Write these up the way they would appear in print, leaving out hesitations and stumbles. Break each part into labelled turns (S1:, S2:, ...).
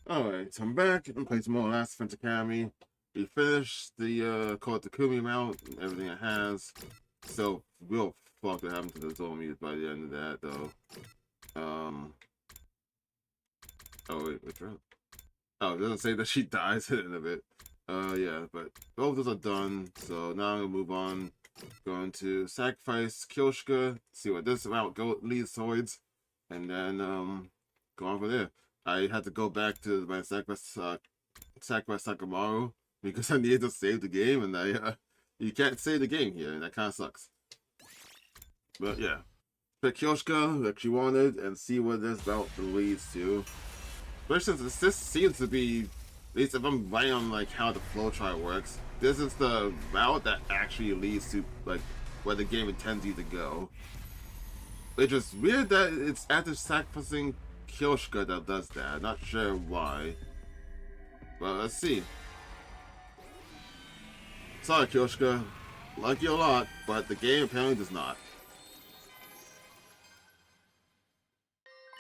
S1: Alright, so I'm back and played some more Last Defense Academy. We finished the Call Takumi mount and everything it has. So real fuck what happened to the zombies by the end of that though. Oh wait, what's wrong? Oh, it doesn't say that she dies at the end of it. Yeah, but both of those are done, so now I'm gonna move on. Going to sacrifice Kyoshika, see what this route leads towards, and then go on from there. I had to go back to my sacrifice Sakamaru because I needed to save the game, and you can't save the game here, and that kind of sucks. But yeah, pick Kyoshika like she wanted, and see what this route leads to. Especially since this seems to be, at least if I'm right on like how the flow chart works, this is the route that actually leads to like where the game intends you to go. Which is weird that it's after sacrificing Kyoshika that does that. Not sure why. But let's see. Sorry, Kyoshika. Like you a lot, but the game apparently does not.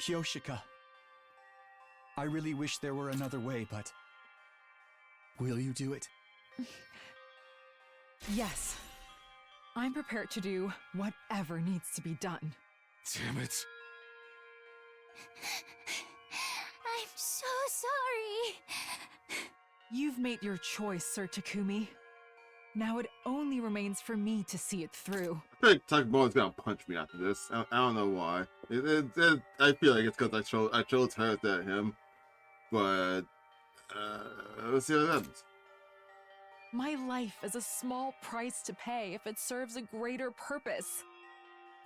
S2: Kyoshika. I really wish there were another way, but... will you do it?
S3: Yes. I'm prepared to do whatever needs to be done.
S2: Damn it.
S4: I'm so sorry.
S3: You've made your choice, Sir Takumi. Now it only remains for me to see it through.
S1: I feel like Tugbone's gonna punch me after this. I don't know why. I feel like it's because I chose her instead of him. But let's see what happens.
S3: My life is a small price to pay if it serves a greater purpose.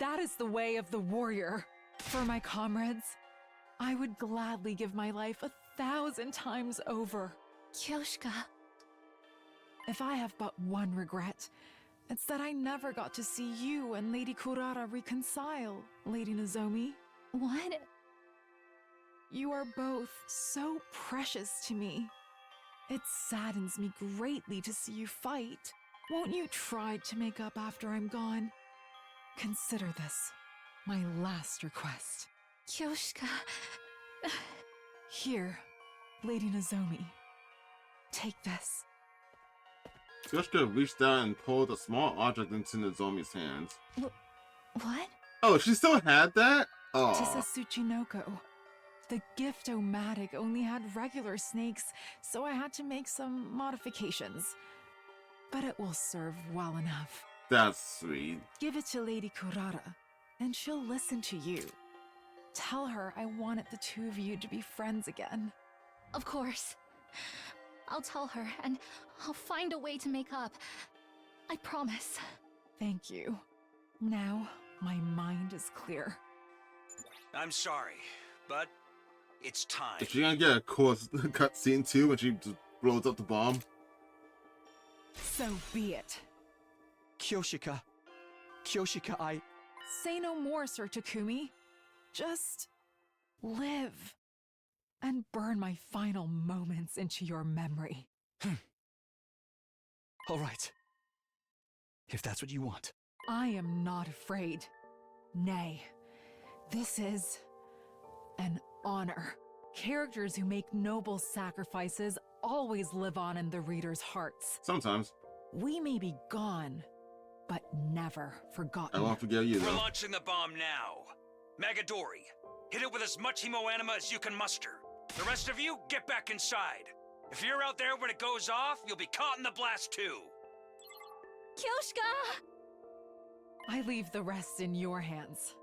S3: That is the way of the warrior. For my comrades, I would gladly give my life 1,000 times over.
S4: Kyoshika.
S3: If I have but one regret, it's that I never got to see you and Lady Kurara reconcile, Lady Nozomi.
S4: What?
S3: You are both so precious to me. It saddens me greatly to see you fight. Won't you try to make up after I'm gone? Consider this my last request.
S4: Kyoshika.
S3: Here, Lady Nozomi. Take this.
S1: Kyoshika reached out and pulled a small object into Nozomi's hands.
S4: What?
S1: Oh, she still had that?
S3: Tisa
S1: Oh.
S3: Tsuchinoko. The gift-o-matic only had regular snakes, so I had to make some modifications. But it will serve well enough.
S1: That's sweet.
S3: Give it to Lady Kurara, and she'll listen to you. Tell her I wanted the two of you to be friends again.
S4: Of course. I'll tell her, and I'll find a way to make up. I promise.
S3: Thank you. Now, my mind is clear.
S5: I'm sorry, but it's time.
S1: Is she gonna get a cutscene too when she just blows up the bomb?
S3: So be it.
S2: Kyoshika. Kyoshika, I...
S3: Say no more, Sir Takumi. Just live and burn my final moments into your memory.
S2: All right. If that's what you want.
S3: I am not afraid. Nay, this is an honor. Characters who make noble sacrifices always live on in the reader's hearts.
S1: Sometimes.
S3: We may be gone, but never forgotten.
S1: I won't forget you
S5: We're
S1: though.
S5: launching the bomb now. Magadori, hit it with as much hemoanima as you can muster. The rest of you, get back inside. If you're out there when it goes off, you'll be caught in the blast too.
S4: Kyoshika!
S3: I leave the rest in your hands.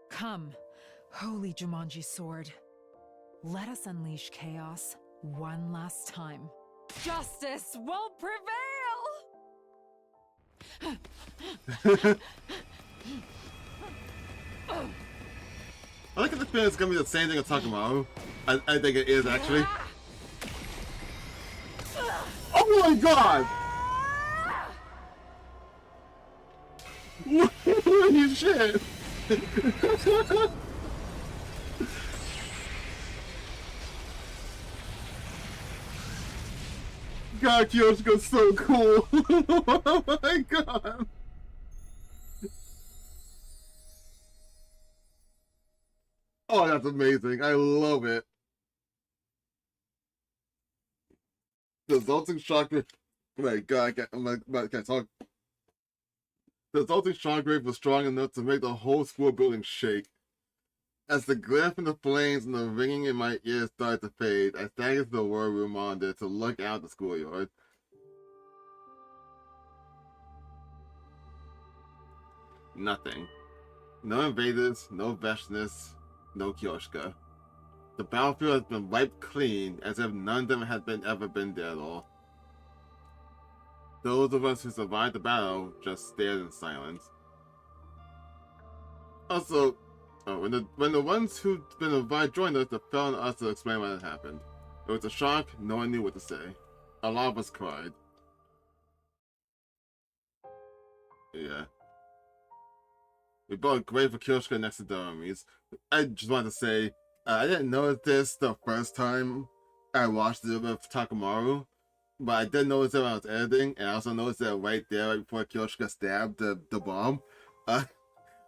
S3: Come, holy Jumanji sword. Let us unleash chaos one last time. Justice will prevail!
S1: I like if the feeling it's gonna be the same thing as Takamaru. I think it is actually. Oh my god! Holy shit! God, Kyoshiko's so cool! Oh my god! Oh, that's amazing. I love it. The resulting shock wave. Oh my god, I can't talk. The resulting shock wave was strong enough to make the whole school building shake. As the glare from the flames and the ringing in my ears started to fade, I staggered to the war room monitor to look out the schoolyard. Nothing. No invaders, no Veshness, no Kyoshika. The battlefield has been wiped clean, as if none of them had ever been there at all. Those of us who survived the battle just stared in silence. Also, when the ones who'd been invited joined us, it fell on us to explain what had happened. It was a shock, no one knew what to say. A lot of us cried. Yeah. We bought a grave for Kyoshika next to Dorami's. I just wanted to say, I didn't notice this the first time I watched it with Takamaru, but I did notice it when I was editing, and I also noticed that right there, right before Kyoshika stabbed the bomb.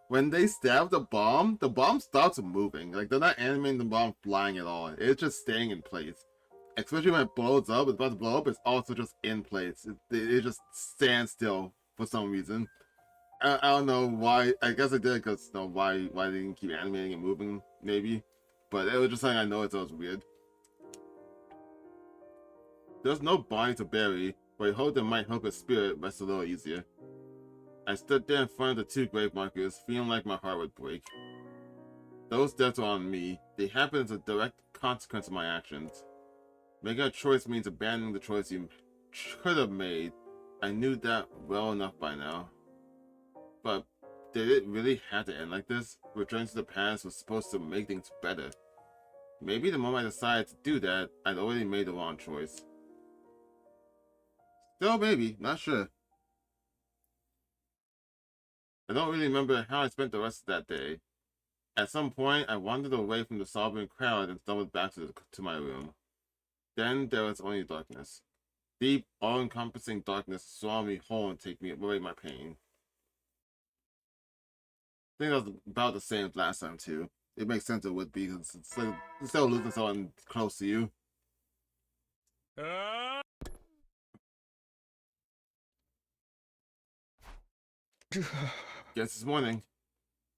S1: When they stab the bomb stops moving. Like, they're not animating the bomb flying at all. It's just staying in place. Especially when it blows up, it's about to blow up, it's also just in place. It just stands still for some reason. I don't know why. I guess I did because, you know, why they didn't keep animating and moving, maybe. But it was just something I noticed that was weird. There's no body to bury, but I hoped it might help his spirit rest a little easier. I stood there in front of the two grave markers, feeling like my heart would break. Those deaths were on me. They happened as a direct consequence of my actions. Making a choice means abandoning the choice you could have made. I knew that well enough by now. But did it really have to end like this? Returning to the past was supposed to make things better. Maybe the moment I decided to do that, I'd already made the wrong choice. Still maybe, not sure. I don't really remember how I spent the rest of that day. At some point, I wandered away from the sobbing crowd and stumbled back to my room. Then there was only darkness. Deep, all-encompassing darkness to swallow me whole and take me away my pain. I think that was about the same as last time too. It makes sense it would be, because it's like instead of losing someone close to you. Guess this morning,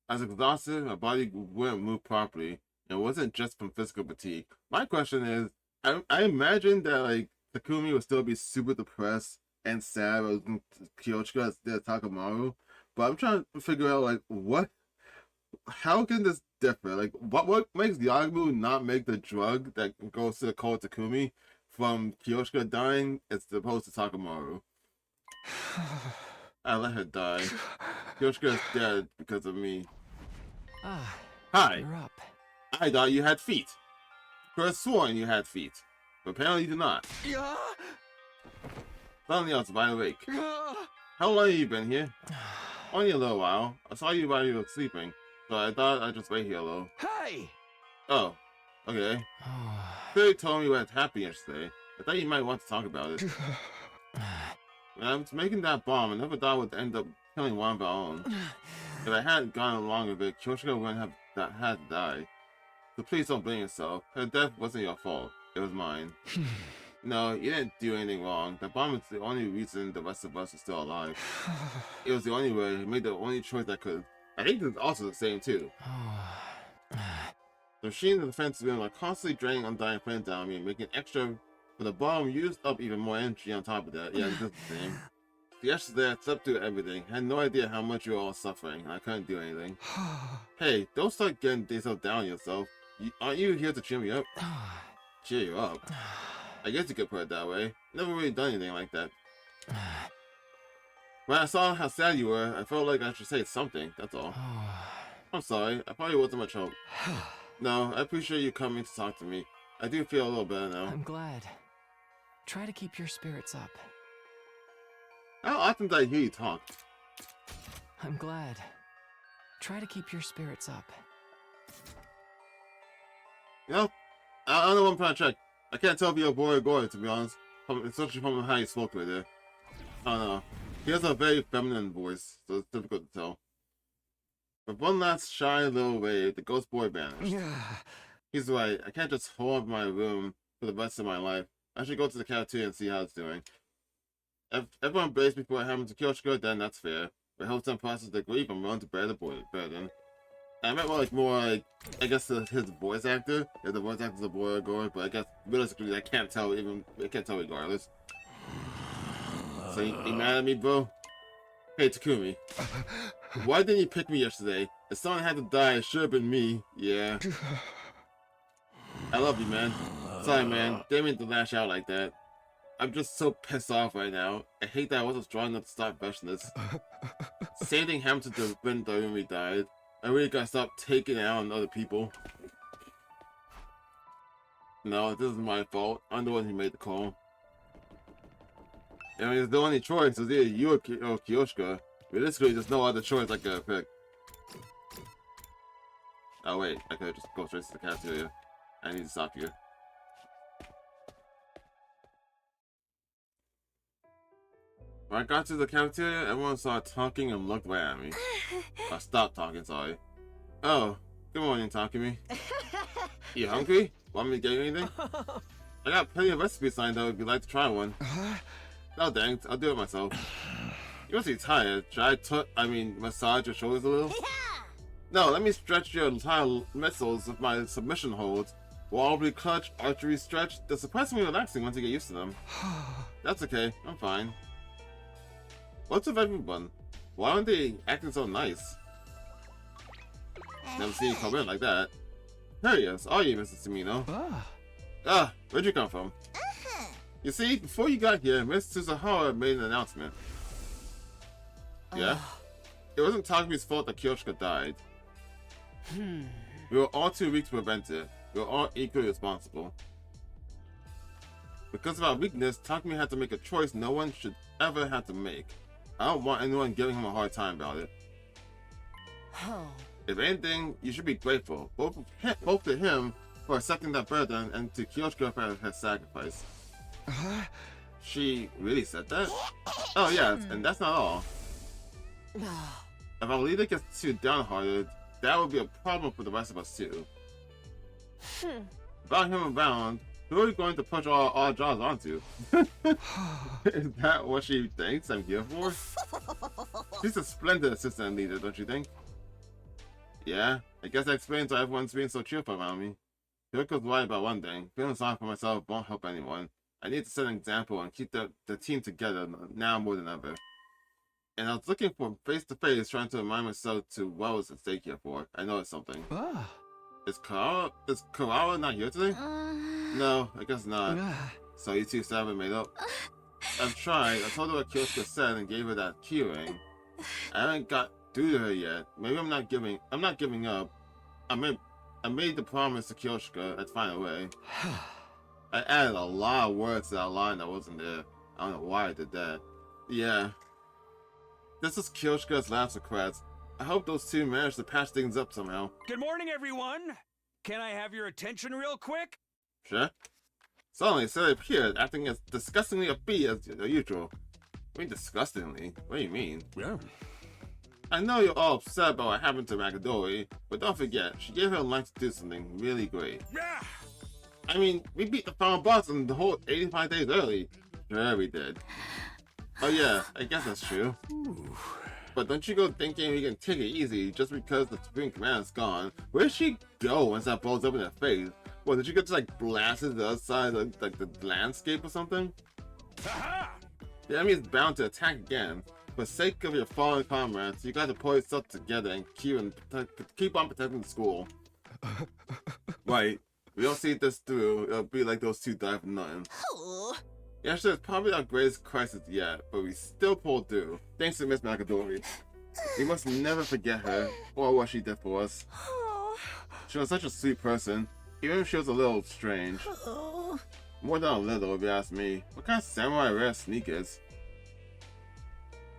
S1: I was exhausted, my body wouldn't move properly, and it wasn't just from physical fatigue. My question is, I imagine that like Takumi would still be super depressed and sad about Kyoshika instead of Takamaru, but I'm trying to figure out like how can this differ? Like what makes Yagumu not make the drug that goes to the cold Takumi from Kyoshika dying as opposed to Takamaru? I let her die. Kyoshika is dead because of me. Hi.
S2: You're up.
S1: I thought you had feet. You could have sworn you had feet, but apparently you do not. Suddenly I was wide awake. How long have you been here? Only a little while. I saw you while you were sleeping, so I thought I'd just wait here a little.
S2: Hey!
S1: Oh, okay. Clearly told me what happened yesterday. I thought you might want to talk about it. When I was making that bomb, I never thought it would end up killing one of our own. If I hadn't gone along with it, Kyoshika wouldn't have had to die. So please don't blame yourself. Her death wasn't your fault. It was mine. No, you didn't do anything wrong. That bomb is the only reason the rest of us are still alive. It was the only way. I made the only choice I could. I think it's also the same too. The machine in the defense room are constantly draining undying flames down on me and making extra. But the bomb used up even more energy on top of that. Yeah, it's just the same. The ashes there slept through everything. Had no idea how much you were all suffering. I couldn't do anything. Hey, don't start getting yourself down on yourself. Aren't you here to cheer me up? Cheer you up? I guess you could put it that way. Never really done anything like that. When I saw how sad you were, I felt like I should say something, that's all. I'm sorry, I probably wasn't much help. No, I appreciate you coming to talk to me. I do feel a little better now.
S2: I'm glad. Try to keep your spirits up.
S1: How often did I hear you talk?
S2: I'm glad. Try to keep your spirits up.
S1: You know, I don't know what I'm trying to check. I can't tell if you're a boy or girl, to be honest. Especially from how you spoke with it. I don't know. He has a very feminine voice, so it's difficult to tell. With one last shy little wave, the ghost boy vanished. He's right, I can't just hold up my room for the rest of my life. I should go to the cafeteria and see how it's doing. If everyone begs before it happens to Kyoshika, then that's fair. But helps them process their grief, I'm willing to bear the burden. I meant more like, I guess his voice actor. If the voice actor's a boy or girl, but I guess realistically I can't tell regardless. So you mad at me, bro? Hey, Takumi. Why didn't you pick me yesterday? If someone had to die, it should have been me. Yeah. I love you, man. Sorry, man. Didn't mean to lash out like that. I'm just so pissed off right now. I hate that I wasn't strong enough to stop this. Same thing happened to the when Darumi died. I really gotta stop taking it out on other people. No, this is my fault. I'm the one who made the call. I mean, it's the only choice. It's either you or Kyoshika. Realistically, there's no other choice I could pick. Oh wait, I could just go straight to the cafeteria. I need to stop here. When I got to the cafeteria, everyone started talking and looked right at me. I stopped talking, sorry. Oh, good morning, Takumi. You hungry? Want me to get you anything? I got plenty of recipes signed up if you'd like to try one. No thanks, I'll do it myself. You must be tired. Should I massage your shoulders a little? Yeah. No, let me stretch your entire muscles with my submission holds. Wobbly clutch, archery stretch. They're surprisingly relaxing once you get used to them. That's okay, I'm fine. What's with everyone? Why aren't they acting so nice? Never seen you come in like that. There he is. Are you, Mr. Sumino? Where'd you come from? You see, before you got here, Miss Suzuhara made an announcement. Yeah? It wasn't Takumi's fault that Kyoshika died. We were all too weak to prevent it. We were all equally responsible. Because of our weakness, Takumi had to make a choice no one should ever have to make. I don't want anyone giving him a hard time about it. If anything, you should be grateful, both to him for accepting that burden and to Kyoshika for her sacrifice. She really said that? Oh yes, and that's not all. If our leader gets too downhearted, that would be a problem for the rest of us too. Without him around, who are we going to push our jaws onto? Is that what she thinks I'm here for? She's a splendid assistant leader, don't you think? Yeah, I guess that explains why everyone's being so cheerful around me. Hiriko's right about one thing. Feeling sorry for myself won't help anyone. I need to set an example and keep the team together now more than ever. And I was looking for face-to-face, trying to remind myself to what I was at stake here for. I know it's something. Is Karawa not here today? No, I guess not. So you two still haven't made up? I've tried. I told her what Kyoshika said and gave her that key ring. I haven't got through to her yet. Maybe I'm not giving up. I made the promise to Kyoshika. I'd find a way. I added a lot of words to that line that wasn't there. I don't know why I did that. Yeah. This is Kyoshika's last request. I hope those two manage to patch things up somehow.
S5: Good morning, everyone. Can I have your attention real quick?
S1: Sure. Suddenly, Sarah appeared, acting as disgustingly upbeat as usual. I mean, disgustingly? What do you mean?
S5: Yeah.
S1: I know you're all upset about what happened to Magadori, but don't forget, she gave her life to do something really great.
S5: Yeah.
S1: I mean, we beat the final boss in the whole 85 days early. Sure, we did. Oh yeah, I guess that's true. But don't you go thinking we can take it easy just because the Supreme Command is gone. Where'd she go once that blows up in her face? What, did you get to like blast it to the other side of the landscape or something?
S5: Aha!
S1: The enemy is bound to attack again. For the sake of your fallen comrades, you gotta pull yourself together and keep on protecting the school. Right. We don't see this through, it'll be like those two die for nothing. Yeah, sure, it's probably our greatest crisis yet, but we still pulled through, thanks to Miss Magadori. We must never forget her, or what she did for us. She was such a sweet person, even if she was a little strange. More than a little, if you ask me. What kind of samurai wears sneakers?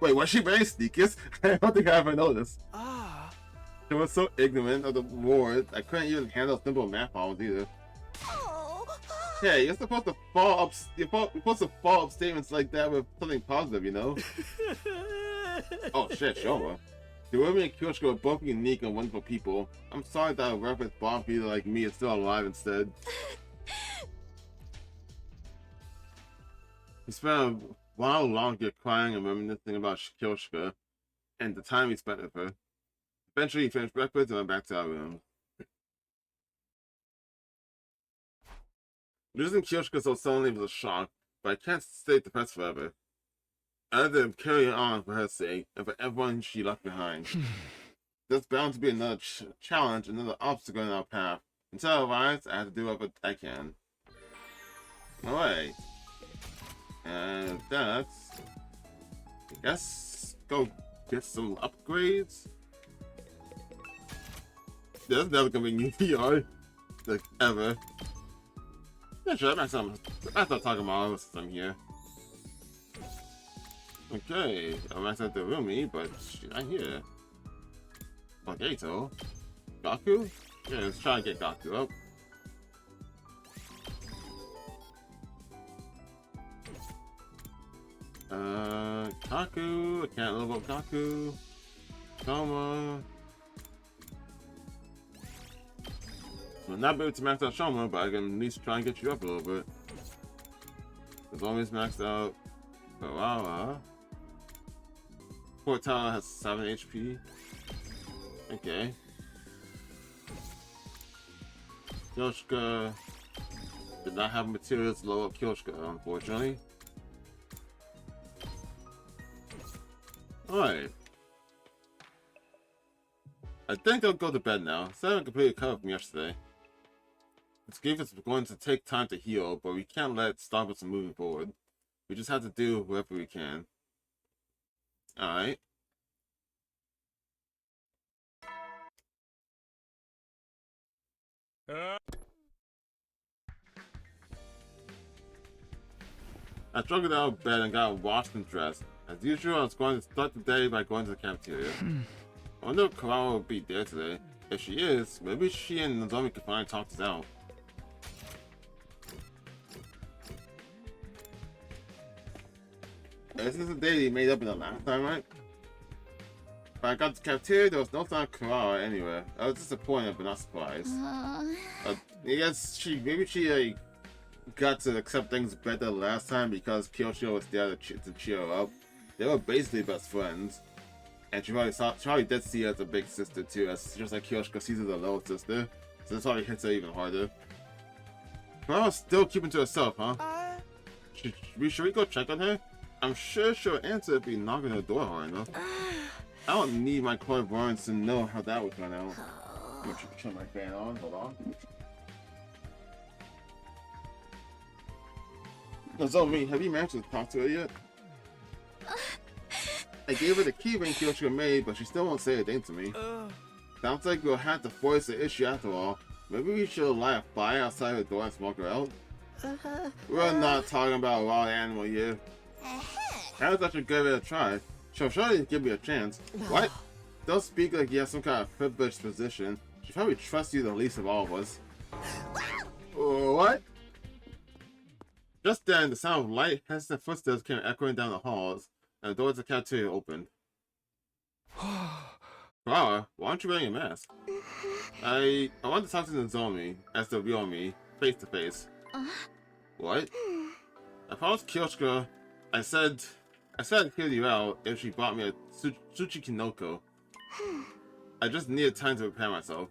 S1: Wait, was she wearing sneakers? I don't think I ever noticed. She was so ignorant of the wars, I couldn't even handle simple math problems either. Hey, you're supposed to follow up statements like that with something positive, you know? Oh shit, Shoma. Doremi and Kyoshika are both unique and wonderful people. I'm sorry that a reference bomb feeder like me is still alive instead. He spent a while longer crying and reminiscing about Kyoshika and the time he spent with her. Eventually, he finished breakfast and went back to our room. Losing Kyoshika so suddenly was a shock, but I can't stay depressed forever. I had to carry on for her sake and for everyone she left behind. There's bound to be another challenge, another obstacle in our path. Until I arrives, I have to do what I can. Alright. And that's... I guess... go get some upgrades? There's never gonna be new VR. Like, ever. Yeah, sure, I start talking about all this I'm here. Okay, I'm at the roomie, but she's not here. Potato? Gaku? Yeah, let's try and get Gaku up. Kaku, I can't level up Kaku. Shoma. I'll not be able to max out Shoma, but I can at least try and get you up a little bit. It's always maxed out. Kawawa. Portal has 7 HP. Okay. Kyoshika did not have materials to lower up Kyoshika, unfortunately. Alright. I think I'll go to bed now. I haven't completely recovered from yesterday. This game is going to take time to heal, but we can't let it stop us from moving forward. We just have to do whatever we can. Alright. I struggled out of bed and got washed and dressed. As usual, I was going to start the day by going to the cafeteria. I wonder if Kawawa will be there today. If she is, maybe she and Nozomi can finally talk this out. This is the day he made up in the last time, right? When I got to the cafeteria, there was no sign of Kawawa anywhere. I was disappointed, but not surprised. I guess maybe she got to accept things better last time because Kyoshika was there to cheer her up. They were basically best friends. And she probably did see her as a big sister too, as just like Kyoshika sees her as a little sister. So this probably hits her even harder. Kawawa's still keeping to herself, huh? Should we go check on her? I'm sure she'll answer if we knock on her door hard enough. I don't need my clairvoyance to know how that would turn out. I'm gonna turn my fan on, hold on. Nozomi, have you managed to talk to her yet? I gave her the key ring Kyoshika made, but she still won't say a thing to me. Sounds like we'll have to force the issue after all. Maybe we should light a fire outside her door and smoke her out? We're not talking about a wild animal here. That was actually a good way to try. She'll surely give me a chance. What? Don't speak like you have some kind of privileged position. She probably trusts you the least of all of us. What? Just then, the sound of light, hesitant footsteps came echoing down the halls, and the door to the cafeteria opened. Clara, why aren't you wearing a mask? I want to talk to Nozomi, as the real me, face to face. What? I promised Kyoshika. I said I'd hear you out if she bought me a Tsuchikinoko. I just needed time to prepare myself.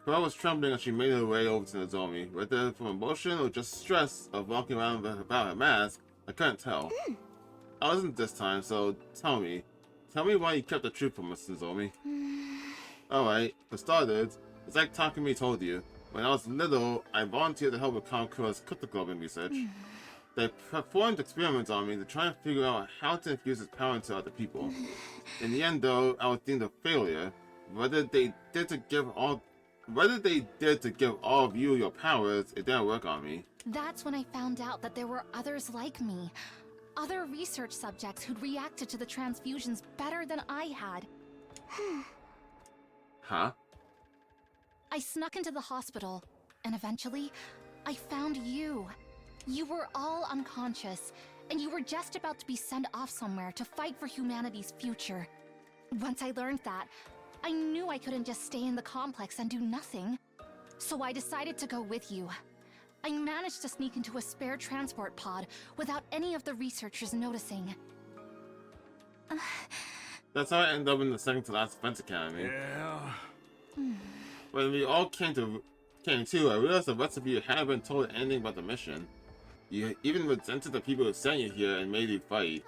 S1: Clara was trembling as she made her way over to Nozomi. Whether from emotion or just stress of walking around without her mask, I couldn't tell. I wasn't this time, so tell me why you kept the truth from us, Nozomi. Alright, for starters, it's like Takumi told you. When I was little, I volunteered to help with Kamakura's cryptoglobin research. They performed experiments on me to try and figure out how to infuse its power into other people. In the end, though, I was deemed a failure. Whether they did to give all of you your powers, it didn't work on me.
S4: That's when I found out that there were others like me. Other research subjects who'd reacted to the transfusions better than I had.
S1: Huh?
S4: I snuck into the hospital, and eventually, I found you. You were all unconscious, and you were just about to be sent off somewhere to fight for humanity's future. Once I learned that, I knew I couldn't just stay in the complex and do nothing. So I decided to go with you. I managed to sneak into a spare transport pod without any of the researchers noticing.
S1: That's how I ended up in the second to last defense academy.
S2: Yeah.
S1: When we all came to, I realized the rest of you hadn't been told anything about the mission. You even resented the people who sent you here and made you fight.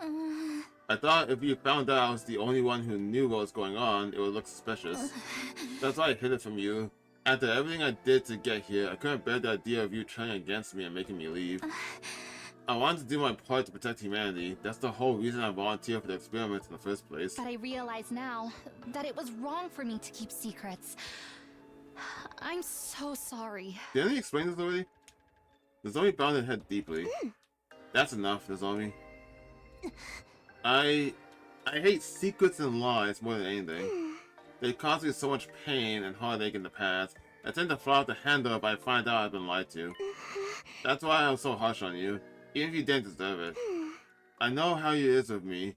S1: I thought if you found out I was the only one who knew what was going on, it would look suspicious. That's why I hid it from you. After everything I did to get here, I couldn't bear the idea of you turning against me and making me leave. I wanted to do my part to protect humanity. That's the whole reason I volunteered for the experiments in the first place.
S4: But I realize now that it was wrong for me to keep secrets. I'm so sorry.
S1: Didn't he explain this already? Nozomi bowed her head deeply. That's enough, Nozomi. I hate secrets and lies more than anything. They caused me so much pain and heartache in the past. I tend to fly off the handle if I find out I've been lied to. That's why I'm so harsh on you, even if you didn't deserve it. I know how it is with me.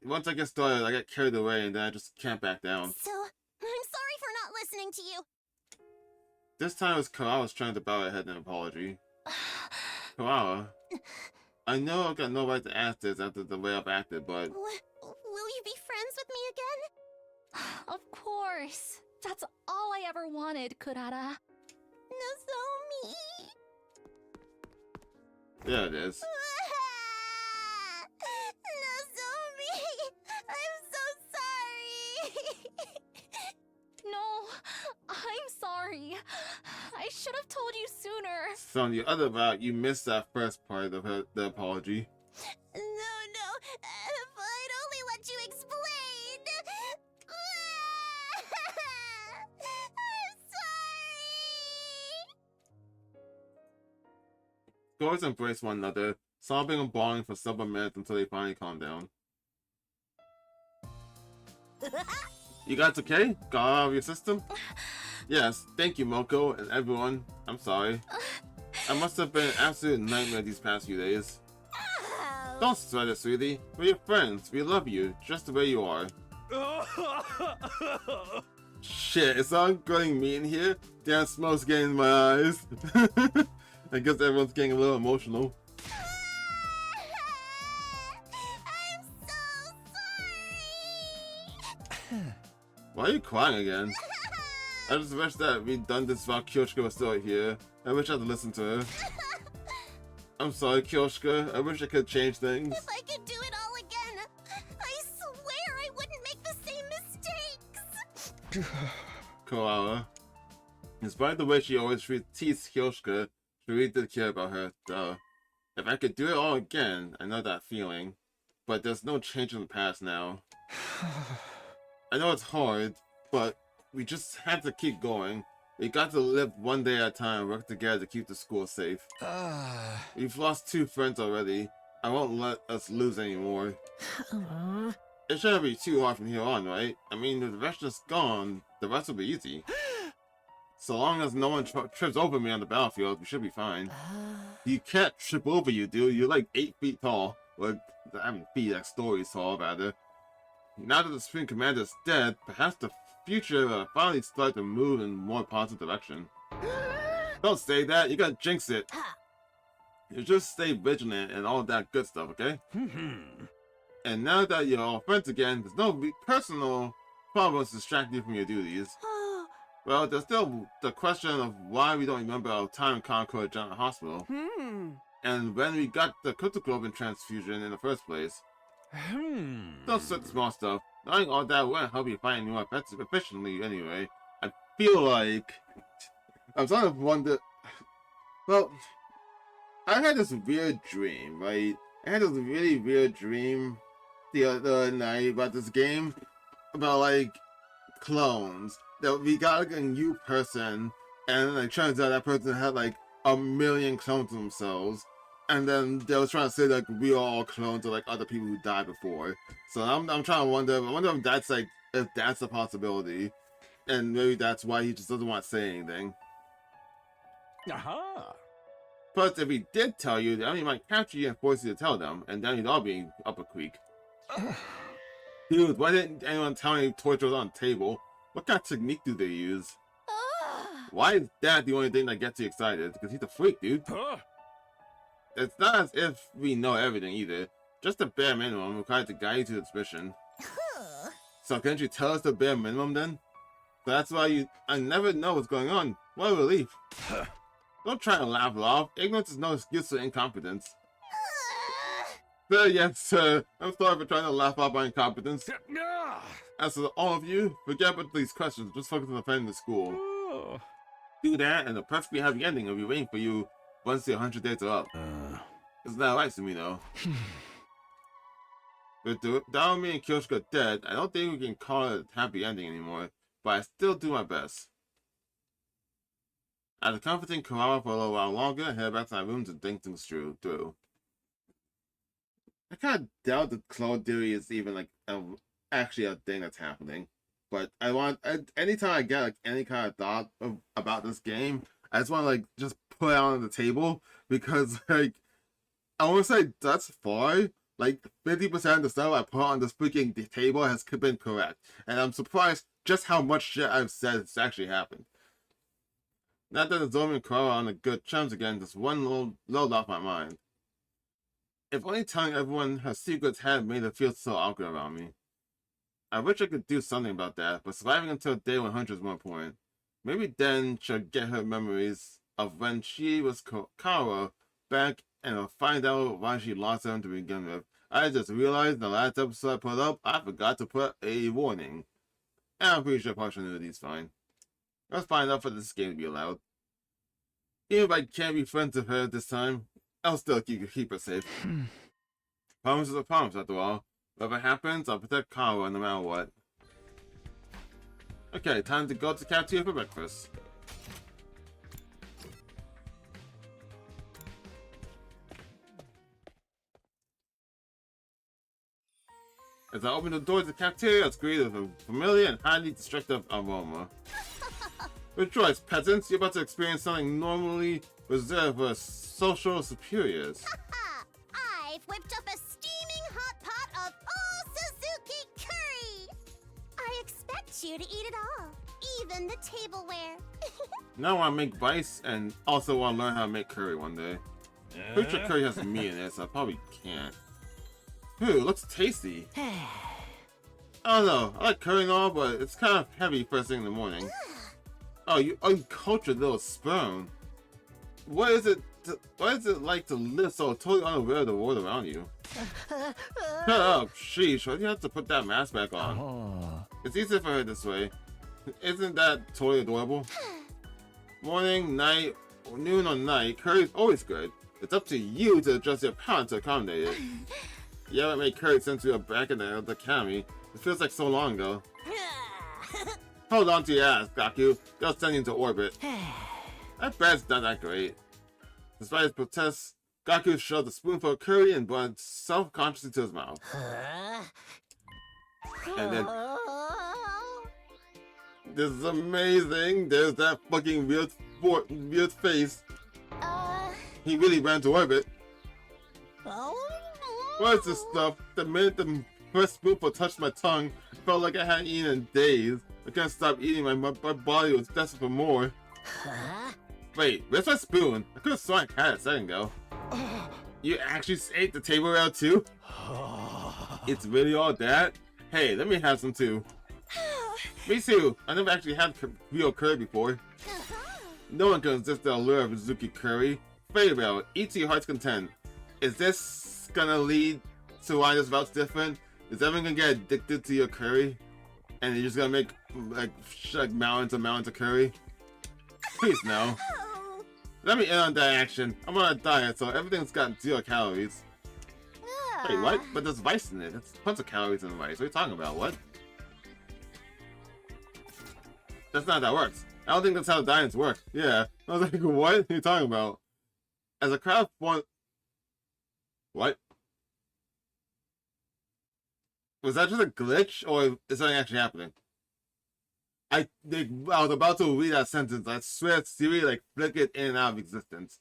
S1: Once I get started, I get carried away and then I just can't back down.
S6: So, I'm sorry for not listening to you.
S1: This time it was Kawawa trying to bow her head in an apology. Kawawa, I know I've got no right to ask this after the way I've acted, but...
S6: Will you be friends with me again?
S4: Of course. That's all I ever wanted, Kurara.
S6: Nozomi.
S1: There it is.
S6: Nozomi, I'm so sorry.
S4: No, I'm sorry. I should have told you sooner.
S1: So on the other route, you missed that first part of the apology.
S6: No, if I'd only let you explain. I'm sorry.
S1: Girls embraced one another, sobbing and bawling for several minutes until they finally calmed down. You guys okay? Got out of your system? Yes, thank you, Moko, and everyone. I'm sorry. I must have been an absolute nightmare these past few days. Don't sweat it, sweetie. We're your friends. We love you, just the way you are. Shit, it's all getting me in here. Damn, smoke's getting in my eyes. I guess everyone's getting a little emotional.
S6: I'm so sorry.
S1: Why are you crying again? I just wish that we'd done this while Kyoshika was still here. I wish I had listened to her. I'm sorry, Kyoshika. I wish I could change things.
S6: If I could do it all again, I swear I wouldn't make the same mistakes.
S1: Kawawa. Despite the way she always teased Kyoshika, she really did care about her, though. If I could do it all again, I know that feeling. But there's no change in the past now. I know it's hard, but we just have to keep going. We got to live one day at a time and work together to keep the school safe. We've lost 2 friends already. I won't let us lose any more. It shouldn't be too hard from here on, right? I mean, if the rest is gone, the rest will be easy. So long as no one trips over me on the battlefield, we should be fine. You can't trip over you, dude. You're like 8 feet tall. Well, I mean, feet, like stories tall, rather. Now that the Supreme Commander is dead, perhaps the future will finally start to move in a more positive direction. Don't say that, you gotta jinx it. You just stay vigilant and all that good stuff, okay? And now that you're all friends again, there's no personal problems to distract you from your duties. Well, there's still the question of why we don't remember our time in Concord General Hospital. And when we got the cryptoglobin transfusion in the first place. Don't sweat the small stuff. Knowing all that won't help you find more efficiently anyway. I feel like... I'm starting to wonder... Well, I had this weird dream, right? I had this really weird dream the other night about this game. About, like, clones. That we got, like, a new person, and like, turns out that person had, like, 1 million clones of themselves. And then they was trying to say, like, we are all clones of, like, other people who died before. So I'm trying to wonder if that's, like, if that's a possibility. And maybe that's why he just doesn't want to say anything. But if he did tell you, then he might capture you and force you to tell them, and then you'd all be up a creek. Dude, why didn't anyone tell me torture was on the table? What kind of technique do they use? Why is that the only thing that gets you excited? Because he's a freak, dude.
S7: Huh?
S1: It's not as if we know everything either. Just the bare minimum required to guide you to this mission.
S6: Huh.
S1: So can't you tell us the bare minimum then? So that's why I never know what's going on. What a relief. Don't try to laugh it off. Ignorance is no excuse for incompetence. Yes, sir. I'm sorry for trying to laugh off my incompetence.
S7: Ah!
S1: As for all of you, forget about these questions. Just focus on defending the school.
S7: Oh.
S1: Do that, and a perfectly happy ending will be waiting for you once the 100 days are up. It's not right to me, though. With Daomi and Kyoshika dead, I don't think we can call it a happy ending anymore, but I still do my best. After comforting Karawa for a little while longer, I head back to my room to think things through. I kind of doubt that clone theory is even like actually a thing that's happening. But anytime I get like any kind of thought about this game, I just want to like just put it on the table because like I want to say thus far, like 50% of the stuff I put on this freaking table has been correct, and I'm surprised just how much shit I've said has actually happened. Not that Zomi and Kara are on the good terms again, just one load off my mind. If only telling everyone her secrets had made it feel so awkward around me. I wish I could do something about that, but surviving until day 100 is more important. Maybe then she'll get her memories of when she was Kara back and I'll find out why she lost them to begin with. I just realized in the last episode I put up, I forgot to put a warning. And I'm pretty sure partiality is fine. Let's find out for this game to be allowed. Even if I can't be friends with her this time, I'll still keep her safe. Promise is a promise, after all. Whatever happens, I'll protect Kara no matter what. Okay, time to go to the cafeteria for breakfast. As I open the door to the cafeteria, I was greeted with a familiar and highly destructive aroma. Rejoice, peasants! You're about to experience something normally reserved for social superiors.
S6: I've whipped up a steaming hot pot of all Suzuki curry! I expect you to eat it all, even the tableware.
S1: Now I want to make rice and also want to learn how to make curry one day. Pretty sure curry has meat in it, so I probably can't. Ooh, looks tasty. I don't know, I like curry and all, but it's kind of heavy first thing in the morning. Oh, you uncultured little sperm. What is it like to live so totally unaware of the world around you? Shut up, sheesh, why do you have to put that mask back on? It's easier for her this way. Isn't that totally adorable? Morning, night, noon or night, curry is always good. It's up to you to adjust your palate to accommodate it. You haven't made curry since we were back in the academy. It feels like so long ago. Hold on to your ass, Gaku. They'll send you into orbit. That bread's not that great. Despite his protests, Gaku shoved a spoonful of curry and brought self-consciously to his mouth. And then... This is amazing! There's that fucking weird face. He really ran to orbit. What is this stuff? The minute the first spoonful touched my tongue, it felt like I hadn't eaten in days. I couldn't stop eating, my body was desperate for more. Wait, where's my spoon? I could have sworn I had it a second ago. You actually ate the tableware too? It's really all that? Hey, let me have some too. Me too. I never actually had real curry before. No one can resist the allure of Suzuki curry. Farewell, eat to your heart's content. Is this gonna lead to why this route's different? Is everyone gonna get addicted to your curry? And you're just gonna make like mountains and mountains of curry? Please no. Let me in on that action. I'm on a diet, so everything's got 0 calories. Wait, what? But there's rice in it. There's tons of calories in the rice. What are you talking about? What? That's not how that works. I don't think that's how diets work. Yeah. I was like, what are you talking about? As a crowd formed... What? Was that just a glitch, or is something actually happening? I was about to read that sentence. I swear Siri like flickered in and out of existence.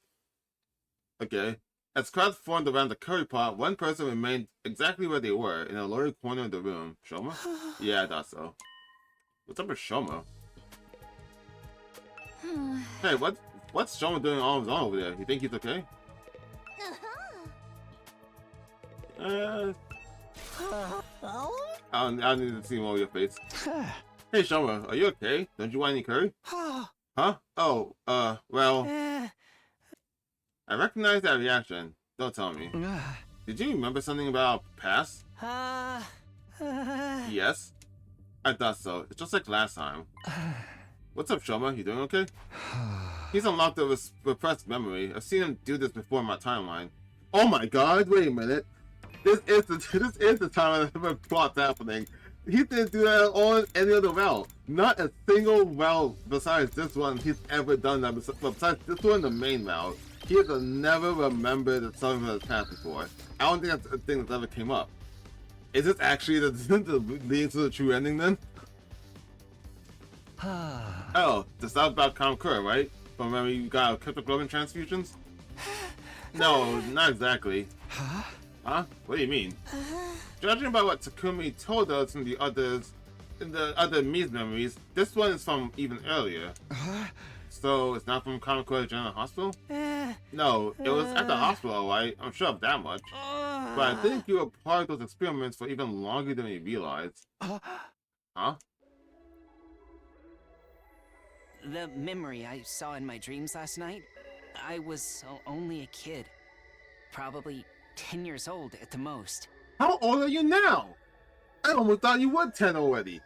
S1: Okay. As crowds formed around the curry pot, one person remained exactly where they were, in a lower corner of the room. Shoma? Yeah, I thought so. What's up with Shoma? Hey, what's Shoma doing all of his own over there? You think he's okay? I need to see more of your face. Hey, Shoma, are you okay? Don't you want any curry? Huh? Oh, well, I recognize that reaction. Don't tell me. Did you remember something about our past? Yes? I thought so. It's just like last time. What's up, Shoma? You doing okay? He's unlocked a repressed memory. I've seen him do this before in my timeline. Oh my god, wait a minute. This is the time the plot's happening. He didn't do that on any other route. Not a single route besides this one he's ever done that. Besides this one, the main route, he has never remembered that something has passed before. I don't think that's a thing that ever came up. Is this actually the leading to the true ending then? Oh, the stuff about Kamakura, right? From when you got cryptoglobin transfusions? No, not exactly. Huh? What do you mean? Judging by what Takumi told us in the other Mii's memories, this one is from even earlier. So it's not from Kamakura General Hospital? No, it was at the hospital, right? I'm sure of that much. But I think you were part of those experiments for even longer than we realized. Huh?
S7: The memory I saw in my dreams last night, I was only a kid. Probably 10 years old at the most.
S1: How old are you now? I almost thought you were 10 already.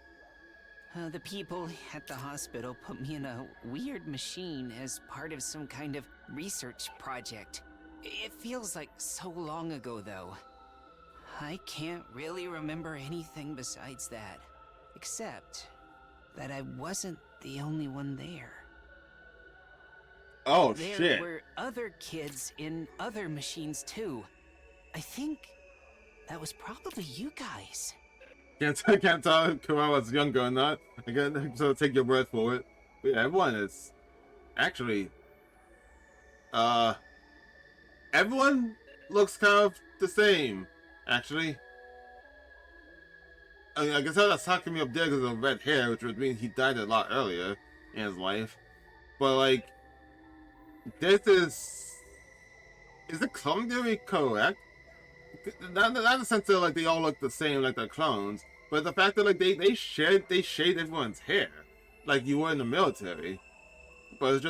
S7: The people at the hospital put me in a weird machine as part of some kind of research project. It feels like so long ago, though. I can't really remember anything besides that, except that I wasn't the only one there.
S1: Oh,
S7: there
S1: shit.
S7: Were other kids in other machines, too. I think that was probably you guys.
S1: Can't tell Kurama was younger or not. I gotta take your word for it. But yeah, everyone is actually everyone looks kind of the same, actually. I mean, I can tell that Takumi up there because of red hair, which would mean he died a lot earlier in his life. But like, this is the clone theory correct? Not in the sense that like they all look the same like they're clones, but the fact that like they shade everyone's hair like you were in the military. But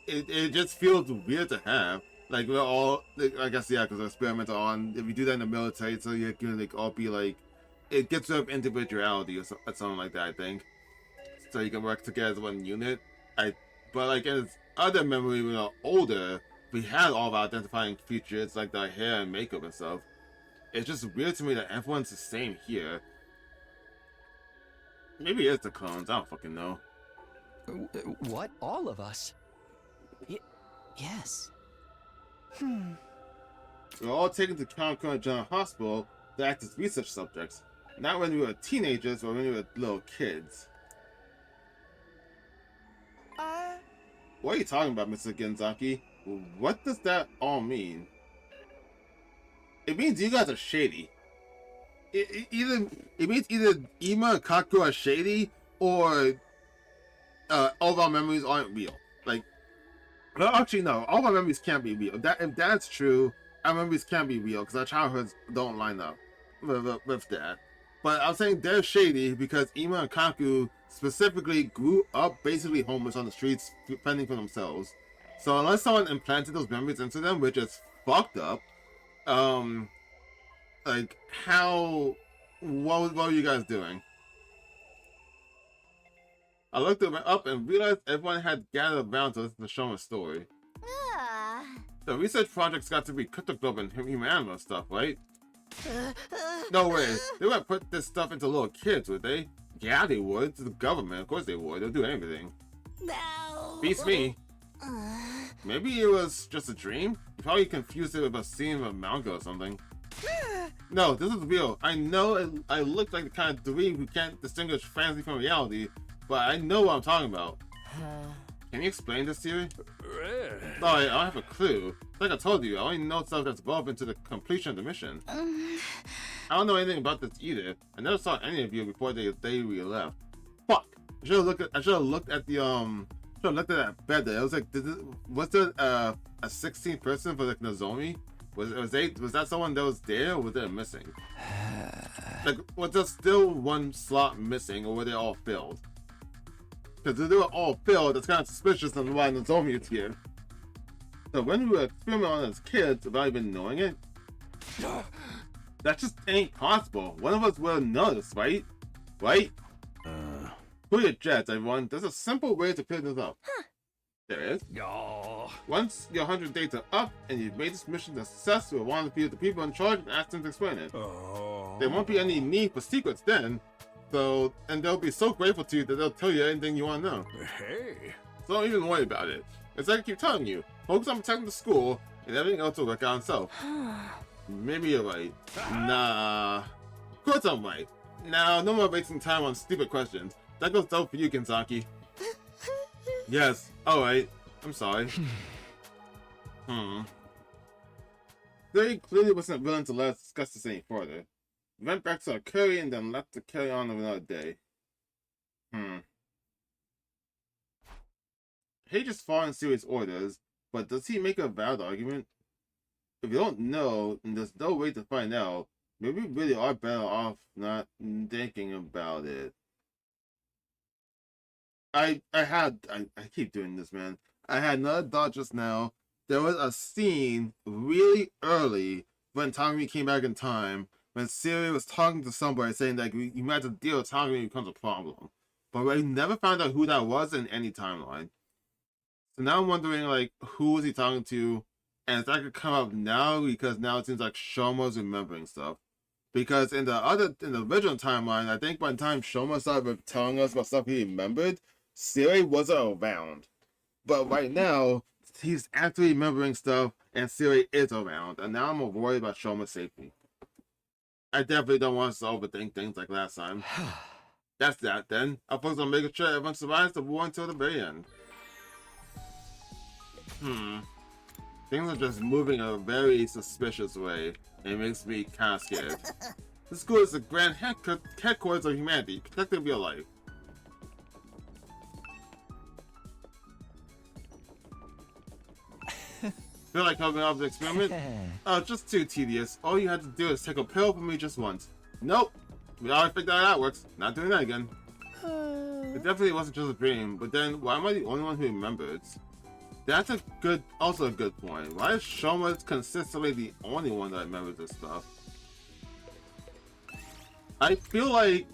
S1: it just feels weird to have. Like we're all, I guess, yeah, because experiments are on. If you do that in the military, so you're gonna like all be like, it gets rid of individuality or something like that. I think, so you can work together as one unit. But like in its other memory, when we were older, we had all of our identifying features like the hair and makeup and stuff. It's just weird to me that everyone's the same here. Maybe it's the clones. I don't fucking know.
S2: What? All of us?
S7: Yes.
S1: We were all taken to Kamakura General Hospital to act as research subjects. Not when we were teenagers, but when we were little kids. What are you talking about, Mr. Genzaki? What does that all mean? It means you guys are shady. It means either Ima and Kaku are shady, or all of our memories aren't real. Like, well, actually, no, all of our memories can't be real. If that's true, our memories can't be real because our childhoods don't line up with that. But I'm saying they're shady because Ima and Kaku specifically grew up basically homeless on the streets, fending for themselves. So unless someone implanted those memories into them, which is fucked up, like, what were you guys doing? I looked up and realized everyone had gathered around to listen to Shoma's story. The research project's got to be cryptoglobin humanima stuff, right? No way. They wouldn't put this stuff into little kids, would they? Yeah, they would. It's the government. Of course they would. They'll do anything.
S6: No.
S1: Beats me. Maybe it was just a dream? You probably confused it with a scene of a manga or something. No, this is real. I know I look like the kind of dweeb who can't distinguish fantasy from reality, but I know what I'm talking about. Can you explain this theory? No, I don't have a clue. Like I told you, I only know stuff that's relevant to the completion of the mission. I don't know anything about this either. I never saw any of you before the day we left. Fuck! I should have looked at the I looked at that bed there. I was like, was there a 16th person for like Nozomi? Was that someone that was there, or was there missing? Like, was there still one slot missing, or were they all filled? Because if they were all filled, that's kind of suspicious on why Nozomi is here. So when we were experimenting on as kids without even knowing it, that just ain't possible. One of us will notice, right? Right? Pull your jets, everyone. There's a simple way to clear this up. There is. Once your 100 days are up and you've made this mission a success, we'll want to be the people in charge and ask them to explain it. There won't be any need for secrets then. So, and they'll be so grateful to you that they'll tell you anything you want to know.
S8: Hey.
S1: So don't even worry about it. It's like I keep telling you, focus on protecting the school and everything else will work out itself. Maybe you're right. Nah. Of course I'm right. Now, no more wasting time on stupid questions. That goes out for you, Kenzaki. Yes, alright. I'm sorry. They clearly wasn't willing to let us discuss this any further. We went back to our curry and then left to carry on another day. He just following Siri's orders, but does he make a valid argument? If you don't know, and there's no way to find out, maybe we really are better off not thinking about it. I keep doing this, man. I had another thought just now. There was a scene really early when Takumi came back in time, when Siri was talking to somebody saying that you might have to deal with Takumi becomes a problem. But we never found out who that was in any timeline. So now I'm wondering, like, who was he talking to? And if that could come up now, because now it seems like Shoma's remembering stuff. Because in the original timeline, I think by the time Shoma started telling us about stuff he remembered, Siri wasn't around. But right now, he's actually remembering stuff, and Siri is around. And now I'm worried about Shoma's safety. I definitely don't want us to overthink things like last time. That's that, then. I'll focus on making sure everyone survives the war until the very end. Things are just moving in a very suspicious way, and it makes me kind of scared. This school is the grand headquarters of humanity, protecting your life. Feel like helping out with the experiment? Oh, just too tedious. All you had to do is take a pill from me just once. Nope. We already figured out how that works. Not doing that again. It definitely wasn't just a dream, but then why am I the only one who remembers? That's also a good point. Why is Shoma consistently the only one that remembers this stuff? I feel like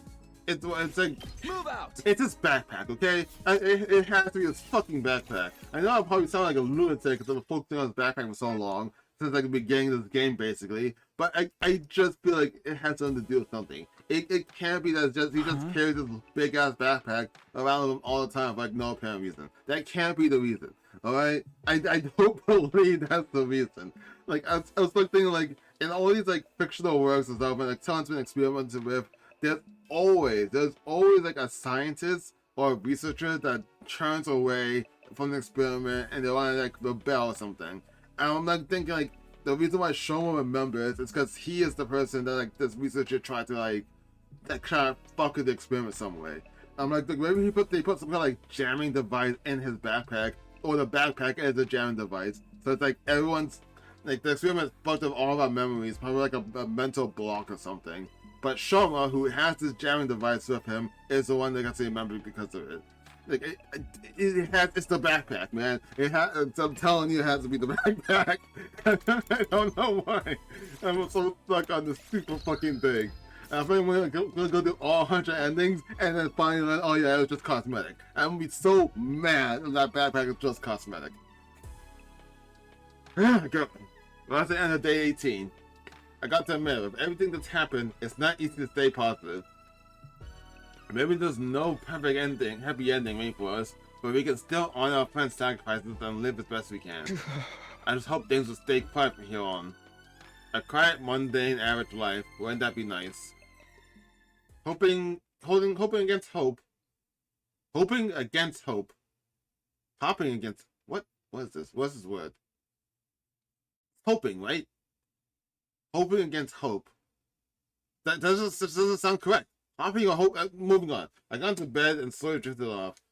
S1: it's like
S2: Move out!
S1: it's his backpack, okay? It has to be his fucking backpack. I know I probably sound like a lunatic because I've been focusing on his backpack for so long, since like the beginning of this game basically. But I just feel like it has something to do with something. It can't be that he just carries this big ass backpack around with him all the time for like no apparent reason. That can't be the reason. Alright? I don't believe that's the reason. Like I was like thinking like in all these like fictional works and stuff and like talent's been experimented with, there's always like a scientist or a researcher that turns away from the experiment and they want to like rebel or something. And I'm like thinking like the reason why Shoma remembers is because he is the person that like this researcher tried to like try to fuck with the experiment some way. I'm like maybe they put some kind of like jamming device in his backpack, or the backpack as a jamming device. So it's like everyone's like the experiment fucked up all of our memories, probably like a mental block or something. But Shoma, who has this jamming device with him, is the one that gets to remember because of it. Like it's the backpack, man. I'm telling you, it has to be the backpack. I don't know why. I'm so stuck on this super fucking thing. I think we're gonna go through all 100 endings and then finally learn, oh yeah, it was just cosmetic. I'm gonna be so mad if that backpack is just cosmetic. Girl, well, that's the end of day 18. I got to admit, with everything that's happened, it's not easy to stay positive. Maybe there's no perfect ending, happy ending waiting for us, but we can still honor our friends' sacrifices and live as best we can. I just hope things will stay quiet from here on. A quiet, mundane, average life, wouldn't that be nice? Hoping against hope. Hoping against hope. Hopping against what? What is this? What's this word? Hoping, right? Hoping against hope. That doesn't sound correct. Hopping or hope. Moving on. I got into bed and slowly drifted off.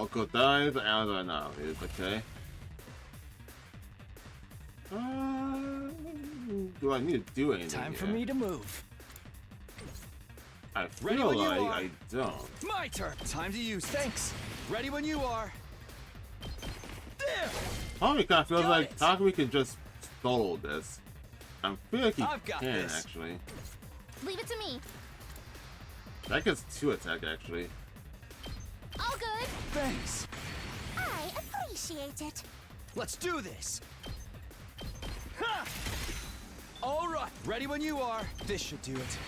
S1: Moko dies, the arrows are annihilated. Okay. Do I need to do anything
S2: Time for
S1: here?
S2: me to move.
S1: I
S2: Ready
S1: feel
S2: when you
S1: like
S2: are.
S1: I don't.
S2: My turn. Time to use. Thanks. Ready when you are. There.
S1: Tommy kind of feels
S2: Got
S1: like
S2: it.
S1: Takumi can just solo this. I feel like he
S2: I've got
S1: can
S2: this.
S1: actually.
S6: Leave it to me.
S1: That gets 2 attack actually.
S6: All good.
S2: Thanks.
S6: I appreciate it.
S2: Let's do this. Ha! All right. Ready when you are. This should do it.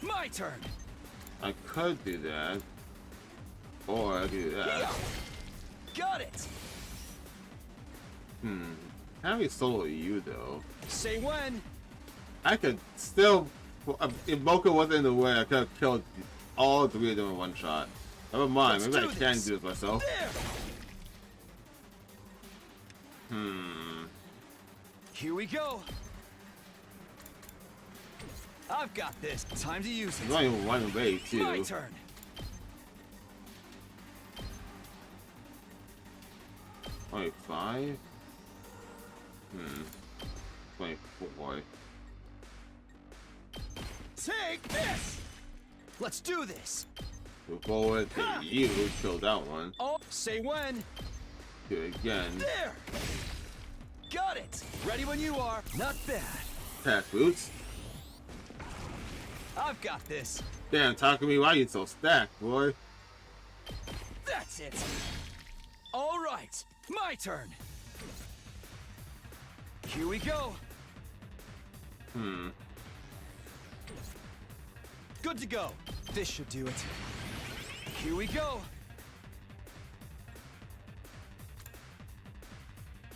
S2: My turn.
S1: I could do that. Or I do that.
S2: Yeah. Got it.
S1: How do we solo you though?
S2: Say when.
S1: I could still. If Mocha wasn't in the way, I could have killed all 3 of them in one shot. Never mind,
S2: Let's
S1: maybe I
S2: do
S1: can
S2: this.
S1: do this myself.
S2: There. Here we go. I've got this. Time to use
S1: There's
S2: it.
S1: only one way too.
S2: My turn.
S1: 25? 24.
S2: Take this. Let's do this.
S1: Move forward, hit you, kill that one.
S2: Oh, say when.
S1: Do it again.
S2: There. Got it. Ready when you are. Not bad.
S1: Attack boots.
S2: I've got this.
S1: Damn, Takumi, why you so stacked, boy?
S2: That's it. All right. My turn. Here we go. Good to go. This should do it. Here we go.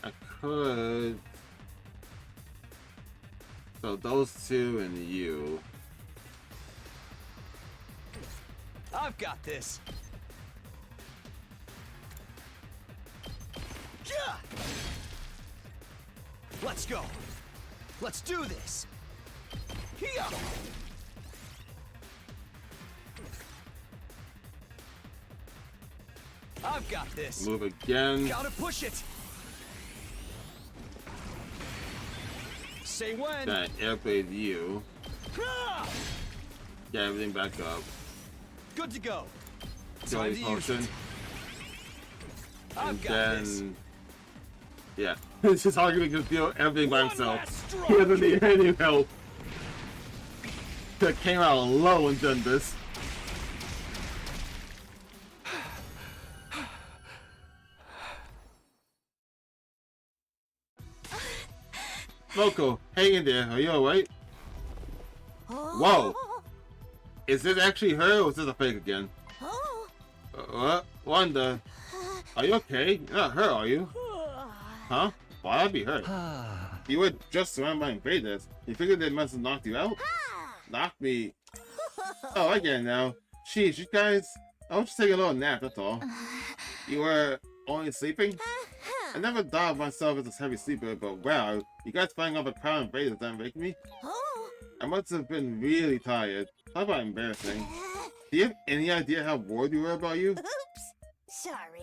S1: I could. So those 2 and you.
S2: I've got this. Yeah! Let's go. Let's do this. Here. I've got this.
S1: Move again.
S2: Gotta push it. Say when.
S1: Then airblade you.
S2: Ah!
S1: Get everything back up.
S2: Good to go.
S1: Joy
S2: Time to use
S1: potion.
S2: it. I've
S1: And
S2: got
S1: then.
S2: this.
S1: Yeah. It's just hard to do everything by
S2: One
S1: himself.
S2: last stroke.
S1: He doesn't need any help. That came out low and done this. Moko, hang in there. Are you alright? Whoa! Is this actually her or is this a fake again?
S6: Oh.
S1: What? Wanda, are you okay? You're not her, are you? Huh? Why would I be her? You were just surrounded by invaders. You figured they must have knocked you out? Knocked me. Oh, I get it now. Sheesh, you guys. I was just taking a little nap, that's all. You were only sleeping? I never thought of myself as a heavy sleeper, but wow, you guys fighting off a crowd of invaders that make me?
S6: Oh.
S1: I must have been really tired. Talk about embarrassing. Do you have any idea how worried we were about you?
S6: Oops. Sorry.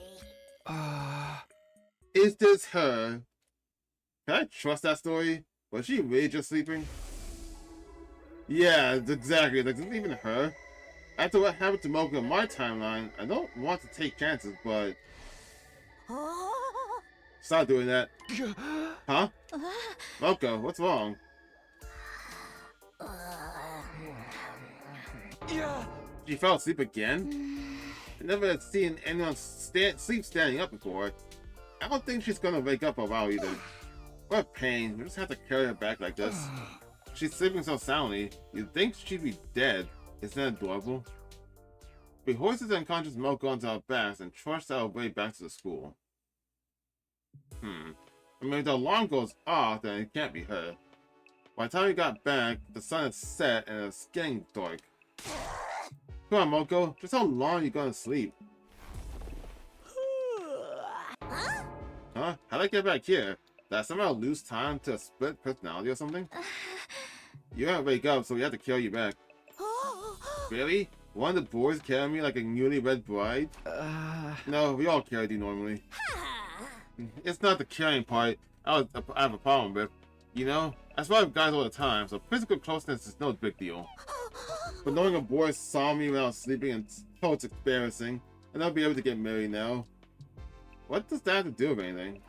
S1: Is this her? Can I trust that story? Was she really just sleeping? Yeah, exactly. Like, is it even her? After what happened to Mocha in my timeline, I don't want to take chances, but
S6: Oh.
S1: stop doing that. Huh? Mocha, what's wrong?
S2: Yeah.
S1: She fell asleep again? I never had seen anyone sleep standing up before. I don't think she's gonna wake up a while either. What pain. We just have to carry her back like this. She's sleeping so soundly. You'd think she'd be dead. Isn't that adorable? We hoisted the unconscious Mocha onto our backs and trudged our way back to the school. I mean, if the alarm goes off, then it can't be her. By the time we got back, the sun had set and it's getting dark. Come on, Moko. Just how long are you gonna sleep?
S6: Huh?
S1: Huh? How'd I get back here? Did I somehow lose time to a split personality or something? You didn't wake up, so we had to kill you back.
S6: Oh.
S1: Really? One of the boys carry me like a newlywed bride? No, we all carry you normally. It's not the carrying part I have a problem with. You know, I survive guys all the time, so physical closeness is no big deal. But knowing a boy saw me when I was sleeping and oh, it's embarrassing, and I'll be able to get married now. What does that have to do with anything?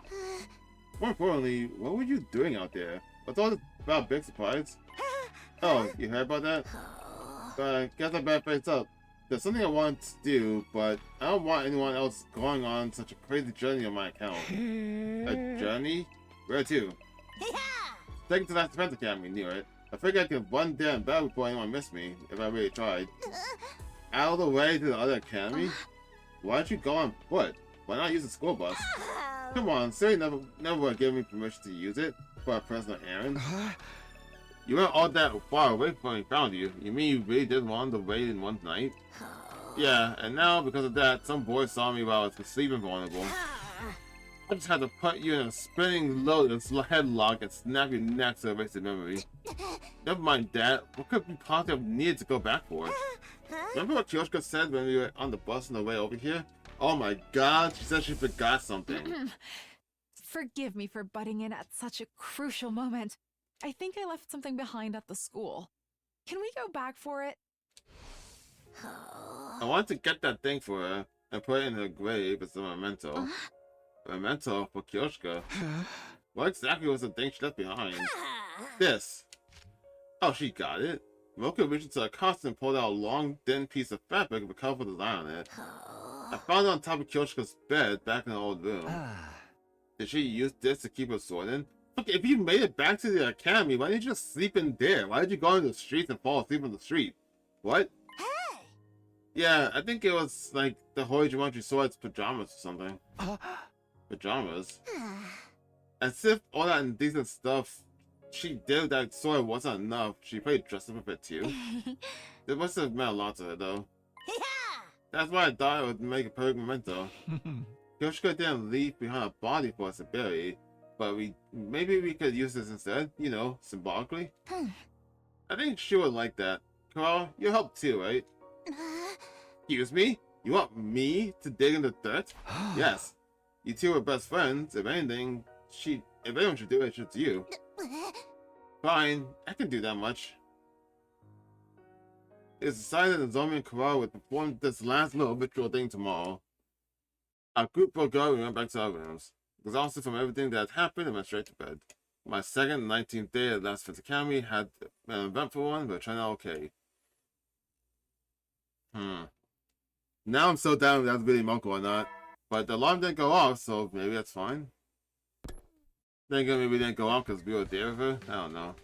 S1: More importantly, what were you doing out there? What's all this about a big surprise? Oh, you heard about that? But I guess I better face up. There's something I want to do, but I don't want anyone else going on such a crazy journey on my account. A journey? Where to? Taken to that defense academy, knew it. I figured I could run there and battle before anyone missed me, if I really tried. Out of the way to the other academy? Why don't you go on foot? Why not use a school bus? Come on, Siri never would have given me permission to use it for a personal errand. You weren't all that far away from when we found you. You mean you really did want to wait in one night? Yeah, and now, because of that, some boy saw me while I was sleeping vulnerable. I just had to put you in a spinning lotus headlock and snap your neck to erase the memory. Never mind that. What could we possibly have needed to go back for? Remember what Kyoshika said when we were on the bus on the way over here? Oh my god, she said she forgot something.
S3: Forgive me for butting in at such a crucial moment. I think I left something behind at the school. Can we go back for it?
S1: I want to get that thing for her and put it in her grave as a memento. A memento for Kyoshika? What exactly was the thing she left behind? This. Oh, she got it. Mocha reached into a closet and pulled out a long, thin piece of fabric with a colorful design on it. I found it on top of Kyoshika's bed back in the old room. Did she use this to keep her sword in? Look, if you made it back to the academy, why didn't you just sleep in there? Why did you go into the streets and fall asleep on the street? What?
S6: Hey!
S1: Yeah, I think it was like the Holy Jumanji Sword's pajamas or something. Pajamas? As if all that indecent stuff she did with that sword wasn't enough, she probably dressed up a bit too. It must have meant a lot to her though. That's why I thought it would make a perfect memento. Kyoshika didn't leave behind a body for us to bury, but maybe we could use this instead, you know, symbolically. I think she would like that. Carl, you help too, right? Excuse me? You want me to dig in the dirt? Yes. You two are best friends. If anything, if anyone should do it, it's you. Fine, I can do that much. It's decided that Zombie and Kara would perform this last little ritual thing tomorrow. Our group broke up and went back to our rooms. Exhausted from everything that had happened, I went straight to bed. My second 19th day at Last Defense Academy had been an eventful one, but it turned out okay. Now I'm so down if that's really Monko or not. But the alarm didn't go off, so maybe that's fine. Then again, maybe it didn't go off because we were there with her. I don't know.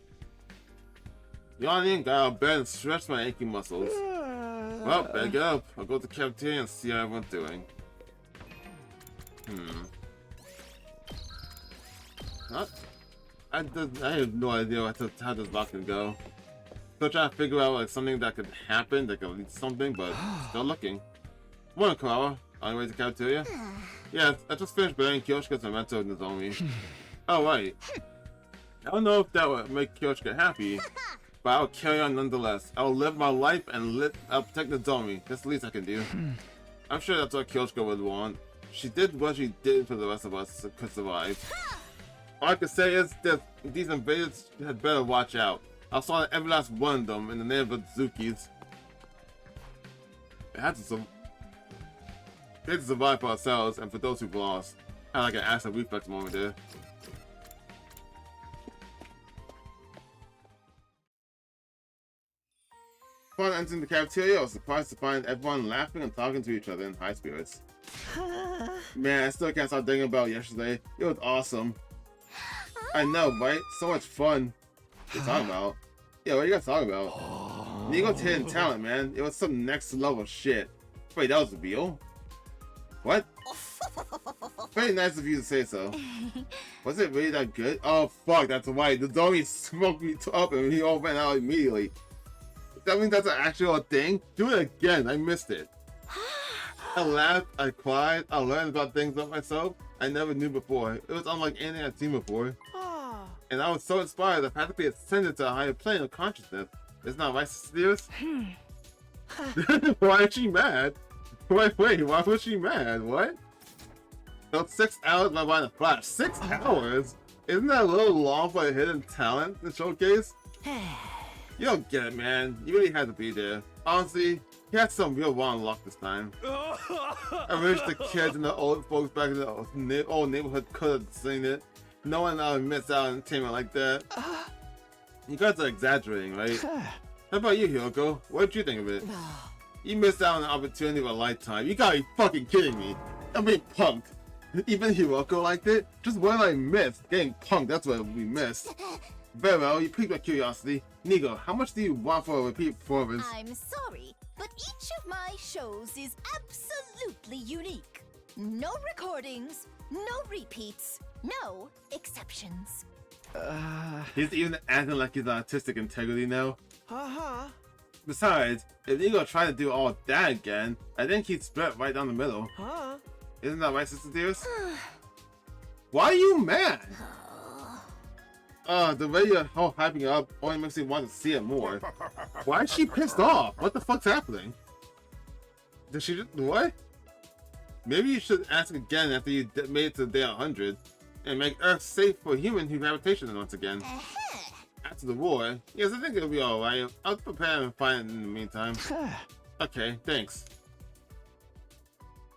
S1: Yawning, got out of bed and stretched my aching muscles. Well, better get up. I'll go to the cafeteria and see how everyone's doing. I have no idea how this block can go. Still trying to figure out like something that could happen that could lead to something, but still looking. Morning, Kawawa. On your way to the cafeteria? Yeah, I just finished burying Kyoshika's memento in Nozomi. Oh, right. I don't know if that would make Kyoshika happy, but I'll carry on nonetheless. I'll live my life and I'll protect Nozomi. That's the least I can do. I'm sure that's what Kyoshika would want. She did what she did for the rest of us could survive. All I can say is that these invaders had better watch out. I saw every last one of them in the name of the Zukis. It had to survive for ourselves and for those who've lost. Had like an acid reflex moment there. Upon entering the cafeteria, I was surprised to find everyone laughing and talking to each other in high spirits. Man, I still can't stop thinking about yesterday. It was awesome. I know, right? So much fun. What you talking about? Yeah, what you guys talking about? Nigo's hidden talent, man. It was some next level shit. Wait, that was real? What? Very nice of you to say so. Was it really that good? Oh fuck, that's right. The zombie smoked me up and he all went out immediately. That means that's an actual thing? Do it again, I missed it. I laughed, I cried, I learned about things about myself I never knew before. It was unlike anything I'd seen before. And I was so inspired I practically ascended to a higher plane of consciousness. Isn't that right, Steers? Why is she mad? Wait, why was she mad? What? So 6 hours by buying a flash. 6 hours? Isn't that a little long for a hidden talent to showcase? You don't get it, man. You really had to be there. Honestly, he had some real wild luck this time. I wish the kids and the old folks back in the old neighborhood could have seen it. No one missed out on entertainment like that. You guys are exaggerating, right? How about you, Hiroko? What did you think of it? You missed out on an opportunity of a lifetime. You gotta be fucking kidding me. I'm being punked. Even Hiroko liked it? Just what I missed? Getting punked, that's what we missed. Very well, you piqued my curiosity. Nigo, how much do you want for a repeat performance?
S6: I'm sorry, but each of my shows is absolutely unique. No recordings, no repeats, no exceptions.
S1: He's even acting like he's artistic integrity now. Besides, if Nigo tried to do all that again, I think he'd split right down the middle. Isn't that right, Sister Dearest? Why are you mad? The way you're all hyping up only makes me want to see it more. Why is she pissed off? What the fuck's happening? Did she just, what? Maybe you should ask again after you made it to day 100 and make Earth safe for human gravitation once again. After the war, yes, I think it'll be alright. I'll prepare and find it in the meantime. Okay, thanks.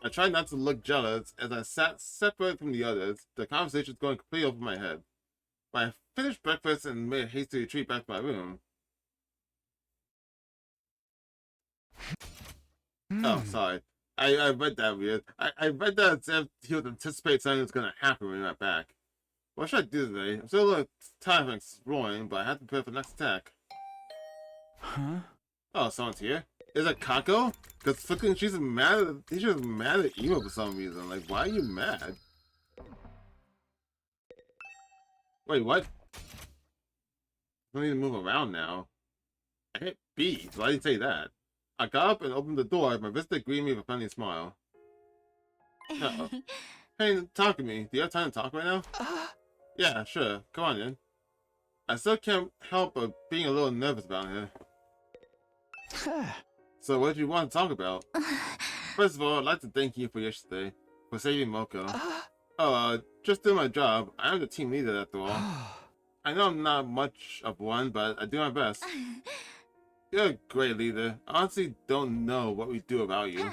S1: I tried not to look jealous as I sat separate from the others. The conversation's going completely over my head. I finished breakfast and made a hasty retreat back to my room. Oh, sorry. I read that weird. I read that as if he would anticipate something that's gonna happen when we got back. What should I do today? I'm still a little tired of exploring, but I have to prepare for the next attack. Oh, someone's here. Is it Kako? Because fucking she's mad at Emo for some reason. Like, why are you mad? Wait, what? I need to move around now. I hit B. Why did you say that? I got up and opened the door. My visitor greeted me with a friendly smile. Uh-oh. Hey, talk to me. Do you have time to talk right now? Yeah, sure. Come on in. I still can't help but being a little nervous about here. So what do you want to talk about? First of all, I'd like to thank you for yesterday, for saving Moko. Just doing my job. I am the team leader after all. I know I'm not much of one, but I do my best. You're a great leader. I honestly don't know what we do without you.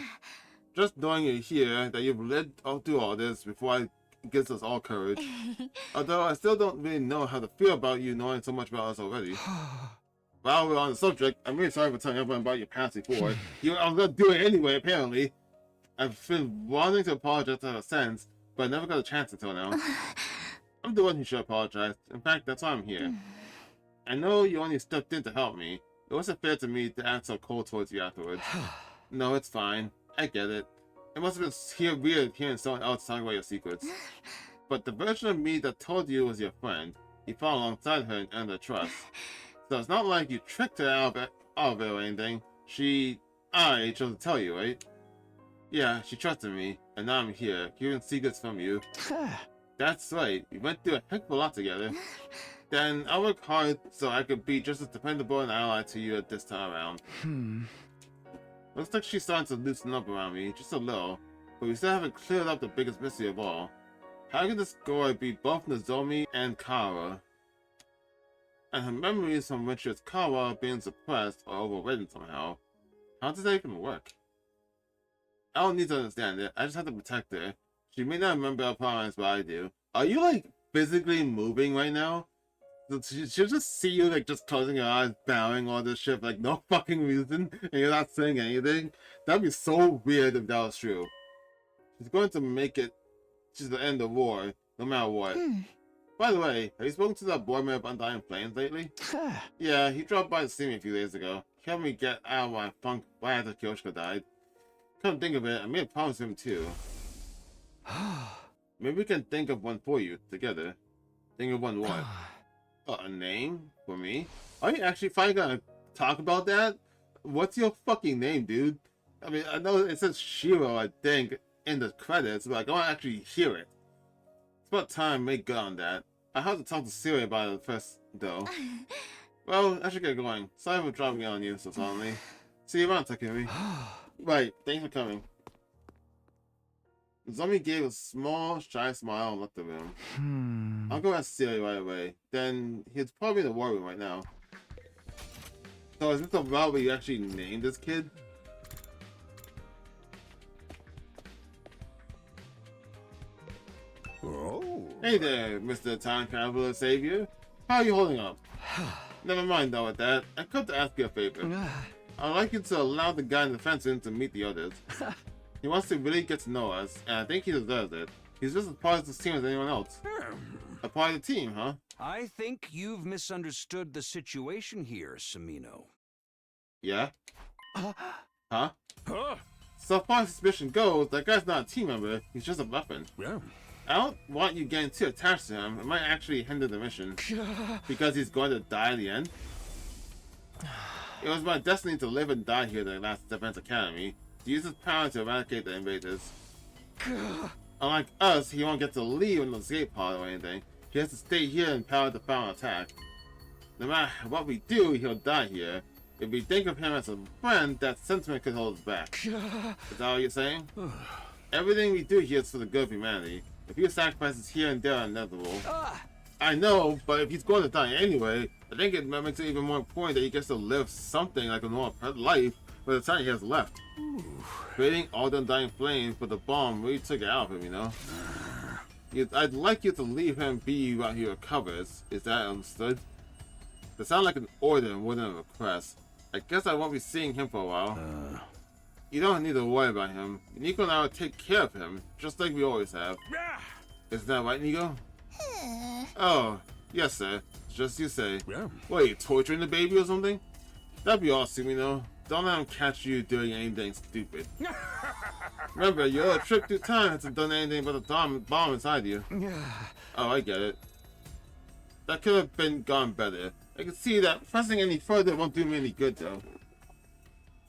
S1: Just knowing you're here, that you've led through all this before gives us all courage. Although I still don't really know how to feel about you knowing so much about us already. While we're on the subject, I'm really sorry for telling everyone about your past before. I was gonna do it anyway, apparently. I've been wanting to apologize ever since, but I never got a chance until now. I'm the one who should apologize. In fact, that's why I'm here. I know you only stepped in to help me. It wasn't fair to me to act so cold towards you afterwards. No, it's fine. I get it. It must have been weird hearing someone else talking about your secrets. But the version of me that told you was your friend. You fought alongside her and earned her trust. So it's not like you tricked her out of it or anything. I chose to tell you, right? Yeah, she trusted me, and now I'm here, hearing secrets from you. That's right, we went through a heck of a lot together. Then I'll work hard so I could be just as dependable an ally to you at this time around. Looks like she's starting to loosen up around me, just a little, but we still haven't cleared up the biggest mystery of all. How can this girl be both Nozomi and Kara? And her memories from when she was Kara being suppressed or overridden somehow. How does that even work? I don't need to understand it, I just have to protect her. She may not remember her promise, but I do. Are you, like, physically moving right now? She'll just see you, like, just closing your eyes, bowing, all this shit, for, like, no fucking reason, and you're not saying anything? That'd be so weird if that was true. She's going to make it to the end of the war, no matter what. By the way, have you spoken to that boy man of Undying Flames lately? Yeah, he dropped by to see me a few days ago. He helped me get out of my funk right after Kyoshika died. Come think of it, I made a promise to him too. Maybe we can think of one for you, together. Think of one what? A name? For me? Are you actually finally gonna talk about that? What's your fucking name, dude? I mean, I know it says Shiro, I think, in the credits, but I don't actually hear it. It's about time make good on that. I have to talk to Siri about it first, though. Well, I should get going. Sorry for dropping in on you so suddenly. See you around, Takumi. Right, thanks for coming. The zombie gave a small, shy smile and left the room. I'll go ask Siri right away. Then he's probably in the war room right now. So is this the route where you actually named this kid?
S2: Oh.
S1: Hey there, Mr. Time Traveler Savior. How are you holding up? Never mind though with that. I come to ask you a favor. I'd like you to allow the guy in the fence in to meet the others. He wants to really get to know us, and I think he deserves it. He's just as part of this team as anyone else. A part of the team, huh?
S5: I think you've misunderstood the situation here, Samino.
S1: Yeah? Huh?
S5: Huh?
S1: So far as suspicion goes, that guy's not a team member, he's just a weapon.
S5: Yeah.
S1: I don't want you getting too attached to him. It might actually hinder the mission. Because he's going to die at the end. It was my destiny to live and die here at the last Defense Academy, to use his power to eradicate the invaders. Unlike us, he won't get to leave on the escape pod or anything. He has to stay here and power the final attack. No matter what we do, he'll die here. If we think of him as a friend, that sentiment could hold us back. Is that what you're saying? Everything we do here is for the good of humanity. A few sacrifices here and there are inevitable. I know, but if he's going to die anyway, I think it makes it even more important that he gets to live something like a normal life for the time he has left. Creating all the undying flame for the bomb really took it out of him, you know? I'd like you to leave him be while he recovers. Is that understood? That sounds like an order more than a request. I guess I won't be seeing him for a while. You don't need to worry about him. Nico and I will take care of him, just like we always have. Isn't that right, Nico? Oh, yes, sir. Just you say.
S5: Yeah.
S1: What, are you torturing the baby or something? That'd be awesome, you know. Don't let him catch you doing anything stupid. Remember, your trip through time hasn't done anything but the bomb inside you. Oh, I get it. That could have been gone better. I can see that pressing any further won't do me any good, though.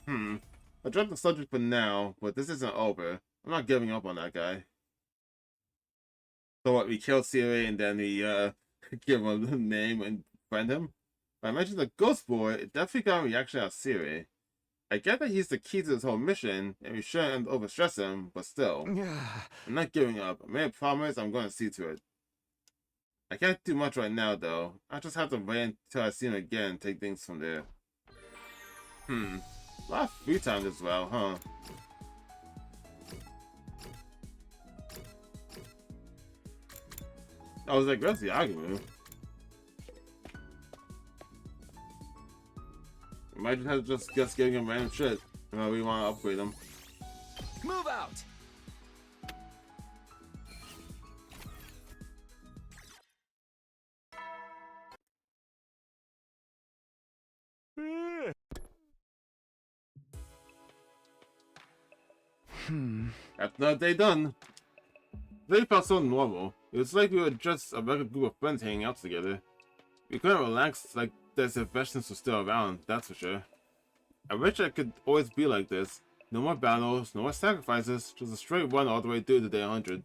S1: I'll drop the subject for now, but this isn't over. I'm not giving up on that guy. So what, we kill Siri and then we give him a name and friend him? When I mentioned the ghost boy, it definitely got a reaction out of Siri. I get that he's the key to this whole mission, and we shouldn't overstress him, but still. I'm not giving up. I made a promise, I'm going to see to it. I can't do much right now, though. I just have to wait until I see him again and take things from there. A lot of free time as well, huh? I was like, what's the argument? We might just have to just giving him random shit. You know, we want to upgrade him.
S2: Move out.
S1: That's another day done. They felt so normal. It was like we were just a regular group of friends hanging out together. We couldn't relax like this if Vestness was still around, that's for sure. I wish I could always be like this. No more battles, no more sacrifices, just a straight run all the way through to day 100.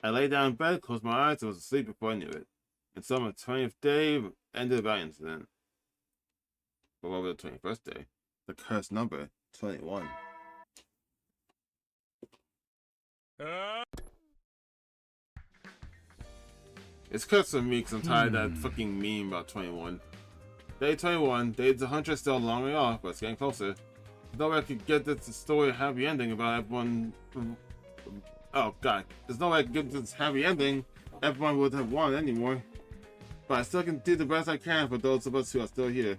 S1: I lay down in bed, closed my eyes, and was asleep before I knew it. And so my 20th day ended by incident. But what was the 21st day? The cursed number, 21. It's cursed for me because I'm tired of that fucking meme about 21. Day 21, days 100 still a long way off, but it's getting closer. There's no way I could get this story a happy ending about everyone. Oh god, there's no way I could get this happy ending. Everyone would have won anymore. But I still can do the best I can for those of us who are still here.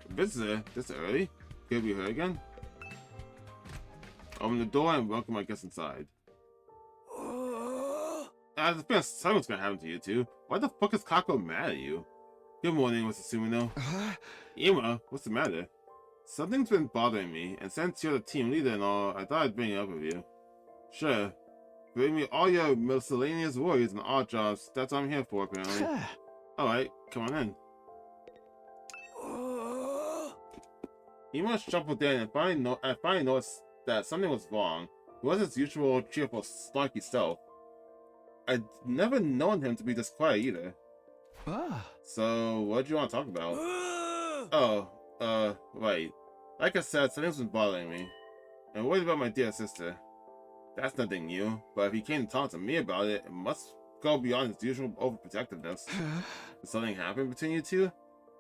S1: Visitor, this early? Could we hear again? Open the door and welcome my guests inside. There's been something's gonna happen to you two. Why the fuck is Kako mad at you? Good morning, Mr. Sumino. Ima, what's the matter? Something's been bothering me, and since you're the team leader and all, I thought I'd bring it up with you. Sure. Bring me all your miscellaneous worries and odd jobs. That's what I'm here for, apparently. Alright, come on in. Ima shuffled in and finally noticed that something was wrong. He wasn't his usual cheerful, snarky self. I'd never known him to be this quiet either. So, what do you want to talk about? Oh, Right. Like I said, something's been bothering me. I'm worried about my dear sister. That's nothing new, but if he came to talk to me about it, it must go beyond his usual overprotectiveness. Did something happen between you two?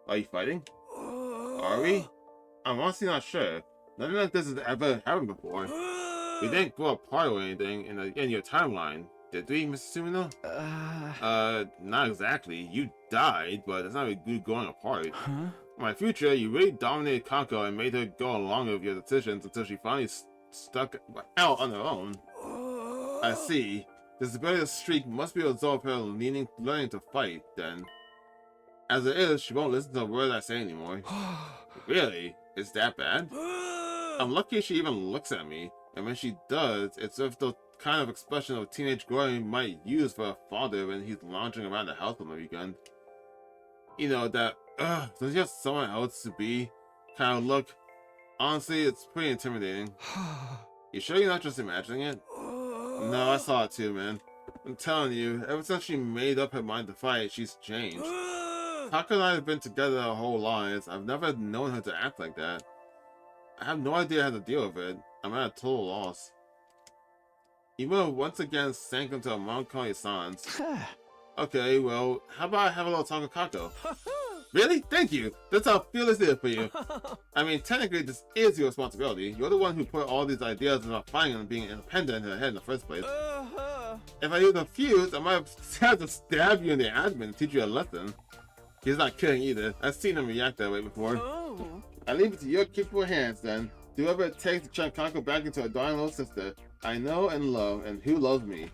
S1: Are you fighting? Are we? I'm honestly not sure. Nothing like this has ever happened before. We didn't grow apart or anything in your timeline, did we, Mr. Sumino? Not exactly. You died, but it's not you growing apart.
S2: Huh?
S1: In my future, you really dominated Kako and made her go along with your decisions until she finally stuck out on her own. I see. This rebellious streak must be a result of her learning to fight, then. As it is, she won't listen to a word I say anymore. Really? It's that bad? I'm lucky she even looks at me, and when she does, it's with the kind of expression a teenage girl might use for a father when he's lounging around the house on the weekend. You know, that, there's just someone else to be kind of look. Honestly, it's pretty intimidating. You sure you're not just imagining it? No, I saw it too, man. I'm telling you, ever since she made up her mind to fight, she's changed. Taka and I have been together our whole lives. I've never known her to act like that. I have no idea how to deal with it. I'm at a total loss. Imo once again sank into a melancholy silence. Okay, well, how about I have a little talk with Kako? Really? Thank you! That's how fearless it is for you. I mean, technically, this is your responsibility. You're the one who put all these ideas about fighting and being independent in her head in the first place. If I use a fuse, I might have to stab you in the abdomen to teach you a lesson. He's not kidding either. I've seen him react that way before. I leave it to your capable hands, then. Do whatever it takes to turn Kako back into a darling little sister I know and love, and who loves me.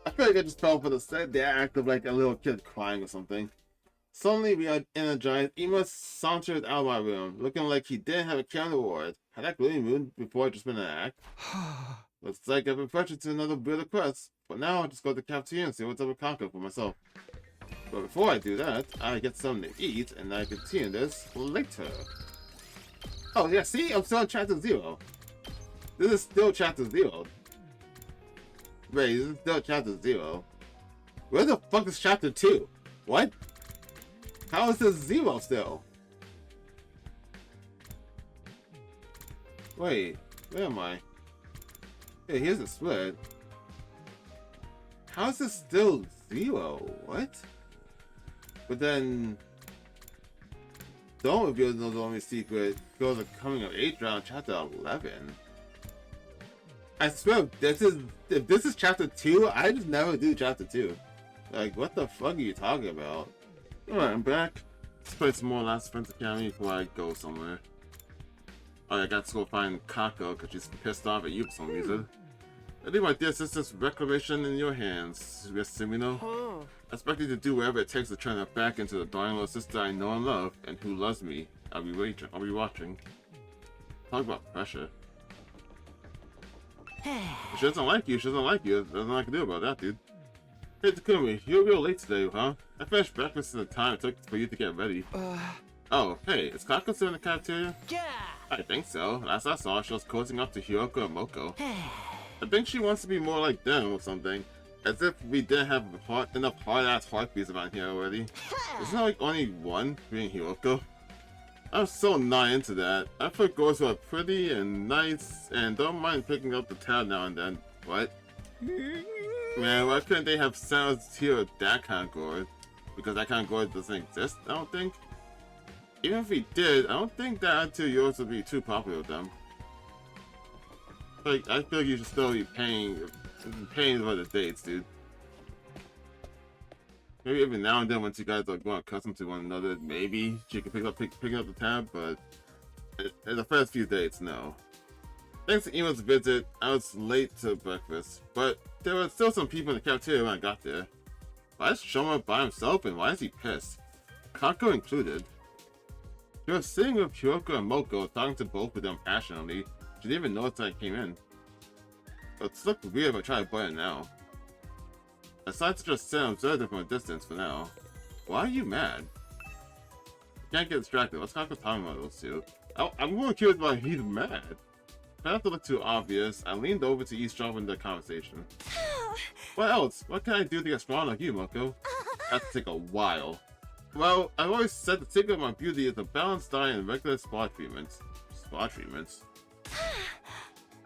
S1: I feel like I just fell for the act of like a little kid crying or something. Suddenly, re-energized, Ema sauntered out of my room, looking like he didn't have a care in the world. Had that gloomy mood before just been an act? Looks like I've been pressured to another weird request, but now I'll just go to the cafeteria and see what's up with Kako for myself. But before I do that, I get something to eat, and I continue this later. Oh yeah, see? I'm still on chapter 0. This is still chapter 0. Wait, this is still chapter 0. Where the fuck is chapter 2? What? How is this 0 still? Wait, where am I? Hey, here's the split. How is this still 0? What? But then, don't reveal the only secret. Girls are coming of age around chapter 11. I swear, if this is chapter 2, I just never do chapter 2. Like, what the fuck are you talking about? Alright, I'm back. Let's play some more Last Defense Academy before I go somewhere. Oh, I got to go find Kako because she's pissed off at you for some reason. I leave my dear sister's reclamation in your hands, Miss Sumino. I expect you to do whatever it takes to turn her back into the darling little sister I know and love, and who loves me. I'll be watching. Talk about pressure. She doesn't like you, There's nothing I can do about that, dude. Hey Takumi, you're real late today, huh? I finished breakfast in the time it took for you to get ready. Oh, hey, is Kako still in the cafeteria?
S2: Yeah!
S1: I think so. Last I saw, she was cozying up to Hiroko and Moko. I think she wants to be more like them or something. As if we didn't have enough hard-ass heartbeats around here already. Isn't there like only one being Hiroko? I'm so not into that. I prefer girls who are pretty and nice and don't mind picking up the tab now and then. What? Man, why couldn't they have sounds here with that kind of gourd? Because that kind of gourd doesn't exist, I don't think. Even if we did, I don't think that attitude of yours would be too popular with them. Like, I feel like you should still be paying for the dates, dude. Maybe every now and then, once you guys are growing accustomed to one another, maybe she can pick up the tab, but in the first few dates, no. Thanks to Ima's visit, I was late to breakfast, but there were still some people in the cafeteria when I got there. Why is Shoma by himself, and why is he pissed? Kako included. She was sitting with Hiroko and Moko, talking to both of them passionately. She didn't even notice I came in. It's looked weird if I try to butt it now. I decided to just sit and observe them from a distance for now. Why are you mad? You can't get distracted. What's Kako talking about those two? I'm more curious why he's mad. Try not to look too obvious. I leaned over to eavesdrop into the conversation. What else? What can I do to get strong like you, Moko? That's to take a while. Well, I've always said the secret of my beauty is a balanced diet and regular spa treatments. Spa treatments?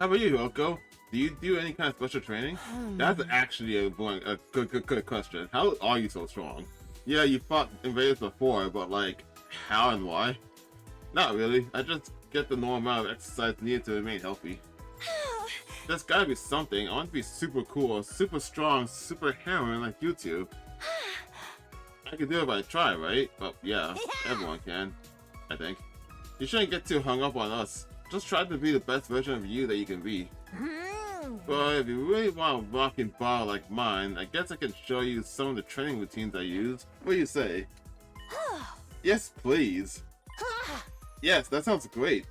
S1: How about you, Oko? Do you do any kind of special training? That's actually a good question. How are you so strong? Yeah, you fought invaders before, but like, how and why? Not really. I just get the normal amount of exercise needed to remain healthy. There's gotta be something. I want to be super cool, super strong, super heroin like you two. I can do it if I try, right? But yeah, everyone can. I think. You shouldn't get too hung up on us. Just try to be the best version of you that you can be. But if you really want a rocking ball like mine, I guess I can show you some of the training routines I use. What do you say? Yes, please. Yes, that sounds great.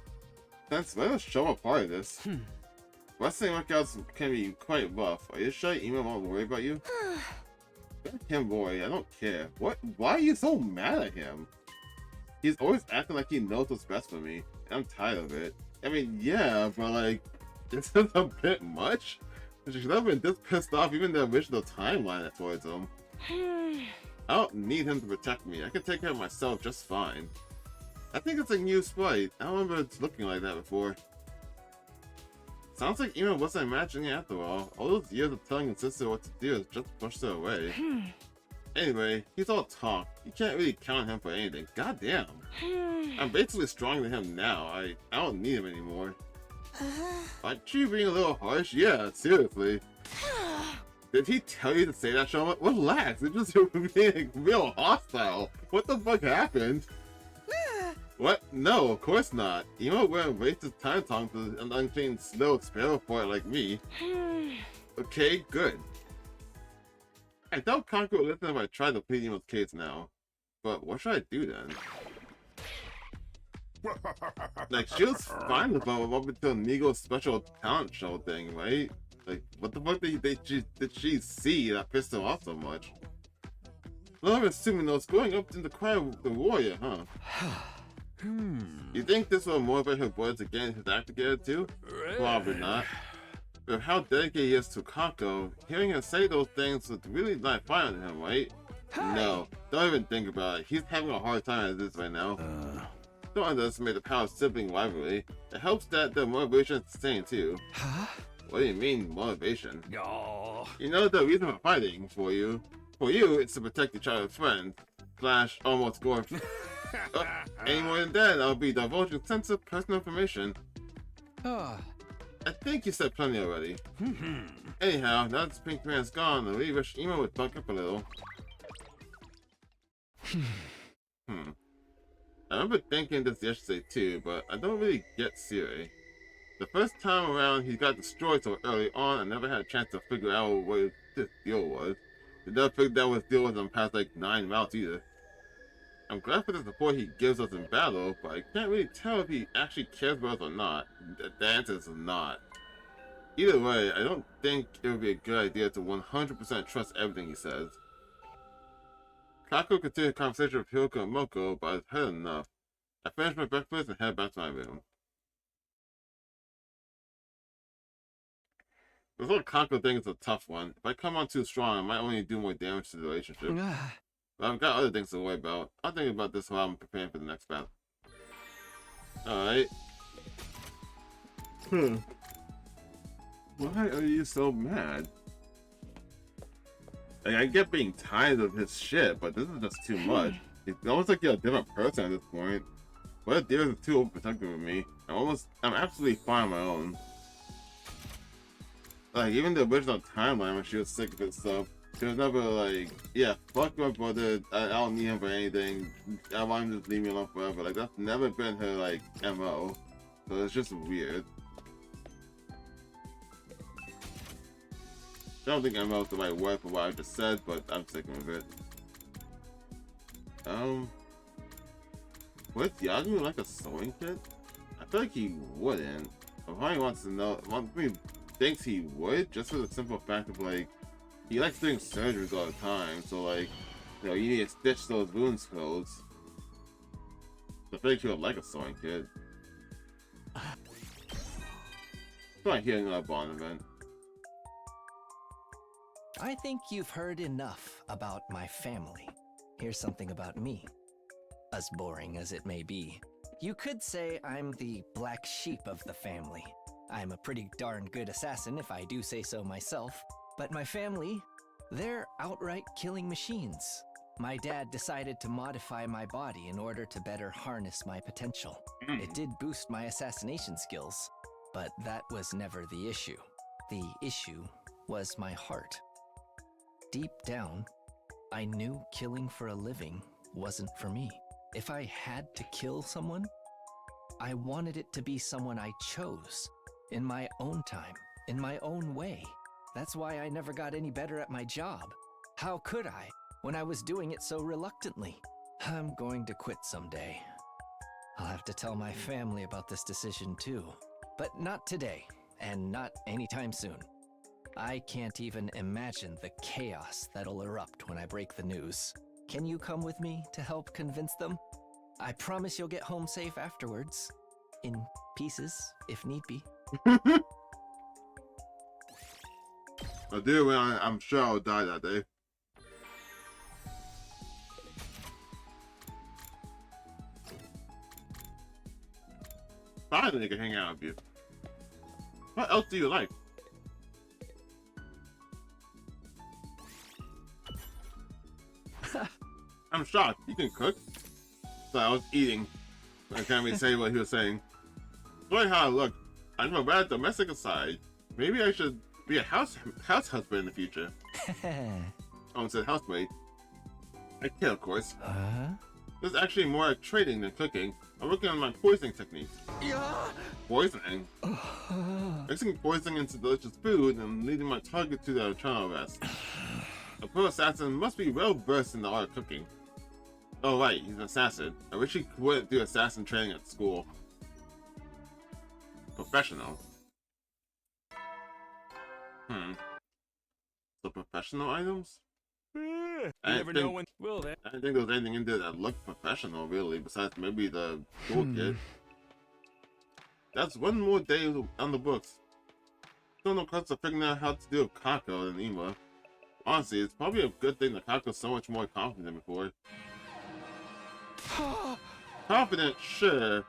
S1: Let's let us show a part of this. Wrestling workouts can be quite rough. Are you sure Ema won't worry about you? Let him worry, I don't care. What? Why are you so mad at him? He's always acting like he knows what's best for me. I'm tired of it. I mean, yeah, but like, this is a bit much. She should have been this pissed off even the original timeline towards him. I don't need him to protect me. I can take care of myself just fine. I think it's a new sprite. I don't remember it looking like that before. Sounds like Ema wasn't imagining it after all. All those years of telling his sister what to do has just pushed her away. Anyway, he's all talk. You can't really count on him for anything. Goddamn. I'm basically stronger than him now. I don't need him anymore. Aren't you being a little harsh? Yeah, seriously. Did he tell you to say that, Shoma? Relax, it's just being real hostile. What the fuck happened? What? No, of course not. Ema wouldn't waste his time talking to an untrained slow sparrow for it like me. Okay, good. I doubt Conquer will listen if I try to plead Ema's case now. But what should I do then? Like, she was fine with him up until Nigo's special talent show thing, right? Like, what the fuck did she see that pissed him off so much? Well, I'm assuming those going up in the cry of the warrior, huh? You think this will motivate her boys to get his act together too? Probably not. With how dedicated he is to Kako, hearing him say those things would really not fire on him, right? No, don't even think about it. He's having a hard time as this right now. Don't underestimate the power of sibling rivalry. It helps that the motivation is the same too. What do you mean, motivation? You know the reason for fighting, for you, it's to protect each other's friends. Slash, almost gore. Any more than that, I'll be divulging sensitive personal information. I think you said plenty already. Anyhow, now that Pink Man's gone, the really wish Ema would buck up a little. I remember thinking this yesterday too, but I don't really get Siri. The first time around, he got destroyed so early on, I never had a chance to figure out what his deal was. I never figured out what his deal was in the past like 9 rounds either. I'm glad for the support he gives us in battle, but I can't really tell if he actually cares about us or not. The answer is not. Either way, I don't think it would be a good idea to 100% trust everything he says. Kako continued the conversation with Hiroko and Moko, but I've had enough. I finished my breakfast and head back to my room. This whole Kako thing is a tough one. If I come on too strong, I might only do more damage to the relationship. But I've got other things to worry about. I'll think about this while I'm preparing for the next battle. Alright. Why are you so mad? Like, I get being tired of his shit, but this is just too much. It's almost like you're a different person at this point. What if Deers is too overprotective of me? I'm absolutely fine on my own. Like, even the original timeline when she was sick of his stuff, she was never like, yeah, fuck my brother, I don't need him for anything, I want him to just leave me alone forever. Like, that's never been her, like, MO. So it's just weird. I don't think MO is the right word for what I just said, but I'm sticking with it. Would Yagami like a sewing kit? I feel like he wouldn't. But probably wants to know, thinks he would, just for the simple fact of, like, he likes doing surgeries all the time, so, like, you know, you need to stitch those wounds closed. So I feel like he would like a sewing kit. It's like hearing another Bond event.
S8: I think you've heard enough about my family. here's something about me. As boring as it may be, you could say I'm the black sheep of the family. I'm a pretty darn good assassin if I do say so myself, but my family, they're outright killing machines. My dad decided to modify my body in order to better harness my potential. It did boost my assassination skills, but that was never the issue. The issue was my heart. Deep down, I knew killing for a living wasn't for me. If I had to kill someone, I wanted it to be someone I chose, in my own time, in my own way. That's why I never got any better at my job. How could I, when I was doing it so reluctantly? I'm going to quit someday. I'll have to tell my family about this decision too, but not today, and not anytime soon. I can't even imagine the chaos that'll erupt when I break the news. Can you come with me to help convince them? I promise you'll get home safe afterwards. In pieces, if need be.
S1: I do, I'm sure I'll die that day. Finally, I can hang out with you. What else do you like? I'm shocked. You can cook. So I was eating. I can't really say what he was saying. Enjoy how I look. I'm a bad domestic aside. Maybe I should be a house husband in the future. I almost said housemaid. I can, of course. This is actually more like trading than cooking. I'm working on my poisoning techniques. Poisoning? Mixing poisoning into delicious food and leading my target to the eternal rest. A pro assassin must be well versed in the art of cooking. Oh right, he's an assassin. I wish he wouldn't do assassin training at school. Professional. So professional items?
S2: You never know when. Will they?
S1: I didn't think there was anything in there that looked professional, really, besides maybe the toolkit. That's one more day on the books. Still no close to figuring out how to do with Kako and Ima. Honestly, it's probably a good thing that Kako's so much more confident than before. Confident, sure,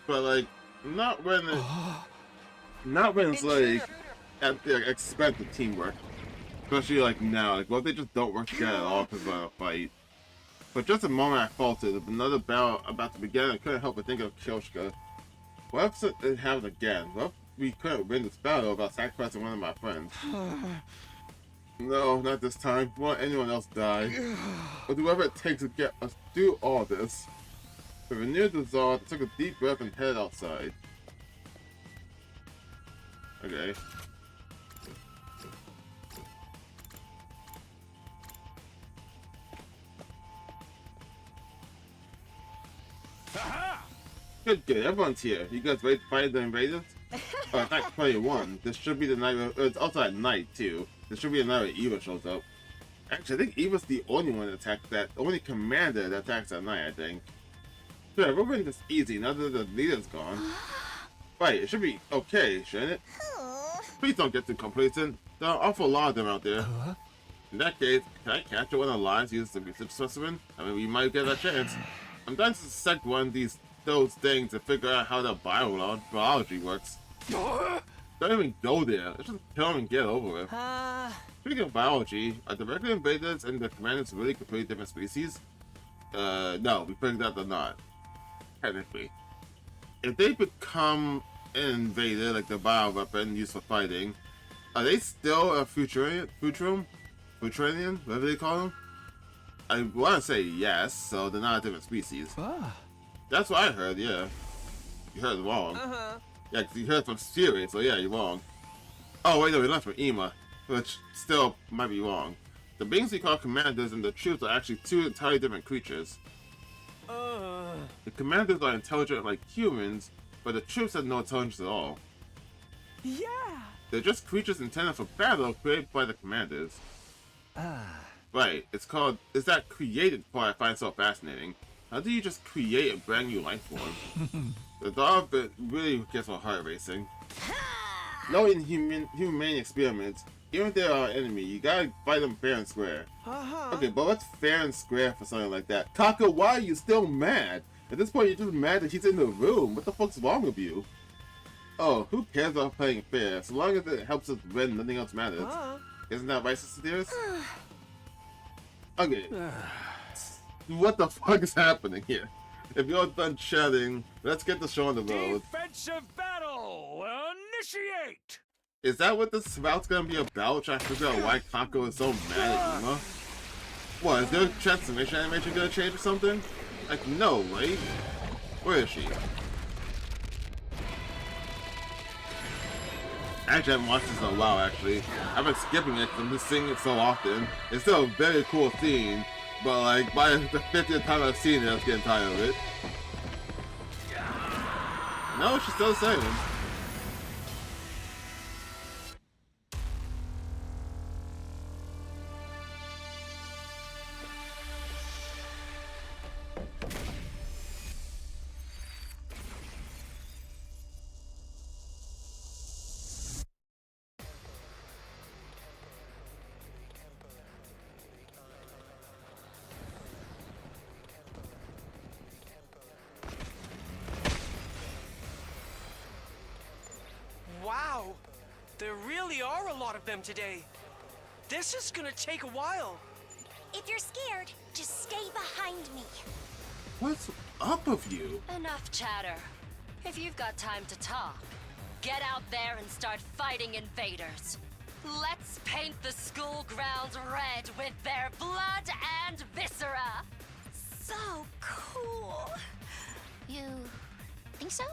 S1: but like, not when it's like at the expense of teamwork. Especially like now, like what if they just don't work together at all because of a fight? But just a moment I faltered, with another battle about to begin, I couldn't help but think of Kyoshika. What if it happened again? What if we couldn't win this battle without sacrificing one of my friends? No, not this time. Won't anyone else die? But whoever it takes to get us through all this. With a renewed resolve, I took a deep breath and headed outside. Okay. Good, everyone's here. You guys ready to fight the invaders? Night 21. This should be the night where, it's also at night too. This should be the night where Eva shows up. Actually, I think Eva's the only one that attacks that, only commander that attacks at night, I think. Sure, we're winning this easy now that the leader's gone. Right, it should be okay, shouldn't it? Please don't get too complacent. There are an awful lot of them out there. In that case, can I capture one of the lines used as a research specimen? I mean, we might get that chance. I'm trying to dissect one of those things to figure out how the biology works. Don't even go there. Let's just kill them and get over with. Speaking of biology, are the regular invaders and the commanders really completely different species? No, we figured out they're not. Technically. If they become an invader, like the bioweapon used for fighting, are they still a Futuranian, whatever they call them? I want to say yes, so they're not a different species. That's what I heard, yeah. You heard wrong. Yeah, 'cause you heard from Siri, so yeah, you're wrong. Oh, wait, no, we learned from Ima, which still might be wrong. The beings we call commanders and the troops are actually two entirely different creatures. The commanders are intelligent like humans, but the troops have no intelligence at all. They're just creatures intended for battle created by the commanders. Right, it's that created part I find so fascinating. How do you just create a brand new life form? The thought of it really gets my heart racing. No inhumane experiments, even if they're our enemy, you gotta fight them fair and square. Okay, but what's fair and square for something like that? Kako, why are you still mad? At this point, you're just mad that she's in the room. What the fuck's wrong with you? Oh, who cares about playing fair? So long as it helps us win, nothing else matters. Isn't that right, Sister Dearest? Okay. What the fuck is happening here? If you're done chatting, let's get the show on the road.
S5: Defensive battle! Initiate!
S1: Is that what this bout's gonna be about? Trying to figure out why Kako is so mad at Ima? What, is their transformation animation gonna change or something? Like, no, right? Where is she? Actually, I haven't watched this in a while, actually. I've been skipping it because I'm just seeing it so often. It's still a very cool scene, but like, by the 50th time I've seen it, I was getting tired of it. No, she's still the same.
S9: Wow, there really are a lot of them today. This is gonna take a while.
S6: If you're scared, just stay behind me.
S1: What's up with you?
S10: Enough chatter. If you've got time to talk, get out there and start fighting invaders. Let's paint the school grounds red with their blood and viscera.
S6: So cool.
S4: You think so?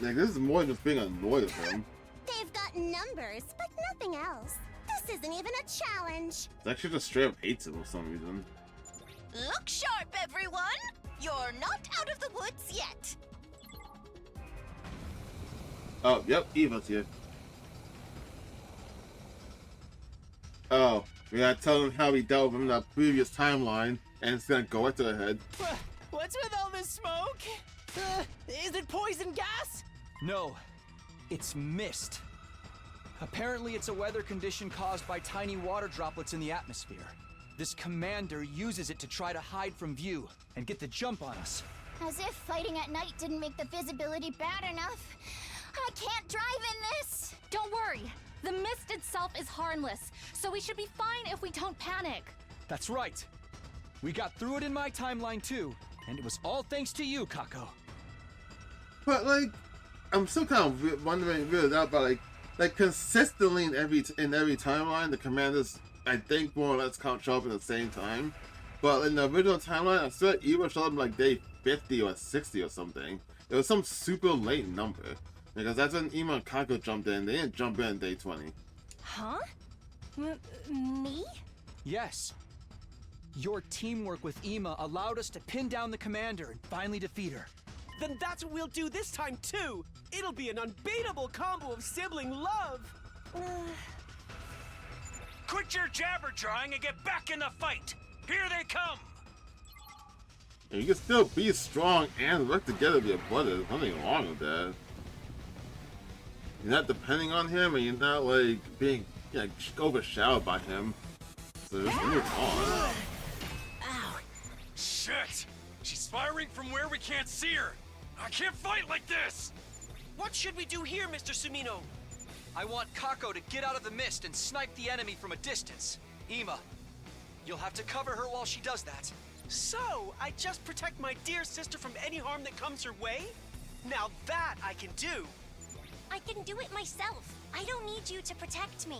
S1: Like, this is more than just being annoyed with him.
S6: They've got numbers, but nothing else. This isn't even a challenge.
S1: It's actually just straight up hates him for some reason.
S6: Look sharp, everyone! You're not out of the woods yet.
S1: Oh, yep, Eva's here. Oh, we gotta tell him how we dealt with him in the previous timeline, and it's gonna go right to the head.
S2: What's with all this smoke? Is it poison gas? No, it's mist. Apparently it's a weather condition caused by tiny water droplets in the atmosphere. This commander uses it to try to hide from view and get the jump on us.
S4: As if fighting at night didn't make the visibility bad enough. I can't drive in this!
S11: Don't worry. The mist itself is harmless, so we should be fine if we don't panic.
S2: That's right. We got through it in my timeline too, and it was all thanks to you, Kako.
S1: But like, I'm still kind of wondering, weirded out by like consistently in every timeline, the commanders, I think, more or less can't show up at the same time. But in the original timeline, I saw Eva showed up like day 50 or 60 or something. It was some super late number. Because that's when Ima and Kako jumped in. They didn't jump in day 20.
S11: Huh? Me?
S2: Yes. Your teamwork with Ima allowed us to pin down the commander and finally defeat her.
S9: Then that's what we'll do this time too. It'll be an unbeatable combo of sibling love.
S5: Quit your jabber jawing and get back in the fight. Here they come.
S1: And you can still be strong and work together to be a brother. There's nothing wrong with that. You're not depending on him, and you're not like being overshadowed by him. So just move on.
S5: Ow! Shit! She's firing from where we can't see her. I can't fight like this.
S9: What should we do here, Mr. Sumino?
S2: I want Kako to get out of the mist and snipe the enemy from a distance. Ima, you'll have to cover her while she does that.
S9: So, I just protect my dear sister from any harm that comes her way? Now that I can do.
S6: I can do it myself. I don't need you to protect me.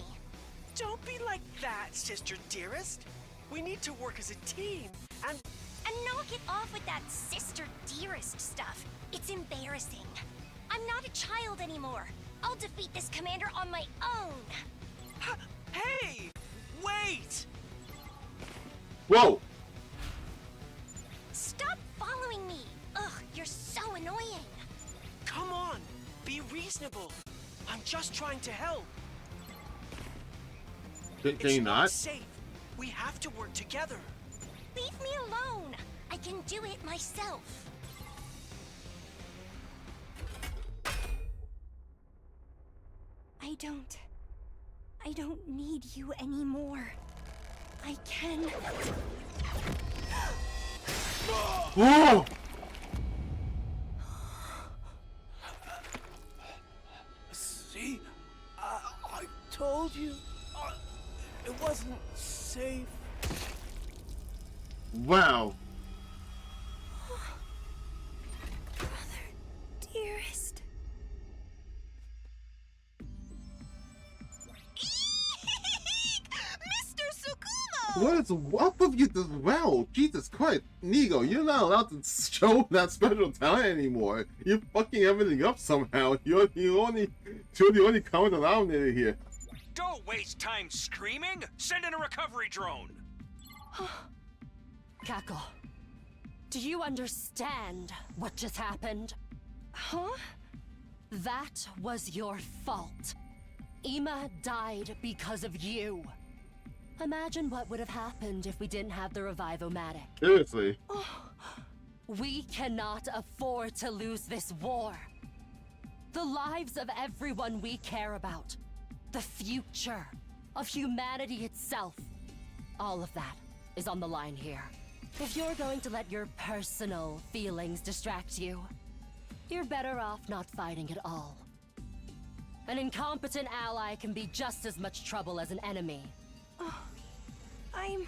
S9: Don't be like that, sister dearest. We need to work as a team, and
S6: knock it off with that sister dearest stuff. It's embarrassing. I'm not a child anymore. I'll defeat this commander on my own.
S9: Hey! Wait!
S1: Whoa!
S6: Stop following me. Ugh, you're so annoying.
S9: Come on, be reasonable. I'm just trying to help.
S1: Can
S9: It's
S1: you not?
S9: safe. We have to work together.
S6: Leave me alone! I can do it myself. I don't need you anymore. I can...
S1: Whoa!
S9: See? I told you. It wasn't safe.
S1: Wow.
S6: Dearest. Mr. Tsukumo!
S1: What is up with you this well? Jesus Christ, Nigo, you're not allowed to show that special talent anymore. You're fucking everything up somehow. You're the only common denominator here.
S5: Don't waste time screaming! Send in a recovery drone!
S10: Kako, do you understand what just happened?
S11: Huh?
S10: That was your fault. Ima died because of you. Imagine what would have happened if we didn't have the Revive-O-Matic.
S1: Seriously.
S10: We cannot afford to lose this war. The lives of everyone we care about. The future of humanity itself. All of that is on the line here. If you're going to let your personal feelings distract you, you're better off not fighting at all. An incompetent ally can be just as much trouble as an enemy.
S11: I'm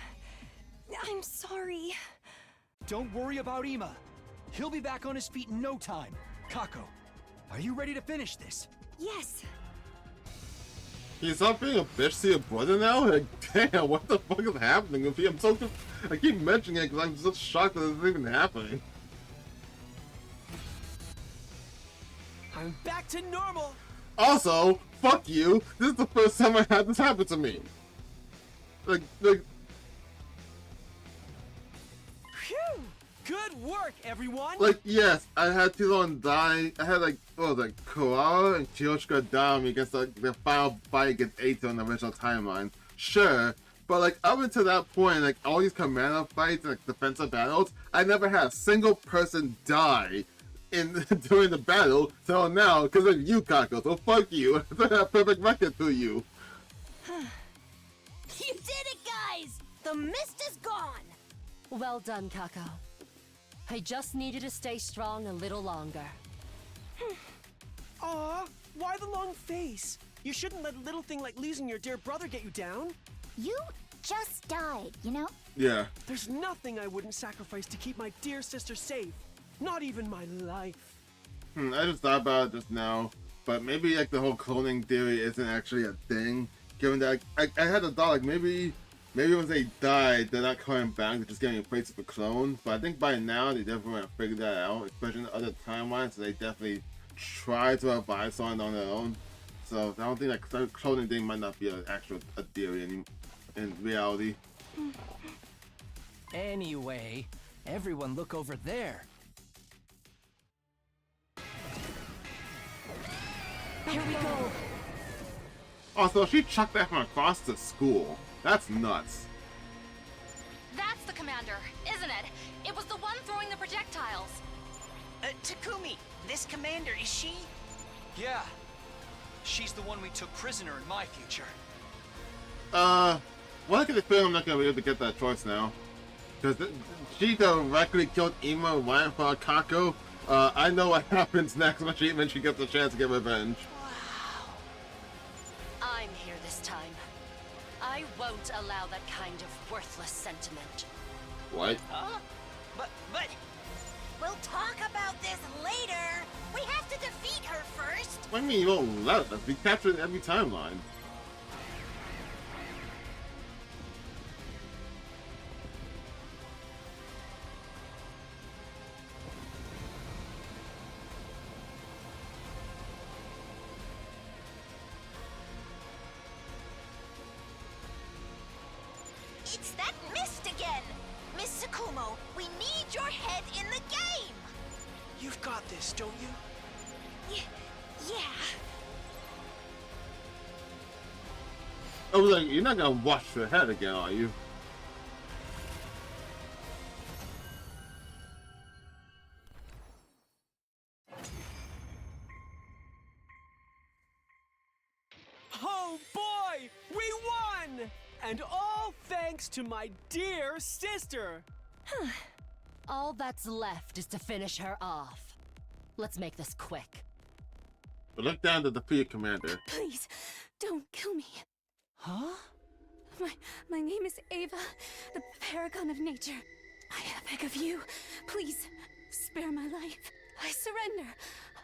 S11: sorry.
S2: Don't worry about Ima. He'll be back on his feet in no time. Kako, are you ready to finish this?
S11: Yes.
S1: He's not being a bitch to your brother now? Like, damn, what the fuck is happening with you? I keep mentioning it because I'm so shocked that it's even happening.
S9: I'm back to normal.
S1: Also, fuck you. This is the first time I had this happen to me. Like,
S9: Phew! Good work, everyone.
S1: yes, I had T-Lon die. I had, Koala and Kyoshika die on me against, the final fight against Eito in the original timeline. Sure, but, up until that point, all these commander fights and, defensive battles, I never had a single person die during the battle till now because of you, Kako, so fuck you. I have perfect record to you.
S6: You did it, guys! The mist is gone!
S10: Well done, Kako. I just need you to stay strong a little longer.
S9: Aw, why the long face? You shouldn't let a little thing like losing your dear brother get you down.
S6: You just died, you know?
S1: Yeah.
S9: There's nothing I wouldn't sacrifice to keep my dear sister safe. Not even my life.
S1: I just thought about it just now, but maybe the whole cloning theory isn't actually a thing. Given that I had a thought maybe once they died, they're not coming back, they're just getting replaced with a clone. But I think by now they definitely want to figure that out, especially in other timelines. So they definitely try to revive someone on their own. So I don't think that cloning thing might not be a theory in reality.
S8: Anyway, everyone look over there.
S10: Here we go.
S1: Also, she chucked that from across the school. That's nuts.
S11: That's the commander, isn't it? It was the one throwing the projectiles.
S12: Takumi, this commander, is she?
S2: Yeah. She's the one we took prisoner in my future.
S1: Well, I get the feeling I'm not gonna be able to get that choice now. Because she directly killed Ima right in front of Kako. I know what happens next when she gets a chance to get revenge.
S10: I'm here this time. I won't allow that kind of worthless sentiment.
S1: What?
S12: Huh? But...
S6: We'll talk about this later! We have to defeat her first!
S1: What do you mean you won't let us? We captured every timeline.
S6: It's that mist again! Miss Tsukumo, we need your head in the game!
S9: You've got this, don't you?
S6: Yeah.
S1: I was like, you're not gonna wash your head again, are you?
S9: Hooray! We won! And all thanks to my dear sister.
S10: All that's left is to finish her off. Let's make this quick.
S1: But look down to defeat Commander.
S6: Please, don't kill me.
S9: Huh?
S6: My name is Ava, the paragon of nature. I beg of you, please, spare my life. I surrender.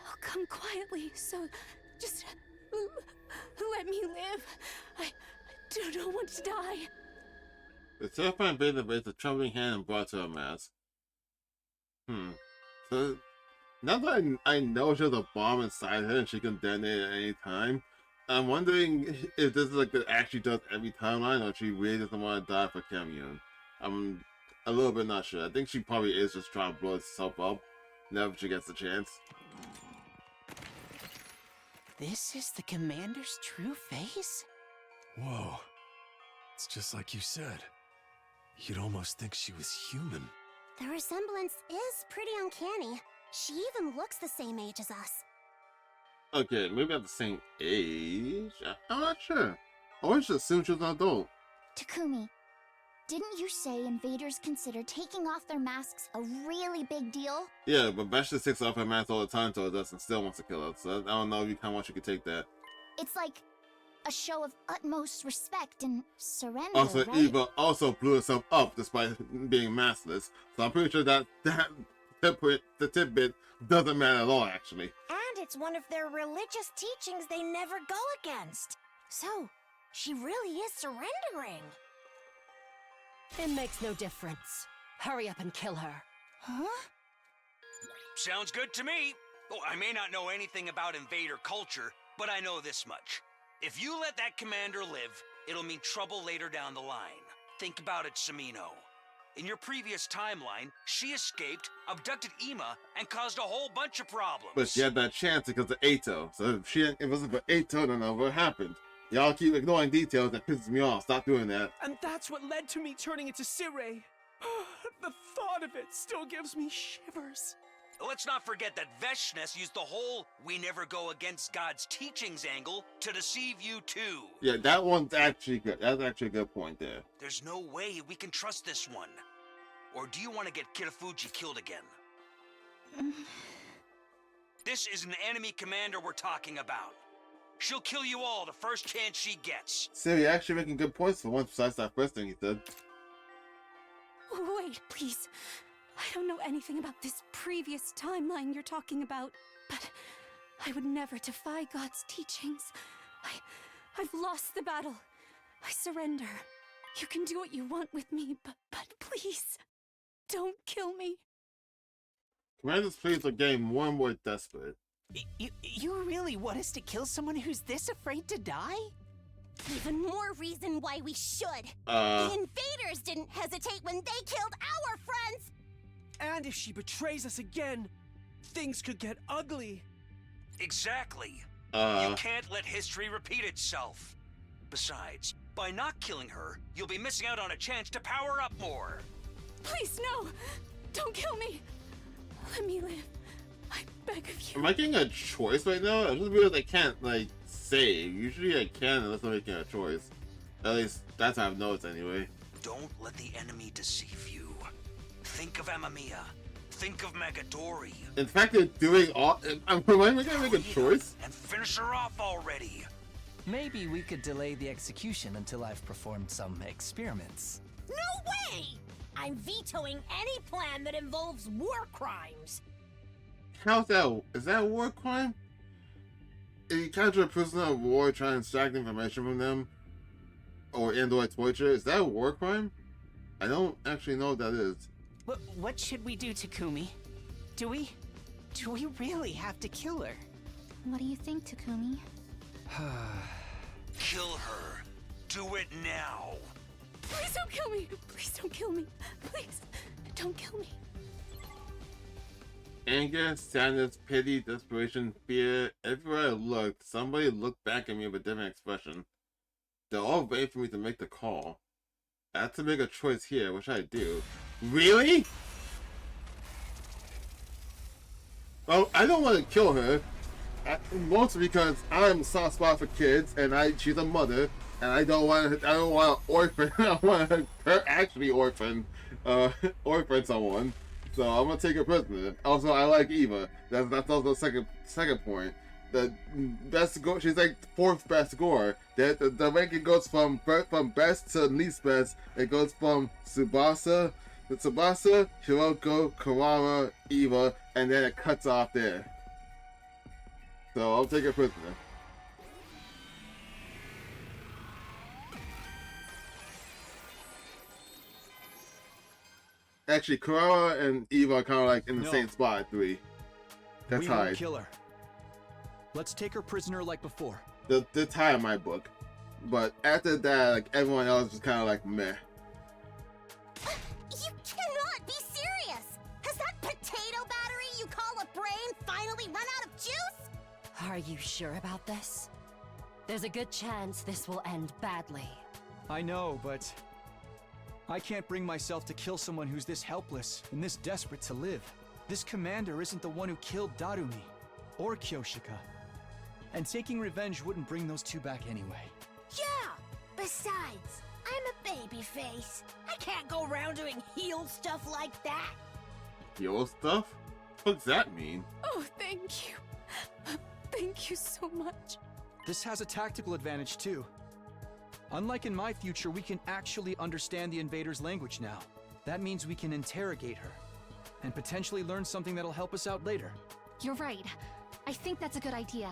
S6: I'll come quietly, so just let me live. I don't want to die.
S1: The terrifying Beta raised a trembling hand and brought to her mask. So, now that I know she has a bomb inside her and she can detonate at any time, I'm wondering if this is like the act she does every timeline, or if she really doesn't want to die for Kamyun. I'm a little bit not sure. I think she probably is just trying to blow herself up whenever she gets the chance.
S7: This is the commander's true face?
S13: Whoa. It's just like you said. You'd almost think she was human.
S6: The resemblance is pretty uncanny. She even looks the same age as us.
S1: Okay, maybe at the same age? I'm not sure. I always just assumed she was an adult.
S6: Takumi, didn't you say invaders consider taking off their masks a really big deal?
S1: Yeah, but Vesh just takes off her mask all the time towards us and still wants to kill us. So I don't know how much you could take that.
S6: It's like a show of utmost respect and surrender,
S1: Also,
S6: right?
S1: Eva also blew herself up despite being maskless. So I'm pretty sure that the tidbit doesn't matter at all, actually.
S6: And it's one of their religious teachings they never go against. So, she really is surrendering.
S10: It makes no difference. Hurry up and kill her.
S6: Huh?
S5: Sounds good to me. Oh, I may not know anything about invader culture, but I know this much. If you let that commander live, it'll mean trouble later down the line. Think about it, Samino. In your previous timeline, she escaped, abducted Ima, and caused a whole bunch of problems.
S1: But she had that chance because of Ato. So if it wasn't for Ato, then what happened? Y'all keep ignoring details that pisses me off. Stop doing that.
S9: And that's what led to me turning into Sirei. The thought of it still gives me shivers.
S5: Let's not forget that Veshness used the whole "we never go against God's teachings" angle to deceive you too.
S1: Yeah, that one's actually good. That's actually a good point there.
S5: There's no way we can trust this one. Or do you want to get Kitafuji killed again? This is an enemy commander we're talking about. She'll kill you all the first chance she gets.
S1: Siri actually making good points for once besides that first thing he said.
S6: Wait, please. I don't know anything about this previous timeline you're talking about, but I would never defy God's teachings. I've lost the battle. I surrender. You can do what you want with me, but please, don't kill me.
S1: Commander's pleas are getting more and more desperate.
S7: You really want us to kill someone who's this afraid to die?
S6: Even more reason why we should. The invaders didn't hesitate when they killed our friends.
S9: And if she betrays us again, things could get ugly.
S5: Exactly. You can't let history repeat itself. Besides, by not killing her, you'll be missing out on a chance to power up more.
S6: Please, no! Don't kill me! Let me live. I beg of you.
S1: Am I getting a choice right now? I just realized I can't, like, save. Usually I can unless I'm making a choice. At least, that's how I've noticed anyway.
S5: Don't let the enemy deceive you. Think of Amamiya. Think of Megadori.
S1: In fact, they're doing all... Am I going to make a choice?
S5: And finish her off already.
S8: Maybe we could delay the execution until I've performed some experiments.
S6: No way! I'm vetoing any plan that involves war crimes.
S1: How's that? Is that a war crime? If you capture a prisoner of war trying to extract information from them, or torture, is that a war crime? I don't actually know what that is.
S7: What should we do, Takumi? Do we really have to kill her?
S6: What do you think, Takumi?
S5: Kill her. Do it now.
S6: Please don't kill me! Please don't kill me! Please, don't kill me.
S1: Anger, sadness, pity, desperation, fear. Everywhere I looked, somebody looked back at me with a different expression. They're all waiting for me to make the call. I have to make a choice here, which I do. Really? Well, I don't want to kill her. Mostly because I'm a soft spot for kids, and she's a mother, and I don't want an orphan. I want her actually orphan someone. So I'm gonna take her prisoner. Also, I like Eva. That's also the second point. The best score, she's like fourth best scorer. The ranking goes from best to least best. It goes from Tsubasa, Hiroko, Kurara, Eva, and then it cuts off there. So I'll take her prisoner. Actually, Kurara and Eva are kind of like in the same spot at 3. That's
S2: We
S1: tied.
S2: won't kill her. Let's take her prisoner like before.
S1: They're tied in my book. But after that, like everyone else is kind of like meh.
S14: You cannot be serious! Has that potato battery you call a brain finally run out of juice?
S10: Are you sure about this? There's a good chance this will end badly.
S2: I know, but I can't bring myself to kill someone who's this helpless and this desperate to live. This commander isn't the one who killed Darumi or Kyoshika. And taking revenge wouldn't bring those two back anyway.
S14: Yeah! Besides, I'm a baby face. I can't go around doing heel stuff like that.
S1: Heel stuff? What's that mean?
S6: Oh, thank you. Thank you so much.
S2: This has a tactical advantage too. Unlike in my future, we can actually understand the invader's language now. That means we can interrogate her and potentially learn something that'll help us out later.
S4: You're right. I think that's a good idea.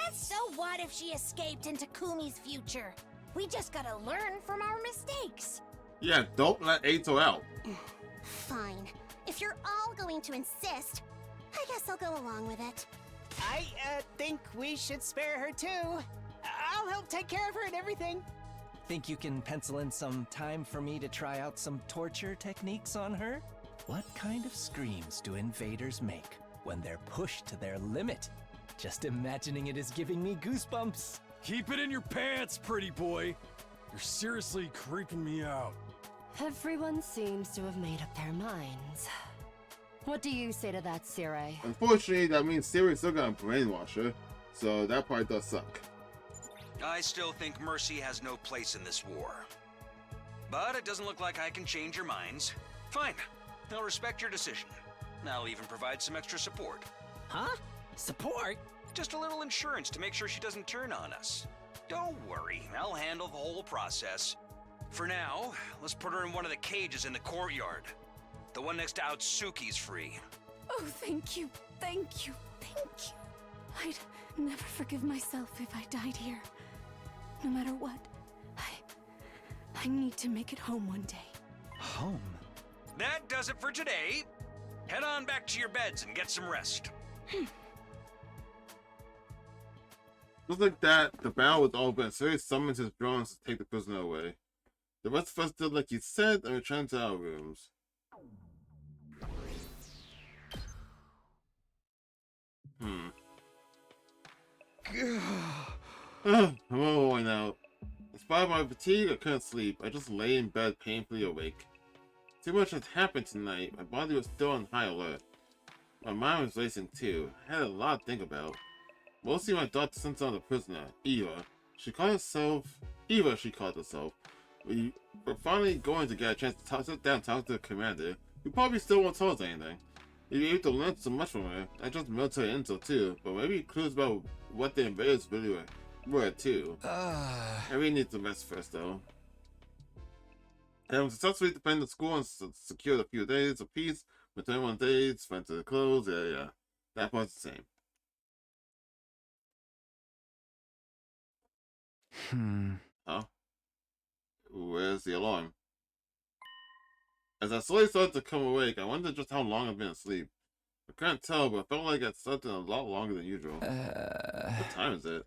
S14: And so what if she escaped into Kumi's future? We just gotta learn from our mistakes.
S1: Yeah, don't let Ato out.
S14: Fine. If you're all going to insist, I guess I'll go along with it.
S12: I think we should spare her too. I'll help take care of her and everything.
S8: Think you can pencil in some time for me to try out some torture techniques on her? What kind of screams do invaders make when they're pushed to their limit? Just imagining it is giving me goosebumps.
S13: Keep it in your pants, pretty boy. You're seriously creeping me out.
S10: Everyone seems to have made up their minds. What do you say to that, Sire?
S1: Unfortunately, that means Siri's still gonna brainwash her, so that part does suck.
S5: I still think mercy has no place in this war. But it doesn't look like I can change your minds. Fine, I'll respect your decision. I'll even provide some extra support.
S12: Huh? Support?
S5: Just a little insurance to make sure she doesn't turn on us. Don't worry, I'll handle the whole process. For now, let's put her in one of the cages in the courtyard. The one next to Outsuki's free.
S6: Oh, thank you, thank you, thank you. I'd never forgive myself if I died here. No matter what, I need to make it home one day.
S2: Home?
S5: That does it for today. Head on back to your beds and get some rest.
S1: Just like that, the battle was over and Siri summons his drones to take the prisoner away. The rest of us did like he said and returned to our rooms. I'm all worn out. Despite my fatigue, I couldn't sleep. I just lay in bed painfully awake. Too much had happened tonight. My body was still on high alert. My mind was racing too. I had a lot to think about. Mostly my thoughts centered on the prisoner, Eva. She called herself... We were finally going to get a chance to sit down and talk to the commander. We probably still won't tell us anything. We'd be able to learn so much from her. Not just military intel too, but maybe clues about what the invaders really were too. I really need to rest first though. Having successfully defended the school and secured a few days of peace, with 21 days spent to the close, yeah. That part's the same. Oh? Where's the alarm? As I slowly started to come awake, I wondered just how long I've been asleep. I couldn't tell, but I felt like I'd slept in a lot longer than usual. What time is it?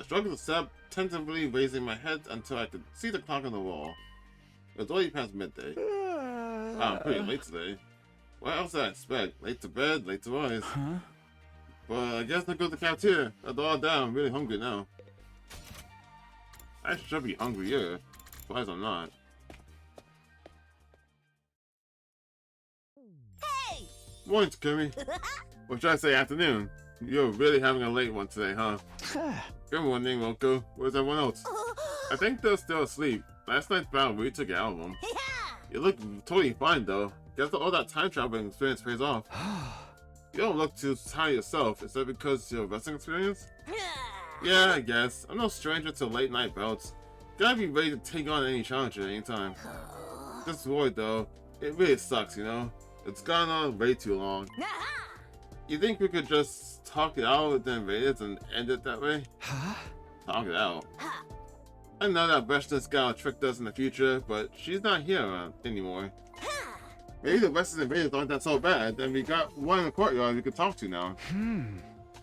S1: I struggled to sit up, tentatively raising my head until I could see the clock on the wall. It was already past midday. Wow, I'm pretty late today. What else did I expect? Late to bed, late to rise. But I guess I'll go to the cafeteria. That's all down. I'm really hungry now. I should be hungrier. Surprised I'm not.
S14: Hey!
S1: Morning, Takumi. Or should I say afternoon? You're really having a late one today, huh? Good morning, Wilco. Where's everyone else? I think they're still asleep. Last night's battle really took it out of them. You look totally fine though. Guess all that time traveling experience pays off. You don't look too tired yourself. Is that because of your wrestling experience? Yeah, I guess. I'm no stranger to late night bouts. Gotta be ready to take on any challenge at any time. This void though, it really sucks, you know? It's gone on way too long. You think we could just talk it out with the invaders and end it that way? Talk it out? I know that Vestin's gal tricked us in the future, but she's not here anymore. Maybe the rest of the invaders aren't that so bad, and we got one in the courtyard we could talk to now.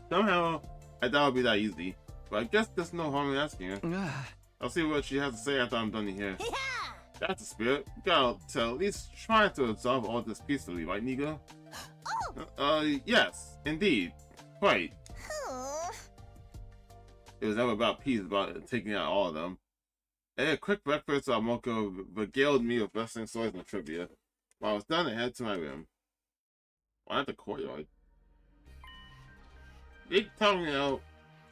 S1: Somehow, I doubt it'll be that easy, but I guess there's no harm in asking her. I'll see what she has to say after I'm done here. That's the spirit. We gotta to at least try to resolve all this peacefully, right, Nigo? Yes, indeed. Quite. It was never about peace, about taking out all of them. I ate a quick breakfast while Moko regaled me with wrestling stories and trivia. When I was done, I headed to my room. Why not the courtyard? They talked me out.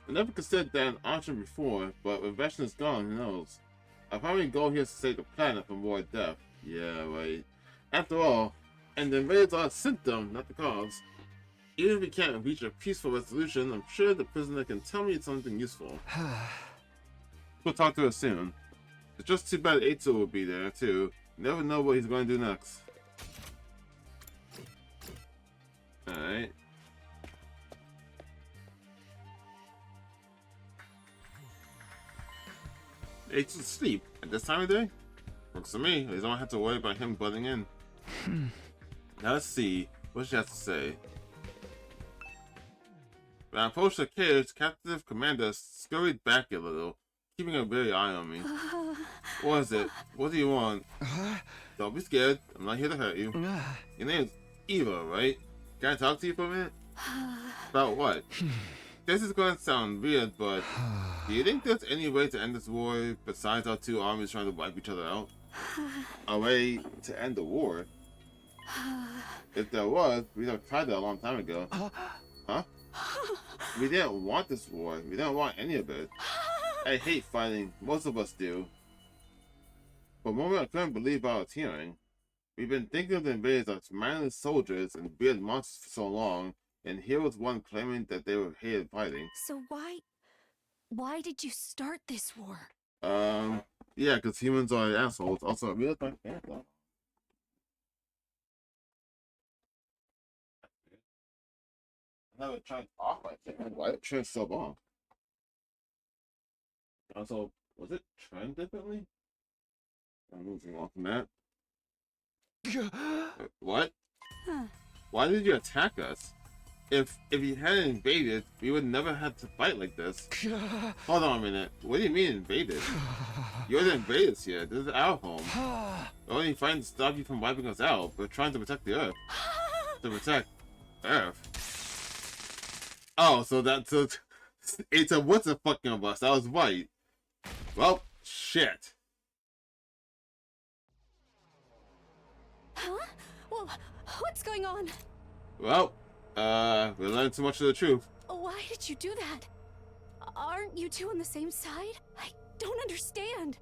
S1: I never considered that an option before, but with Vestin's gone, who knows? I'll probably go here to save the planet from more death. Yeah, right. After all, and the invaders are a symptom, not the cause. Even if we can't reach a peaceful resolution, I'm sure the prisoner can tell me something useful. We'll talk to her soon. It's just too bad Eitsu will be there, too. You never know what he's going to do next. Alright. Eitsu's asleep at this time of day? Works for me. At least I don't have to worry about him butting in. Now let's see what she has to say. When I approached the cage, captive commander scurried back a little, keeping a wary eye on me. What is it? What do you want? Don't be scared. I'm not here to hurt you. Your name's Eva, right? Can I talk to you for a minute? About what? This is going to sound weird, but do you think there's any way to end this war besides our two armies trying to wipe each other out? A way to end the war? If there was, we'd have tried that a long time ago. Huh? We didn't want this war. We didn't want any of it. I hate fighting. Most of us do. For a moment, I couldn't believe what I was hearing. We've been thinking of the invaders as mindless soldiers and weird monsters for so long, and here was one claiming that they were hated fighting.
S6: So why did you start this war?
S1: Yeah, because humans are assholes. Also, I really like that though. I never tried off like that. Why did it turn so long? Also, was it trend differently? I'm moving on from that. What? Why did you attack us? If you hadn't invaded, we would never have to fight like this. Hold on a minute. What do you mean invaded? You're the invaders here. This is our home. We're only fighting to stop you from wiping us out. We're trying to protect the Earth. To protect Earth. Oh, so it's a what's a fucking of us? That was right. Well, shit.
S6: Huh? Well, what's going on?
S1: Well, we learned too much of the truth.
S6: Why did you do that? Aren't you two on the same side? I don't understand.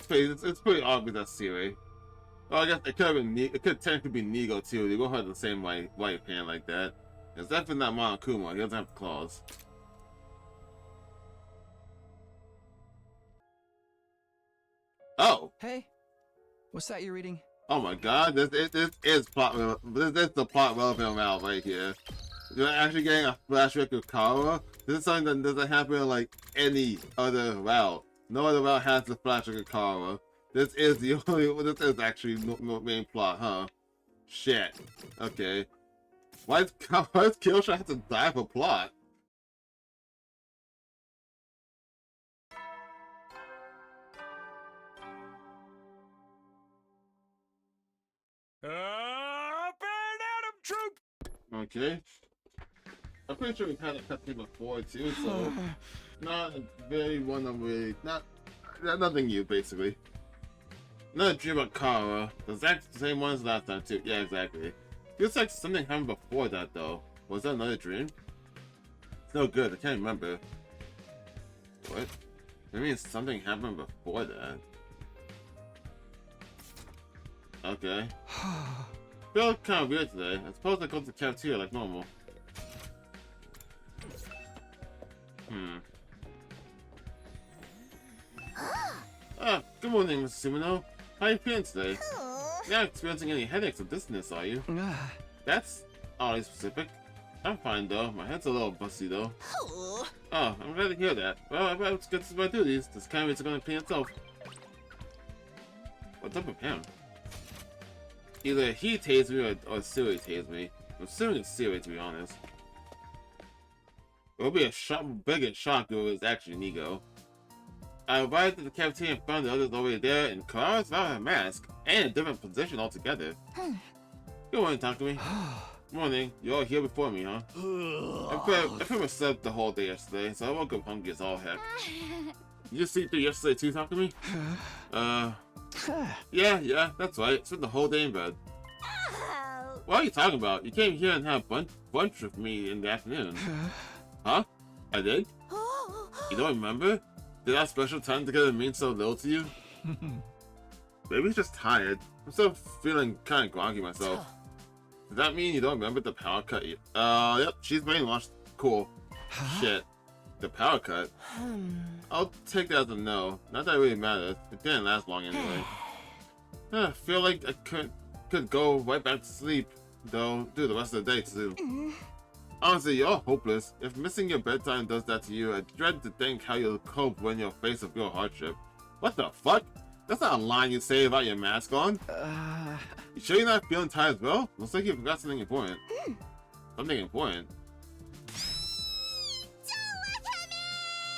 S1: It's pretty obvious that's Siri. Well, I guess it could have been it could technically be Nigo too. They both have the same white hand like that. It's definitely not Monokuma. He doesn't have claws. Oh.
S2: Hey, what's that you're reading?
S1: Oh my God! This is plot. This is the plot relevant route right here. You're actually getting a flashback of Kara. This is something that doesn't happen in like any other route. No other route has the flashback of Kara. This is the only. This is actually the main plot, huh? Shit. Okay. Why does Kyoshika have to die for plot?
S9: Up and Adam troop!
S1: Okay. I'm pretty sure we've had a cutscene before too, so not a very one of really nothing new basically. Another dream about Kara. The exact same one as last time too. Yeah, exactly. Feels like something happened before that though. Was that another dream? It's no good. I can't remember. What? I mean, something happened before that. Okay. Feel kind of weird today. I suppose I go to the cafeteria like normal. Good morning, Mr. Sumino. How are you feeling today? You're not experiencing any headaches or dizziness, are you? That's oddly specific. I'm fine though. My head's a little busty though. Oh, I'm glad to hear that. Well, I better get to my duties. This canvas is gonna clean itself. What's up with him? Either he tased me or Siri tased me. I'm assuming it's Siri, to be honest. It would be a bigger shock if it was actually Nigo. I arrived at the cafeteria and found the others already there, and Kara's without a mask, and a different position altogether. Good morning, Takumi. Morning. You're all here before me, huh? I pretty much slept the whole day yesterday, so I woke up hungry as all heck. You just sleep through yesterday too, Takumi? Yeah, that's right. Spent the whole day in bed. What are you talking about? You came here and had a bunch with me in the afternoon. Huh? I did? You don't remember? Did that special time together mean so little to you? Maybe he's just tired. I'm still feeling kind of groggy myself. Does that mean you don't remember the power cut? Yep, she's brainwashed. Cool. Shit. The power cut? I'll take that as a no. Not that it really matters. It didn't last long anyway. I feel like I could go right back to sleep, though, do the rest of the day too. Honestly, you're hopeless. If missing your bedtime does that to you, I dread to think how you'll cope when you're faced with real hardship. What the fuck? That's not a line you say about your mask on. You sure you're not feeling tired as well? Looks like you forgot something important. Something important?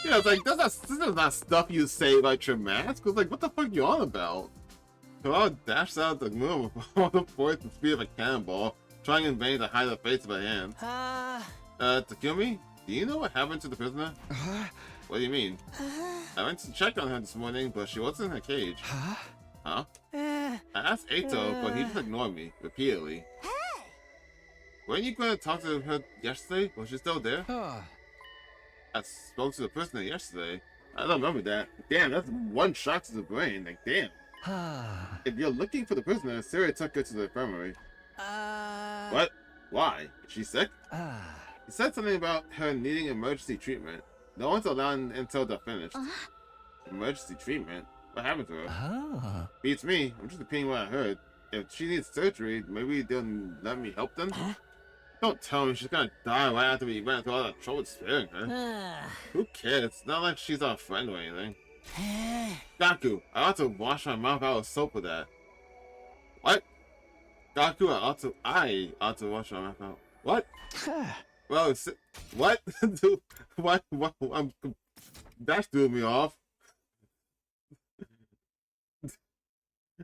S1: Yeah, it's like, this is not stuff you say about your mask. It's like, what the fuck are you on about? Kara dashed out the moon with all the force and speed of a cannonball, trying in vain to hide the face of her hand. Takumi, do you know what happened to the prisoner? What do you mean? I went to check on her this morning, but she wasn't in her cage. Huh? I asked Eito, but he just ignored me, repeatedly. Weren't you going to talk to her yesterday? Was she still there? I spoke to the prisoner yesterday. I don't remember that. Damn, that's one shot to the brain. Like, damn. If you're looking for the prisoner, Siri took her to the infirmary. What? Why? Is she sick? He said something about her needing emergency treatment. No one's allowed until they're finished. Emergency treatment? What happened to her? Beats me. I'm just repeating what I heard. If she needs surgery, maybe they'll let me help them? Don't tell me she's gonna die right after we went through all that trouble sparing her. Who cares? It's not like she's our friend or anything. Gaku, I ought to wash my mouth out with soap for that. What? Gaku, I ought to wash my mouth out. What? Well, what? what? That threw me off.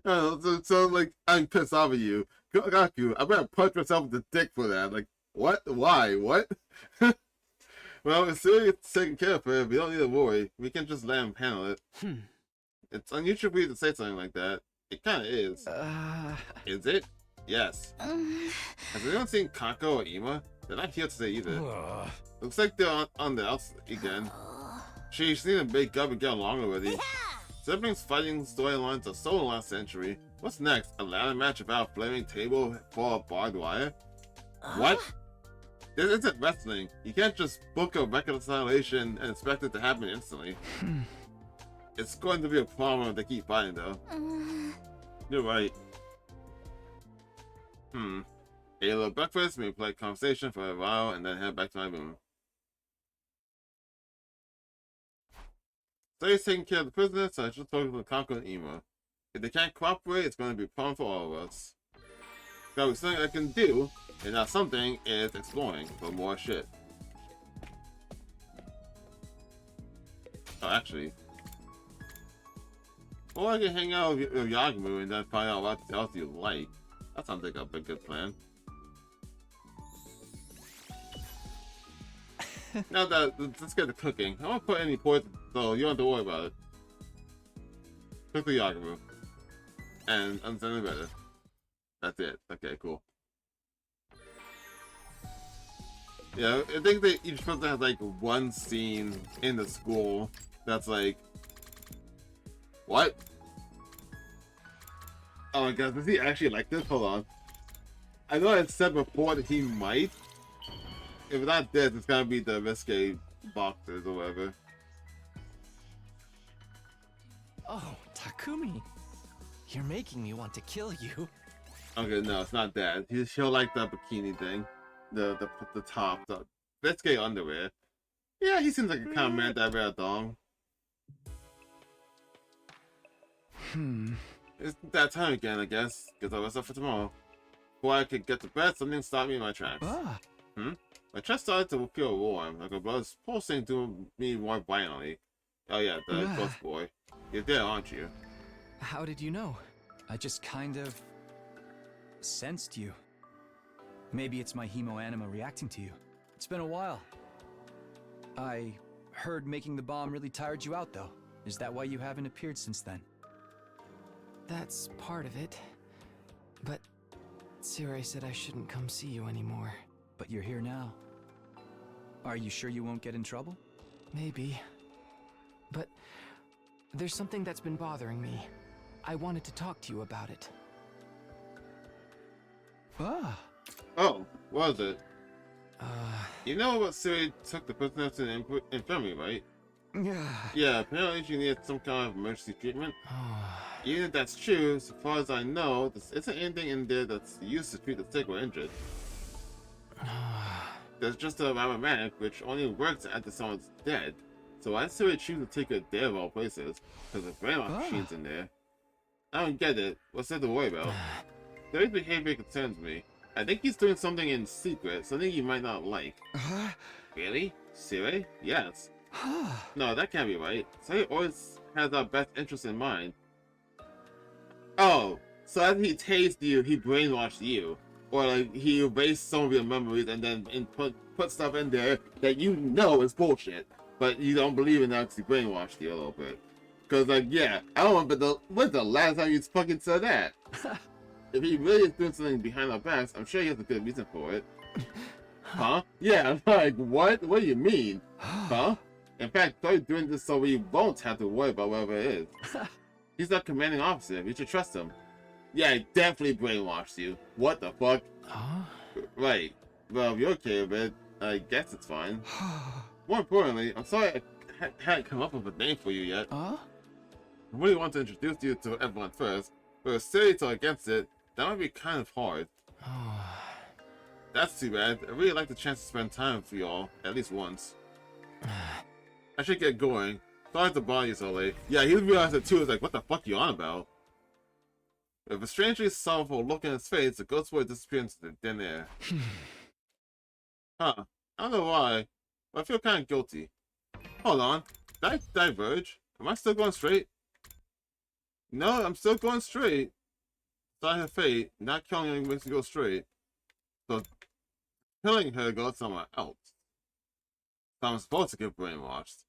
S1: So, like, I'm pissed off at you. Gaku, I better punch myself in the dick for that. Like, what? Why? What? Well, it's serious taking care of her. We don't need to worry. We can just let him handle it. It's unusual for you to say something like that. It kind of is. Is it? Yes. Has anyone seen Kako or Ima? They're not here today either. Looks like they're on the outside again. She's need to make up and get along already. Siblings fighting storylines are so in the last century. What's next? A ladder match about a flaming table full of barbed wire? What? This isn't wrestling. You can't just book a reconciliation and expect it to happen instantly. It's going to be a problem if they keep fighting, though. You're right. A little breakfast, maybe play conversation for a while, and then head back to my room. So he's taking care of the prisoner, so I should focus on Kako and Ima. If they can't cooperate, it's going to be a problem for all of us. Gotta be something I can do, and that something is exploring for more shit. Oh, actually. Or I can hang out with Yagumu and then find out what else you like. That sounds like a good plan. Now that, let's get to cooking. I won't put any poison, so you don't have to worry about it. Cook the Yagumu. And understand it better. That's it. Okay, cool. Yeah, I think that each person has like one scene in the school that's like, what? Oh my god, does he actually like this? Hold on. I know I said before that he might. If not this, it's gonna be the risque boxers or whatever.
S8: Oh, Takumi. You're making me want to kill you.
S1: Okay, no, it's not that. He'll like the bikini thing. The top, the risque underwear. Yeah, he seems like a kind of man that wear a thong. It's that time again, I guess. Guess I'll rest up for tomorrow. Before I could get to bed, something stopped me in my tracks. My chest started to feel warm, like a blood's pulsing through me more violently. Oh yeah, the ghost boy. You're there, aren't you?
S2: How did you know? I just kind of sensed you. Maybe it's my hemoanima reacting to you. It's been a while. I heard making the bomb really tired you out, though. Is that why you haven't appeared since then?
S15: That's part of it. But Tsure said I shouldn't come see you anymore.
S2: But you're here now. Are you sure you won't get in trouble?
S15: Maybe. But there's something that's been bothering me. I wanted to talk to you about it.
S1: Oh, what was it? You know what Siri took the prisoner to the infirmary, right? Yeah, apparently she needed some kind of emergency treatment. Even if that's true, so far as I know, there isn't anything in there that's used to treat the sick or injured. There's just a automatic, which only works after someone's dead. So why did Siri choose to take her there of all places? Because the brainwash machine's in there. I don't get it. What's there to worry about? Siri's behavior concerns me. I think he's doing something in secret, something you might not like. Really? Siri? Yes. No, that can't be right. Siri always has our best interest in mind. Oh, so as he tased you, he brainwashed you. Or like he erased some of your memories and then put stuff in there that you know is bullshit. But you don't believe in that because he brainwashed you a little bit. Because like, yeah, I don't remember when's the last time you fucking said that? If he really is doing something behind our backs, I'm sure he has a good reason for it. Huh? Yeah, I'm like, what? What do you mean? Huh? In fact, he's doing this so we won't have to worry about whatever it is. He's our commanding officer. You should trust him. Yeah, he definitely brainwashed you. What the fuck? Right. Well, if you're okay with it, I guess it's fine. More importantly, I'm sorry I hadn't come up with a name for you yet. I really want to introduce you to everyone first, but if Siri's against it, that might be kind of hard. That's too bad. I really like the chance to spend time with you all, at least once. I should get going. Sorry to bother you so late. Yeah, he realized it too. It's like, what the fuck you on about? With a strangely sorrowful look in his face, the ghost boy disappeared into the thin air. I don't know why, but I feel kind of guilty. Hold on. Did I diverge? Am I still going straight? No, I'm still going straight. Sorry her fate. Not killing her makes me go straight. So, killing her goes somewhere else. So I'm supposed to get brainwashed.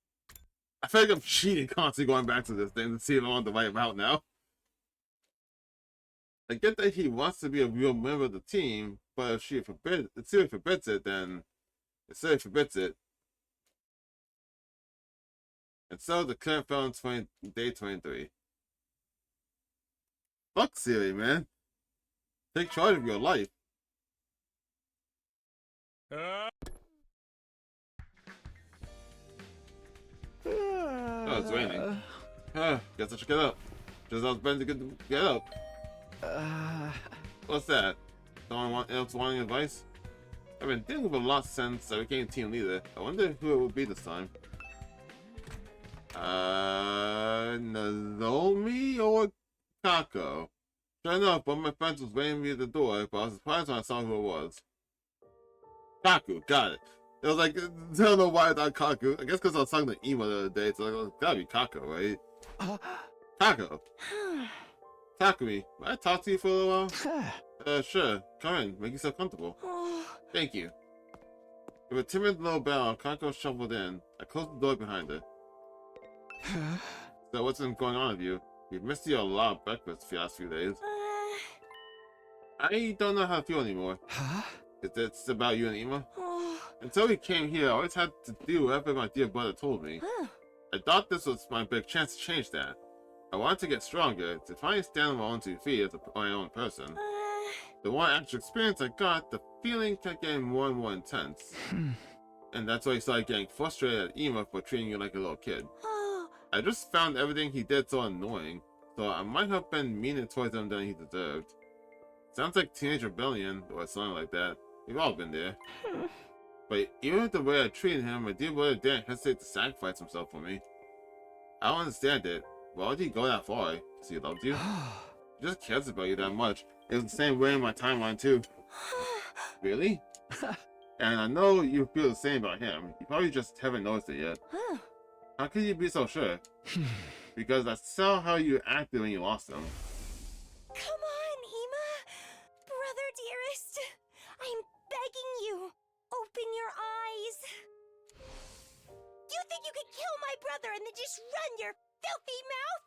S1: I feel like I'm cheating constantly going back to this thing to see if I'm on the right route now. I get that he wants to be a real member of the team, but if Siri forbids it, then Siri forbids it. And so the current fell on day 23. Fuck Siri, man. Take charge of your life. Oh, it's raining. Guess I should get up. Just I was better to get up. What's that? Someone else wanting advice? I've been dealing with a lot since I became team leader. I wonder who it will be this time. Nozomi or Kako? Sure enough, one of my friends was waiting me at the door, but I was surprised when I saw who it was. Kaku, got it. It was like, I don't know why I thought Kaku. I guess because I was talking to Emo the other day, so it's gotta be Kako, right? Kako. Takumi, may I talk to you for a little while? Sure. Come in. Make yourself comfortable. Thank you. With a timid little bow, Kako shuffled in. I closed the door behind her. So what's been going on with you? We've missed you a lot of breakfast for the last few days. I don't know how to feel anymore. It's about you and Ema? Until we came here, I always had to do whatever my dear brother told me. I thought this was my big chance to change that. I wanted to get stronger, to finally stand on my own 2 feet as my own person. The more actual experience I got, the feeling kept getting more and more intense. And that's why he started getting frustrated at Ema for treating you like a little kid. I just found everything he did so annoying, so I might have been meaner towards him than he deserved. Sounds like teenage rebellion, or something like that. We've all been there. But even with the way I treated him, my dear brother didn't hesitate to sacrifice himself for me. I don't understand it. Why would he go that far? Because he loved you? He just cares about you that much. It was the same way in my timeline too. Really? And I know you feel the same about him. You probably just haven't noticed it yet. How can you be so sure? Because that's how you acted when you lost him.
S6: Come on, Ema! Brother dearest! I'm begging you! Open your eyes! You think you could kill my brother and then just run your filthy mouth?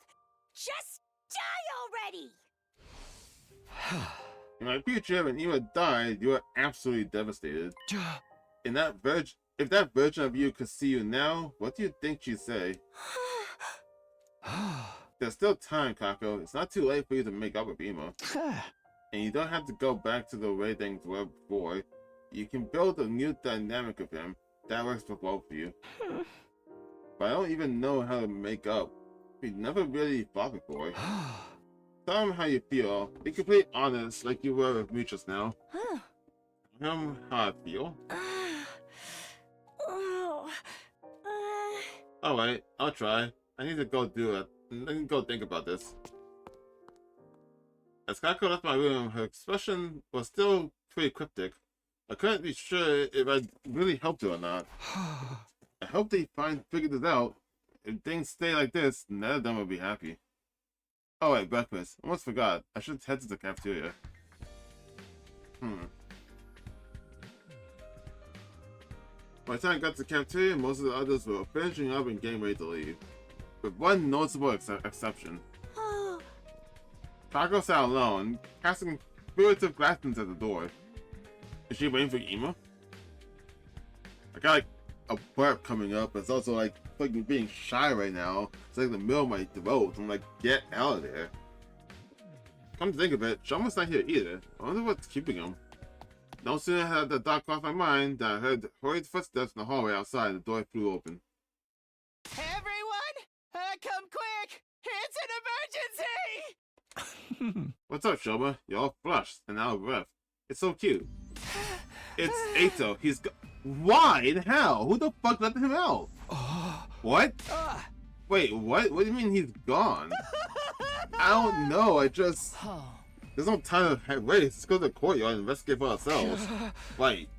S6: Just die already!
S1: In my future, when Ema died, you were absolutely devastated. If that version of you could see you now, what do you think she'd say? There's still time, Kako. It's not too late for you to make up with Ema. And you don't have to go back to the way things were before. You can build a new dynamic with him that works for both of you. But I don't even know how to make up. We never really fought before. Tell him how you feel. Be completely honest, like you were with me just now. Tell him how I feel. Alright, I'll try. I need to go do it. I need to go think about this. As Kako left my room, her expression was still pretty cryptic. I couldn't be sure if I'd really helped her or not. I hope they figured this out. If things stay like this, none of them will be happy. Oh wait, breakfast. Almost forgot. I should head to the cafeteria. By the time I got to the cafeteria, most of the others were finishing up and getting ready to leave. With one noticeable exception. Kako sat alone, casting figurative glances at the door. Is she waiting for Ema? I got like a burp coming up. It's also like fucking being shy right now. It's like in the middle of my throat. I'm like, get out of there. Come to think of it, Shama's not here either. I wonder what's keeping him. No sooner had the thought crossed my mind than I heard hurried footsteps in the hallway outside and the door flew open.
S12: Everyone, come quick! It's an emergency!
S1: What's up, Shoma? You're all flushed and out of breath. It's so cute. It's Eito. He's why the hell? Who the fuck let him out? What? Wait, what? What do you mean he's gone? I don't know. There's no time to wait. Let's go to the courtyard and investigate for ourselves. Wait.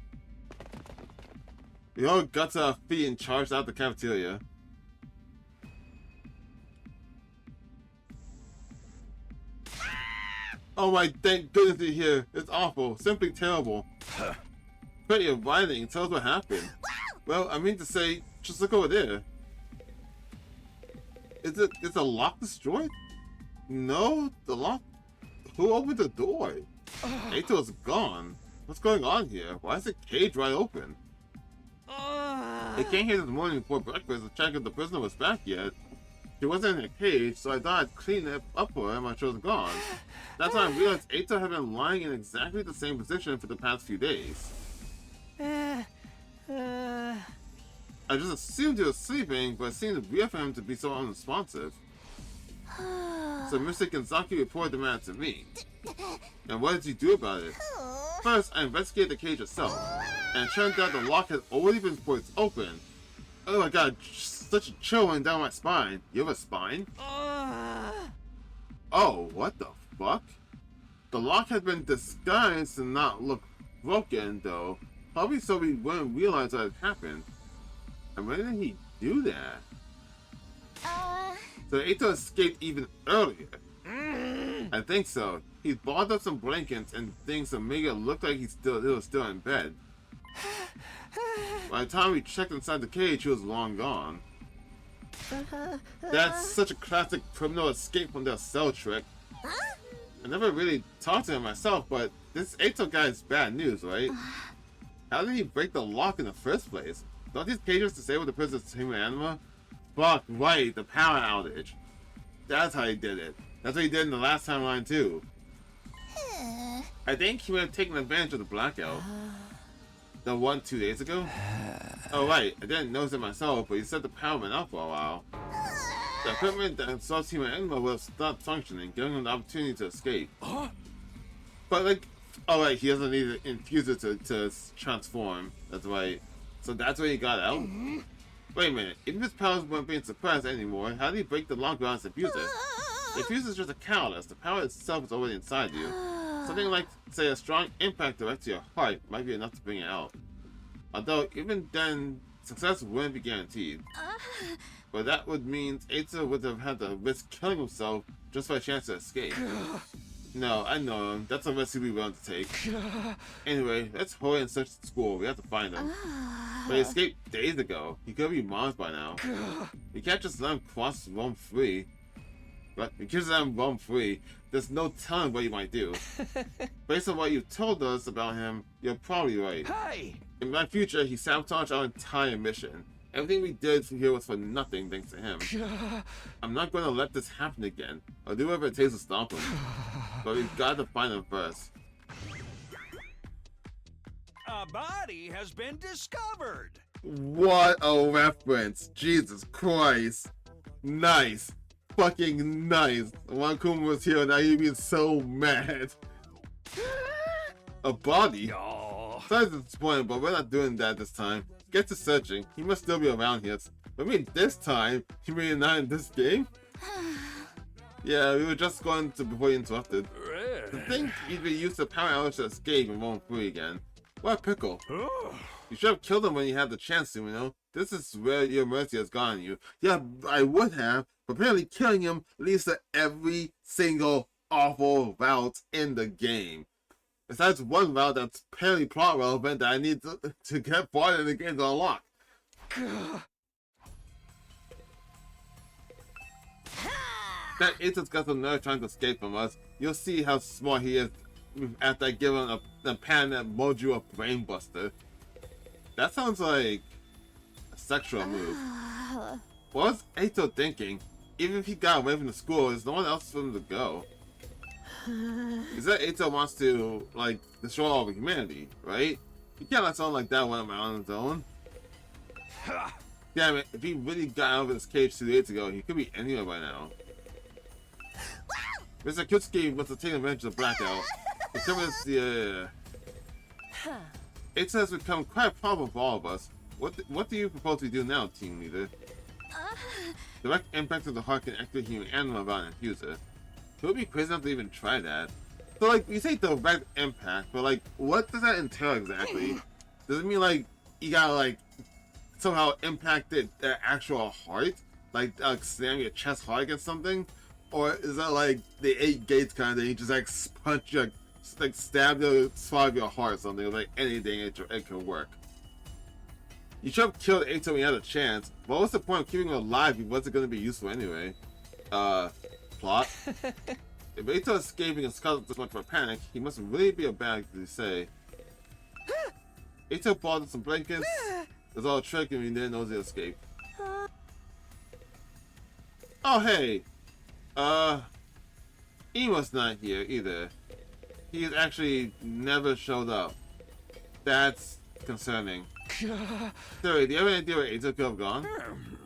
S1: We all got to our feet and charged out the cafeteria. Oh my, thank goodness you're here. It's awful. Simply terrible. Quit your writing. Tell us what happened. Well, I mean to say, just look over there. Is the lock destroyed? No, the lock. Who opened the door? Eito's gone. What's going on here? Why is the cage wide open? I came here this morning before breakfast to check if the prisoner was back yet. She wasn't in a cage, so I thought I'd clean it up for her when she was gone. That's when I realized Eito had been lying in exactly the same position for the past few days. I just assumed he was sleeping, but it seemed weird for him to be so unresponsive. So Mr. Kenzaki reported the matter to me. And what did you do about it? First, I investigated the cage itself, and it turned out the lock had already been forced open. Oh my god, such a chill went down my spine. You have a spine? Oh, what the fuck? The lock had been disguised to not look broken, though. Probably so we wouldn't realize what had happened. And when did he do that? So Eito escaped even earlier. I think so. He balled up some blankets and things to make it look like he was still in bed. By the time we checked inside the cage, he was long gone. That's such a classic criminal escape from their cell trick. I never really talked to him myself, but this Eito guy is bad news, right? How did he break the lock in the first place? Don't these cages disable the prisoner's human anima? Fuck, right, the power outage. That's how he did it. That's what he did in the last timeline too. I think he would have taken advantage of the blackout. The one 2 days ago? Oh right, I didn't notice it myself, but he said the power went out for a while. The equipment that stops human animal will stop functioning, giving him the opportunity to escape. But like, oh right, he doesn't need an infuser to transform. That's right. So that's where he got out? Wait a minute, if his powers weren't being suppressed anymore, how did he break the lockdown infuser? The infuser is just a catalyst, the power itself is already inside you. Something like, say, a strong impact direct to your heart might be enough to bring it out. Although, even then, success wouldn't be guaranteed. But that would mean Eita would have had to risk killing himself just for a chance to escape. No, I know him. That's a risk he'd be willing to take. Anyway, let's hurry and search the school. We have to find him. But he escaped days ago. He could be Mars by now. You can't just let him cross roam free. But you can't just let him roam free. There's no telling what he might do. Based on what you've told us about him, you're probably right.
S2: Hey!
S1: In my future, he sabotaged our entire mission. Everything we did here was for nothing thanks to him. I'm not going to let this happen again. I'll do whatever it takes to stop him. But we've got to find him first.
S5: A body has been discovered.
S1: What a reference. Jesus Christ. Nice. Fucking nice. When Kuma was here, now he'd be so mad. A body? Sorry to disappoint, but we're not doing that this time. Get to searching. He must still be around here. I mean, this time? You mean not in this game? Yeah, we were just going to before you interrupted. The thing either used the power outage to escape and won't free again. What a pickle. You should have killed him when you had the chance to, you know? This is where your mercy has gotten you. Yeah, I would have, but apparently killing him leads to every single awful route in the game. Besides one route that's apparently plot relevant that I need to get farther in the game to unlock. That Eita's got some nerve trying to escape from us. You'll see how smart he is after I give him a pan that mold a brain buster. That sounds like a sexual move. What was Eito thinking? Even if he got away from the school, there's no one else for him to go. Is that Eito wants to, like, destroy all of humanity, right? He can't let someone like that run around on his own. Damn it, if he really got out of his cage 2 days ago, he could be anywhere by now. Mr. Kyoshika must have taken advantage of the blackout. Eito has become quite a problem for all of us. What do you propose we do now, team leader? Direct impact of the heart can activate human animal around an infuser. It would be crazy enough to even try that. So, like, you say direct impact, but, like, what does that entail exactly? Does it mean, like, you gotta, like, somehow impact their actual heart? Like, slam your chest hard against something? Or is that, like, the 8 gates kind of thing? You just, like, punch, like stab the spot of your heart or something. Like, anything, it can work. You should have killed Eito when you had a chance. But what's the point of keeping him alive if he wasn't going to be useful anyway? Plot? If Eito escaping is causing this much of a panic, he must really be a bad to say. Eito bought some blankets. It's all a trick and we didn't know he escaped. Oh hey! Emo's not here either. He's actually never showed up. That's concerning. Sorry, do you have any idea where Eito could have gone?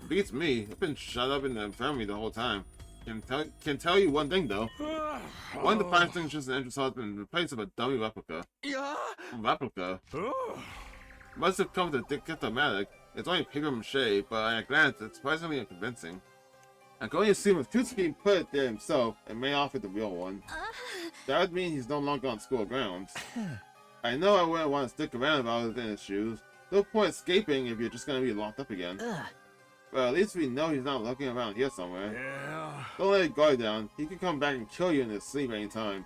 S1: Beats me. I've been shut up in the infirmary the whole time. Can tell you one thing though. One of the fine things just an entrance hall has been replaced with a dummy replica. Replica? Must have come to Dictomatic. It's only paper mache, but at a glance, it's surprisingly unconvincing. I can only assume if Kyoshika put it there himself and may offer the real one. That would mean he's no longer on school grounds. I know I wouldn't want to stick around if I was in his shoes. No point escaping if you're just gonna be locked up again. Well, at least we know he's not lurking around here somewhere. Don't let it guard down. He can come back and kill you in his sleep anytime.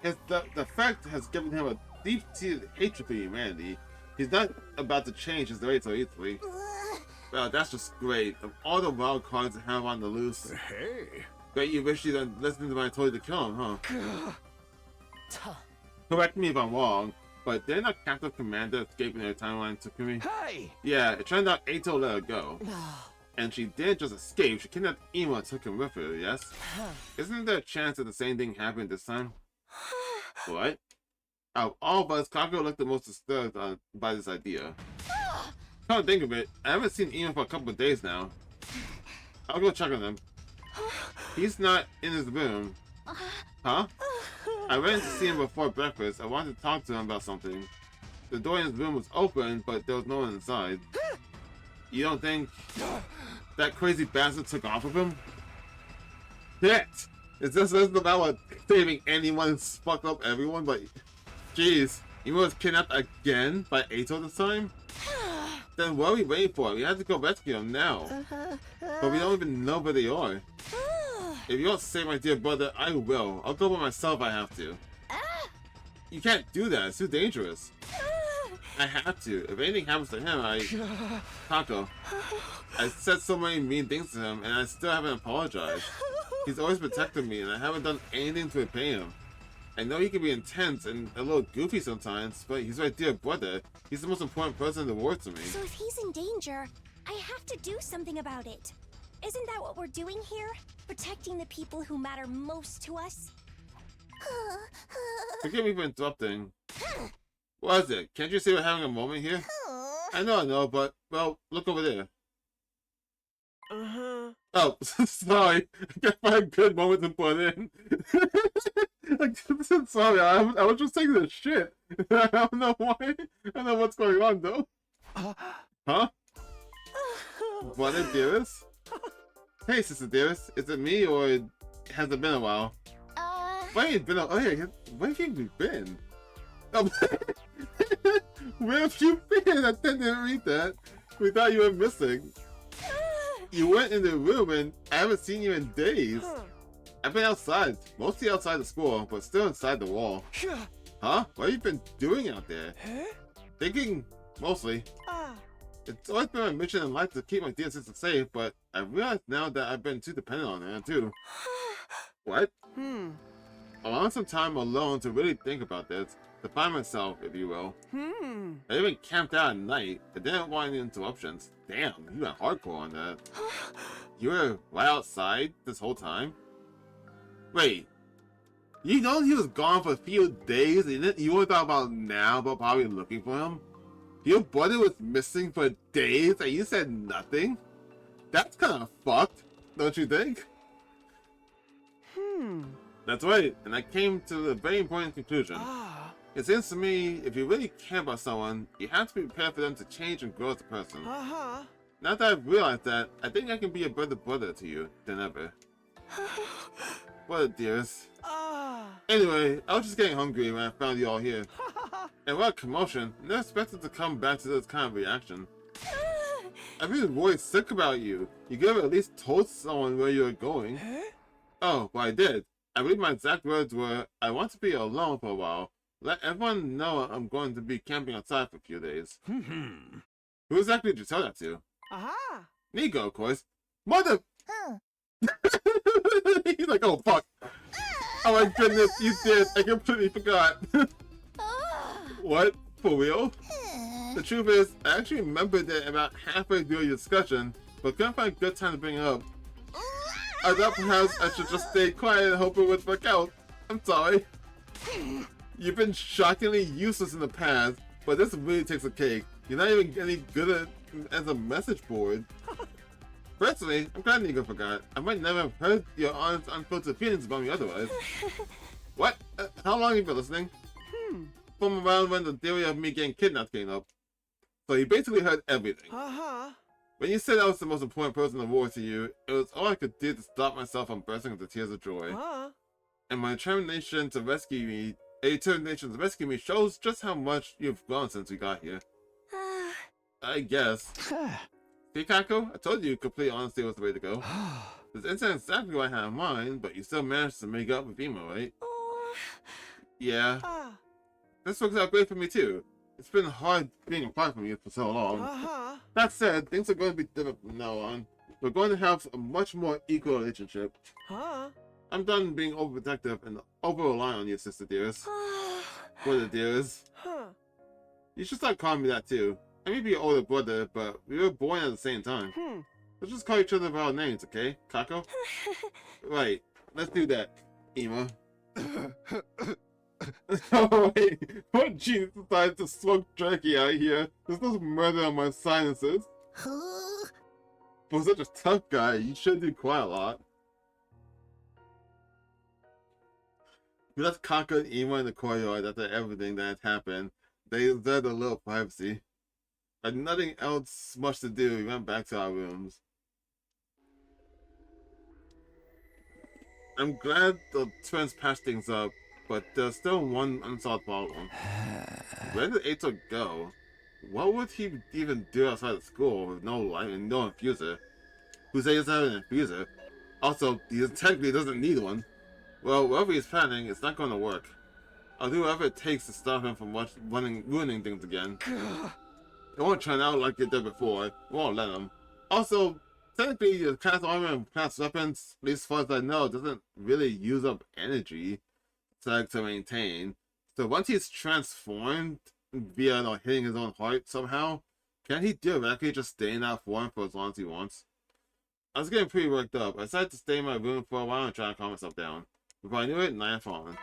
S1: The fact has given him a deep-seated hatred for humanity. He's not about to change his way so easily. Well, that's just great. Of all the wild cards I have on the loose.
S13: Hey!
S1: Bet you wish you didn't listen to my toy to kill him, huh? Correct me if I'm wrong, but didn't our captive commander escape in their timeline, Takumi?
S2: Hey!
S1: Yeah, it turned out Eito let her go. And she didn't just escape, she kidnapped Ema and took him with her, yes? Isn't there a chance that the same thing happened this time? What? Out of all of us, Kako looked the most disturbed by this idea. Come to think of it, I haven't seen Ema for a couple of days now. I'll go check on him. He's not in his room. Huh? I went to see him before breakfast. I wanted to talk to him about something. The door in his room was open, but there was no one inside. You don't think that crazy bastard took off with him? Shit! Is this about what saving anyone's fucked up everyone? But jeez, he was kidnapped again by Ato this time? Then what are we waiting for? We have to go rescue him now. But we don't even know where they are. If you don't save my dear brother, I will. I'll go by myself if I have to. You can't do that. It's too dangerous. I have to. If anything happens to him, Kako. I said so many mean things to him, and I still haven't apologized. He's always protected me, and I haven't done anything to repay him. I know he can be intense and a little goofy sometimes, but he's my dear brother. He's the most important person in the world to me.
S14: So if he's in danger, I have to do something about it. Isn't that what we're doing here? Protecting the people who matter most to us?
S1: Forgive me for interrupting. What is it? Can't you see we're having a moment here? I know, but, well, look over there. Oh, sorry. I can't find a good moment to put in. Sorry, I was just taking a shit. I don't know why. I don't know what's going on, though. Huh? What, dearest? Hey, sister dearest. Is it me, or has it been a while? Wait, been a... Oh, yeah, where have you been? Oh, where have you been? I didn't read that. We thought you were missing. You went in the room and I haven't seen you in days. I've been outside, mostly outside the school, but still inside the wall. Huh? What have you been doing out there? Thinking, mostly. It's always been my mission in life to keep my dear sister safe, but I realize now that I've been too dependent on her, too. What? I want some time alone to really think about this, to find myself, if you will. I even camped out at night. I didn't want any interruptions. Damn, you went hardcore on that. You were right outside this whole time? Wait, you know he was gone for a few days and you only thought about now about probably looking for him? Your brother was missing for days and you said nothing? That's kind of fucked, don't you think? That's right, and I came to a very important conclusion. It seems to me, if you really care about someone, you have to be prepared for them to change and grow as a person. Now that I've realized that, I think I can be a better brother to you than ever. Brother dearest. Anyway, I was just getting hungry when I found you all here. And what a commotion. Never expected to come back to this kind of reaction. I've been worried sick about you. You could have at least told someone where you were going. Oh, well I did. I believe my exact words were, I want to be alone for a while. Let everyone know I'm going to be camping outside for a few days. Who exactly did you tell that to? Nico, of course. Mother! He's like, oh fuck. Oh my goodness, you did. I completely forgot. What? For real? The truth is, I actually remembered it about halfway through your discussion, but couldn't find a good time to bring it up. I thought perhaps I should just stay quiet and hope it would work out. I'm sorry. You've been shockingly useless in the past, but this really takes a cake. You're not even any good as a message board. Personally, I'm glad Nico forgot. I might never have heard your honest, unfiltered feelings about me otherwise. What? How long have you been listening? From around when the theory of me getting kidnapped came up. So you basically heard everything. When you said I was the most important person in the world to you, it was all I could do to stop myself from bursting into tears of joy. And my determination to rescue me, shows just how much you've grown since we got here. I guess. See, Kako? I told you complete honesty was the way to go. This isn't exactly what I had in mind, but you still managed to make up with Emo, right? Yeah. This works out great for me too. It's been hard being apart from you for so long. That said, things are going to be different from now on. We're going to have a much more equal relationship. I'm done being overprotective and over-reliant on you, sister dearest. Brother dearest. You should start calling me that too. I may be your older brother, but we were born at the same time. Let's just call each other by our names, okay? Kako? Right. Let's do that, Ema. Oh, wait. What genius decided to smoke jerky out here? There's no murder on my sinuses. For such a tough guy, you should do quite a lot. We left Kako and Ema in the courtyard after everything that had happened. They deserved a little privacy. Had nothing else much to do, we went back to our rooms. I'm glad the twins patched things up, but there's still one unsolved problem. Where did Ato go? What would he even do outside of school with no light and no infuser? Who says he doesn't have an infuser? Also, he technically doesn't need one. Well, whatever he's planning, it's not going to work. I'll do whatever it takes to stop him from ruining things again. It won't turn out like it did before. We won't let him. Also, technically, the class armor and class weapons, at least as far as I know, doesn't really use up energy to maintain. So once he's transformed via hitting his own heart somehow, can he theoretically just stay in that form for as long as he wants? I was getting pretty worked up. I decided to stay in my room for a while and try to calm myself down. Before I knew it, night had fallen.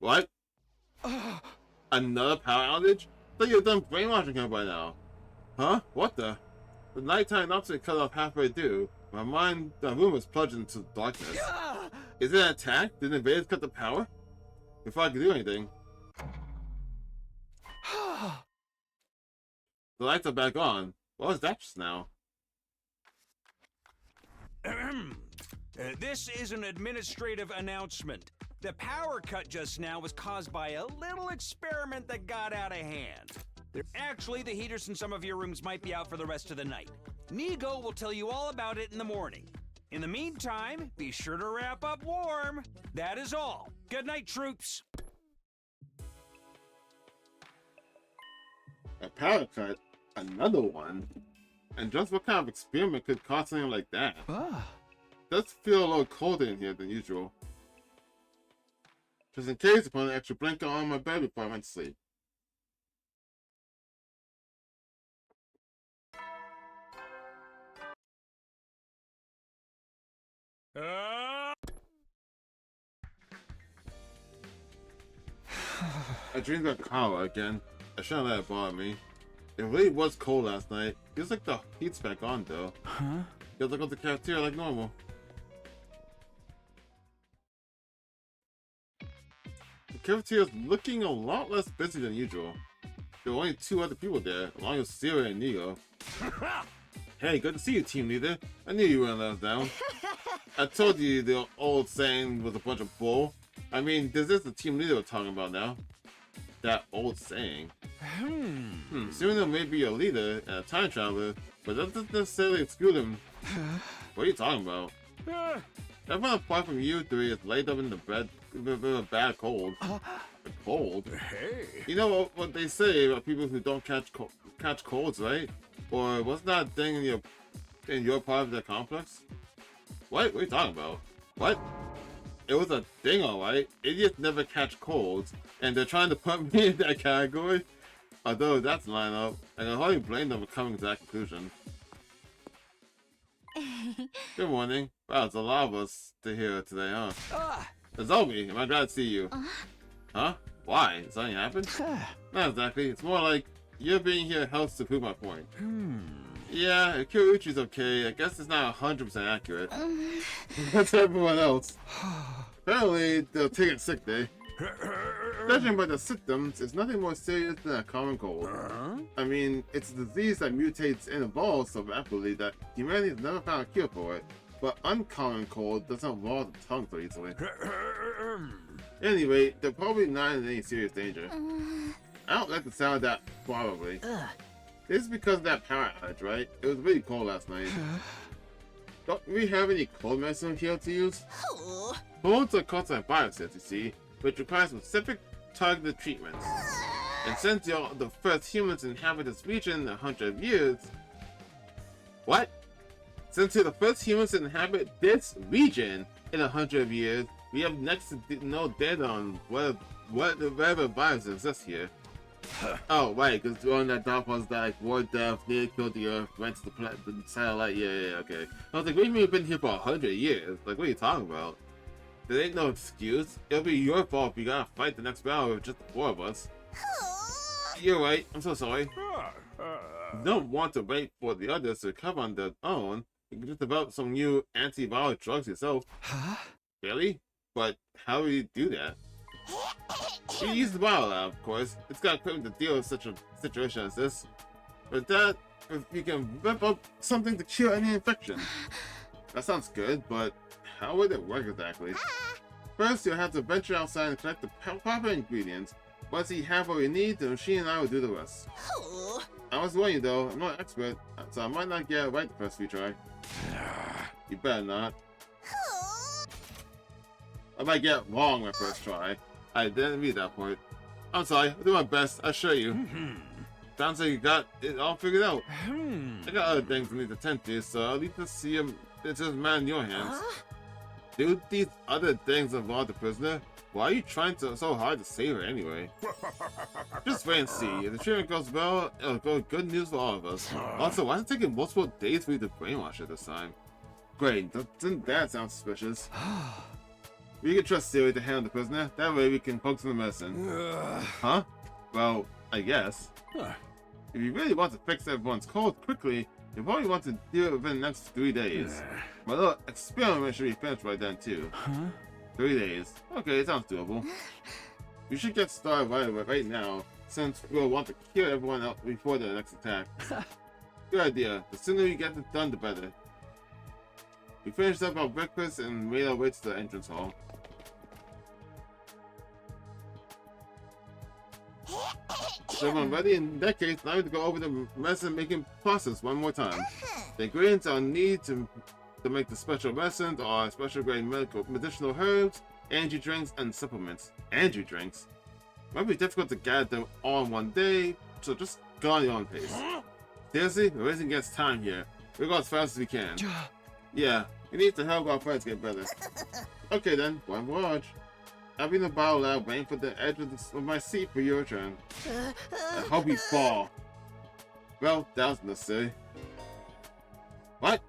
S1: What? Another power outage? I thought you had done brainwashing him by now. Huh? What the? The nighttime opposite cut off halfway through. My room was plunged into darkness. Is it an attack? Did the invaders cut the power? Before I could do anything. The lights are back on. What was that just now?
S5: This is an administrative announcement. The power cut just now was caused by a little experiment that got out of hand. Actually, the heaters in some of your rooms might be out for the rest of the night. Nigo will tell you all about it in the morning. In the meantime, be sure to wrap up warm. That is all. Good night, troops.
S1: A power cut? Another one? And just what kind of experiment could cause something like that? Does feel a little colder in here than usual. Just in case, I put an extra blanket on my bed before I went to sleep. I dreamed about Kara again. I shouldn't let it bother me. It really was cold last night. Feels like the heat's back on though.
S2: Huh?
S1: Feels like I go to the cafeteria like normal. The cafeteria's looking a lot less busy than usual. There were only 2 other people there, along with Sierra and Nigo. Hey, good to see you, team leader. I knew you wouldn't let us down. I told you the old saying was a bunch of bull. I mean, this is the team leader we're talking about now. That old saying. Suno may be a leader and a time traveler, but that doesn't necessarily exclude him. What are you talking about? Everyone apart from you 3 is laid up in the bed with a bad cold. A cold?
S13: Hey!
S1: You know what they say about people who don't catch colds, right? Or wasn't that a thing in your part of the complex? What are you talking about? What? It was a thing, alright. Idiots never catch colds, and they're trying to put me in that category. Although that's line up, I can hardly blame them for coming to that conclusion. Good morning. Wow, it's a lot of us to hear today, huh? Zoe, am I glad to see you? Huh? Why? Did something happen? Not exactly. It's more like your being here helps to prove my point. Yeah, if Kyoichi's okay, I guess it's not 100% accurate. That's everyone else. Apparently, they'll take a sick day. Judging by the symptoms, it's nothing more serious than a common cold. I mean, it's a disease that mutates and evolves so rapidly that humanity has never found a cure for it. But uncommon cold doesn't raw the tongue so easily. Anyway, they're probably not in any serious danger. I don't like the sound of that, probably. This is because of that power outage, right? It was really cold last night. Don't we have any cold medicine here to use? Colds are caused by viruses, you see, which require specific targeted treatments. And since you're the first humans to inhabit this region in 100 years... What? Since you're the first humans to inhabit this region in 100 years, we have next to no data on whether virus exists here. Oh, right, because one that thought was that like war death, near killed the Earth, went to the satellite. Yeah, okay. I was like, what do you mean we've been here for 100 years? Like, what are you talking about? There ain't no excuse. It'll be your fault if you gotta fight the next battle with just the 4 of us. You're right. I'm so sorry. You don't want to wait for the others to recover on their own. You can just develop some new antiviral drugs yourself.
S2: Huh?
S1: Really? But how do you do that? You use the bio lab, of course. It's got equipment to deal with such a situation as this. But that, if you can whip up something to cure any infection. That sounds good, but how would it work exactly? First, you'll have to venture outside and collect the proper ingredients. Once you have what you need, the machine and I will do the rest. I must warn you though, I'm not an expert, so I might not get it right the first few try. You better not. I might get it wrong my first try. I didn't read that point. I'm sorry, I'll do my best, I assure you. Sounds like you got it all figured out. I got other things I need to tend to, so I'll leave to see him. It's just man in your hands. Do these other things involve the prisoner? Why are you trying so hard to save her anyway? Just wait and see. If the treatment goes well, it'll go good news for all of us. Also, why is it taking multiple days for you to brainwash her this time? Great, doesn't that sound suspicious? We can trust Siri to handle the prisoner. That way we can focus on the medicine. Huh? Well, I guess. If you really want to fix everyone's cold quickly, you probably want to do it within the next 3 days. My little experiment should be finished by then too. 3 days. Okay, sounds doable. We should get started right now, since we'll want to cure everyone out before the next attack. Good idea. The sooner we get it done, the better. We finished up our breakfast and made our way to the entrance hall. So everyone ready? In that case, now we have to go over the medicine making process one more time. The ingredients I'll need to make the special medicines are special grade medicinal herbs, energy drinks, and supplements. Energy drinks? Might be difficult to gather them all in one day, so just go on your own pace. Seriously, we're racing against time here. We'll go as fast as we can. Yeah, we need to help our friends get better. Okay then, one voyage. I'll be in the bio lab waiting for the edge of my seat for your turn. I hope you fall. Well, that was necessary. What?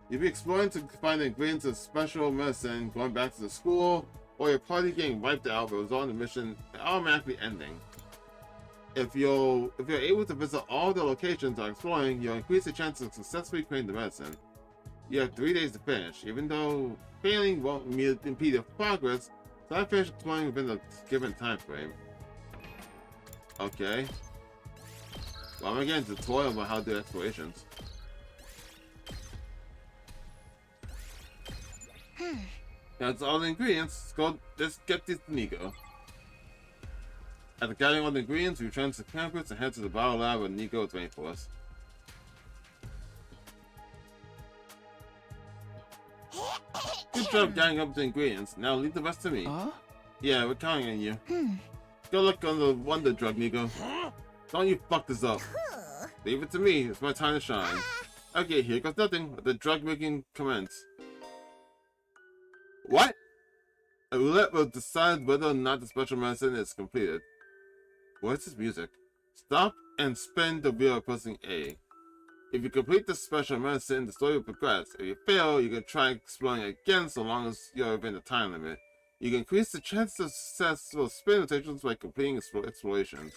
S1: You'll be exploring to find the ingredients of special medicine, going back to the school, or your party getting wiped out but resolving the mission automatically ending. If you're able to visit all the locations you're exploring, you'll increase the chance of successfully creating the medicine. You have 3 days to finish, even though failing won't impede your progress, so I finish exploring within the given time frame. Okay. Well, I'm getting a tutorial about how to do explorations. That's all the ingredients. Let's get this to Nico. After gathering all the ingredients, we return to the campus and head to the bio lab where Nico is waiting for us. Good job gathering up the ingredients. Now leave the rest to me. Yeah, we're counting on you. Good luck on the wonder drug, Nico. Don't you fuck this up. Leave it to me. It's my time to shine. Okay, here goes nothing. Let the drug making commence. What? A roulette will decide whether or not the special medicine is completed. What is this music? Stop and spin the wheel pressing A. If you complete the special medicine, the story will progress. If you fail, you can try exploring again so long as you're within the time limit. You can increase the chance of successful spin rotations by completing explorations.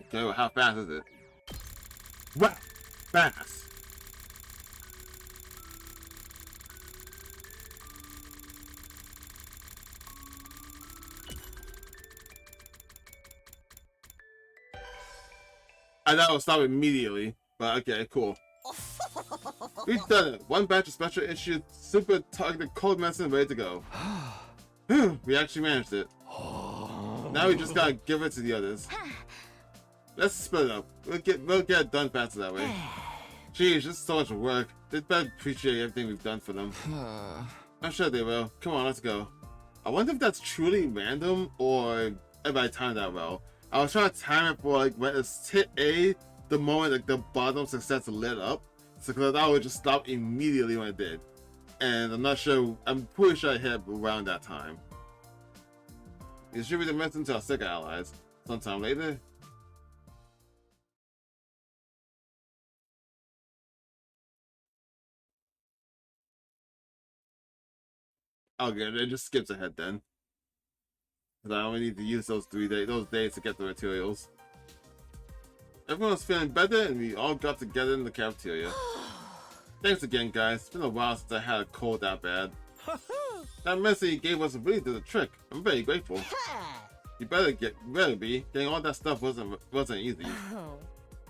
S1: Okay, well, how fast is it? Wow! Fast! I thought it would stop immediately, but okay, cool. We've done it. One batch of special issued super targeted cold medicine ready to go. We actually managed it. Now we just gotta give it to the others. Let's split it up. We'll get it done faster that way. Jeez, this is so much work. They better appreciate everything we've done for them. I'm sure they will. Come on, let's go. I wonder if that's truly random or if I timed that well. I was trying to time it for like when it's hit A, the moment like the bottom success lit up. So because I would just stop immediately when it did. And I'm not sure, I'm pretty sure I hit around that time. Distribute the medicine to our sick allies. Sometime later. Okay, it just skips ahead then. Because I only need to use those days to get the materials. Everyone's feeling better and we all got together in the cafeteria. Thanks again, guys. It's been a while since I had a cold that bad. That medicine you gave us really did the trick. I'm very grateful. You better be. Getting all that stuff wasn't easy.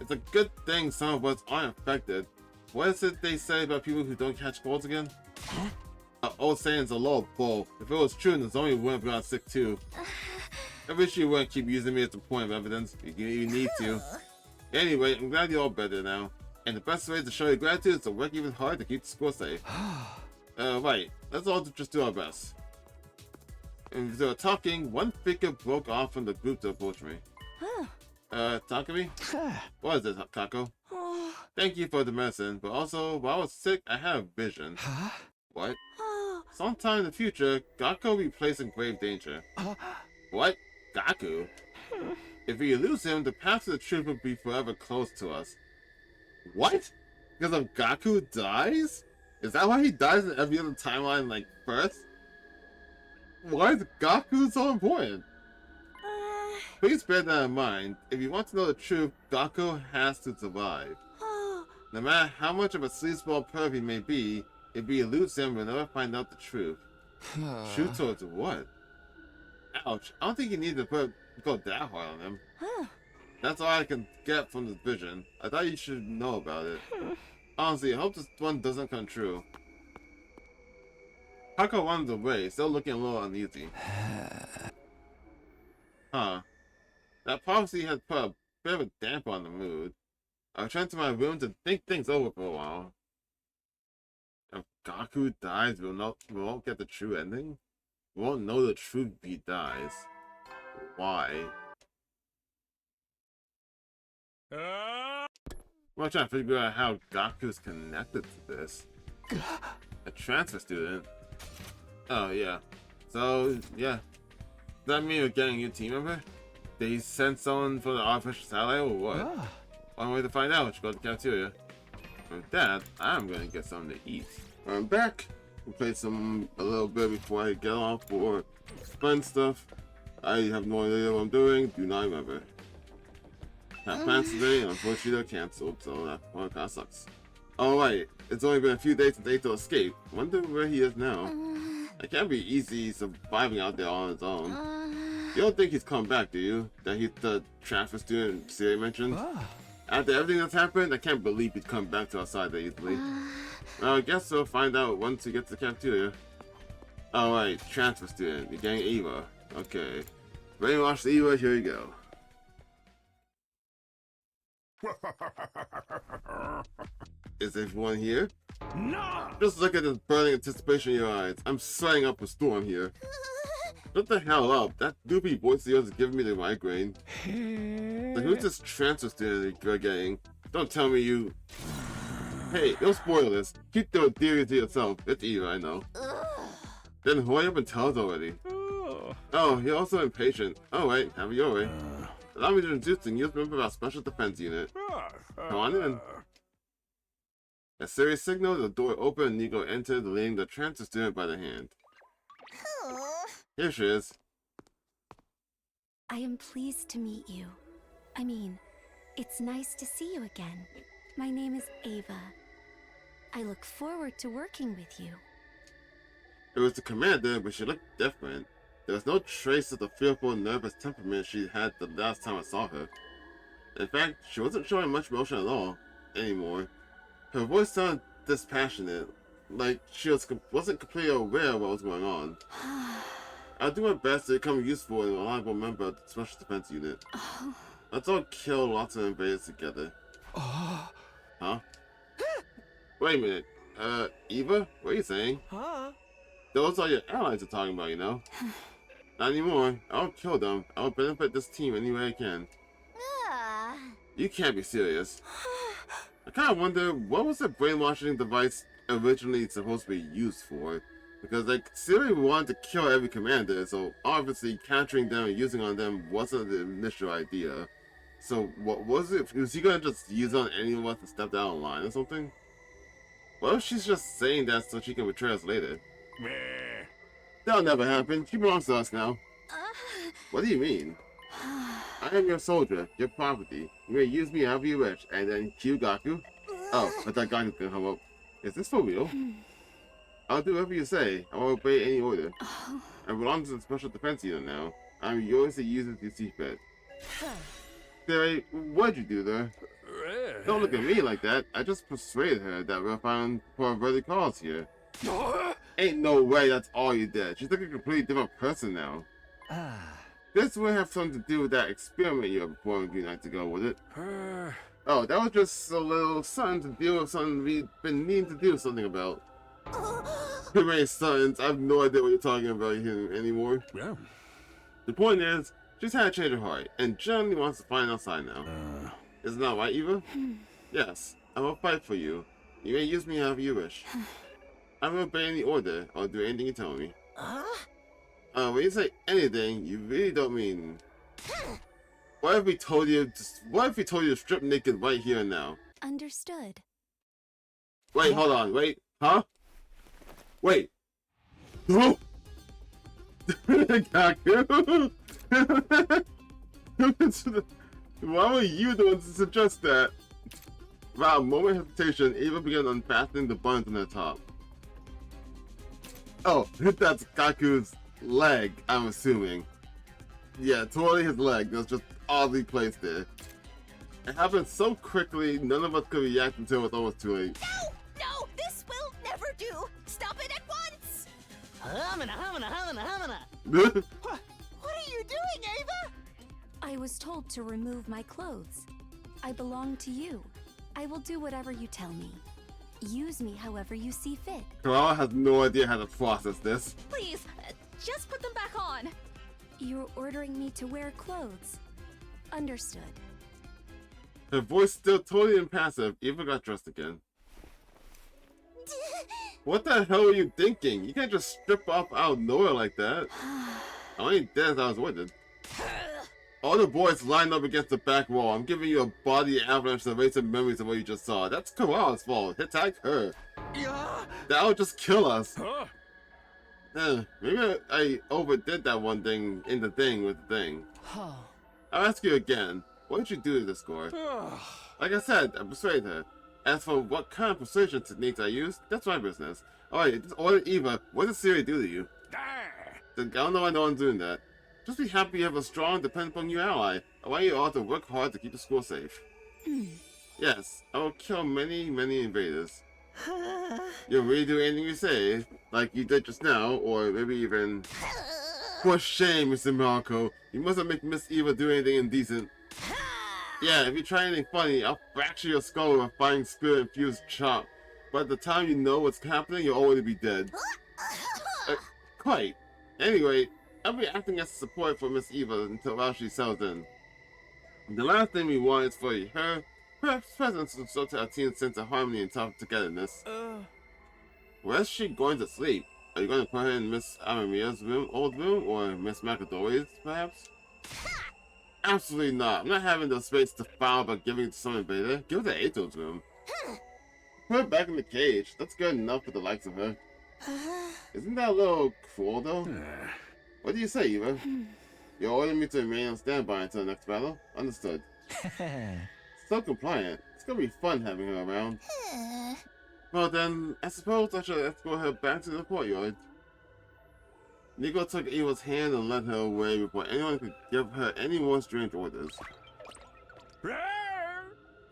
S1: It's a good thing some of us aren't infected. What is it they say about people who don't catch colds again? Old saying's a low bull. If it was true, then Zoe would have gotten sick too. I wish you wouldn't keep using me as a point of evidence. You need to. Anyway, I'm glad you're all better now. And the best way to show your gratitude is to work even hard to keep the school safe. Right. Let's all just do our best. And as they were talking, one figure broke off from the group to approach me. Takumi? What is it, Kako? Thank you for the medicine, but also, while I was sick, I had a vision. What? Sometime in the future, Gaku will be placed in grave danger. What? Gaku? If we lose him, the path to the truth will be forever closed to us. What? Because if Gaku dies? Is that why he dies in every other timeline, like, first? Why is Gaku so important? Please bear that in mind. If you want to know the truth, Gaku has to survive. No matter how much of a sleazeball perv he may be, if we lose him, we'll never find out the truth. Truth towards what? Ouch, I don't think you need to go that hard on him. That's all I can get from this vision. I thought you should know about it. Honestly, I hope this one doesn't come true. Kako runs away, still looking a little uneasy. Huh. That prophecy has put a bit of a damper on the mood. I returned to my room to think things over for a while. If Gaku dies, we won't get the true ending? We won't know the truth if he dies. Why? I'm trying to figure out how Gaku's connected to this. A transfer student? Oh, yeah. So, yeah. Does that mean we're getting a new team member? Did he send someone for the artificial satellite or what? One way to find out, let's go to the cafeteria. With that, I'm gonna get something to eat. I'm back. We'll play a little bit before I get off for fun stuff. I have no idea what I'm doing, do not remember. Had plans today, and unfortunately they're cancelled, so that one kinda sucks. Oh right, it's only been a few days since Ato escaped. Wonder where he is now. It can't be easy surviving out there on his own. You don't think he's come back, do you? That he's the transfer student Siri mentioned? After everything that's happened, I can't believe he'd come back to our side that easily. Well, I guess we'll find out once we get to the cafeteria. Alright, transfer student, you're getting Eva. Okay. Brainwash the Eva, here you go. Is everyone here? No! Just look at this burning anticipation in your eyes. I'm sweating up a storm here. Shut the hell up. That doopy voice of yours is giving me the migraine. Like, who's this transfer student you're getting? Don't tell me you... Hey, don't spoil this. Keep the theory to yourself. It's Eva, I know. Then hurry up and tell us already. Oh, you're also impatient. Alright, have it your way. Allow me to introduce the newest member of our special defense unit. Come on in. A serious signal, the door opened and Nico entered, leading the transfer student by the hand. Here she is.
S6: I am pleased to meet you. I mean, it's nice to see you again. My name is Ava. I look forward to working with you.
S1: It was the commander, but she looked different. There was no trace of the fearful, nervous temperament she had the last time I saw her. In fact, she wasn't showing much emotion at all, anymore. Her voice sounded dispassionate, like she wasn't completely aware of what was going on. I'll do my best to become useful and reliable member of the Special Defense Unit. Let's all kill lots of invaders together. Huh? Wait a minute. Eva? What are you saying? Those are your allies you're talking about, you know? Not anymore. I'll kill them. I'll benefit this team any way I can. You can't be serious. I kind of wonder, what was the brainwashing device originally supposed to be used for? Because like Siri wanted to kill every commander, so obviously capturing them and using on them wasn't the initial idea. So what was it? Was he gonna just use on anyone to step down the line or something? What if she's just saying that so she can betray us later? That'll never happen. She belongs to us now. What do you mean? I am your soldier, your property. You may use me however you wish, and then cue Gaku. Oh, I thought Gaku's gonna come up. Is this for real? I'll do whatever you say. I will obey any order. I belong to the Special Defense Unit now. I'm yours to use as you see fit. Siri, what'd you do there? Don't look at me like that. I just persuaded her that we're fine for a worthy cause here. Ain't no way that's all you did. She's like a completely different person now. This would have something to do with that experiment you were performing a few nights ago, would it? Oh, that was just a little something to deal with something we've been needing to do something about. Too many sons. I have no idea what you're talking about here anymore.
S13: Yeah.
S1: The point is, she's had a change of heart, and generally wants to find outside now. Isn't that right, Eva? Yes, I will fight for you. You may use me however you wish. I will obey any order. I'll do anything you tell me. When you say anything, you really don't mean. What if we told you? What if we told you to strip naked right here and now?
S6: Understood.
S1: Wait, hold on. Wait, huh? Wait. No. Gaku. Why were you the one to suggest that? Without a moment of hesitation, Eva began unfastening the buttons on the top. Oh, that's Gaku's leg, I'm assuming. Yeah, totally his leg. That was just oddly placed there. It happened so quickly, none of us could react until it was almost too late.
S14: No! No! This will never do! Stop it at once!
S6: What are you doing, Ava? I was told to remove my clothes. I belong to you. I will do whatever you tell me. Use me however you see fit.
S1: Clara has no idea how to process this.
S6: Please, just put them back on. You're ordering me to wear clothes. Understood.
S1: Her voice still totally impassive. Eva got dressed again. What the hell are you thinking? You can't just strip off out of nowhere like that. I only did as I was ordered. All the boys lined up against the back wall. I'm giving you a body avalanche to erase the memories of what you just saw. That's Kara's fault. Attack her. That would just kill us. Maybe I overdid that one thing in the thing with the thing. I'll ask you again. What did you do to the score? Like I said, I persuaded her. As for what kind of persuasion techniques I used, that's my business. Alright, just order Eva. What does Siri do to you? I don't know why no one's doing that. Just be happy you have a strong, dependable new ally. I want you all to work hard to keep the school safe. Yes, I will kill many, many invaders. You'll really do anything you say, like you did just now, or maybe even... For shame, Mr. Marco. You mustn't make Miss Eva do anything indecent. Yeah, if you try anything funny, I'll fracture your skull with a fine spirit-infused chop. By the time you know what's happening, you'll already be dead. Quite. Anyway, I'll be acting as support for Miss Eva until while she settles in. The last thing we want is for her presence to show to our team's sense of harmony and togetherness. Where's she going to sleep? Are you going to put her in Miss Amamiya's old room, or Miss McAdory's, perhaps? Absolutely not. I'm not having the space to foul by giving it to some invader. Give it to Ato's room. Put her back in the cage. That's good enough for the likes of her. Isn't that a little cruel, though? What do you say, Eva? You're ordering me to remain on standby until the next battle? Understood. So compliant. It's gonna be fun having her around. Well then, I suppose I should escort her back to the courtyard. Nico took Eva's hand and led her away before anyone could give her any more strange orders.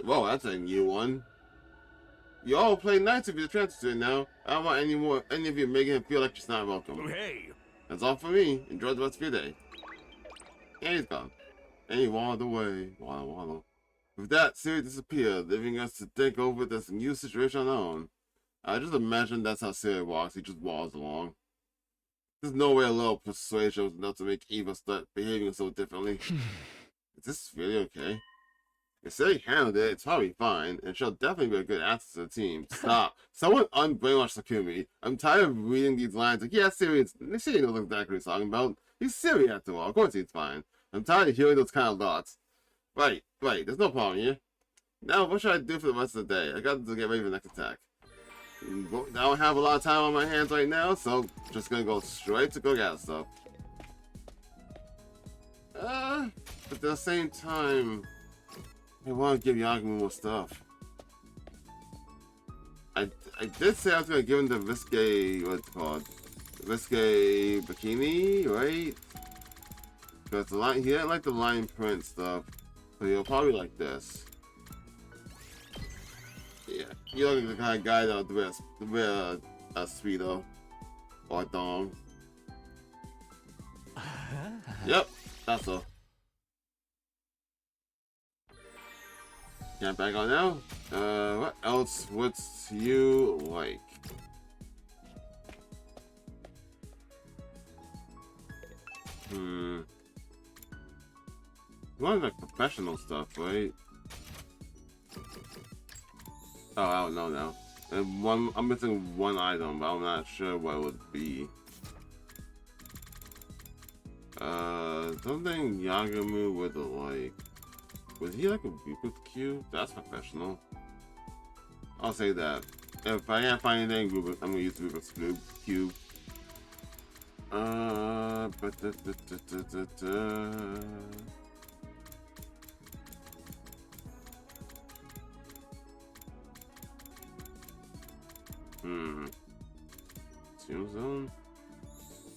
S1: Whoa, that's a new one. You all play nice if you're transferred to now. I don't want any of you making him feel like she's not welcome.
S13: Hey!
S1: That's all for me. Enjoy the rest of your day. And he's gone. And he waddled away. Waddle. With that, Siri disappeared, leaving us to think over this new situation on our own. I just imagine that's how Siri walks. He just waddles along. There's no way a little persuasion was enough to make Eva start behaving so differently. Is this really okay? If Sadie handled it, it's probably fine, and she'll definitely be a good asset to the team. Stop. Someone unbrainwashed Sakumi. I'm tired of reading these lines like, yeah, Sadie knows exactly what he's talking about. He's Siri after all. Of course he's fine. I'm tired of hearing those kind of thoughts. Right. There's no problem here. Now, what should I do for the rest of the day? I got to get ready for the next attack. I don't have a lot of time on my hands right now, so just gonna go straight to go get stuff. But at the same time, I want to give Yagumu more stuff. I did say I was gonna give him the risque, what's it called? Risque bikini, right? Because the line, he didn't like the line print stuff, so he'll probably like this. Yeah, you look like the kind of guy that would wear a speedo or a dong. Yep, that's all. Can't back on now. What else would you like? You want like professional stuff, right? Oh, I don't know now. And I'm missing one item, but I'm not sure what it would be. Something Yagumu would like. Was he like a Rubik's Cube? That's professional. I'll say that. If I can't find anything Rubik's, I'm gonna use Rubik's Cube. Tombstone?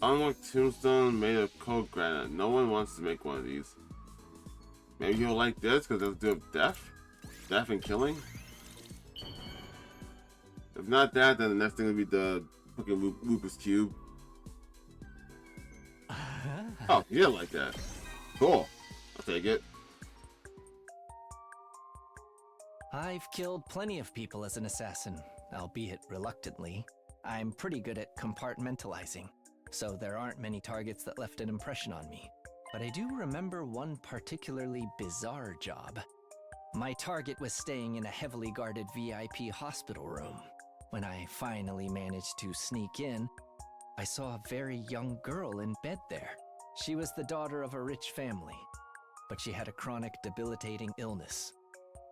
S1: Unlock tombstone made of cold granite. No one wants to make one of these. Maybe you'll like this because it'll do with death? Death and killing? If not that, then the next thing will be the fucking Rubik's Cube. Oh, you didn't like that. Cool. I'll take it.
S8: I've killed plenty of people as an assassin, albeit reluctantly. I'm pretty good at compartmentalizing, so there aren't many targets that left an impression on me. But I do remember one particularly bizarre job. My target was staying in a heavily guarded VIP hospital room. When I finally managed to sneak in, I saw a very young girl in bed there. She was the daughter of a rich family, but she had a chronic, debilitating illness.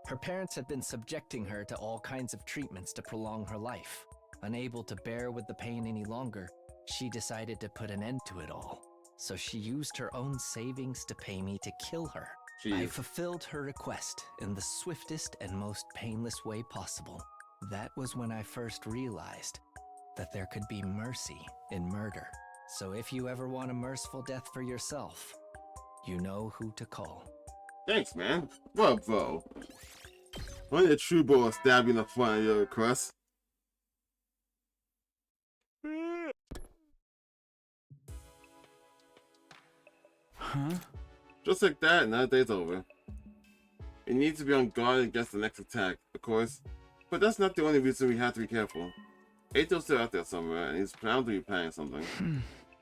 S8: Her parents had been subjecting her to all kinds of treatments to prolong her life. Unable to bear with the pain any longer, she decided to put an end to it all. So she used her own savings to pay me to kill her.
S1: Jeez.
S8: I fulfilled her request in the swiftest and most painless way possible. That was when I first realized that there could be mercy in murder. So if you ever want a merciful death for yourself, you know who to call.
S1: Thanks, man. What up, bro? Only a true bro will stab you in the front of your request.
S2: Huh?
S1: Just like that, another day's over. You need to be on guard against the next attack, of course. But that's not the only reason we have to be careful. Ato's still out there somewhere, and he's bound to be planning something.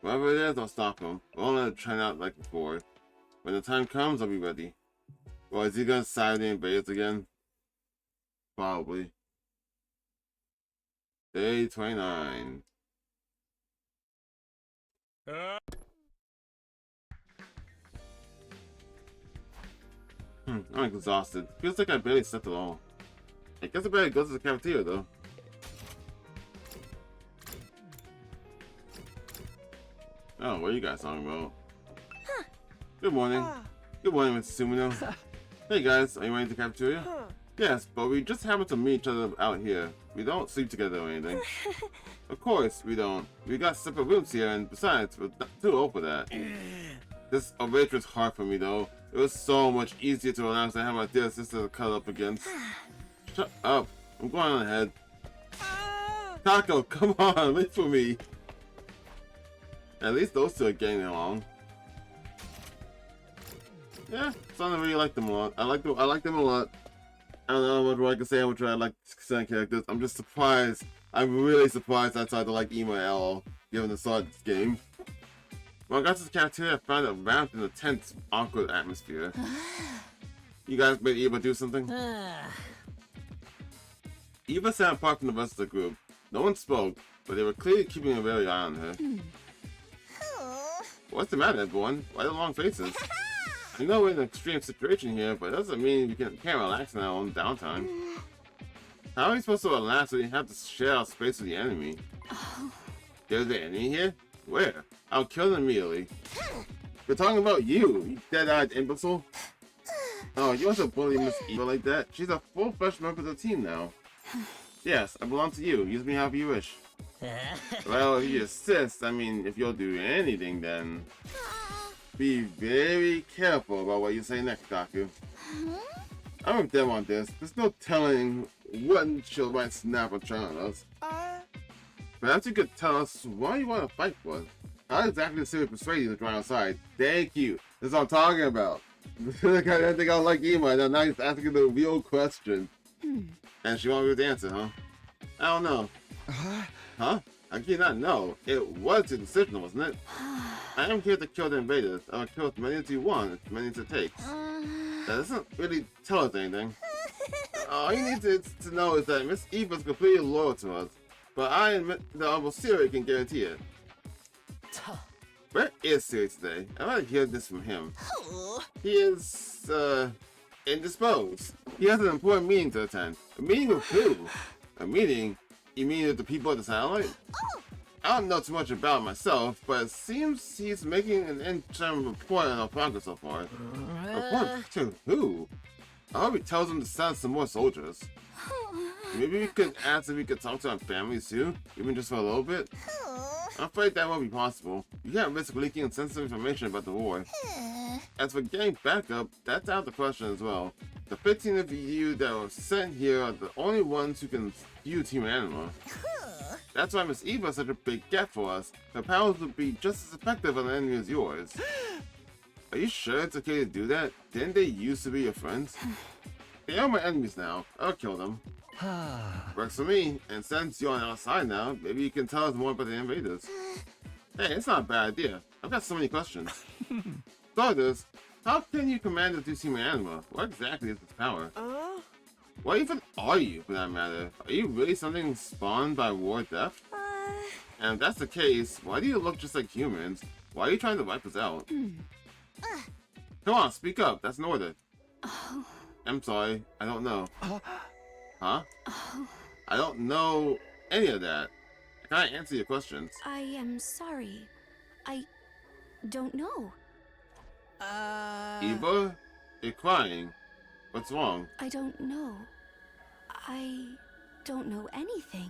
S1: Whatever it is, I'll stop him. We'll let it try out like before. When the time comes, I'll be ready. Well, is he gonna side the invaders again? Probably. Day 29. I'm exhausted. Feels like I barely slept at all. I guess I better go to the cafeteria though. Oh, what are you guys talking about?
S14: Huh.
S1: Good morning. Good morning, Mr. Sumino. Hey guys, are you ready to the cafeteria? Yes, but we just happen to meet each other out here. We don't sleep together or anything. Of course, we don't. We got separate rooms here, and besides, we're not too old for that. This arrangement's hard for me though. It was so much easier to announce than have my dear sister to cut up against. Shut up. I'm going on ahead. Kako, come on, wait for me. At least those two are getting along. Yeah, so I really like them a lot. I like them a lot. I don't know what I can say how much I like certain characters. I'm just surprised. I'm really surprised I decided to like Emo at all, given the start of this game. When I got to the cafeteria, I found it wrapped in a tense, awkward atmosphere. You guys made Eva do something? Eva sat apart from the rest of the group. No one spoke, but they were clearly keeping a wary eye on her. What's the matter, everyone? Why the long faces? I know we're in an extreme situation here, but it doesn't mean we can't relax in our own downtime. How are we supposed to relax when you have to share our space with the enemy? There's the enemy here? Where? I'll kill them immediately. We're talking about you dead-eyed imbecile. Oh, you want to bully Miss Eva like that? She's a full-fledged member of the team now. Yes, I belong to you. Use me however you wish. Well, if you insist, I mean, if you'll do anything, then... Be very careful about what you say next, Daku. I'm with them on this. There's no telling when she'll might snap or turn on us. Perhaps you could tell us why you want to fight for. How exactly did Siri persuade you to join our side? Thank you. That's what I'm talking about. I didn't think I was like Ema, and now he's asking the real question. And she won't be able to answer, huh? I don't know. Huh? I cannot know. It was your decision, wasn't it? I am here to kill the invaders. I will kill as many as you want, as many as it takes. That doesn't really tell us anything. All you need to know is that Miss Eva is completely loyal to us. But I admit that Uncle Siri can guarantee it. Where is Siri today? I want to hear this from him. He is, indisposed. He has an important meeting to attend. A meeting with who? A meeting? You mean with the people at the satellite? I don't know too much about it myself, but it seems he's making an interim report on our progress so far. Report to who? I hope he tells him to send some more soldiers. Maybe we could ask if we could talk to our families too, even just for a little bit. I'm afraid that won't be possible. You can't risk leaking sensitive information about the war. As for getting backup, that's out of the question as well. The 15 of you that were sent here are the only ones who can view Team Anima. That's why Miss Eva is such a big get for us. Her powers would be just as effective on the enemy as yours. Are you sure it's okay to do that? Didn't they used to be your friends? They are my enemies now. I'll kill them. Works for me. And since you're on our side now, maybe you can tell us more about the invaders. Hey, it's not a bad idea. I've got so many questions. Starters, how can you command the two Team Anima? What exactly is this power? What even are you, for that matter? Are you really something spawned by war death? And if that's the case, why do you look just like humans? Why are you trying to wipe us out? Come on, speak up. That's an order. I'm sorry. I don't know. Huh? I don't know any of that. I can't answer your questions.
S6: I am sorry. I don't know.
S1: Eva? You're crying. What's wrong?
S6: I don't know. I don't know anything.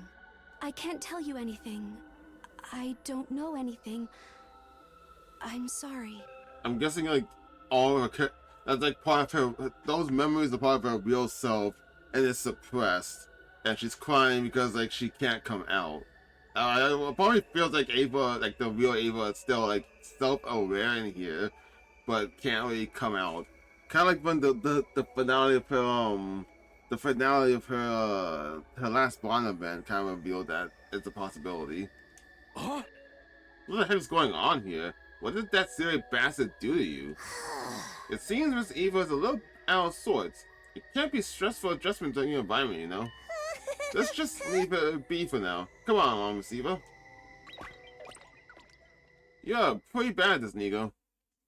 S6: I can't tell you anything. I don't know anything. I'm sorry.
S1: I'm guessing like all of her, that's like part of her, those memories are part of her real self and it's suppressed. And she's crying because like she can't come out. It probably feels like Ava, like the real Ava is still like self-aware in here, but can't really come out. Kind of like when the finale of her her last Bond event kind of revealed that it's a possibility. What the heck is going on here? What did that silly bastard do to you? It seems Miss Eva is a little out of sorts. It can't be stressful adjustment to your environment, you know? Let's just leave it be for now. Come on, Miss Eva. You're pretty bad at this, Nigo.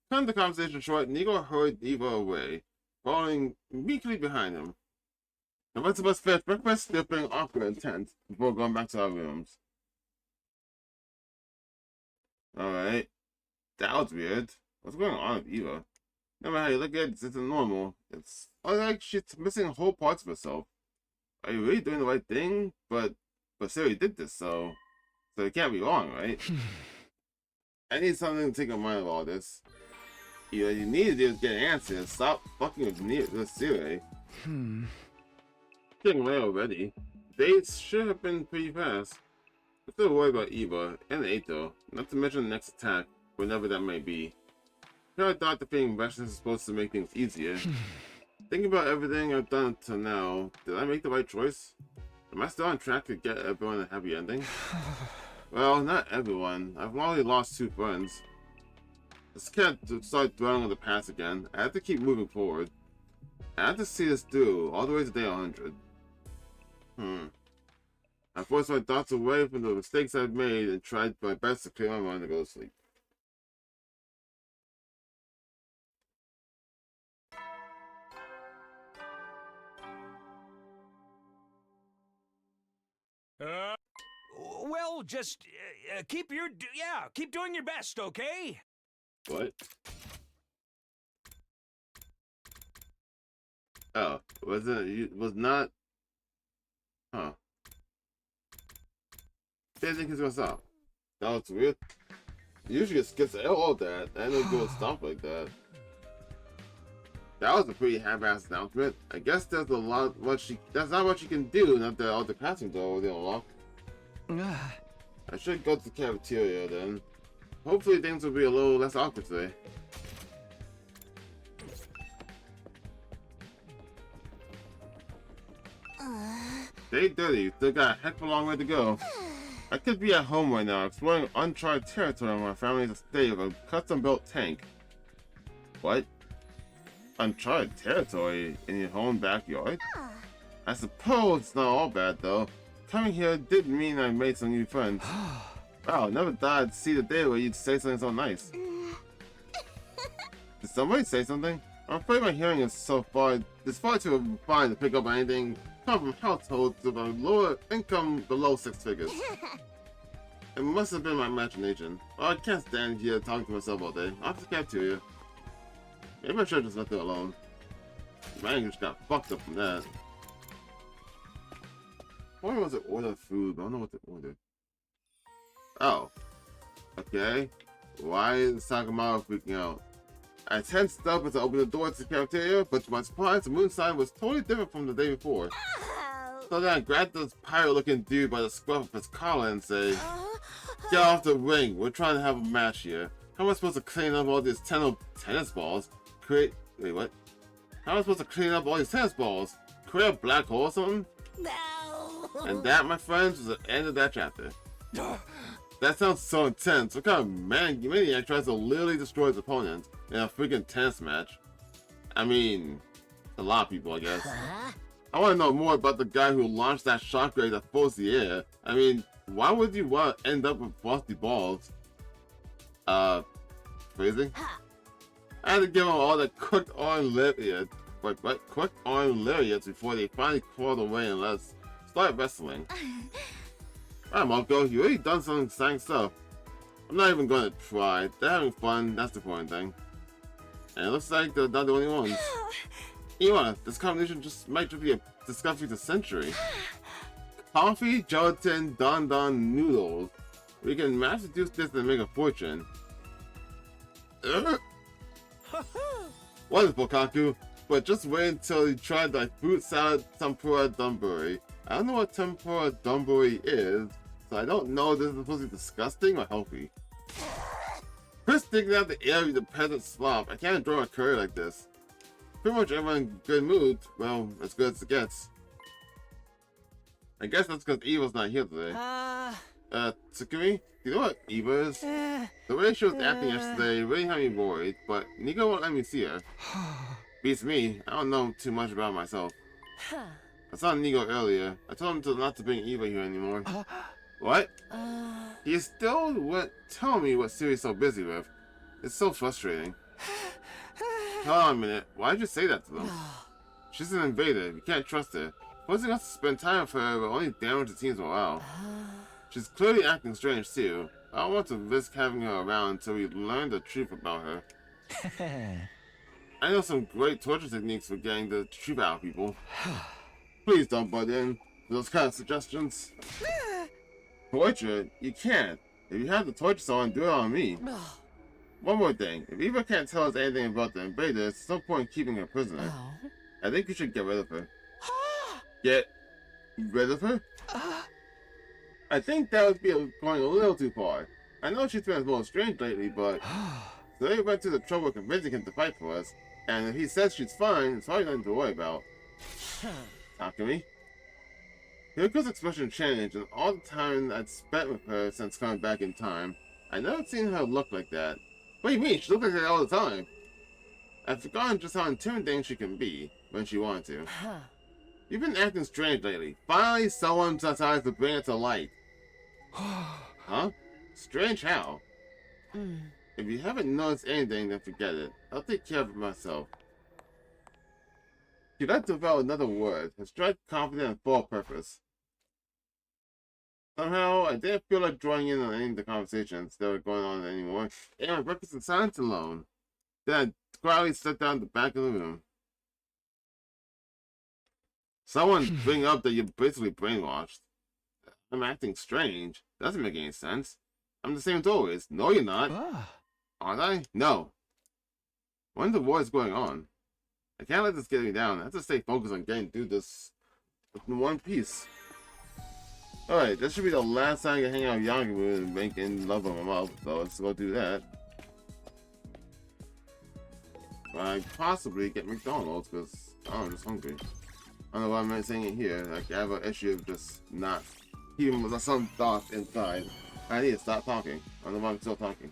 S1: Cutting the conversation short, Nigo hurried Eva away, following meekly behind him. The rest of us finished breakfast, still feeling awkward and tense before going back to our rooms. Alright. That was weird. What's going on with Eva? No matter how you look at it, this isn't normal. It's like she's missing whole parts of herself. Are you really doing the right thing? But Siri did this, so it can't be wrong, right? I need something to take my mind of all this. You need to do is get answers. Stop fucking with Siri. Getting late already. Dates should have been pretty fast. I'm still worried about Eva and Eito, not to mention the next attack, whenever that may be. I thought defeating Vashon is supposed to make things easier. Thinking about everything I've done until now, did I make the right choice? Am I still on track to get everyone a happy ending? Well, not everyone. I've already lost 2 friends. I just can't start dwelling on the past again. I have to keep moving forward. I have to see this through, all the way to day 100. I forced my thoughts away from the mistakes I've made and tried my best to clear my mind to go to sleep.
S5: Well, just keep doing your best, okay?
S1: What? Oh, was not. Huh. Didn't think he's gonna stop. That was weird. Usually it skips all of that. I didn't go stop like that. That was a pretty half-assed announcement. I guess there's a lot that's not much you can do now that all the classrooms are already unlocked. I should go to the cafeteria then. Hopefully things will be a little less awkward today. Day 30, still got a heck of a long way to go. I could be at home right now, exploring uncharted territory on my family's estate with a custom-built tank. What? Uncharted territory in your home backyard? I suppose it's not all bad though. Coming here did mean I made some new friends. Wow, never thought I'd see the day where you'd say something so nice. Did somebody say something? I'm afraid my hearing is far too fine to pick up on anything come from households with a lower income below 6 figures. It must have been my imagination. Oh, I can't stand here talking to myself all day. I'll have to cafeteria. Maybe I should have just left it alone. My English got fucked up from that. Why was it order food? But I don't know what to order. Oh. Okay. Why is Sakamoto freaking out? I tensed up as I opened the door to the cafeteria, but to my surprise, the moon sign was totally different from the day before. So then I grabbed this pirate-looking dude by the scruff of his collar and say, "Get off the ring, we're trying to have a match here. How am I supposed to clean up all these tennis balls? Wait, what? How am I supposed to clean up all these tennis balls? Create a black hole or something?"
S14: No.
S1: And that, my friends, was the end of that chapter. That sounds so intense. What kind of maniac tries to literally destroy his opponent in a freaking tennis match? I mean, a lot of people, I guess. I want to know more about the guy who launched that shockwave that fills the air. I mean, why would you want to end up with frosty balls? Phrasing? I had to give him all the cooked orange lariats. Wait, what? Cooked orange lariats before they finally crawled away and let's start wrestling. Alright, Marco, you really done some exciting stuff. I'm not even gonna try. They're having fun, that's the important thing. And it looks like they're not the only ones. Iwa, this combination might just be a discovery of the century. Coffee, gelatin, don noodles. We can mass produce this and make a fortune. Wonderful, Kaku. But just wait until you try the fruit salad tempura donburi. I don't know what tempura donburi is, so I don't know if this is supposed to be disgusting or healthy. Chris digging out the air with the peasant slop. I can't enjoy my career like this. Pretty much everyone in good mood. Well, as good as it gets. I guess that's because Eva's not here today. Tsukumi, you know what Eva is? The way she was acting yesterday really had me worried, but Nico won't let me see her. Beats me, I don't know too much about myself. I saw Nico earlier. I told him not to bring Eva here anymore. What? He still won't tell me what Siri's so busy with. It's so frustrating. Hold on a minute, why'd you say that to them? She's an invader, you can't trust her. Forcing us to spend time with her will only damage the team's morale. She's clearly acting strange too. I don't want to risk having her around until we learn the truth about her. I know some great torture techniques for getting the truth out of people. Please don't butt in with those kind of suggestions. Torture? You can't. If you have to torture someone, do it on me. One more thing. If Eva can't tell us anything about the invaders, there's no point in keeping her prisoner. I think we should get rid of her. Get rid of her? I think that would be going a little too far. I know she's been a little strange lately, but they went to the trouble of convincing him to fight for us, and if he says she's fine, it's probably nothing to worry about. Takumi? Hiriko's expression changed, and all the time I'd spent with her since coming back in time, I never seen her look like that. What do you mean? She looks like that all the time. I've forgotten just how intimidating she can be. when she wanted to.
S6: Huh.
S1: You've been acting strange lately. Finally, someone decides to bring it to light. Huh? Strange how? If you haven't noticed anything, then forget it. I'll take care of it myself. You'd like to develop another word. Strike confident and full of purpose. Somehow, I didn't feel like joining in on any of the conversations that were going on anymore, and I breakfast in silence alone. Then I quietly sat down at the back of the room. Someone bring up that you're basically brainwashed. I'm acting strange. Doesn't make any sense. I'm the same as always. No, you're not. Aren't I? No. When the war is going on, I can't let this get me down. I have to stay focused on getting through this in one piece. Alright, this should be the last time I can hang out with Yagimu and making love on my mouth, so let's go do that. I possibly get McDonald's because I'm just hungry. I don't know why I'm not saying it here. Like, I have an issue of just not keeping some thoughts inside. I need to stop talking. I don't know why I'm still talking.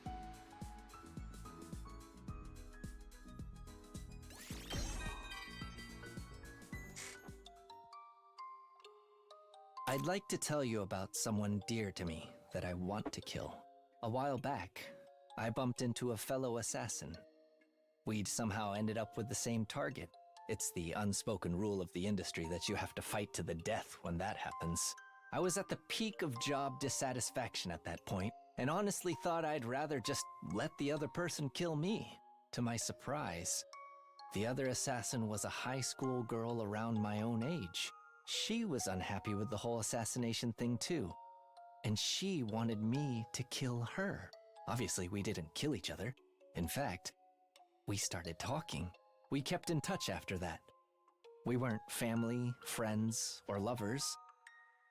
S8: I'd like to tell you about someone dear to me that I want to kill. A while back, I bumped into a fellow assassin. We'd somehow ended up with the same target. It's the unspoken rule of the industry that you have to fight to the death when that happens. I was at the peak of job dissatisfaction at that point, and honestly thought I'd rather just let the other person kill me. To my surprise, the other assassin was a high school girl around my own age. She was unhappy with the whole assassination thing too, and she wanted me to kill her. Obviously, we didn't kill each other. In fact, we started talking. We kept in touch after that. We weren't family, friends, or lovers,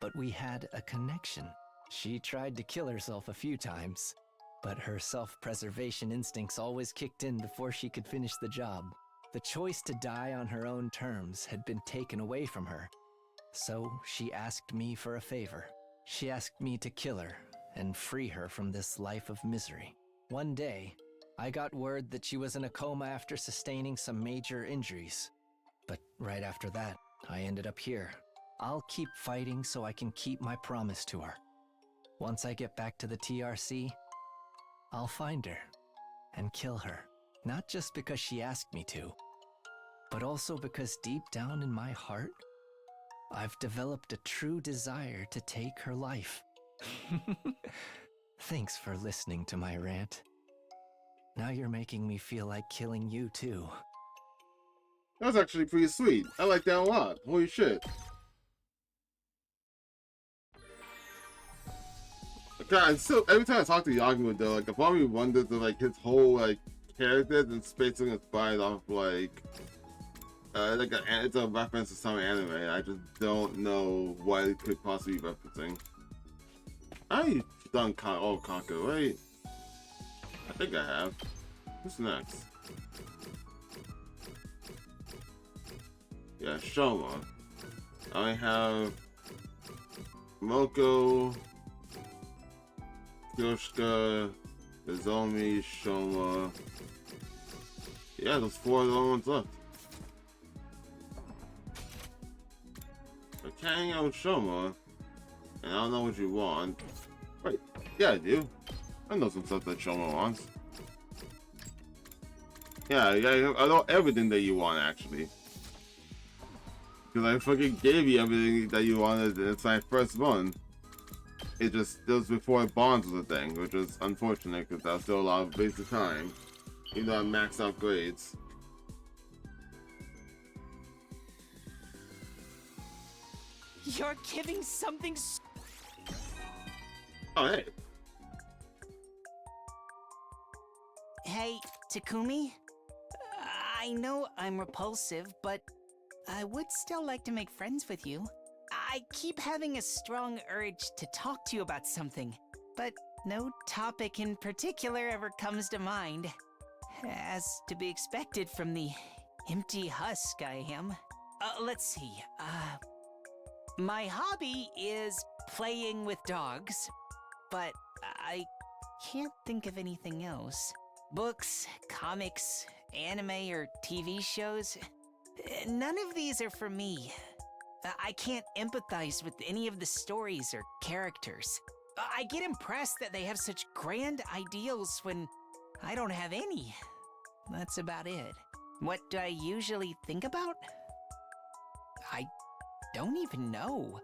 S8: but we had a connection. She tried to kill herself a few times, but her self-preservation instincts always kicked in before she could finish the job. The choice to die on her own terms had been taken away from her, so she asked me for a favor. She asked me to kill her and free her from this life of misery. One day, I got word that she was in a coma after sustaining some major injuries. But right after that, I ended up here. I'll keep fighting so I can keep my promise to her. Once I get back to the TRC, I'll find her and kill her. Not just because she asked me to, but also because deep down in my heart, I've developed a true desire to take her life. Thanks for listening to my rant. Now you're making me feel like killing you too.
S1: That was actually pretty sweet. I like that a lot. Holy shit. God, so every time I talk to Yagimu though, like I probably wondered if like his whole like characters and spacing inspired off like it's a reference to some anime. I just don't know what it could possibly be referencing. I've done all Conquer, right? I think I have. Who's next? Yeah, Shoma. I have Moko, Kyoshika, Nozomi, Shoma. Yeah, those four are the only ones left. I can't hang out with Shoma, and I don't know what you want. Wait, yeah, I do. I know some stuff that Shoma wants. Yeah, I know everything that you want, actually. Because I fucking gave you everything that you wanted in my first one. It was before Bonds was a thing, which was unfortunate because that was still a lot of wasted time. Even though I maxed out grades.
S12: You're giving something
S1: Oh, hey.
S7: Hey, Takumi? I know I'm repulsive, but I would still like to make friends with you. I keep having a strong urge to talk to you about something, but no topic in particular ever comes to mind. As to be expected from the empty husk I am. Let's see, my hobby is playing with dogs, but I can't think of anything else. Books, comics, anime, or TV shows? None of these are for me. I can't empathize with any of the stories or characters. I get impressed that they have such grand ideals when I don't have any. That's about it. What do I usually think about? I don't even know.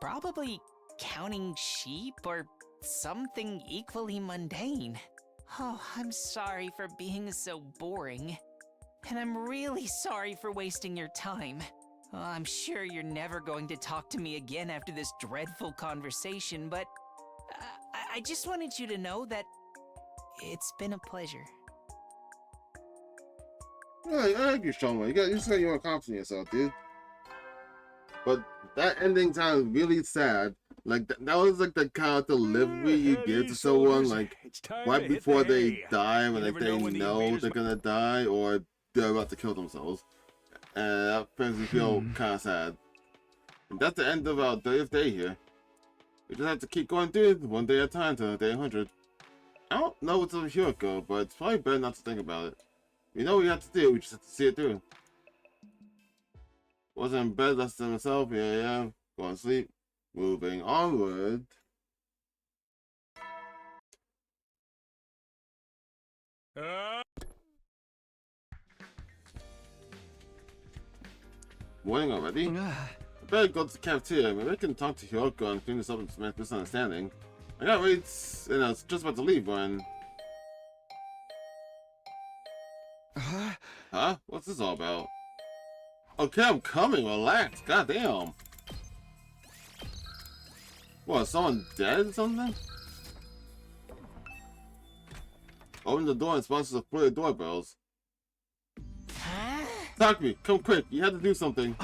S7: Probably counting sheep or something equally mundane. Oh, I'm sorry for being so boring. And I'm really sorry for wasting your time. I'm sure you're never going to talk to me again after this dreadful conversation, but I just wanted you to know that it's been a pleasure.
S1: Yeah, I like you, Shoma. You just got your confidence in yourself, dude. But that ending sounds really sad. Like that was like the kind of delivery you give to someone, like right before they die, when like they know they're gonna die or they're about to kill themselves, and that makes me feel kind of sad. And that's the end of our 30th day here. We just have to keep going through it one day at a time to day 100. I don't know what's over Kyoko, but it's probably better not to think about it. We know what we have to do, we just have to see it through. Wasn't in bed, less than himself, yeah, going to sleep. Moving onward. Morning already? I better go to the cafeteria. Maybe I can talk to Hyoko and clean this up and some misunderstanding. I got ready and I was just about to leave when... Huh? What's this all about? Okay, I'm coming. Relax. Goddamn. What, is someone dead or something? Open the door and sponsors a flurry of doorbells. Takumi, come quick. You have to do something.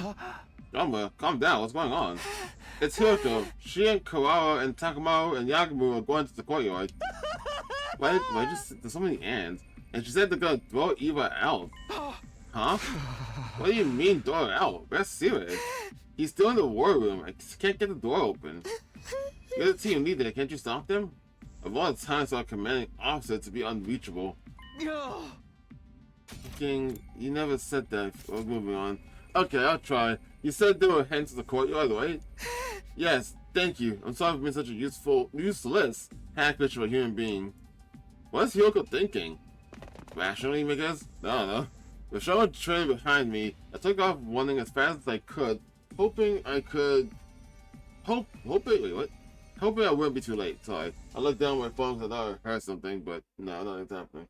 S1: Jamba, calm down. What's going on? It's Hyoko. She and Kawawa and Takamaru and Yagumu are going to the courtyard. Why there's so many ands. And she said they're gonna throw Eva out. Huh? What do you mean throw her out? That's serious. He's still in the war room. I can't get the door open. You're the team leader. Can't you stop them? Of all the times for a commanding officer to be unreachable. King, you never said that. Oh, moving on. Okay, I'll try. You said they were heading to the courtyard, right? Yes, thank you. I'm sorry for being such a useless hackfish of a human being. What is Hyoko thinking? Rationally, I guess? I don't know. With someone trailing behind me, I took off running as fast as I could, hoping I wouldn't be too late. Sorry. I looked down at my phone because I thought I heard something, but no, nothing's happening.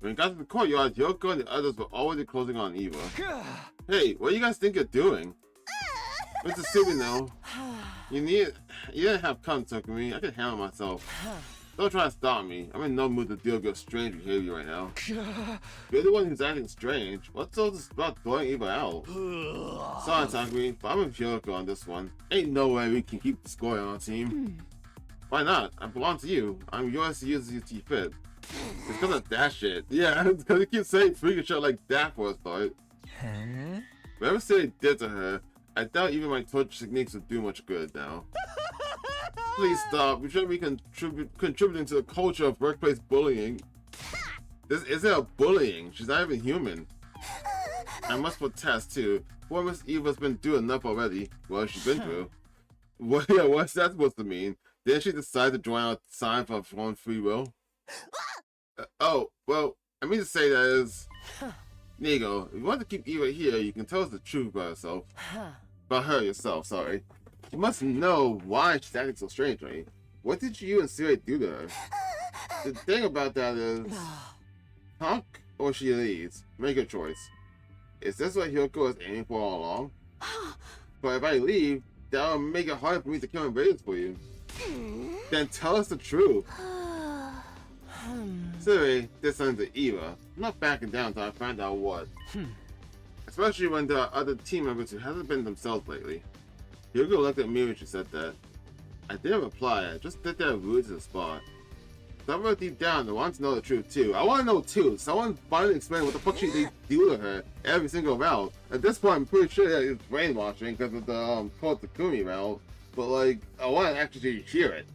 S1: When we got to the courtyard, Hyoko and the others were already closing on Eva. Hey, what do you guys think you're doing? Mr. Subino, you didn't have come, Takumi. I can handle myself. Don't try to stop me. I'm in no mood to deal with your strange behavior right now. You're the one who's acting strange. What's all this about throwing Eva out? Sorry, Takumi, but I'm with Hyoko on this one. Ain't no way we can keep the score on our team. Why not? I belong to you. I'm yours to use as you see fit. It's because of that shit. Yeah, it's because you keep saying freaking shit like that for a start. Whatever City did to her, I doubt even my torture techniques would do much good now. Please stop. We shouldn't be contributing to the culture of workplace bullying. This isn't a bullying. She's not even human. I must protest too. Poor Miss Eva's been through enough already. What has she been through? What's that supposed to mean? Didn't she decide to join our sign of her own free will? Oh, well, I mean to say that is... Nigo, if you want to keep Eva here, you can tell us the truth about herself. About her yourself, sorry. You must know why she's acting so strange, right? What did you and Siri do to her? The thing about that is... Talk or she leaves. Make a choice. Is this what Hyoko is aiming for all along? But if I leave, that will make it hard for me to kill invaders for you. Then tell us the truth. Siri, this under Eva. I'm not backing down until I find out what. Especially when there are other team members who haven't been themselves lately. Hyoko looked at me when she said that. I didn't reply, I just stood there rude to the spot. Somewhere deep down, I want to know the truth too. I want to know too. Someone finally explain what the fuck she do to her every single round. At this point, I'm pretty sure that it's brainwashing because of the Takumi round. But like, I want to actually hear it.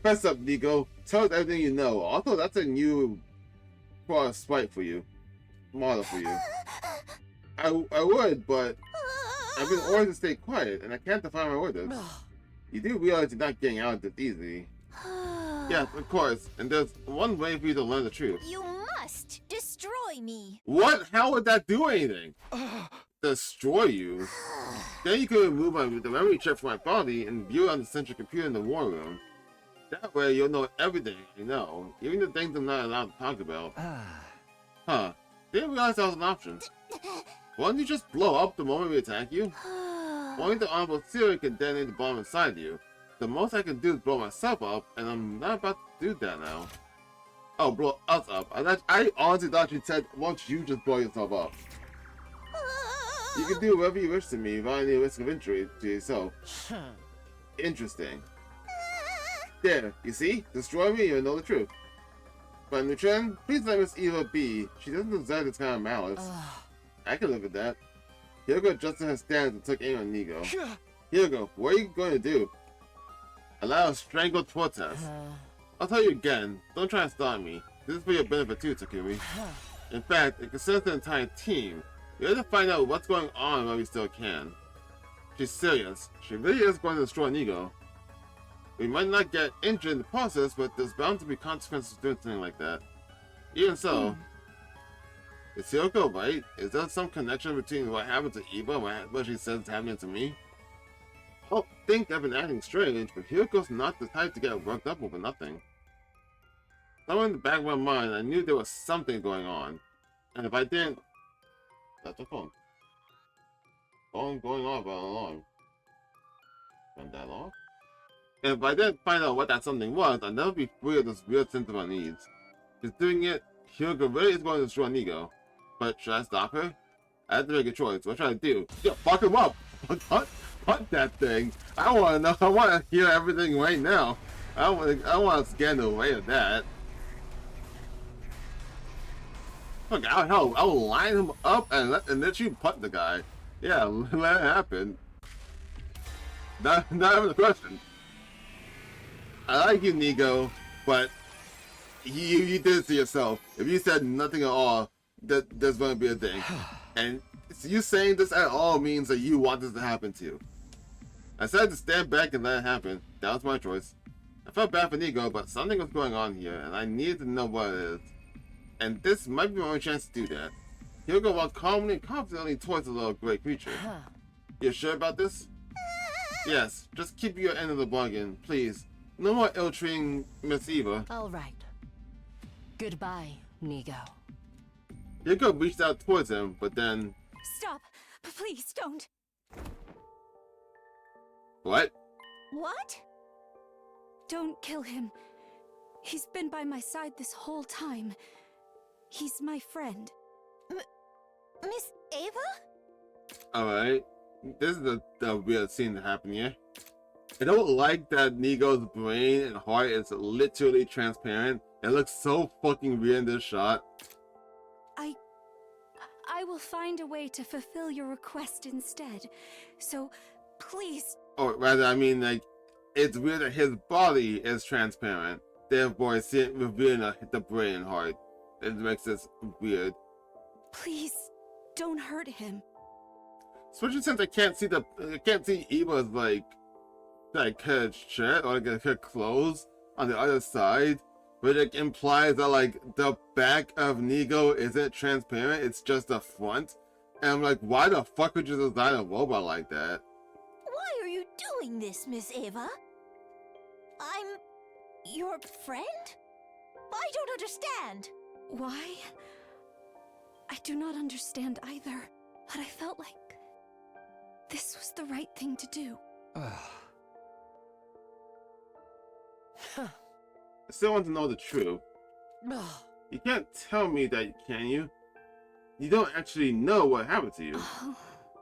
S1: Press up, Nico. Tell us everything you know. Also, that's a new for a spite for you. Model for you. I would, but I've been ordered to stay quiet, and I can't defy my orders. You do realize you're not getting out this easily. Yes, of course, and there's one way for you to learn the truth.
S14: You must destroy me.
S1: What? How would that do anything? Destroy you? Then you could remove the memory chip from my body and view it on the central computer in the war room. That way you'll know everything you know, even the things I'm not allowed to talk about. Huh. Didn't realize that was an option. Why don't you just blow up the moment we attack you? Only the Honorable Theory can detonate the bomb inside you. The most I can do is blow myself up, and I'm not about to do that now. Oh, blow us up. I honestly thought you said once you just blow yourself up. You can do whatever you wish to me without any risk of injury to yourself. Interesting. There, you see? Destroy me, you'll know the truth. But Nutren, please let Miss Eva be. She doesn't deserve this kind of malice. I can live with that. Hugo adjusted her stance and took aim on Nigo. Hugo, what are you going to do? Allow a strangled protest. I'll tell you again, don't try to stop me. This is for your benefit too, Takumi. In fact, it concerns the entire team. We have to find out what's going on while we still can. She's serious. She really is going to destroy Nigo. We might not get injured in the process, but there's bound to be consequences of doing something like that. Even so, is Hyoko right? Is there some connection between what happened to Eva and what she says is happening to me? I don't think I've been acting strange, but Hyoko's not the type to get worked up over nothing. Somewhere in the back of my mind, I knew there was something going on. And if I didn't... That's the phone. Phone going off on alarm. Turn that off? And if I didn't find out what that something was, I'd never be free of this weird sense of unease. She's doing it, Hyoko really is going to destroy Nigo. But should I stop her? I have to make a choice. What should I do? Yeah, fuck him up! Punt that thing! I want to know, I want to hear everything right now. I want to scan the way of that. Look, I'll line him up and let you punt the guy. Yeah, let it happen. Not even a question. I like you, Nigo, but you did it to yourself. If you said nothing at all, there's going to be a thing. And you saying this at all means that you want this to happen to you. I decided to stand back and let it happen. That was my choice. I felt bad for Nigo, but something was going on here, and I needed to know what it is. And this might be my only chance to do that. Hyoko walked calmly and confidently towards the little gray creature. You sure about this? Yes, just keep your end of the bargain, please. No more ill-treating Miss Eva.
S10: All right. Goodbye, Nigo.
S1: Hyoko reached out towards him, but then...
S6: Stop! Please, don't!
S1: What?
S14: What?
S6: Don't kill him. He's been by my side this whole time. He's my friend.
S14: Miss Ava?
S1: Alright. This is the weird scene that happened here. I don't like that Nigo's brain and heart is literally transparent. It looks so fucking weird in this shot.
S6: I will find a way to fulfill your request instead. So, please...
S1: Or rather, I mean, like, it's weird that his body is transparent. Therefore, it's revealing the brain and heart. It makes this weird.
S6: Please, don't hurt him.
S1: Especially since I can't see Eva's like her shirt or like her clothes on the other side, which like implies that like the back of Nigo isn't transparent, it's just the front. And I'm like, why the fuck would you design a robot like that?
S14: Why are you doing this, Miss Ava? I'm your friend? I don't understand.
S6: Why? I do not understand either, but I felt like this was the right thing to do.
S1: I still want to know the truth. You can't tell me that, can you? You don't actually know what happened to you.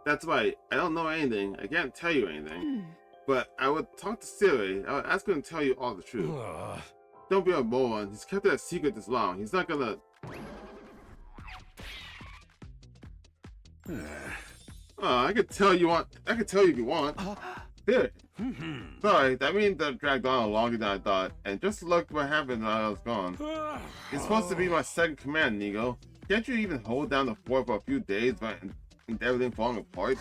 S1: That's right, I don't know anything. I can't tell you anything. But I would talk to Siri. I would ask him to tell you all the truth. Don't be a moron. He's kept that secret this long. He's not gonna... I could tell you want. I could tell you if you want. Here, Sorry, that means that dragged on longer than I thought, and just look what happened while I was gone. It's supposed to be my second command, Nigo. Can't you even hold down the fort for a few days and everything falling apart?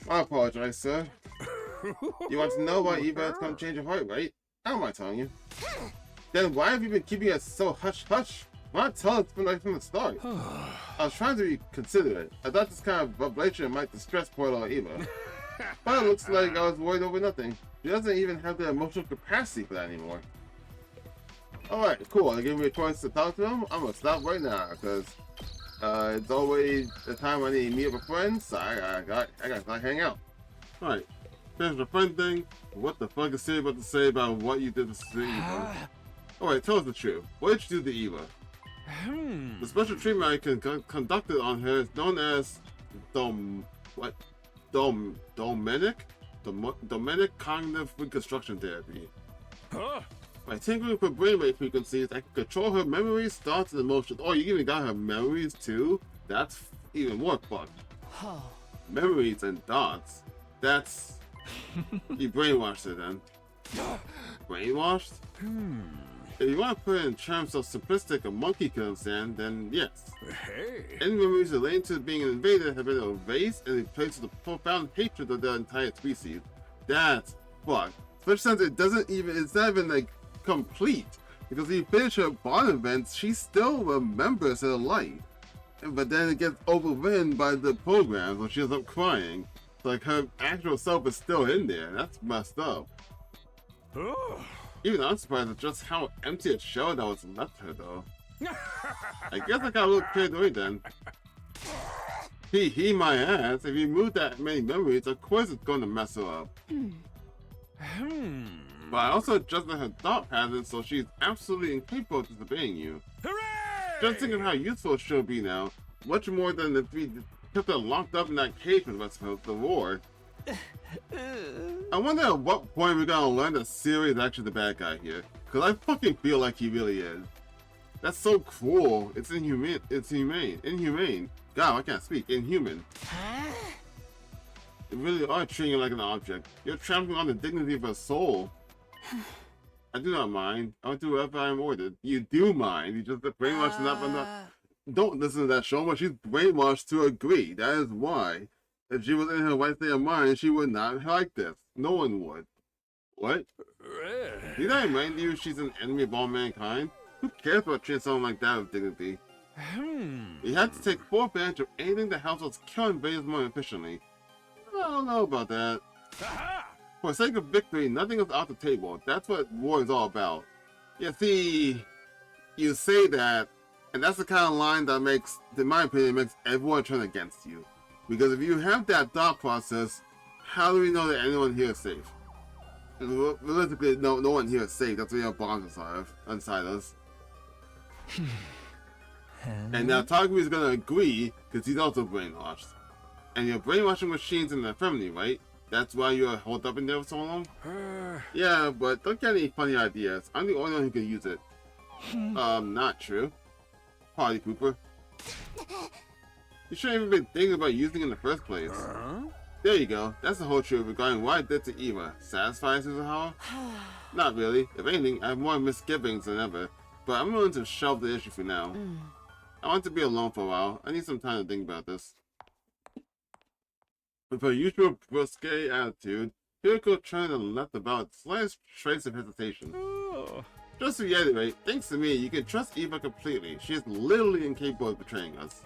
S1: I apologize, sir. You want to know why Eva is going to change your heart, right? I don't mind telling you. Then why have you been keeping it so hush-hush? Why not tell us from the start? I was trying to be considerate. I thought this kind of revelation might distress poor little Eva. But it looks like I was worried over nothing. She doesn't even have the emotional capacity for that anymore. Alright, cool. I gave me a choice to talk to him. I'm gonna stop right now, because it's always the time I need to meet up with friends, so I got to hang out. Alright, finish the friend thing. What the fuck is Siri about to say about what you did to Eva? Alright, tell us the truth. What did you do to Eva? The special treatment I conducted on her is known as Dominic Cognitive Reconstruction Therapy. By tinkering with brainwave frequencies, I can control her memories, thoughts, and emotions. Oh, you even got her memories too? That's even more fun. Memories and thoughts. That's... You brainwashed her then. Brainwashed? If you want to put it in terms of simplistic a monkey can understand, then yes. Any memories relating to being an invader have been erased and replaced with a profound hatred of the entire species. That's fucked. Especially since it's not even like complete. Because if you finish her bond events, she still remembers her life. But then it gets overridden by the program, so she ends up crying. So like her actual self is still in there. That's messed up. Even I'm surprised at just how empty a shell that was left her though. I guess I got a little carried away then. He my ass, if you move that many memories, of course it's going to mess her up. But I also adjusted her thought patterns so she's absolutely incapable of disobeying you. Just thinking how useful she'll be now, much more than if we kept her locked up in that cage with us for the war. I wonder at what point we're gonna learn that Siri is actually the bad guy here. Cause I fucking feel like he really is. That's so cruel. It's inhumane. Inhumane. God, I can't speak. Inhuman. You really are treating her like an object. You're trampling on the dignity of her soul. I do not mind. I will do whatever I am ordered. You do mind. You just brainwashed enough. Don't listen to that show, but she's brainwashed to agree. That is why. If she was in her right state of mind, she would not like this. No one would. What? Did I remind you she's an enemy of all mankind? Who cares about treating someone like that with dignity? You had to take full advantage of anything that helps us kill invaders more efficiently. I don't know about that. For the sake of victory, nothing is off the table. That's what war is all about. Yeah, see, you say that, and that's the kind of line that makes, in my opinion, makes everyone turn against you. Because if you have that thought process, how do we know that anyone here is safe? Realistically, no one here is safe. That's why you have bombs inside us. And now Takumi is gonna agree because he's also brainwashed. And you're brainwashing machines in the family, right? That's why you're holed up in there for so long? Yeah, but don't get any funny ideas. I'm the only one who can use it. Not true. Party pooper. You shouldn't even been thinking about using it in the first place. There you go. That's the whole truth regarding what I did to Eva. Satisfied, Suzuhawa? Not really. If anything, I have more misgivings than ever. But I'm willing to shelve the issue for now. I want to be alone for a while. I need some time to think about this. With her usual brusque attitude, Kyoshika turned and left about the slightest trace of hesitation. Just to reiterate, thanks to me, you can trust Eva completely. She is literally incapable of betraying us.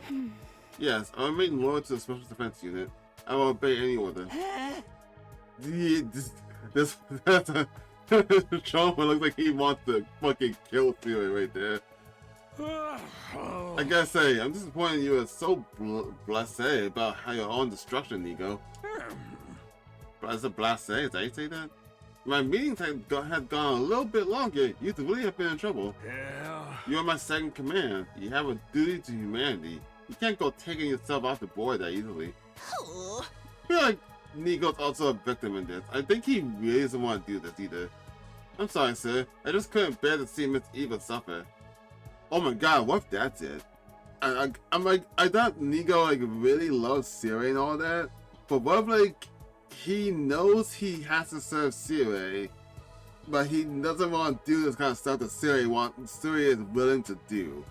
S1: Yes, I remain loyal to the Special Defense Unit. I will obey any order. This Choma looks like he wants to fucking kill Siri right there. I gotta say, I'm disappointed you are so blasé about how your own destruction, Nigo. Blasé? Is that how you say that? My meetings had gone a little bit longer. You really have been in trouble. You are my second command. You have a duty to humanity. You can't go taking yourself off the board that easily. I feel like Nigo's also a victim in this. I think he really doesn't want to do this either. I'm sorry, sir. I just couldn't bear to see Miss Eva suffer. Oh my god, what if that's it? I'm like, I thought Nigo like really loves Siri and all that, but what if like he knows he has to serve Sirei, but he doesn't want to do this kind of stuff that Sirei is willing to do.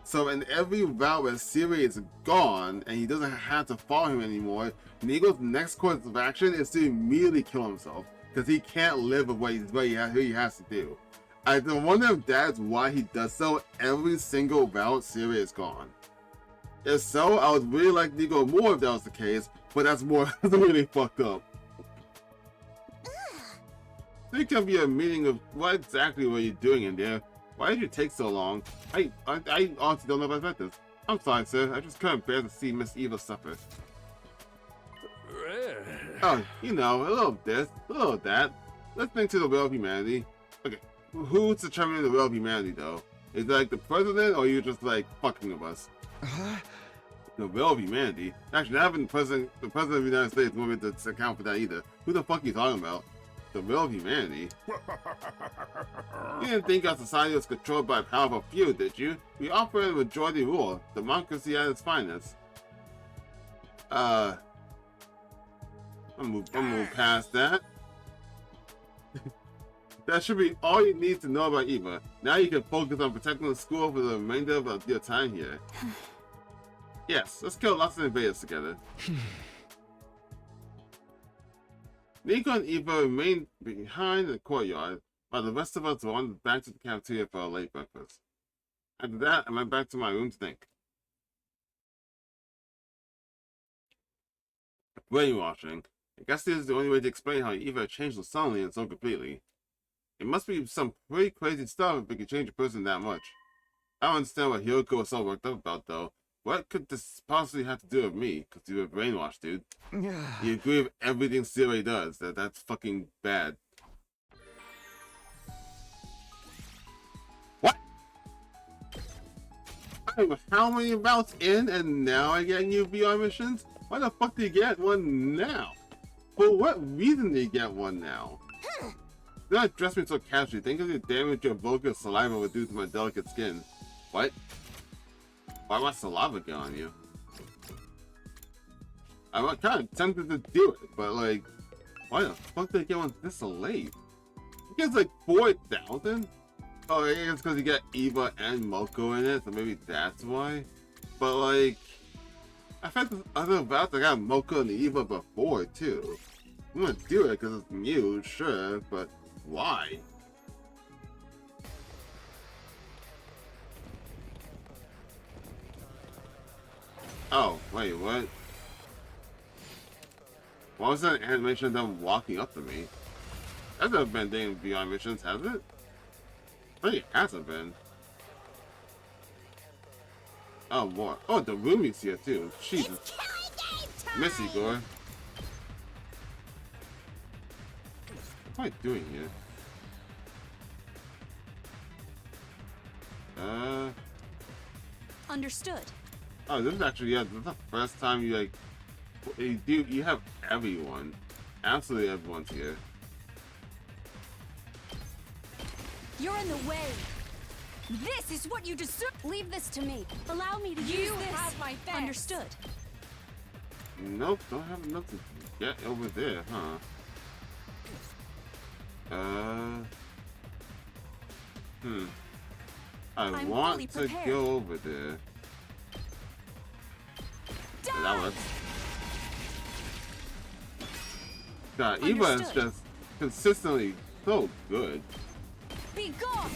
S1: So in every route where Sirei is gone and he doesn't have to follow him anymore, Nigo's next course of action is to immediately kill himself because he can't live with what he has to do. I wonder if that's why he does so every single route Sirei is gone. If so, I would really like Nigo more if that was the case, but that's really fucked up. There can be a meaning of what exactly were you doing in there? Why did you take so long? I honestly don't know if I meant this. I'm sorry, sir. I just couldn't bear to see Miss Eva suffer. Oh, you know, a little of this, a little of that. Let's think to the will of humanity. Okay, who's determining the will of humanity, though? Is it like the president, or are you just like fucking with us? The will of humanity? Actually, not even the president of the United States won't be to account for that either. Who the fuck are you talking about? The will of humanity? You didn't think our society was controlled by a powerful few, did you? We operate a majority rule, democracy at its finest. I'm move past that. That should be all you need to know about Eva. Now you can focus on protecting the school for the remainder of your time here. Yes, let's kill lots of invaders together. Nico and Eva remain behind in the courtyard, while the rest of us wandered back to the cafeteria for a late breakfast. After that, I went back to my room to think. Brainwashing. I guess this is the only way to explain how Eva changed so suddenly and so completely. It must be some pretty crazy stuff if it can change a person that much. I don't understand what Hiroko was so worked up about, though. What could this possibly have to do with me? Because you were brainwashed, dude. You agree with everything Sirei does. That's fucking bad. What? I'm how many routes in and now I get new VR missions? Why the fuck do you get one now? For what reason do you get one now? Do not dress me so casually. Think of the damage your vulgar saliva would do to my delicate skin. What? Why would saliva get on you? I'm kind of tempted to do it, but like, why the fuck did I get one this late? It gets like 4,000? Oh, I guess because you get Eva and Moko in it, so maybe that's why. But like, I found this other routes I got Moko and Eva before too. I'm gonna do it because it's new, sure, but why? Oh, wait, what? Why was that animation of them walking up to me? That's never been doing VR missions, has it? I think it hasn't been. Oh, more. Oh, the roomie's here too. Jesus. Miss Igor. What am I doing here?
S6: Understood.
S1: Oh, this is actually, yeah, this is the first time you, like, you have everyone. Absolutely everyone's here.
S6: You're in the way. This is what you deserve. Leave this to me. Allow me to use this. You have my thanks. Understood.
S1: Nope, don't have enough to get over there, huh? I want to go over there. That works. God, Eva is just consistently so good.
S6: Be gone!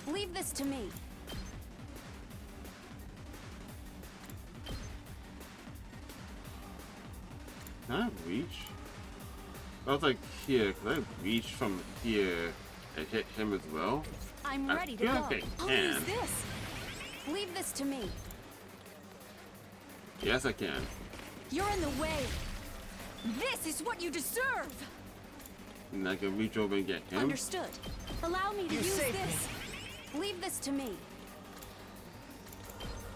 S6: Leave this to me.
S1: Can I reach? I was like here. Can I reach from here and hit him as well?
S6: I'm ready to go.
S1: Like
S6: I'll use this. Leave this to me.
S1: Yes, I can.
S6: You're in the way. This is what you deserve.
S1: And I can reach over and get him.
S6: Understood. Allow me to use this. Leave this to me.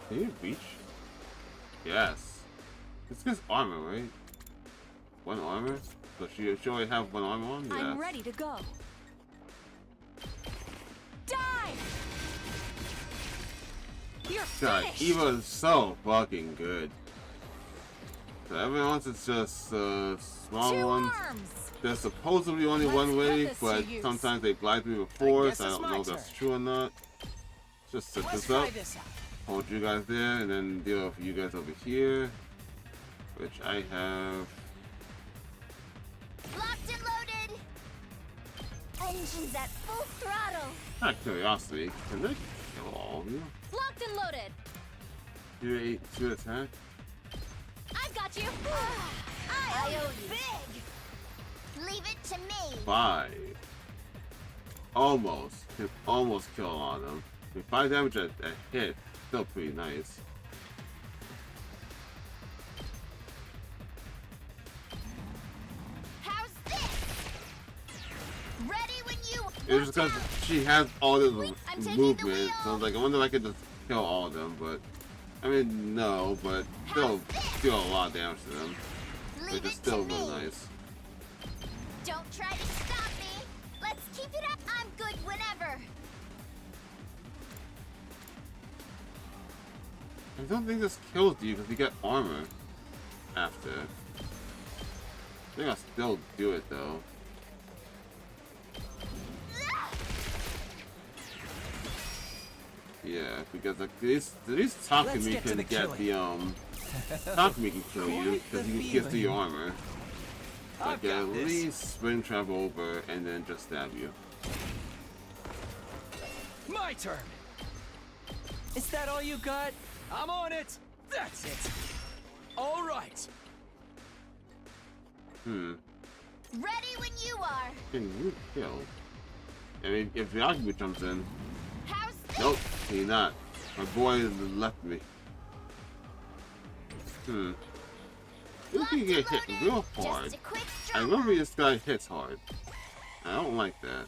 S1: Can you reach? Yes. It's just armor, right? One armor? So she only have one armor on?
S6: I'm ready to go. Die! You're
S1: God,
S6: finished.
S1: Eva is so fucking good. So everyone else is just small
S14: Two
S1: ones.
S14: arms.
S1: There's supposedly only
S14: Let's
S1: one
S14: put
S1: way,
S14: this to
S1: but
S14: use.
S1: sometimes they glide me before,
S2: guess
S1: so I
S2: it's
S1: don't
S2: my
S1: know if that's
S2: turn.
S1: true or not. Just set
S2: Let's
S1: this
S2: try
S1: up,
S2: this out.
S1: hold you guys there, and then deal with you guys over here, which I have.
S14: Locked and loaded. Engines at full throttle.
S1: Out of curiosity, can they kill all of you?
S14: Locked and loaded.
S1: Do 2 attack?
S14: I've got you. I owe you. Big. Leave it to me.
S1: 5. Almost. Can almost kill all of them. I mean, 5 damage a hit. Still pretty nice.
S14: How's this? Ready when you.
S1: It's just because she has all this
S14: I'm taking the
S1: movement, so I was like, I wonder if I could just kill all of them, but I mean, no, but still deal a lot of damage to them, which is still really nice.
S14: Don't try to stop me. Let's keep it up. I'm good whenever.
S1: I don't think this kills you because you get armor after. I think I'll still do it though. Yeah, because like these Takumi
S2: get to
S1: can
S2: the
S1: get
S2: killing.
S1: the Takumi can kill you because he gets through your armor.
S2: I've
S1: Like
S2: got
S1: at
S2: this.
S1: least sprint travel over and then just stab you.
S2: My turn. Is that all you got? I'm on it. That's it. All right.
S14: Ready when you are.
S1: Can you kill? I mean, if Takumi jumps in.
S14: How's this?
S1: Nope, he's not. My boy left me. This can get hit real hard.
S14: Just a quick
S1: I
S14: drop.
S1: remember this guy hits hard. I don't like that.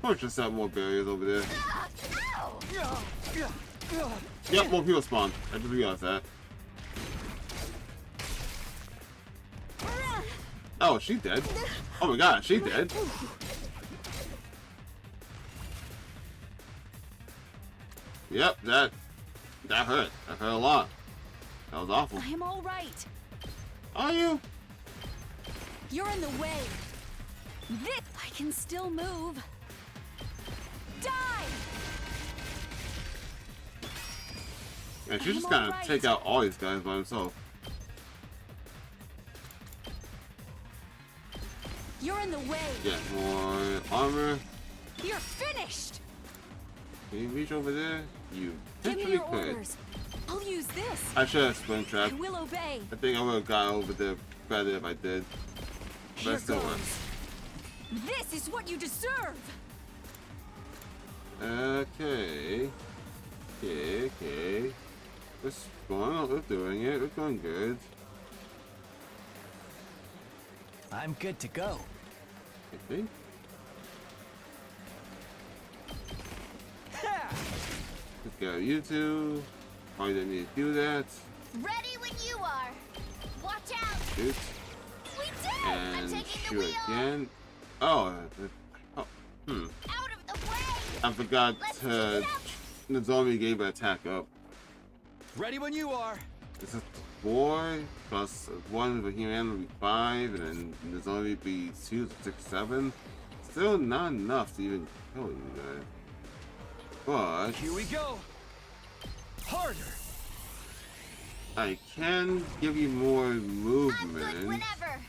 S1: Or just have more barriers over there.
S14: Ow!
S1: Yep, more people spawn. I just realized that. Oh, she's dead. Oh my god, she's dead. Yep, that hurt. That hurt a lot. That was awful.
S6: I'm all right.
S1: Are you?
S6: You're in the way. This I can still move. Die!
S1: Yeah, she's just gonna take out all these guys by himself.
S6: You're in the way.
S1: Get more armor.
S6: You're finished.
S1: Can you reach over there? You
S6: Give me
S1: potentially
S6: your
S1: could.
S6: orders. I'll use this.
S1: I should have sprint
S6: I
S1: trap.
S6: will obey.
S1: I think I would have got over there better if I did. But
S6: Here
S1: it still
S6: goes.
S1: works.
S6: This is what you deserve.
S1: Okay. Okay. We're going, we're doing it. We're going good.
S2: I'm good to go.
S1: I think. Let's go, you two. Probably didn't need to do that.
S14: Ready when you are. Watch out.
S1: Shoot.
S14: We did. I'm
S1: And
S14: taking the
S1: shoot
S14: wheel.
S1: again. Oh,
S14: Out of the way.
S1: I forgot
S14: Let's keep it up.
S1: Nozomi gave an attack up.
S2: Ready when you are.
S1: This is 4 plus 1 for human would be 5, and then Nozomi would be 2, 6, 7. Still not enough to even kill you guys. But
S2: Here we go. Harder.
S1: I can give you more
S14: I'm good
S1: movement.
S14: whenever.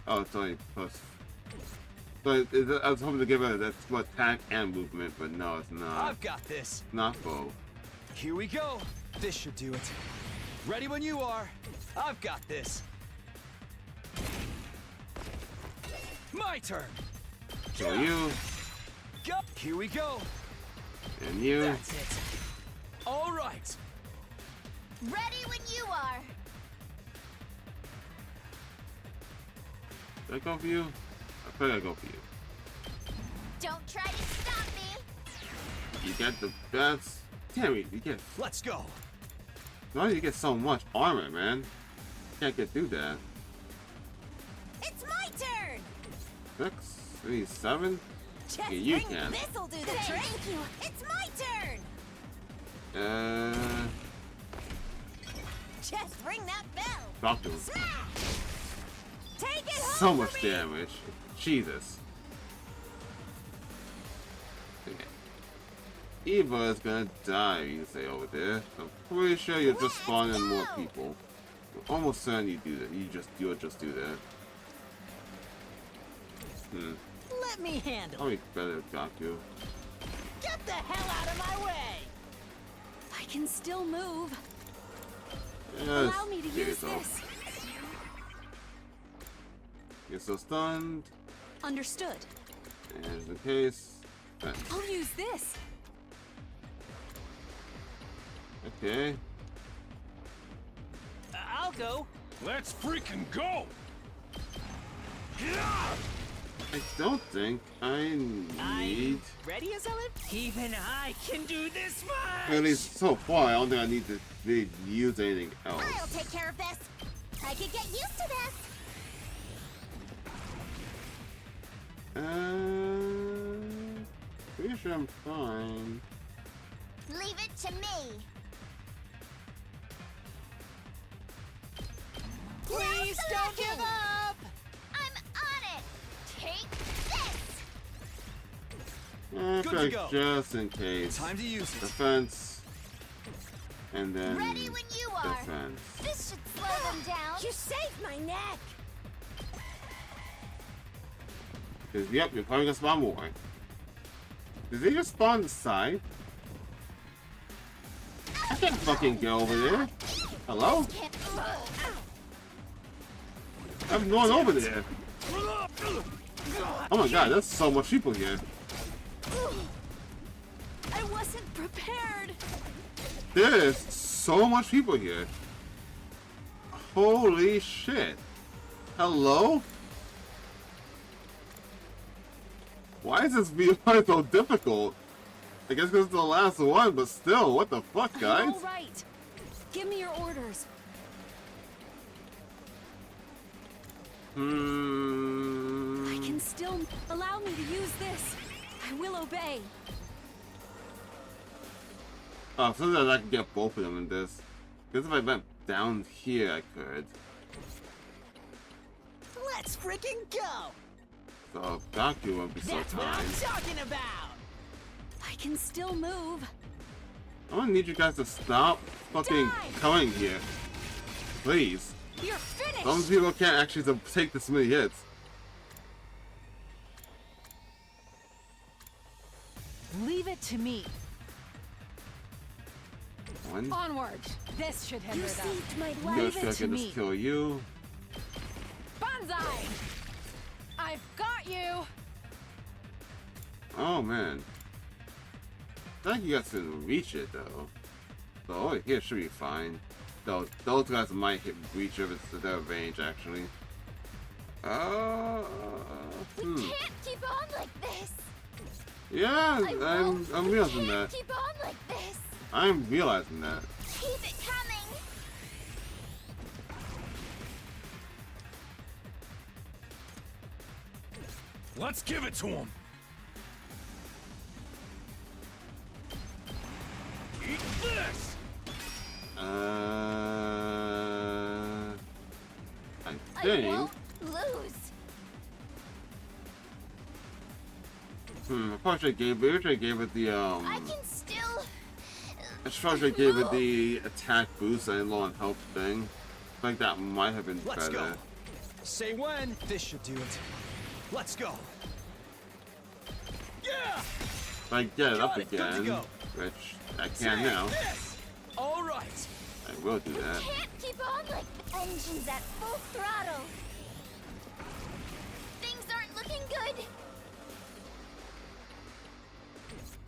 S1: Oh, it's only plus. So I was hoping to give her that's what attack and movement, but no, it's not.
S2: I've got this.
S1: Not both.
S2: Here we go. This should do it. Ready when you are. I've got this. My turn.
S1: So you
S2: Go. Here we go.
S1: and you.
S2: That's it. All right.
S14: Ready when you are.
S1: Did I go for you? I think I go for you.
S14: Don't try to stop me.
S1: You get the best. Damn it! You get.
S2: Let's go.
S1: Why do you get so much armor, man? Can't get through that.
S14: It's my turn.
S1: 6, 3, 7.
S14: Just
S1: Yeah, you
S14: bring
S1: can.
S14: this'll do the trick. Thank you. It's my turn. Just ring that bell.
S1: Doctor.
S14: Take it
S1: So
S14: home
S1: much
S14: for me.
S1: damage. Jesus. Okay. Eva is gonna die, you say over there. I'm pretty sure you're just spawning more people. I'm almost certain you do that. You'll just do that.
S12: Let me handle
S1: Probably better got you.
S12: Get the hell out of my way!
S6: I can still move.
S1: Yes,
S6: Allow me to use
S1: yourself.
S6: this.
S1: You're so stunned.
S6: Understood.
S1: As the case.
S6: I'll use this.
S1: Okay.
S12: I'll go.
S13: Let's freaking go!
S1: I don't think I need.
S12: Ready, Azalin? Even I can do this much!
S1: At least so far, I don't think I need to really use anything else.
S14: I'll take care of this. I could get used to this.
S1: Pretty sure I'm fine.
S14: Leave it to me.
S12: Please don't give up!
S14: I'm on it. Take this.
S1: I
S2: Good to
S1: feel like
S2: go.
S1: just in case.
S2: Time to use it.
S1: Defense. And then
S14: Ready when you are.
S1: defense.
S14: This should slow them down. You saved my neck.
S1: Because, yep, you're probably gonna spawn more. Did they just spawn the side? I can't fucking get over there. Hello? I'm going over there. Oh my god, there's so much people here.
S6: I wasn't prepared.
S1: There's so much people here. Holy shit. Hello? Why is this VR so difficult? I guess because it's the last one, but still, what the fuck, guys?
S6: All right. Give me your orders. I can still allow me to use this. I will obey.
S1: Oh, sometimes I can get both of them in this. Because if I went down here, I could.
S12: Let's freaking go!
S1: So, Doctor won't be so
S12: That's what I'm
S1: kind.
S12: talking about!
S6: I can still move.
S1: I'm gonna need you guys to stop fucking coming here. Please.
S6: You're finished.
S1: Some people can't actually take this many hits.
S3: Leave it to me.
S1: One.
S3: Onward. This should hinder
S14: You
S3: them.
S14: saved my
S1: Kyoshika
S3: Leave it to
S1: can
S3: me.
S1: just kill you.
S3: Banzai! I've got you.
S1: Oh man. I think you guys can reach it though. So over here should be fine. Though those guys might hit reach if it's their range actually.
S14: We can't keep on like this.
S1: Yeah, I'm realizing that.
S14: Keep on like this.
S1: I'm realizing that.
S14: Keep it coming.
S13: Let's give it to him. Eat this.
S1: I think.
S14: won't lose.
S1: I probably should have gave it the
S14: I can still.
S1: I probably should have gave it the attack boost and low on health thing. I think that might have been
S2: Let's
S1: better.
S2: go. Say when. This should do it. Let's go. Yeah.
S1: If I get it up
S2: Got it. Good to
S1: again,
S2: go.
S1: which I can now,
S2: This. All right.
S1: I will do that.
S14: Can't keep on like engines at full throttle. Things aren't looking good.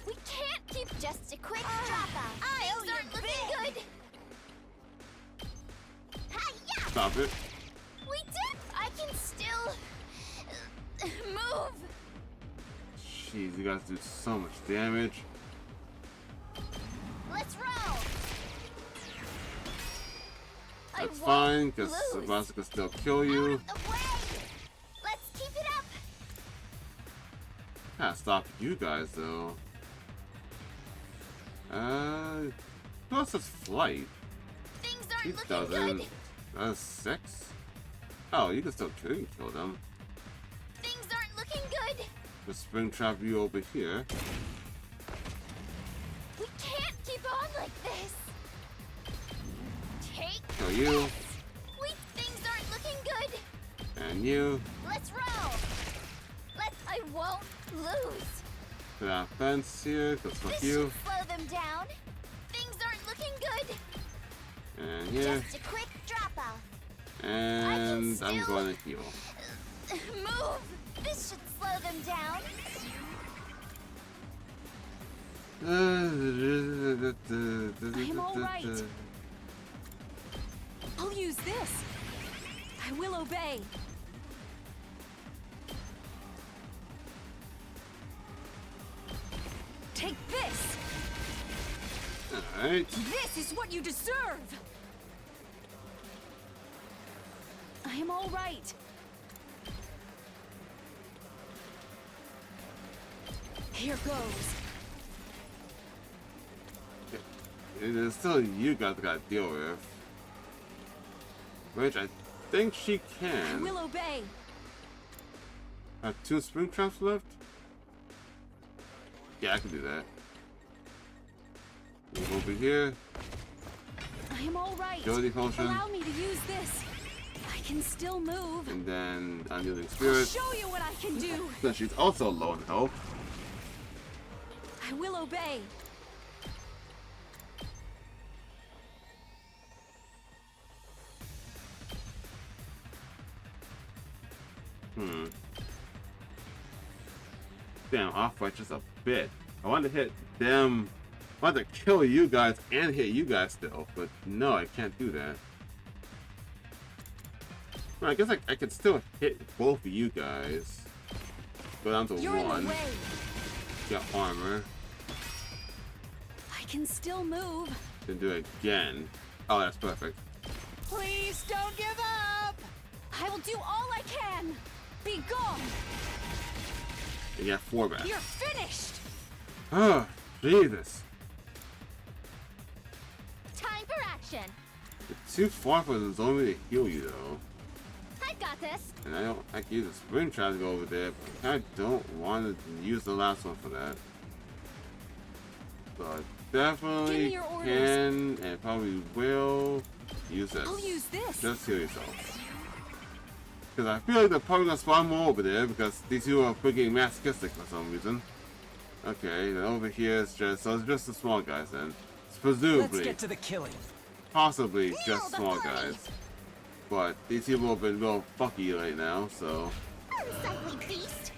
S14: We can't keep just a quick drop out. Things aren't looking good. Hi-ya!
S1: Stop it.
S14: We did. I can still move.
S1: Jeez, you guys do so much damage.
S14: Let's roll.
S1: That's fine, because Sabasa can still kill you.
S14: Let's keep it up.
S1: Can't stop you guys though. Who else has flight?
S14: Things
S1: He
S14: looking
S1: doesn't.
S14: good.
S1: That's 6? Oh, you can still kill them.
S14: Things aren't looking good.
S1: The spring trap you over here.
S14: We can't keep on like this. Take
S1: Kill you.
S14: this. Things aren't looking good.
S1: And you.
S14: Let's roll. I won't lose.
S1: To that fence here, because fuck
S14: This
S1: you.
S14: should slow them down. Things aren't looking good.
S1: And here.
S14: Just a quick drop off.
S1: And I'm going to heal.
S14: Move. This should slow them down.
S6: I'm all right. I'll use this. I will obey. Take this.
S1: Alright.
S6: This is what you deserve. I am all right. Here goes.
S1: It is still you guys gotta deal with. Which I think she
S6: I
S1: can.
S6: will obey.
S1: Have 2 spring traps left? Yeah, I can do that. Move over here.
S6: I am all right.
S1: Agility potion.
S6: Allow me to use this. I can still move.
S1: And then Unyielding
S6: I'll
S1: Spirit.
S6: show you what I can do.
S1: So she's also low in health.
S6: I will obey.
S1: Damn, off by just a bit. I wanted to hit them. I wanted to kill you guys and hit you guys still, but no, I can't do that. Well, I guess I could still hit both of you guys. Go down to
S6: You're in the
S1: 1.
S6: way.
S1: Get armor.
S6: I can still move.
S1: Then do it again. Oh, that's perfect.
S6: Please don't give up. I will do all I can. Be gone.
S1: You get 4 back.
S6: You're finished.
S1: Oh, Jesus.
S14: Time for action.
S1: It's too far for the zombie to heal you, though.
S14: I got this.
S1: And I can use a spring trap to go over there, but I don't want to use the last one for that. So I definitely
S6: your orders.
S1: can and probably will use this.
S6: I'll use this.
S1: Just heal yourself. Because I feel like they're probably going to spawn more over there because these two are freaking masochistic for some reason. Okay, then over here is just, so it's just the small guys then. It's presumably.
S2: Let's get to the killing.
S1: Possibly just small guys. But these people have been real fucky right now, so.
S14: Unsightly beast.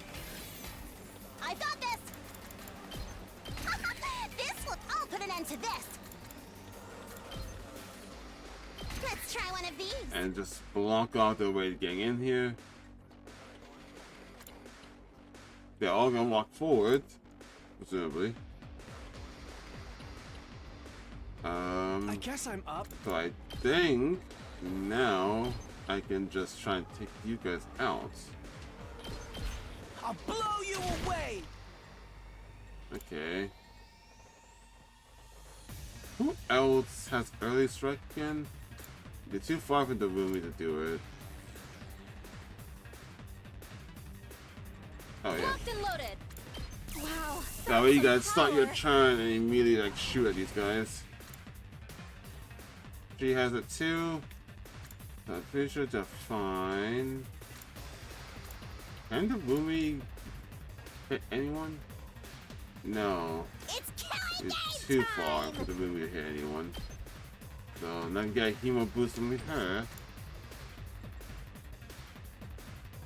S14: I got this. I'll put an end to this. Let's try one of these.
S1: And just block off their way to getting in here. They're all gonna walk forward, presumably.
S2: I guess I'm up.
S1: So I think now I can just try and take you guys out.
S2: I'll blow you away.
S1: Okay. Who else has early strike again? They're too far from the room to do it. Oh yeah.
S14: Locked and loaded. Wow.
S1: That way you guys start your turn and immediately like shoot at these guys. She has it too. So I'm pretty sure they're fine. Can the Rumi hit anyone? No. It's too far for the Rumi to hit anyone. So I'm not gonna get a hemo boost from her.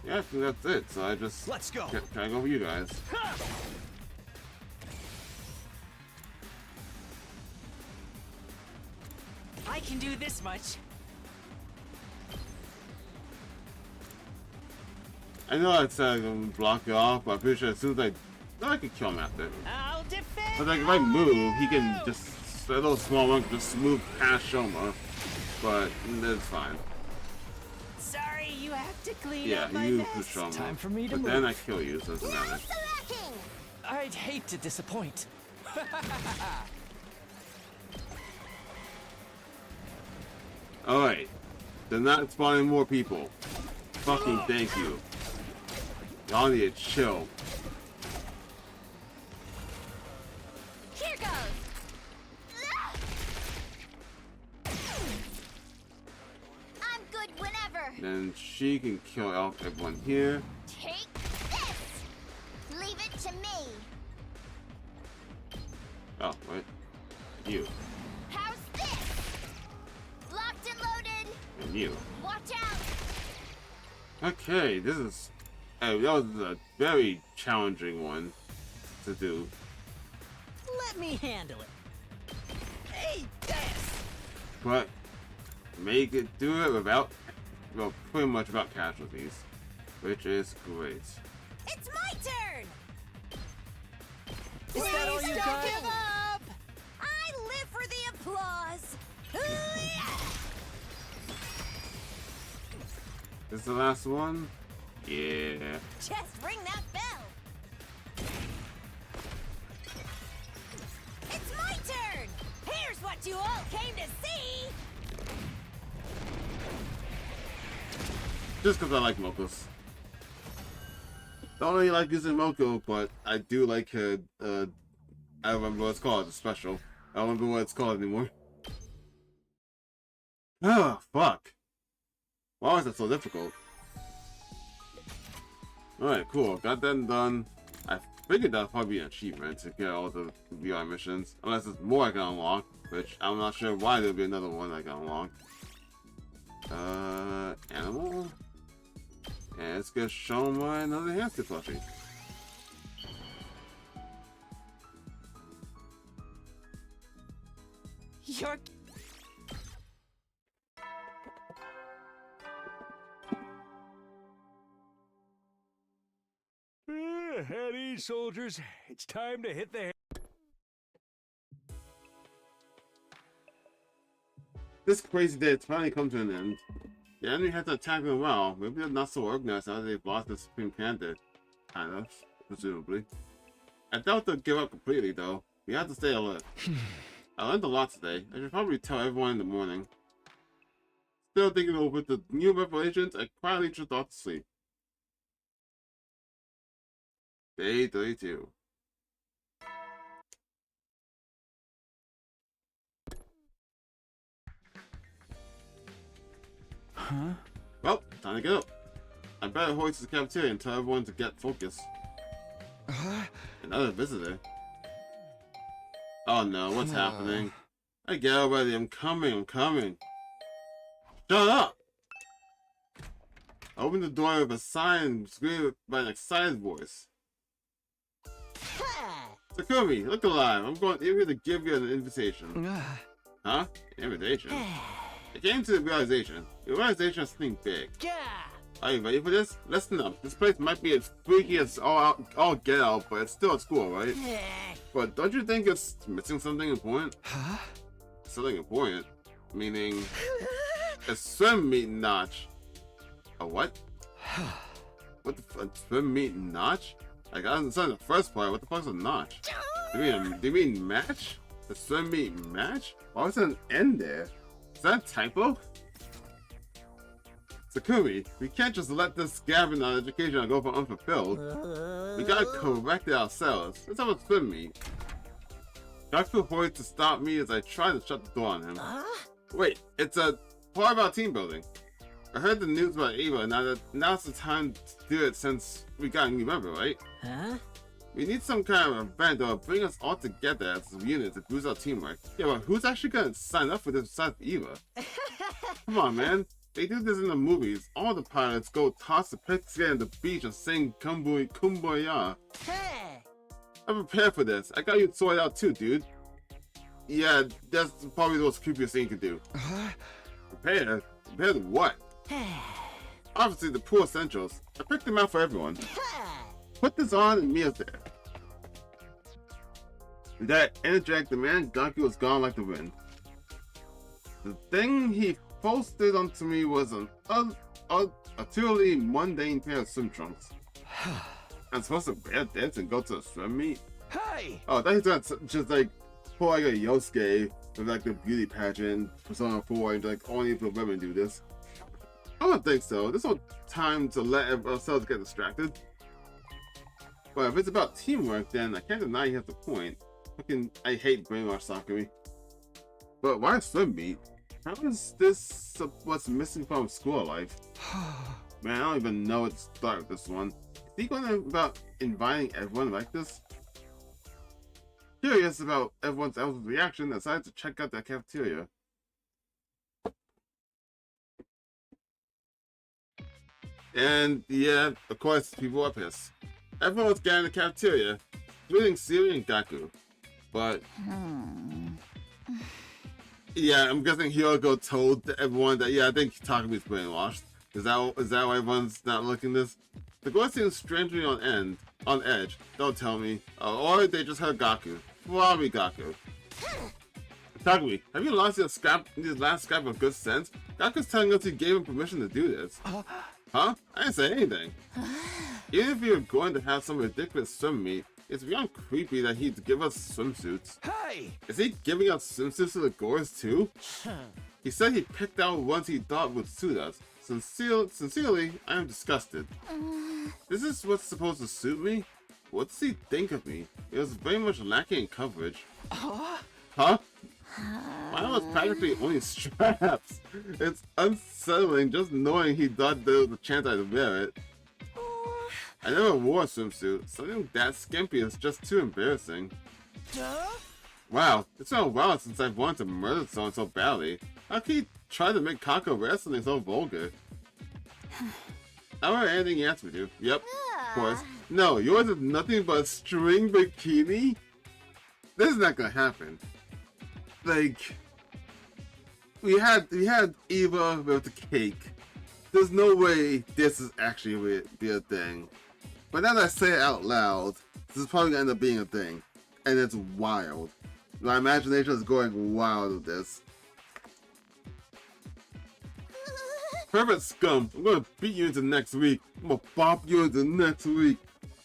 S1: Yeah, I think that's it. So I just
S2: let's go.
S1: Try to go for you guys.
S2: I can do this much.
S1: I know it's gonna block it off, but I'm pretty sure as soon as I can kill him after.
S12: I'll defend.
S1: But like if I move, he can just that little small one can just move past Shoma. But that's fine.
S12: Sorry, you have to clean
S1: Yeah,
S12: up my
S1: you
S12: mess.
S1: push Shoma.
S2: Time for me to
S1: but
S2: move.
S1: then I kill you, so it doesn't matter.
S2: I'd hate to disappoint.
S1: Alright. They're not spawning more people. Fucking thank you. Y'all need to chill.
S14: Here goes. I'm good whenever.
S1: Then she can kill off everyone here.
S14: Take this. Leave it to me.
S1: Oh, wait. You.
S14: How's this? Locked and loaded.
S1: And you.
S14: Watch out.
S1: Okay, this is... that was a very challenging one to do.
S12: Let me handle it. Hey, this.
S1: But make it do it without, well, pretty much without casualties, which is great.
S14: It's my turn.
S12: Is that all you
S14: Please don't
S12: got?
S14: give up. I live for the applause. Hoo-yah!
S1: This is the last one? Yeah.
S14: Just ring that bell. It's my turn. Here's what you all came to see.
S1: Just because I like Mokos. Don't really like using Moko, but I do like her, I don't remember what it's called, it's special. I don't remember what it's called anymore. Oh, fuck. Why was that so difficult? Alright, cool. Got that done. I figured that'd probably be an achievement to get all the VR missions. Unless there's more I can unlock, which I'm not sure why there'll be another one I can unlock. Animal? And it's gonna show my another hamster plushie.
S12: You're...
S16: At ease, soldiers. It's time to hit the...
S1: This crazy day has finally come to an end. The enemy had to attack them well. Maybe they're not so organized now that they've lost the Supreme Candidate. Kind of, presumably. I doubt they'll give up completely, though. We have to stay alert. I learned a lot today. I should probably tell everyone in the morning. Still thinking over the new revelations, I quietly drift off to sleep. Day 32.
S15: Huh?
S1: Well, time to get up. I better hoist the cafeteria and tell everyone to get focused. Another visitor. Oh no, what's happening? I get already, I'm coming. Shut up! I opened the door with a sigh and screamed by an excited voice. Takumi, look alive. I'm here to give you an invitation. Huh? Invitation? I came to the realization. The realization of something big. Are you ready for this? Listen up. This place might be as freaky as all get out, but it's still a school, right? But don't you think it's missing something important?
S15: Huh?
S1: Something important? Meaning a swim meet notch. A what? What the fuck? Swim meet notch? Like, I understand the first part. What the fuck's a notch? Do you mean match? The swim meet match? Why was there an N there? Is that a typo? Takumi, we can't just let this scabbing on education go for unfulfilled. We gotta correct it ourselves. Let's have a swim meet. Dr. Hoyt to stop me as I try to shut the door on him. Wait, it's a part of our team building. I heard the news about Ava, now's the time to do it since we got a new member, right?
S12: Huh?
S1: We need some kind of event that will bring us all together as a unit to boost our teamwork. Yeah, but who's actually gonna sign up for this besides Eva? Come on, man. They do this in the movies. All the pilots go toss the pets together on the beach and sing Kumbaya.
S12: Hey!
S1: I'm prepared for this. I got you sorted out too, dude. Yeah, that's probably the most creepiest thing you can do. Prepared? Prepared to what? Obviously the poor essentials. I picked them out for everyone. Put this on and Mia's there. With that energetic demand, Donkey was gone like the wind. The thing he posted onto me was a truly mundane pair of swim trunks. I'm supposed to wear this and go to a swim meet?
S15: Hey!
S1: Oh, I thought he was gonna just like pull like a Yosuke with like the beauty pageant, Persona 4, and like only if the women do this. I don't think so. There's no time to let ourselves get distracted. But if it's about teamwork, then I can't deny you have the point. I hate brainwash Sakura. But why swim meet? How is this what's missing from school life? Man, I don't even know what to start with this one. Is he going about inviting everyone like this? Curious about everyone else's reaction, I decided to check out the cafeteria. And yeah, of course, people are pissed. Everyone was getting in the cafeteria, including Siri and Gaku. But yeah, I'm guessing Hyogo told everyone that I think Takumi's brainwashed. Is that why everyone's not looking this? The girl seems strangely on edge. Don't tell me. Or they just heard Gaku. Probably Gaku. Takumi, have you lost your last scrap of good sense? Gaku's telling us you gave him permission to do this. Huh? I didn't say anything. Even if you're going to have some ridiculous swim meet, it's beyond creepy that he'd give us swimsuits.
S2: Hey!
S1: Is he giving out swimsuits to the goers too? He said he picked out ones he thought would suit us. Sincerely, I am disgusted. This is what's supposed to suit me? What does he think of me? It was very much lacking in coverage. Huh? Mine was practically only straps. It's unsettling just knowing he thought there was a chance I'd wear it. I never wore a swimsuit. Something that skimpy is just too embarrassing. Wow, it's been a while since I've wanted to murder someone so badly. How can you try to make Kako wear something so vulgar? I don't have anything else with you. Yep, of course. No, yours is nothing but a string bikini? This is not gonna happen. Like, we had Eva with the cake. There's no way this is actually be a thing. But now that I say it out loud, this is probably gonna end up being a thing. And it's wild. My imagination is going wild with this. Perfect scum. I'm gonna beat you into next week. I'm gonna bop you into next week.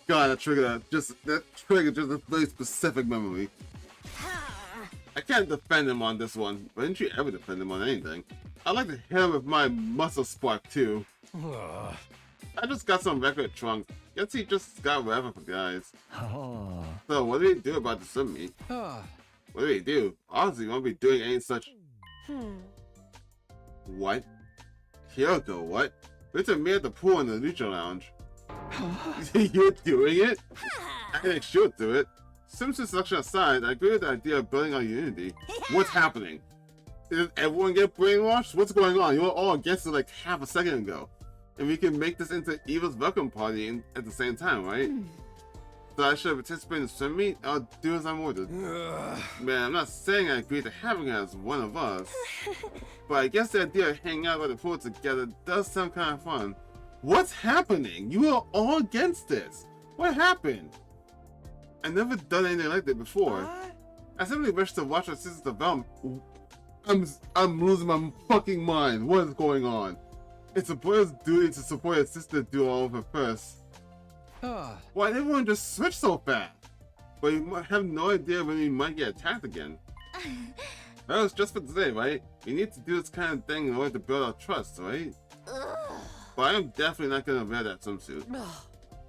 S1: God, that triggered just a very specific memory. I can't defend him on this one. Why didn't you ever defend him on anything? I like to hit him with my muscle spark too. I just got some record trunks. Guess he just got whatever for guys. So what do we do about the swim meet? What do we do? Honestly, we won't be doing any such. What? Kyoto, what? We took me at the pool in the Lucha Lounge. You're doing it? I think she'll do it. Swimsuit selection aside, I agree with the idea of building our unity. What's happening? Did everyone get brainwashed? What's going on? You were all against it like half a second ago. And we can make this into Eva's welcome party at the same time, right? So I should participate in the swim meet? I'll do as I'm ordered. Man, I'm not saying I agree to having her as one of us. But I guess the idea of hanging out by the pool together does sound kind of fun. What's happening? You are all against this. What happened? I've never done anything like that before. I simply wish to watch our sister's development. I'm losing my fucking mind. What is going on? It's a boy's duty to support his sister do all of it first. Why did everyone just switch so fast? But you might have no idea when you might get attacked again. That was just for today, right? We need to do this kind of thing in order to build our trust, right? But I'm definitely not gonna wear that swimsuit.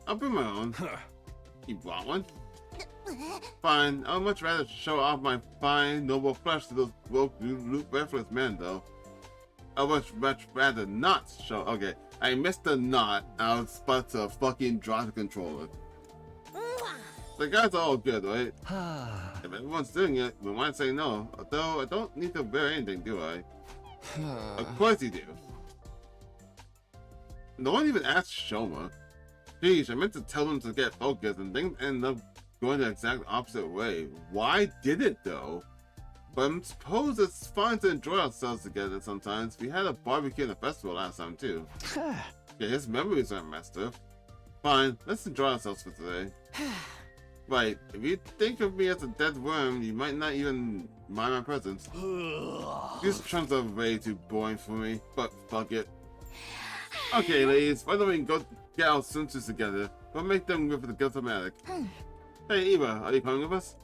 S1: I'll bring my own. You brought one? Fine, I would much rather show off my fine, noble flesh to those worthless men, though. I would much rather not show. Okay, I missed the knot. I was about to fucking drop the controller. The guys are all good, right? If everyone's doing it, we might say no. Although I don't need to wear anything, do I? Of course you do. No one even asked Shoma. Geez, I meant to tell them to get focused, and things ended up going the exact opposite way. Why did it though? But I suppose it's fun to enjoy ourselves together sometimes. We had a barbecue and a festival last time too. Yeah, his memories aren't messed up. Fine, let's enjoy ourselves for today. Right, if you think of me as a dead worm, you might not even mind my presence. These trunks are way too boring for me, but fuck it. Okay, ladies, why don't we go get our swimsuits together? We'll make them with the automatic. Hey, Eva, are you coming with us?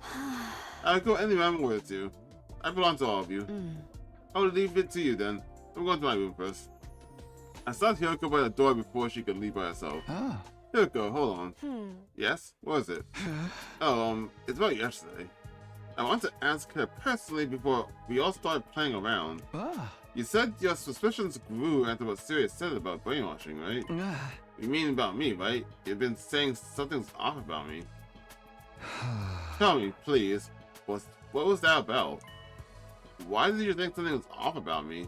S1: I'll go anywhere I'm ordered to. I belong to all of you. I will leave it to you then. I'm going to my room first. I stopped Hiroko by the door before she could leave by herself.
S15: Ah.
S1: Hiroko, hold on. Yes? What is it? Oh, it's about yesterday. I want to ask her personally before we all started playing around.
S15: Ah.
S1: You said your suspicions grew after what Sirius said about brainwashing, right? You mean about me, right? You've been saying something's off about me. Tell me, please, what was that about? Why did you think something was off about me?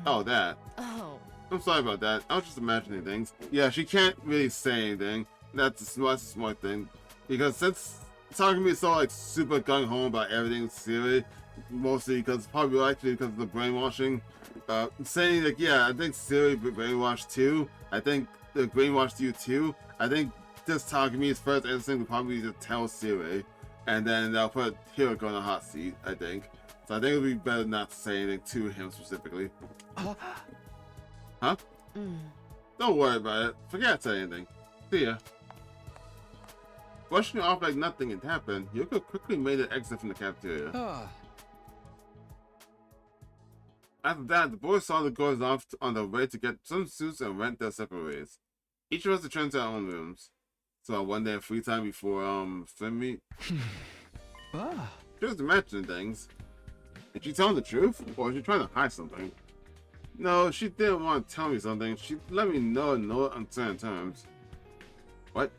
S1: Oh, that.
S6: Oh.
S1: I'm sorry about that. I was just imagining things. Yeah, she can't really say anything. That's a smart thing. Because since Takumi is so like super gung-ho about everything Siri, mostly because probably actually because of the brainwashing, saying like, yeah, I think Siri brainwashed too. I think they brainwashed you too. I think this Takumi's first instinct would probably be to tell Siri, and then they'll put Hiroko on the hot seat, I think. So I think it would be better not to say anything to him specifically. Huh? Don't worry about it. Forget to say anything. See ya. Brushing off like nothing had happened, Yoko quickly made an exit from the cafeteria. After that, the boys saw the girls off on their way to get swimsuits and went their separate ways. Each of us returned to our own rooms. So one day of free time before swim meet. She was imagining things. Did she tell him the truth? Or was she trying to hide something? No, she didn't want to tell me something. She let me know in no uncertain terms. What?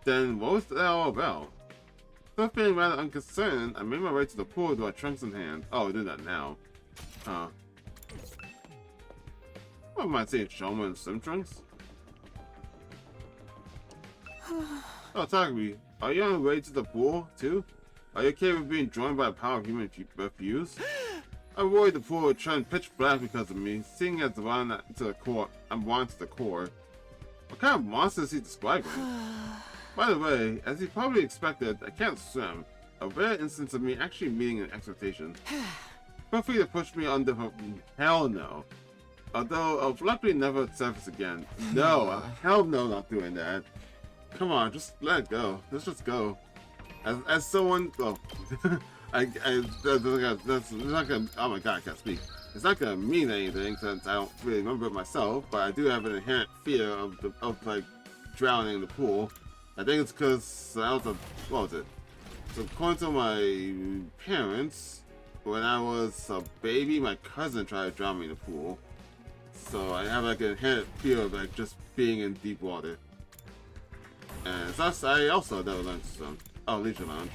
S1: Then what was that all about? Still feeling rather unconcerned, I made my way to the pool with my trunks in hand. Oh, we're doing that now. What am I saying, Shoma in swim trunks? Oh, Takumi, are you on the way to the pool, too? Are you okay with being drawn by the power of human refuse? I worried the pool would turn pitch black because of me, seeing as I'm wanted to the core. What kind of monster is he describing? By the way, as you probably expected, I can't swim. A rare instance of me actually meeting an expectation. Feel free to push me under hell no. Although I'll likely never surface again. No, hell no, not doing that. Come on, just let it go. Let's just go. As someone, oh, that's not gonna. Oh my god, I can't speak. It's not gonna mean anything since I don't really remember it myself. But I do have an inherent fear of like drowning in the pool. I think it's because I was what was it? So according to my parents, when I was a baby, my cousin tried to drown me in the pool. So I have like an inherent fear of like just being in deep water. And thus I also never learned to swim. Oh, Leisure Lounge.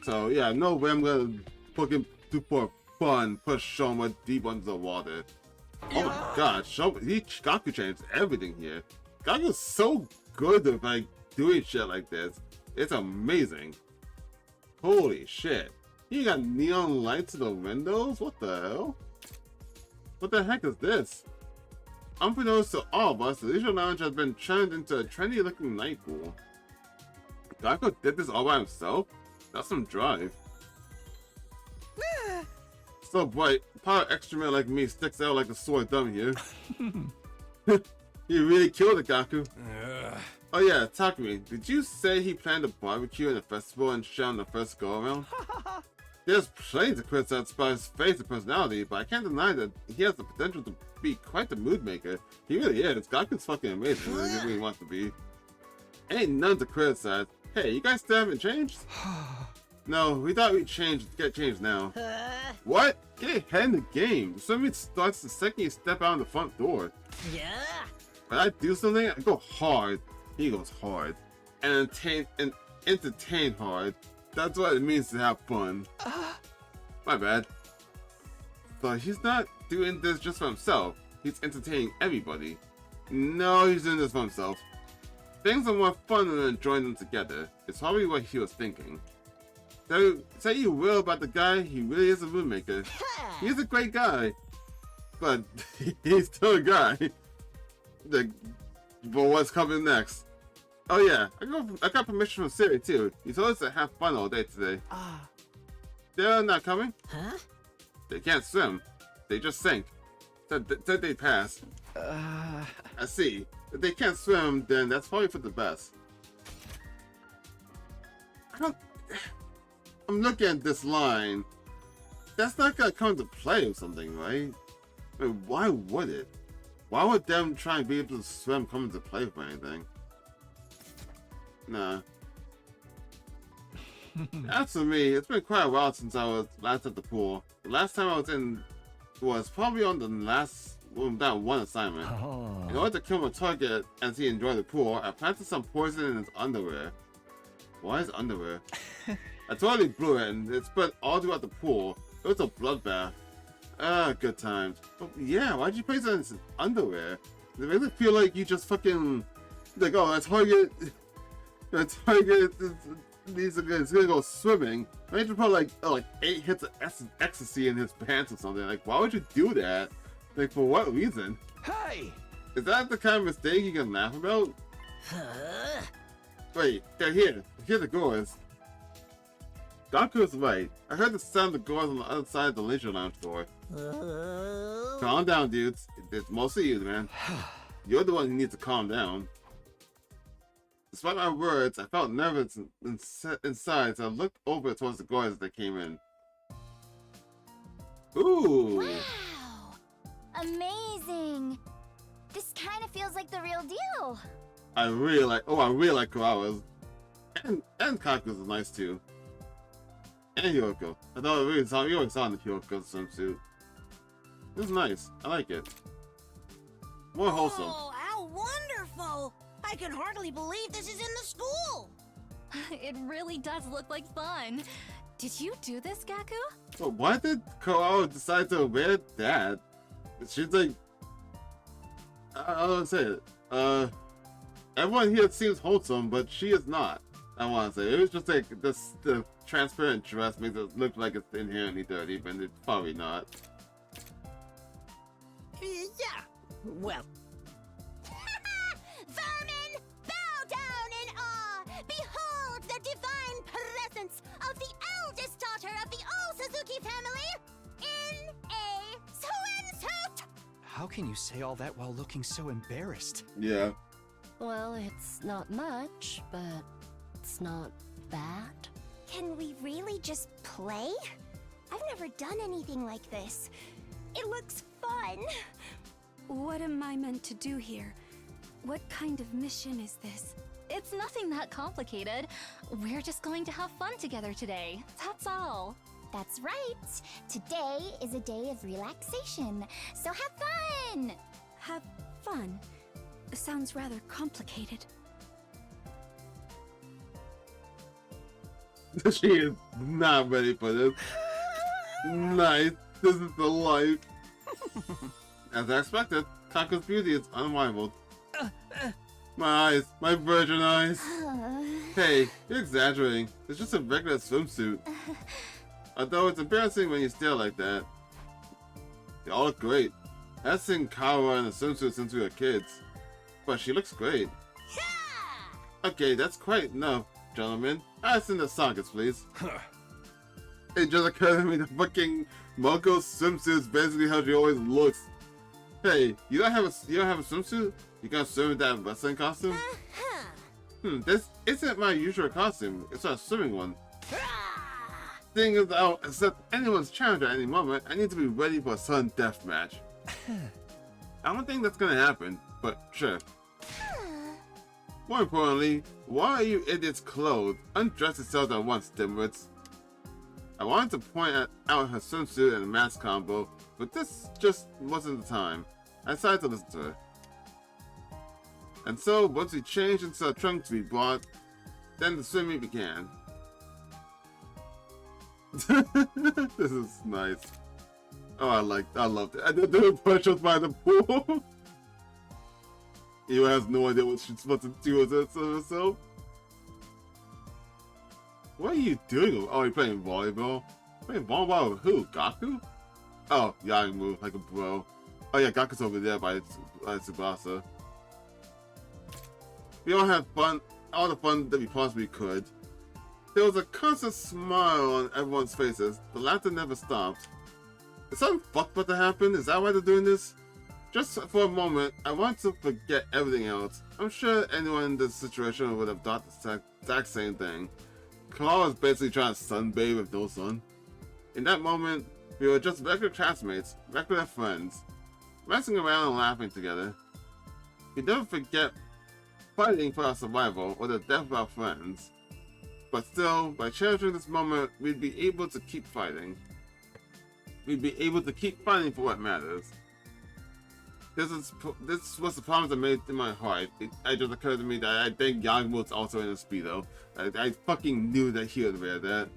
S1: So yeah, no way I'm gonna fucking do for fun push Shoma deep under the water. Oh my god, Gaku changed everything here. Gaku's so good at like doing shit like this. It's amazing. Holy shit. You got neon lights in the windows? What the hell? What the heck is this? Unbeknownst to all of us, the Leisure Lounge has been turned into a trendy looking night pool. Gaku did this all by himself? That's some drive. So bright, power extra man like me sticks out like a sore thumb here. You really killed it, Gaku. Oh yeah, Takumi, did you say he planned a barbecue and a festival and shit on the first go-around? There's plenty to criticize about his face and personality, but I can't deny that he has the potential to be quite the mood maker. He really is. Gaku's fucking amazing when he really wants to be. Ain't none to criticize. Hey, you guys still haven't changed? No, we thought we'd get changed now. What? Get ahead in the game. Swimming starts the second you step out the front door.
S12: Yeah.
S1: When I do something, I go hard. He goes hard. And entertain hard. That's what it means to have fun. My bad. But he's not doing this just for himself. He's entertaining everybody. No, he's doing this for himself. Things are more fun than enjoying them together. It's probably what he was thinking. So, say you will about the guy, he really is a mood maker. He's a great guy. But he's still a guy. But what's coming next? Oh yeah, I got permission from Siri too. He told us to have fun all day today. They're not coming?
S12: Huh?
S1: They can't swim. They just sink. Said they pass. I see. If they can't swim, then that's probably for the best. I'm looking at this line. That's not gonna come to play or something, right? I mean, why would it? Why would them try and be able to swim come into play for anything? Nah. As for me, it's been quite a while since I was last at the pool. The last time I was in was probably on that one assignment.
S8: Oh.
S1: In order to kill my target as he enjoyed the pool, I planted some poison in his underwear. Why his underwear? I totally blew it and it spread all throughout the pool. It was a bloodbath. Ah, good times. But yeah, why'd you place it in his underwear? It makes it feel like you just fucking like, oh, the target is gonna go swimming. Why did you put like 8 hits of ecstasy in his pants or something? Like, why would you do that? Like, for what reason?
S2: Hey!
S1: Is that the kind of mistake you can laugh about? Wait, they're here. Here the goers. Gaku's right. I heard the sound of the goers on the other side of the leisure lounge door. Calm down, dudes. It's mostly you, man. You're the one who needs to calm down. Despite my words, I felt nervous inside, so I looked over towards the goers as they came in. Ooh!
S14: Wow! Amazing! This kind of feels like the real deal.
S1: I really like Kawawa's. And Kaku's is nice too. And Hyoko. I thought you always saw in the Hyoko swimsuit. This is nice. I like it. More wholesome.
S14: Oh, how wonderful! I can hardly believe this is in the school!
S11: It really does look like fun. Did you do this, Gaku?
S1: So why did Kawawa decide to wear that? She's like... I don't say it. Everyone here seems wholesome, but she is not. I want to say. It was just like the transparent dress makes it look like it's inherently dirty, but it's probably not.
S12: Yeah. Well.
S14: Vermin, bow down in awe! Behold the divine presence of the eldest daughter of the All Suzuki family in a swimsuit!
S2: How can you say all that while looking so embarrassed?
S1: Yeah.
S10: Well, it's not much, but it's not bad.
S14: Can we really just play? I've never done anything like this. It looks fun.
S6: What am I meant to do here? What kind of mission is this?
S11: It's nothing that complicated. We're just going to have fun together today. That's all.
S14: That's right. Today is a day of relaxation, so have fun!
S6: Have fun? Sounds rather complicated.
S1: She is not ready for this. Nice. This is the life. As I expected, Kaku's beauty is unrivaled. My eyes, my virgin eyes. Hey, you're exaggerating. It's just a regular swimsuit. Although it's embarrassing when you stare like that. They all look great. I haven't seen Kawa in a swimsuit since we were kids. But she looks great. Okay, that's quite enough, gentlemen. Ask in the sockets, please. It just occurred to me that fucking Moko's swimsuit is basically how she always looks. Hey, you don't have a swimsuit? You gonna swim in that wrestling costume? This isn't my usual costume. It's a swimming one. Thing is, I'll accept anyone's challenge at any moment. I need to be ready for a sudden death match. I don't think that's gonna happen, but sure. More importantly, why are you idiots clothed? Undress yourselves at once, dimwits. I wanted to point out her swimsuit and mask combo, but this just wasn't the time. I decided to listen to her. And so, once we changed into a trunk to be brought, then the swimming began. This is nice. Oh, I loved it. I did the push-ups by the pool. Eva has no idea what she's supposed to do with herself. What are you doing? Oh, you're playing volleyball? Playing volleyball with who? Gaku? Oh, yeah, I move like a bro. Oh yeah, Gaku's over there by Tsubasa. We all had fun, all the fun that we possibly could. There was a constant smile on everyone's faces. The laughter never stopped. Is something fucked about to happen? Is that why they're doing this? Just for a moment, I want to forget everything else. I'm sure anyone in this situation would have thought the exact same thing. Claw was basically trying to sunbathe with no sun. In that moment, we were just regular classmates, regular friends, messing around and laughing together. We never forget fighting for our survival or the death of our friends. But still, by cherishing this moment, we'd be able to keep fighting. We'd be able to keep fighting for what matters. This was the promise I made in my heart. It just occurred to me that I think Yang was also in a Speedo. I fucking knew that he would wear that.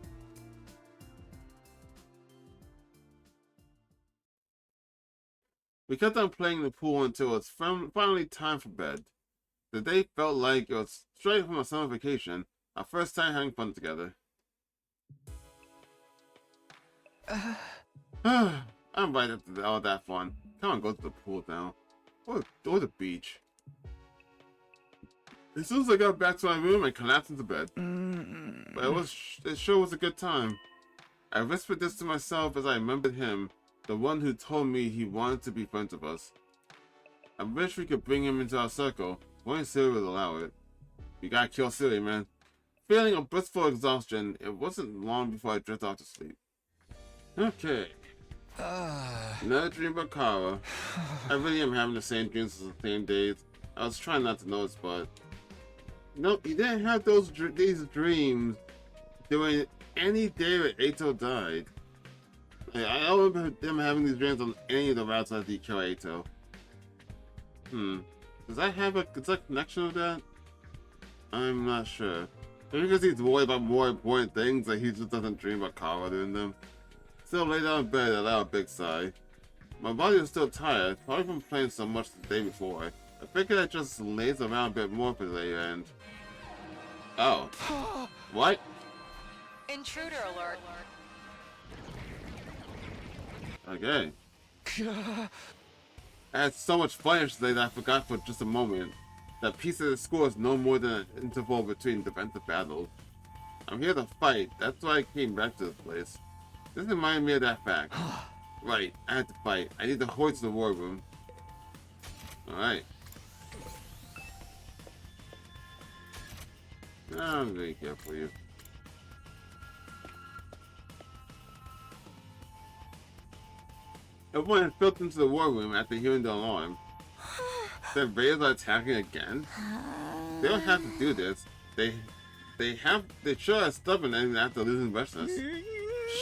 S1: We kept on playing in the pool until it was finally time for bed. The day felt like it was straight from a summer vacation, our first time having fun together. I'm right after all that fun. Come on, go to the pool now. Or the beach. As soon as I got back to my room, I collapsed into bed. But it sure was a good time. I whispered this to myself as I remembered him, the one who told me he wanted to be friends with us. I wish we could bring him into our circle. Only Siri would allow it. We gotta kill Siri, man. Feeling a blissful exhaustion, it wasn't long before I drifted off to sleep. Okay. Another dream about Kara. I really am having the same dreams as the same days. I was trying not to notice, but... No, you didn't have these dreams during any day that Ato died. I don't remember them having these dreams on any of the routes after you kill Ato. Does that have a connection with that? I'm not sure. Maybe because he's worried about more important things, like he just doesn't dream about Kara doing them. Still lay down in bed and let out a big sigh. My body was still tired, probably from playing so much the day before. I figured I'd just laze around a bit more for the day and... Oh. What?
S11: Intruder alert.
S1: Okay. I had so much fun yesterday that I forgot for just a moment that peace at the school is no more than an interval between defensive battles. I'm here to fight, that's why I came back to this place. This reminded me of that fact. Right, I had to fight. I need to hurry to the war room. Alright. I'm gonna care for you. Everyone had filtered into the war room after hearing the alarm. The invaders are attacking again? They don't have to do this. They should have stubborn even after losing restless.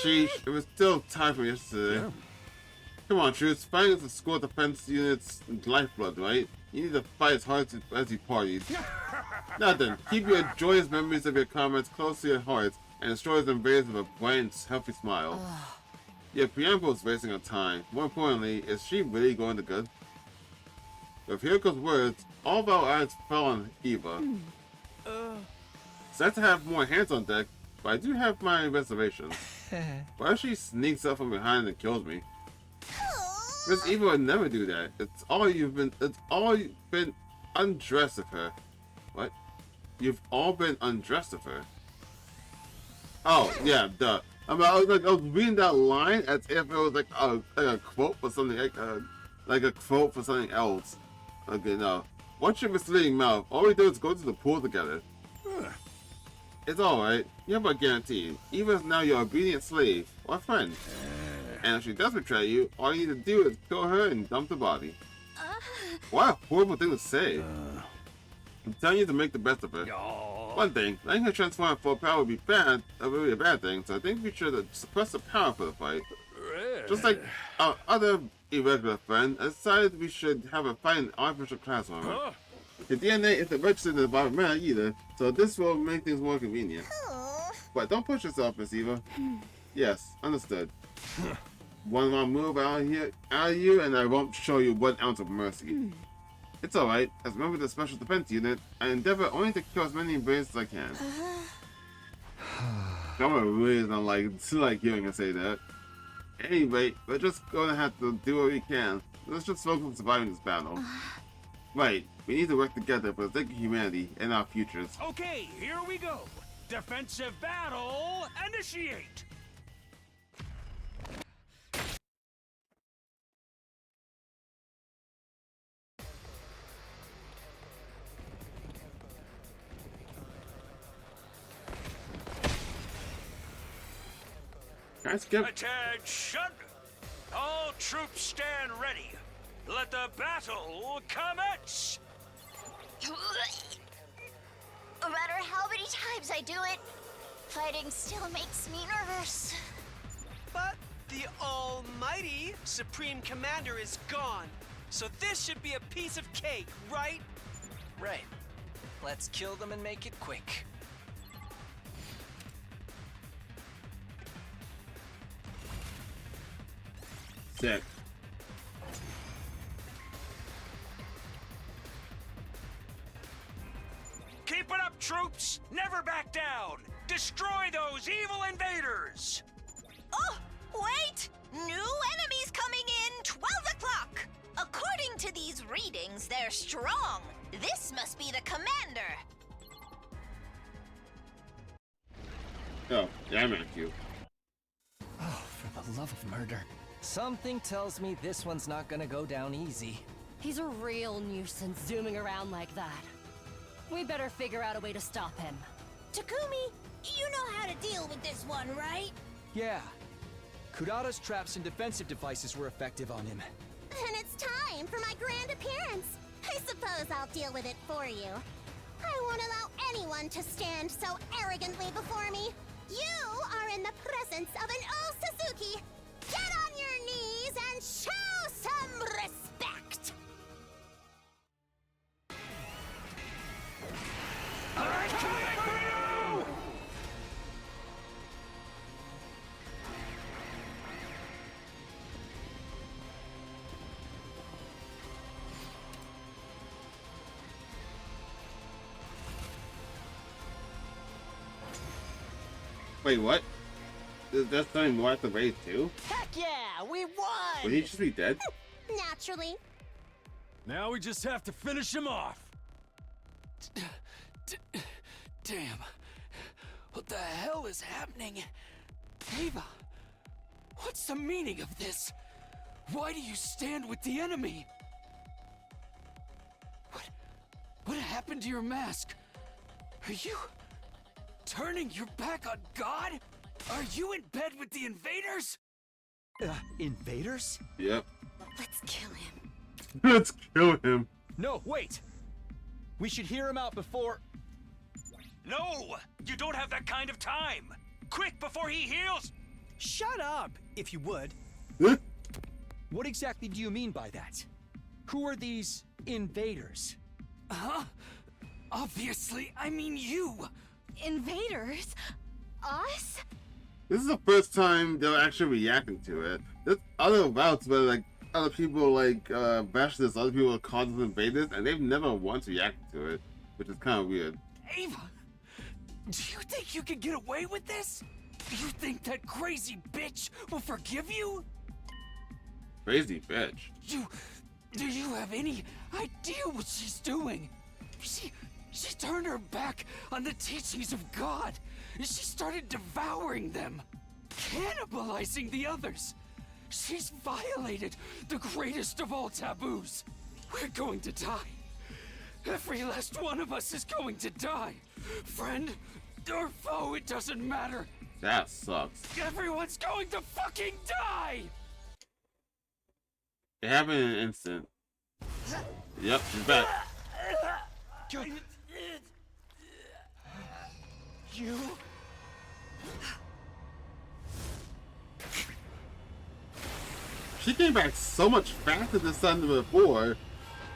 S1: Sheesh, it was still time from yesterday. Yeah. Come on, troops, fighting is the school defense unit's lifeblood, right? You need to fight as hard as you parties. Now then, keep your joyous memories of your comrades close to your hearts and destroy the invaders with a bright and healthy smile. Your preamble is wasting her time. More importantly, is she really going to good? With Hiriko's words, all of our eyes fell on Eva. Sad to have more hands on deck, but I do have my reservations. What if she sneaks up from behind and kills me? Miss Eva would never do that. It's all you've been undressed of her. What? You've all been undressed of her. Oh, yeah, duh. I was reading that line as if it was like a quote for something, like a quote for something else. Okay, no. Watch your misleading mouth. All we do is go to the pool together. It's alright. You have a guarantee. Eva is now your obedient slave, or friend. And if she does betray you, all you need to do is kill her and dump the body. What a horrible thing to say. I'm telling you to make the best of it. One thing, letting her transform for power would be bad. That would be a bad thing. So I think we should suppress the power for the fight. Just like our other irregular friend, I decided we should have a fight in artificial class armor. The DNA isn't registered in the environment either, so this will make things more convenient. But don't push yourself, Miss Eva. Yes, understood. One more move out of you, and I won't show you 1 ounce of mercy. It's alright. As a member of the Special Defense Unit, I endeavor only to kill as many invaders as I can. Someone really doesn't like hearing her say that. Anyway, we're just gonna have to do what we can. Let's just focus on surviving this battle. Right, we need to work together for the sake of humanity and our futures.
S16: Okay, here we go. Defensive battle, initiate!
S1: Can I skip?
S16: Attention! All troops stand ready. Let the battle commence!
S14: No matter how many times I do it, fighting still makes me nervous.
S9: But the almighty Supreme Commander is gone. So this should be a piece of cake, right?
S2: Right. Let's kill them and make it quick.
S1: Sick.
S16: Keep it up, troops! Never back down! Destroy those evil invaders!
S14: Oh, wait! New enemies coming in 12 o'clock! According to these readings, they're strong. This must be the commander.
S1: Oh, damn it, you.
S8: Oh, for the love of murder. Something tells me this one's not gonna go down easy.
S10: He's a real nuisance zooming around like that. We better figure out a way to stop him.
S14: Takumi, you know how to deal with this one, right?
S2: Yeah. Kurata's traps and defensive devices were effective on him.
S14: Then it's time for my grand appearance. I suppose I'll deal with it for you. I won't allow anyone to stand so arrogantly before me. You are in the presence of an old Suzuki. Get on your knees and show some respect!
S16: I'm coming for you!
S1: Wait, what? There's something more at the raid too?
S12: Heck yeah, we won!
S1: Would he just be dead?
S14: Naturally.
S16: Now we just have to finish him off.
S7: Damn. What the hell is happening? Ava, what's the meaning of this? Why do you stand with the enemy? What happened to your mask? Are you turning your back on God? Are you in bed with the invaders?
S2: Invaders?
S1: Yep.
S14: Let's kill him.
S1: Let's kill him.
S2: No, wait! We should hear him out before...
S16: No! You don't have that kind of time! Quick, before he heals!
S2: Shut up, if you would. What exactly do you mean by that? Who are these invaders?
S7: Huh? Obviously, I mean you!
S6: Invaders? Us?
S1: This is the first time they're actually reacting to it. There's other routes where like other people like bash this, other people call this invaders, and they've never once reacted to it, which is kind of weird.
S7: Ava, do you think you can get away with this? You think that crazy bitch will forgive you?
S1: Crazy bitch.
S7: Do you have any idea what she's doing? She turned her back on the teachings of God. She started devouring them, cannibalizing the others. She's violated the greatest of all taboos. We're going to die. Every last one of us is going to die. Friend or foe, it doesn't matter.
S1: That sucks.
S7: Everyone's going to fucking die!
S1: It happened in an instant. Yep, she's back.
S2: You?
S1: She came back so much faster this time than before.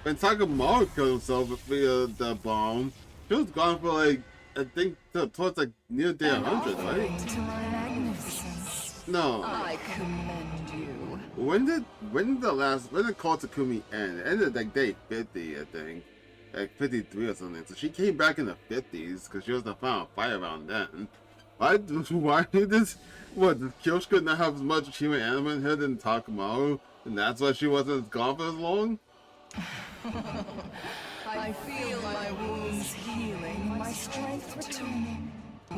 S1: When Takamaru killed himself via the bomb, she was gone for like, I think towards like near day 100, right?
S3: To my magnificence.
S1: No.
S3: I commend you.
S1: When did Call Takumi end? It ended like day 50, I think. Like 53 or something. So she came back in the 50s because she was the final fight around then. Why did this? What, does Kyoshika not have as much human anima in her than Takamaru? And that's why she wasn't gone for as long?
S3: I feel my wounds healing, my strength returning.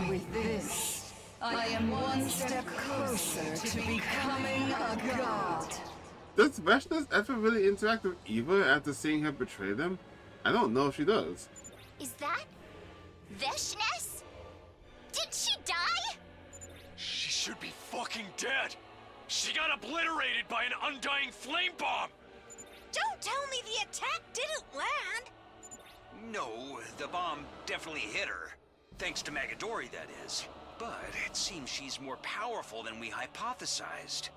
S3: With this, I am one step closer to becoming a god.
S1: Does Veshna's ever really interact with Eva after seeing her betray them? I don't know if she does.
S14: Is that Veshnes? Did she die?
S13: She should be fucking
S16: fucking dead. She got obliterated by an undying flame bomb.
S14: Don't tell me the attack didn't land!
S5: No, the bomb definitely hit her. Thanks to Magadori, that is. But it seems she's more powerful than we hypothesized.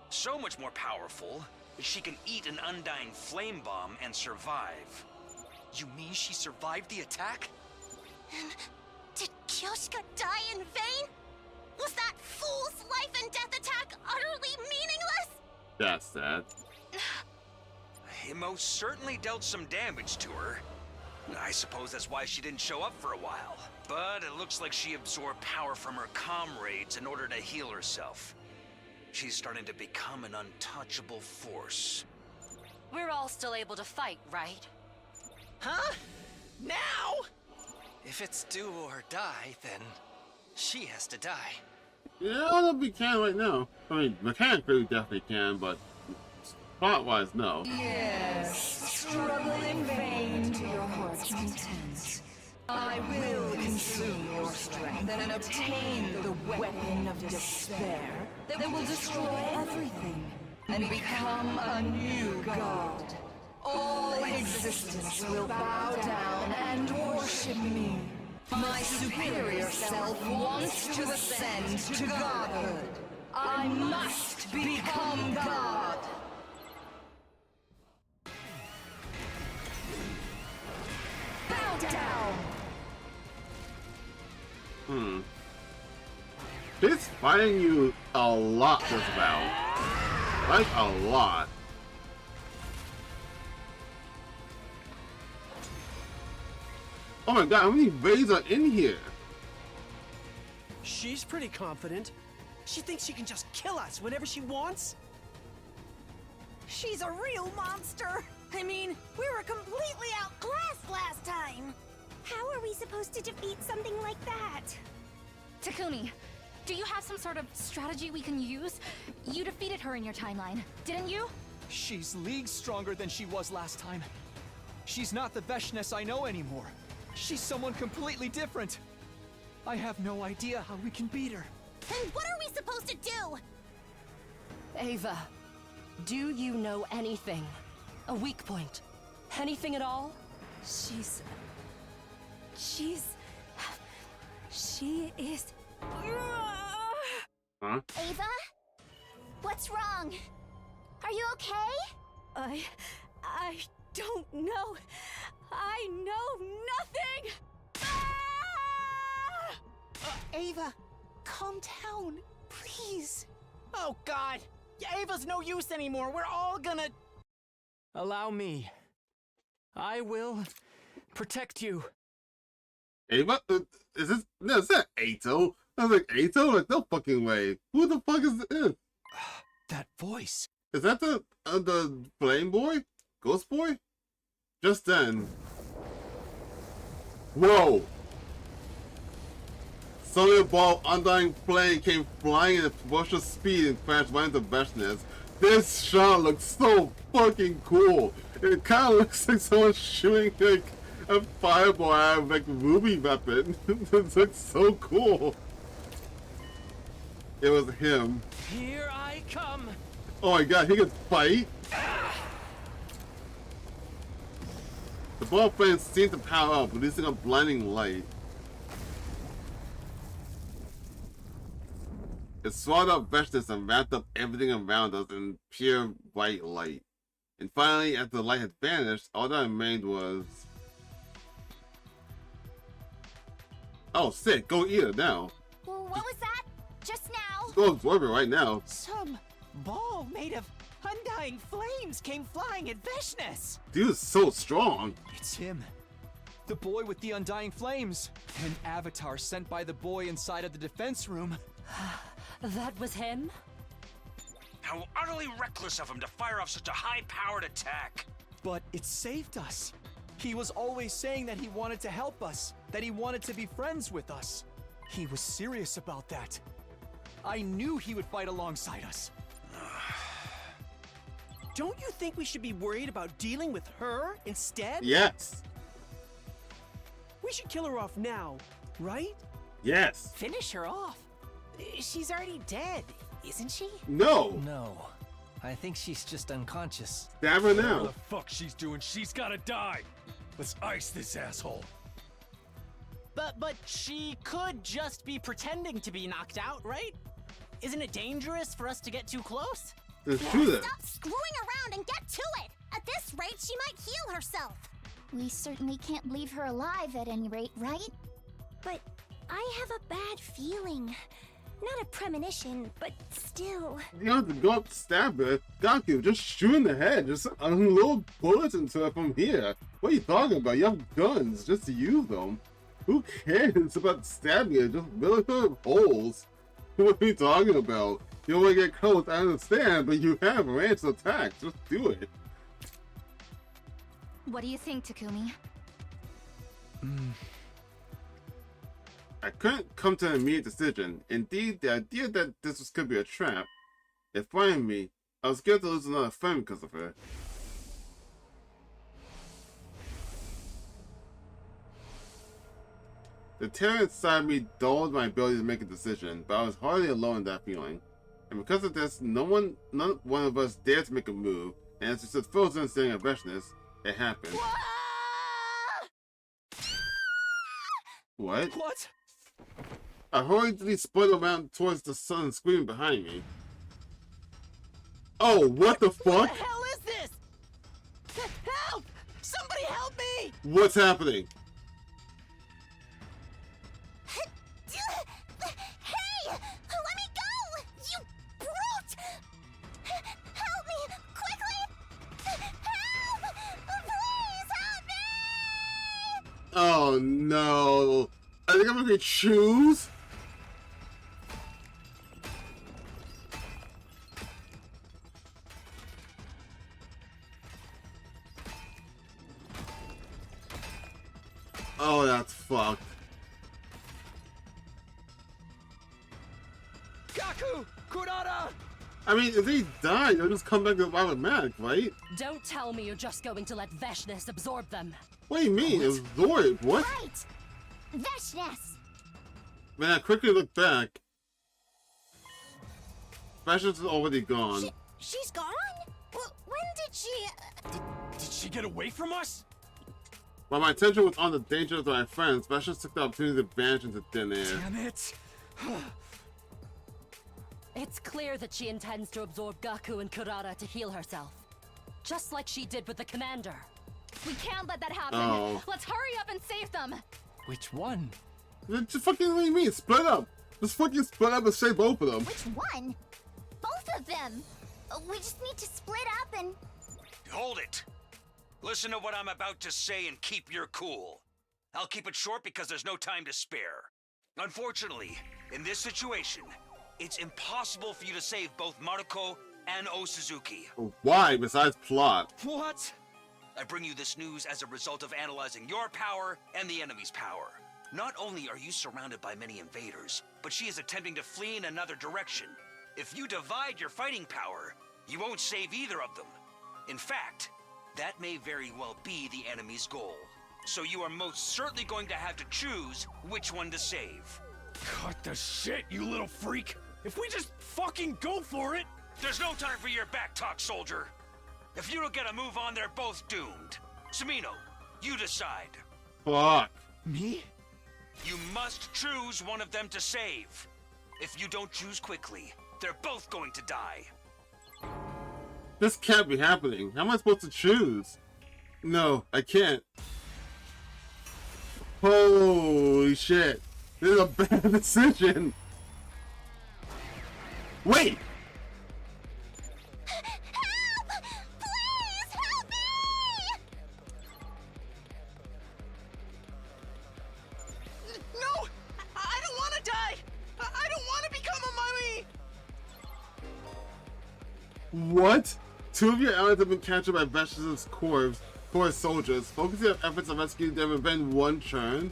S5: So much more powerful that she can eat an undying flame bomb and survive.
S2: You mean she survived the attack?
S14: Did Kyoshika die in vain? Was that fool's life and death attack utterly meaningless?
S1: That's sad.
S5: It most certainly dealt some damage to her. I suppose that's why she didn't show up for a while. But it looks like she absorbed power from her comrades in order to heal herself. She's starting to become an untouchable force.
S10: We're all still able to fight, right?
S15: Huh? Now?
S8: If it's do or die, then she has to die.
S1: Yeah, I don't know if we can right now. I mean, mechanically we definitely can, but plot-wise, no.
S17: Yes, struggle in vain to your heart's content. I will consume your strength and obtain the weapon of despair that will destroy everything and become a new god. All existence will bow down and worship me. My superior self wants to ascend to godhood. I must become god. Bow down!
S1: She's fighting you a lot this bout. Like, a lot. Oh my god, how many raids are in here?
S9: She's pretty confident. She thinks she can just kill us whenever she wants.
S14: She's a real monster! I mean, we were completely outclassed last time! How are we supposed to defeat something like that?
S4: Takumi, do you have some sort of strategy we can use? You defeated her in your timeline, didn't you?
S2: She's leagues stronger than she was last time. She's not the Veshness I know anymore. She's someone completely different. I have no idea how we can beat her.
S14: Then what are we supposed to do?
S17: Ava, do you know anything? A weak point? Anything at all? She is...
S1: Huh?
S14: Ava? What's wrong? Are you okay?
S6: I don't know. I know nothing!
S12: Ava, calm down, please.
S15: Oh god! Ava's no use anymore. We're all gonna... Allow me. I will protect you.
S1: Ava? Is this? No, it's not Ato. I was like, Ato? Like, no fucking way. Who the fuck is this?
S2: That voice.
S1: Is that the flame boy? Ghost boy? Just then. Whoa! Suddenly a ball of undying flame came flying in a ferocious speed and crashed right into Veshness. This shot looks so fucking cool. It kind of looks like someone shooting like a fireball out of like a ruby weapon. It looks so cool. It was him.
S15: Here I come.
S1: Oh my god, he can fight? The ball of flame seemed to power up, releasing a blinding light. It swallowed up Veshness and wrapped up everything around us in pure white light. And finally, after the light had vanished, all that remained was... Oh, sick! Go eat it now.
S14: Well, what was that? Just now?
S1: Let's go absorb it right now.
S12: Some ball made of undying flames came flying at Veshness.
S1: Dude is so strong.
S2: It's him. The boy with the undying flames. An avatar sent by the boy inside of the defense room.
S17: That was him?
S16: How utterly reckless of him to fire off such a high-powered attack.
S2: But it saved us. He was always saying that he wanted to help us, that he wanted to be friends with us. He was serious about that. I knew he would fight alongside us.
S9: Don't you think we should be worried about dealing with her instead?
S1: Yes.
S9: We should kill her off now, right?
S1: Yes.
S12: Finish her off. She's already dead. isn't she?
S1: No!
S8: No. I think she's just unconscious.
S1: Stab her now.
S13: Whatever the fuck she's doing, she's gotta die. Let's ice this asshole.
S15: But she could just be pretending to be knocked out, right? Isn't it dangerous for us to get too close?
S1: It's true then.
S14: Stop screwing around and get to it! At this rate, she might heal herself.
S4: We certainly can't leave her alive at any rate, right?
S14: But I have a bad feeling. Not a premonition, but still.
S1: You don't have to go up to stab her. Gaku, just shoot in the head. Just unload bullets into her from here. What are you talking about? You have guns. Just use them. Who cares about stabbing her? Just fill her with holes. What are you talking about? You don't want to get close, I understand, but you have ranged attacks. Just do it.
S4: What do you think, Takumi?
S1: I couldn't come to an immediate decision. Indeed, the idea that this could be a trap, it frightened me. I was scared to lose another friend because of her. The terror inside me dulled my ability to make a decision, but I was hardly alone in that feeling. And because of this, none one of us dared to make a move, and as we stood frozen staring at Vechness, it happened. What?
S15: What?
S1: I hurriedly split around towards the sun screaming behind me. Oh, what the fuck?
S15: What the hell is this? Help! Somebody help me!
S1: What's happening?
S14: Hey! Let me go! You brute! Help me! Quickly! Help! Please help me!
S1: Oh no! I think I'm gonna choose. Oh, that's fucked.
S2: Gaku! Kurata!
S1: I mean, if they die, they'll just come back to automatic, right?
S10: Don't tell me you're just going to let Vechness absorb them.
S1: What do you mean? Absorb? What?
S14: Right! Vechness!
S1: When I quickly look back, Vechness is already gone.
S14: She's gone? Well, when did she...
S13: Did she get away from us?
S1: While my attention was on the dangers of my friends, Vechness took the opportunity to vanish into thin air.
S13: Damn it!
S10: It's clear that she intends to absorb Gaku and Kurata to heal herself. Just like she did with the commander.
S11: We can't let that happen.
S1: Oh.
S11: Let's hurry up and save them.
S8: Which one?
S1: Just fucking what do you mean? Split up! Just fucking split up and save both of them.
S14: Which one? Both of them! We just need to split up and...
S5: Hold it! Listen to what I'm about to say and keep your cool. I'll keep it short because there's no time to spare. Unfortunately, in this situation, it's impossible for you to save both Maruko and Osuzuki.
S1: Why, besides plot?
S15: What?
S5: I bring you this news as a result of analyzing your power and the enemy's power. Not only are you surrounded by many invaders, but she is attempting to flee in another direction. If you divide your fighting power, you won't save either of them. In fact, that may very well be the enemy's goal. So you are most certainly going to have to choose which one to save.
S13: Cut the shit, you little freak! If we just fucking go for it!
S5: There's no time for your back talk, soldier. If you don't get a move on, they're both doomed. Sumino, you decide.
S1: Fuck.
S15: Me?
S5: You must choose one of them to save. If you don't choose quickly, they're both going to die.
S1: This can't be happening. How am I supposed to choose? No, I can't. Holy shit. This is a bad decision. Wait!
S14: Help! Please help me!
S15: No! I don't want to die! I don't want to become a mummy!
S1: What? Two of your allies have been captured by Vechness' corps soldiers. Focus your efforts on rescuing them in one turn.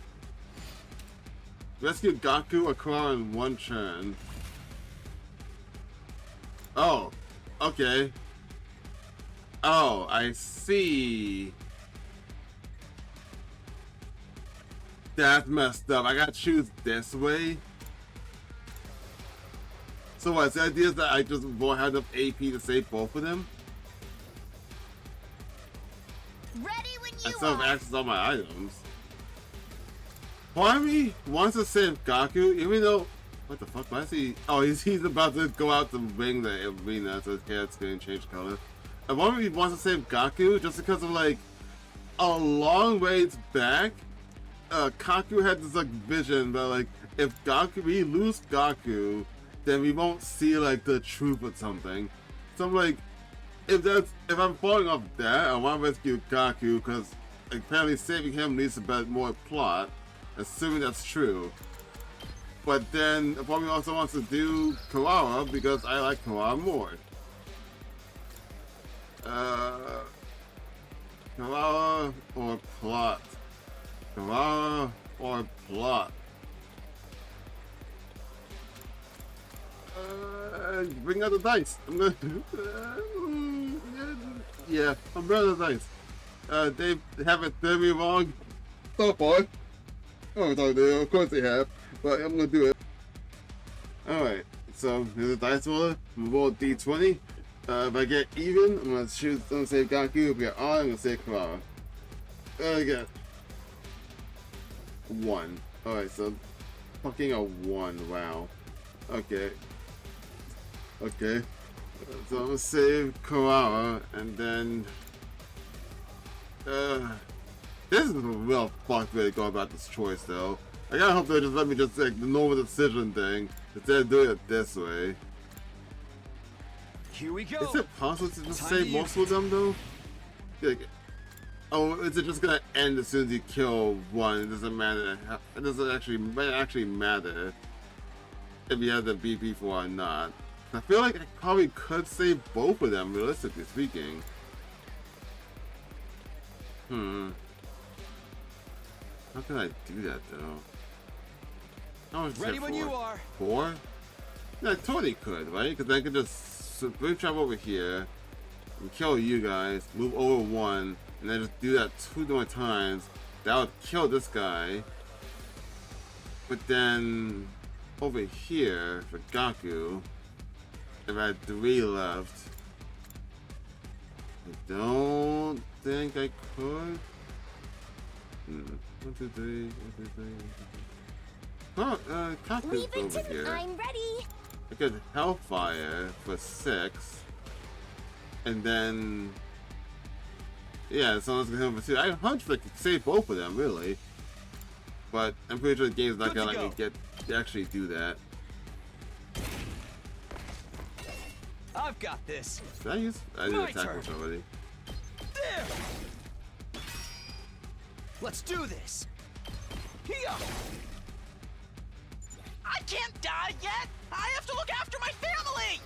S1: Rescue Gaku or Kurara in one turn. Oh, okay. Oh, I see. That's messed up. I gotta choose this way. So what? The idea is that I just won't have enough AP to save both of them?
S14: Ready when
S1: I
S14: you
S1: still have
S14: are.
S1: access to all my items. Part of me wants to save Gaku, even though... What the fuck? Why is he... Oh, he's about to go out to ring the arena, so his hair's going to change color. And one of me wants to save Gaku just because of, like, a long ways back, Kaku had this, like, vision that, like, if we lose Gaku, then we won't see, like, the truth or something. So I'm like, if I'm falling off that, I want to rescue Gaku because apparently saving him needs a bit more plot, assuming that's true. But then, part of me also wants to do Kawawa because I like Kawawa more. Kawawa or plot? Kawawa or plot? Bring out the dice. I'm gonna. Yeah, I'm bringing the dice. They haven't done me wrong so far. Oh, of course they have, but I'm gonna do it. Alright, so here's the dice roller. I'm gonna roll D20. If I get even, I'm gonna save Gaku. If I get odd, I'm gonna save Kawawa. I get 1. Alright, so fucking a 1. Wow. Okay. Okay. So I'm gonna save Kawawa, and then this is a real fucked way to go about this choice, though. I gotta hope they just let me just like the normal decision thing instead of doing it this way.
S2: Here we go.
S1: Is it possible to just save most of them, though? Like, oh, is it just gonna end as soon as you kill one? It doesn't matter. It doesn't actually matter if you have the BP for or not. I feel like I probably could save both of them, realistically speaking. How can I do that, though? How much is
S2: Ready
S1: that
S2: when
S1: for?
S2: you are.
S1: 4? Yeah, I totally could, right? Because I could just brief travel over here and kill you guys, move over 1, and then just do that 2 more times. That would kill this guy. But then over here for Gaku, if I had 3 left, I don't think I could. 1, 2, 3, 1, 2, 3. Oh, Kaku's over here.
S14: I'm ready.
S1: I could Hellfire for 6, and then yeah, someone's gonna have 2. I hunch I could save both of them, really, but I'm pretty sure the game's not gonna let me actually do that.
S2: I've got this.
S1: Did I use? I did attack this already.
S2: There. Let's do this. Here.
S9: I can't die yet! I have to look after my family!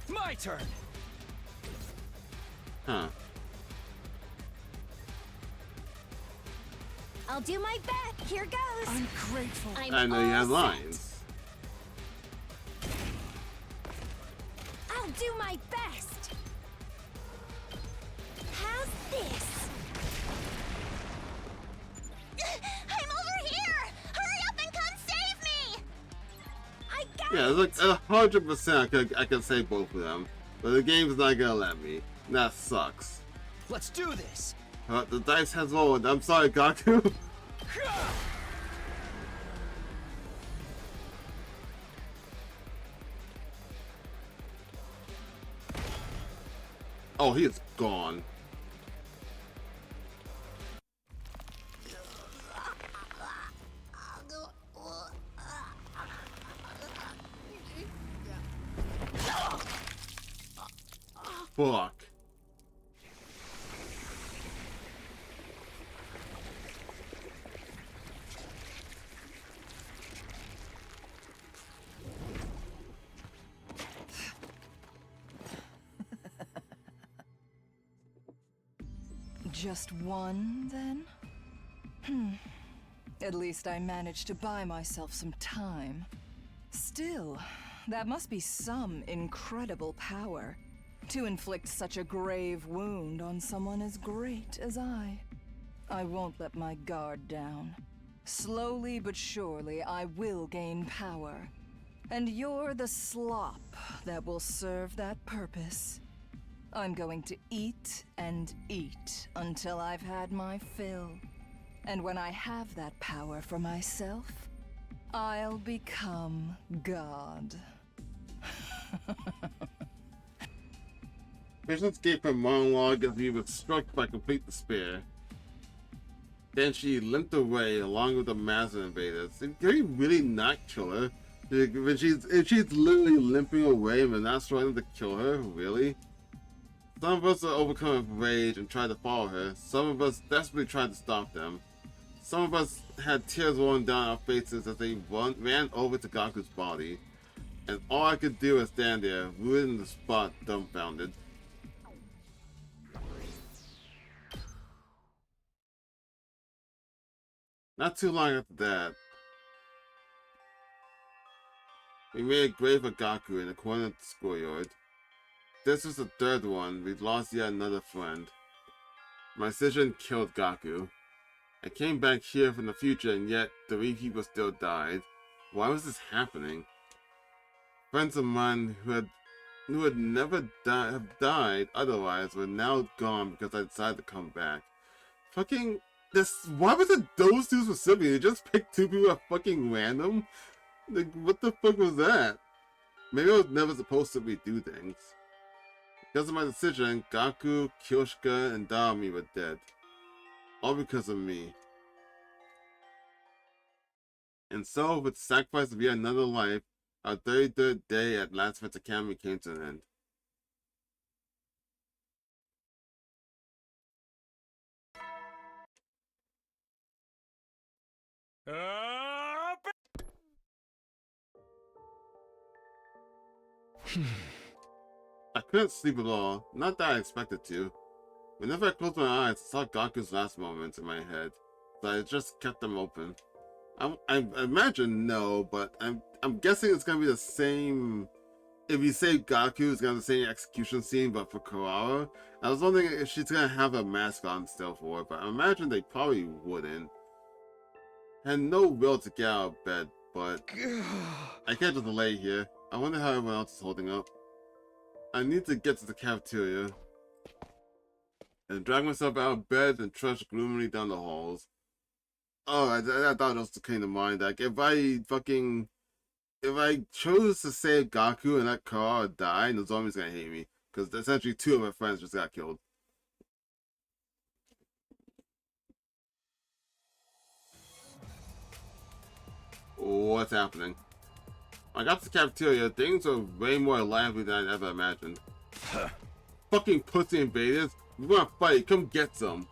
S2: My turn.
S1: Huh.
S14: I'll do my best. Here goes.
S2: I'm grateful.
S1: I know you have lines.
S14: I'll do my best. How's this? I'm over here! Hurry up and come save me! I got
S1: Yeah, it's like 100% I could save both of them, but the game's not gonna let me. And that sucks.
S2: Let's do this.
S1: The dice has rolled. I'm sorry, Gaku. Oh, he is gone. Fuck.
S17: Just 1, then? At least I managed to buy myself some time. Still, that must be some incredible power. To inflict such a grave wound on someone as great as I. I won't let my guard down. Slowly but surely, I will gain power. And you're the slop that will serve that purpose. I'm going to eat and eat until I've had my fill. And when I have that power for myself, I'll become God.
S1: Patience gave her monologue as he was struck by complete despair. Then she limped away along with the mass of invaders. Can you really not kill her? If she's literally limping away and we're not struggling to kill her, really? Some of us are overcome with rage and try to follow her. Some of us desperately tried to stop them. Some of us had tears rolling down our faces as they ran over to Gaku's body. And all I could do was stand there, rooted in the spot, dumbfounded. Not too long after that, we made a grave for Gaku in the corner of the schoolyard. This was the third one. We'd lost yet another friend. My decision killed Gaku. I came back here from the future and yet 3 people still died. Why was this happening? Friends of mine who had never have died otherwise were now gone because I decided to come back. Fucking this. Why was it those two specifically? They just picked 2 people at fucking random? Like, what the fuck was that? Maybe I was never supposed to redo things. Because of my decision, Gaku, Kyoshika, and Daomi were dead. All because of me. And so, with the sacrifice of yet another life, our 33rd day at Last Fence Academy came to an end. I couldn't sleep at all, not that I expected to. Whenever I closed my eyes, I saw Gaku's last moments in my head, so I just kept them open. I imagine no, but I'm guessing it's gonna be the same. If you say Gaku, it's gonna be the same execution scene, but for Kurara. I was wondering if she's gonna have a mask on still for it, but I imagine they probably wouldn't. I had no will to get out of bed, but I can't just lay here. I wonder how everyone else is holding up. I need to get to the cafeteria and drag myself out of bed and trudge gloomily down the halls. Oh, I thought it was came to mind. Like, if I chose to save Gaku and let Kurara die, Nozomi's gonna hate me. Because essentially 2 of my friends just got killed. What's happening? When I got to the cafeteria, things were way more lively than I'd ever imagined. Fucking pussy invaders! You wanna fight, come get some!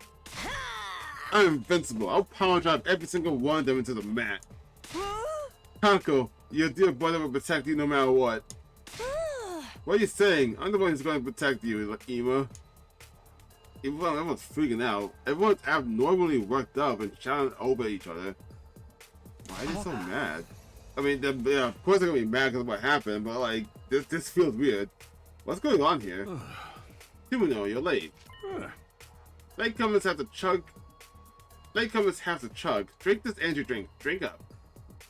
S1: I'm invincible. I'll power drive every single one of them into the mat. Kanko, your dear brother will protect you no matter what. What are you saying? I'm the one who's going to protect you, Ima. Everyone's freaking out. Everyone's abnormally worked up and shouting over each other. Why are they so mad? I mean, yeah, of course they're gonna be mad because of what happened, but like, this feels weird. What's going on here? Himeno, you're late. Latecomers have to chug. Latecomers have to chug. Drink this energy drink. Drink up.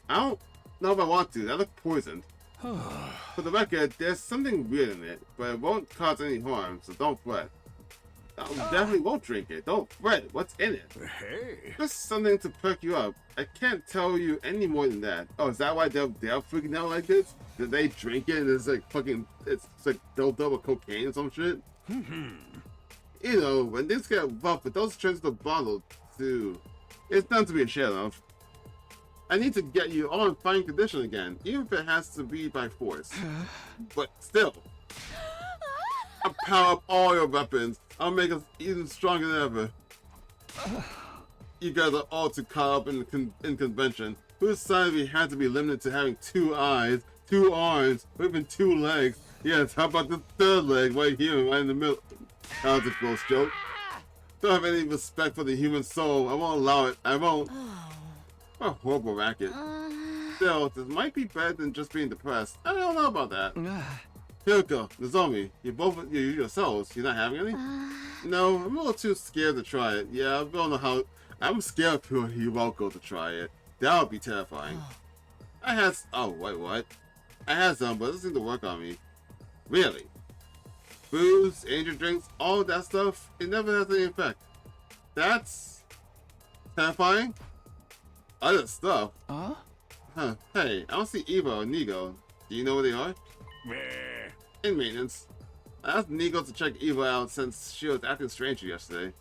S1: I don't know if I want to. That looks poisoned. For the record, there's something weird in it, but it won't cause any harm, so don't fret. I definitely won't drink it. Don't fret. What's in it?
S13: Hey.
S1: Just something to perk you up. I can't tell you any more than that. Oh, is that why they're freaking out like this? Did they drink it and it's like fucking, it's like doped up with cocaine or some shit? You know, when things get rough, but those turns to bottle too. It's nothing to be ashamed of. I need to get you all in fine condition again, even if it has to be by force. But still, I'll power up all your weapons. I'll make us even stronger than ever. You guys are all too caught up in convention. Who decided we had to be limited to having 2 eyes, 2 arms, or even 2 legs? Yes, how about the 3rd leg right here, right in the middle? That was a gross joke. Don't have any respect for the human soul. I won't allow it. I won't. What a horrible racket. Still, this might be better than just being depressed. I don't know about that. Kyoko, Nozomi, you yourselves, you're not having any? No, I'm a little too scared to try it. Yeah, I don't know I'm scared for Hiroko to try it. That would be terrifying. Oh, wait, what? I had some, but it doesn't seem to work on me. Really? Booze, angel drinks, all that stuff, it never has any effect. That's terrifying. Other stuff.
S2: Huh?
S1: Huh. Hey, I don't see Eva or Nigo. Do you know where they are? In maintenance. I asked Nigo to check Eva out since she was acting strange yesterday.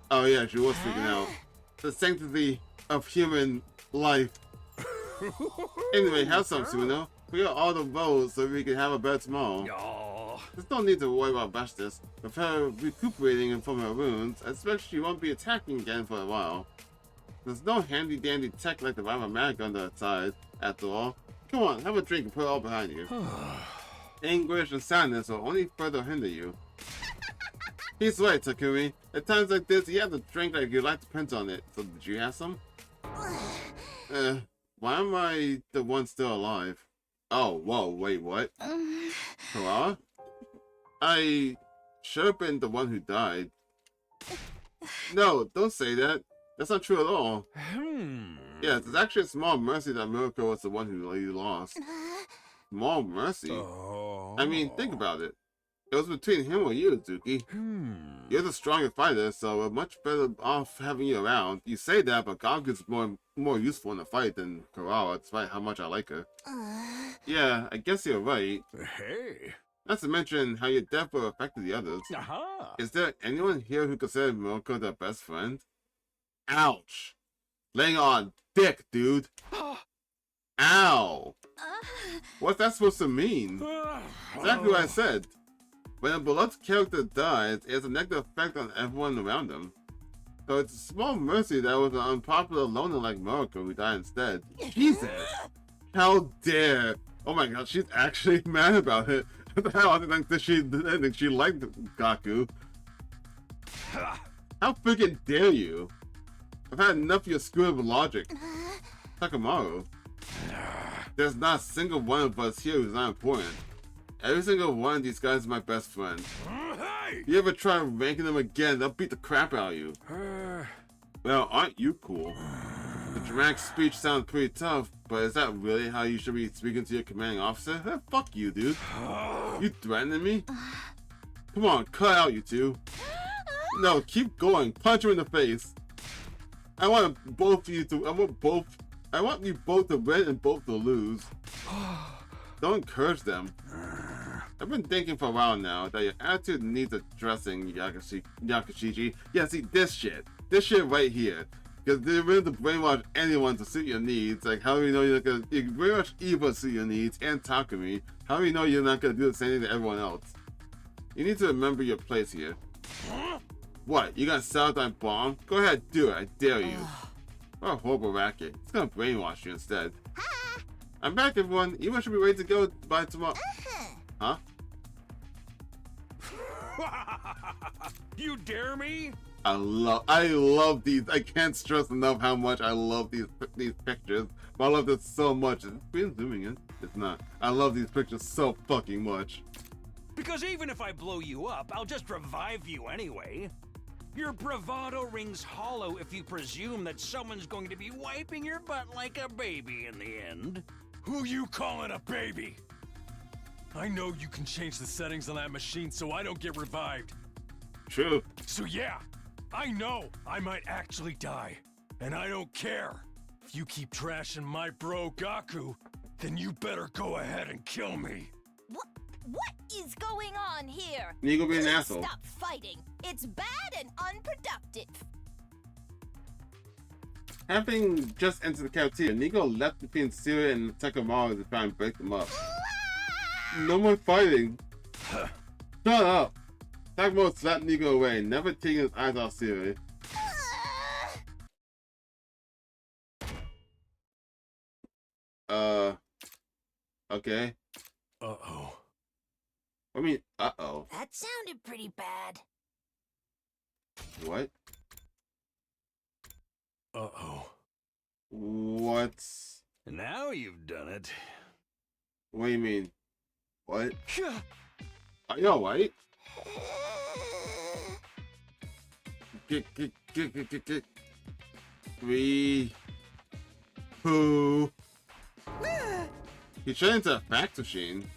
S1: Oh yeah, she was freaking out. The sanctity of human life. Anyway, have some, Suno. We got all the votes so we can have a bed tomorrow. There's no need to worry about Bastis. With her recuperating from her wounds, I expect she won't be attacking again for a while. There's no handy-dandy tech like the Rama Mag on the side, after all. Come on, have a drink and put it all behind you. Anguish and sadness will only further hinder you. He's right, Takumi. At times like this, you have to drink like you like to print on it. So did you have some? Why am I the one still alive? Oh, whoa, wait, what? Hello? I should have been the one who died. No, don't say that. That's not true at all. Yes, it's actually a small mercy that Mirko was the one who you lost. Small mercy? I mean, think about it. It was between him or you, Zuki. You're the stronger fighter, so we're much better off having you around. You say that, but Gaku's more useful in a fight than Kurawa, despite how much I like her. Yeah, I guess you're right.
S13: Hey.
S1: Not to mention how your death will affect the others. Is there anyone here who considers Mirko their best friend? Ouch. Laying on dick, dude. Ow. What's that supposed to mean? Exactly what I said. When a beloved character dies, it has a negative effect on everyone around them. So it's a small mercy that was an unpopular loner like Mirko who died instead. Jesus! How dare! Oh my god, she's actually mad about it. I didn't think she liked Gaku. How freaking dare you? I've had enough of your school of logic. Takamaru. There's not a single one of us here who's not important. Every single one of these guys is my best friend. You ever try ranking them again, they'll beat the crap out of you. Well, aren't you cool? The dramatic speech sounds pretty tough, but is that really how you should be speaking to your commanding officer? Fuck you, dude. You threatening me? Come on, cut out, you two. No, keep going. Punch him in the face. I want you both to win and both to lose. Don't encourage them. I've been thinking for a while now that your attitude needs addressing, Yakushiji. Yeah, see, this shit right here. Because they're willing to brainwash anyone to suit your needs. Like, how do we know you can brainwash Eva to suit your needs and Takumi? How do we know you're not going to do the same thing to everyone else? You need to remember your place here. What, you gonna sell that bomb? Go ahead, do it, I dare you. What a horrible racket. It's gonna brainwash you instead. I'm back, everyone. Eva should be ready to go by tomorrow. Huh?
S16: You dare me?
S1: I love these. I can't stress enough how much I love these pictures. But I love this so much. It's been zooming in. It's not. I love these pictures so fucking much.
S16: Because even if I blow you up, I'll just revive you anyway. Your bravado rings hollow if you presume that someone's going to be wiping your butt like a baby in the end.
S13: Who you calling a baby? I know you can change the settings on that machine so I don't get revived.
S1: True.
S13: So yeah, I know I might actually die. And I don't care. If you keep trashing my bro Gaku, then you better go ahead and kill me.
S14: What is going on here?
S1: Nigo being an asshole.
S14: Stop fighting. It's bad and unproductive.
S1: Having just entered the cafeteria, Nigo left between Siri and Takamaru to try and break them up. No more fighting. Shut up. Takamaru slapped Nigo away, never taking his eyes off Siri. Okay.
S13: Uh-oh.
S1: I mean, uh-oh.
S14: That sounded pretty bad.
S1: What?
S13: Uh-oh.
S1: What's...
S16: Now you've done it.
S1: What do you mean? What? Are you alright? 3, 2. He turned into a fax machine.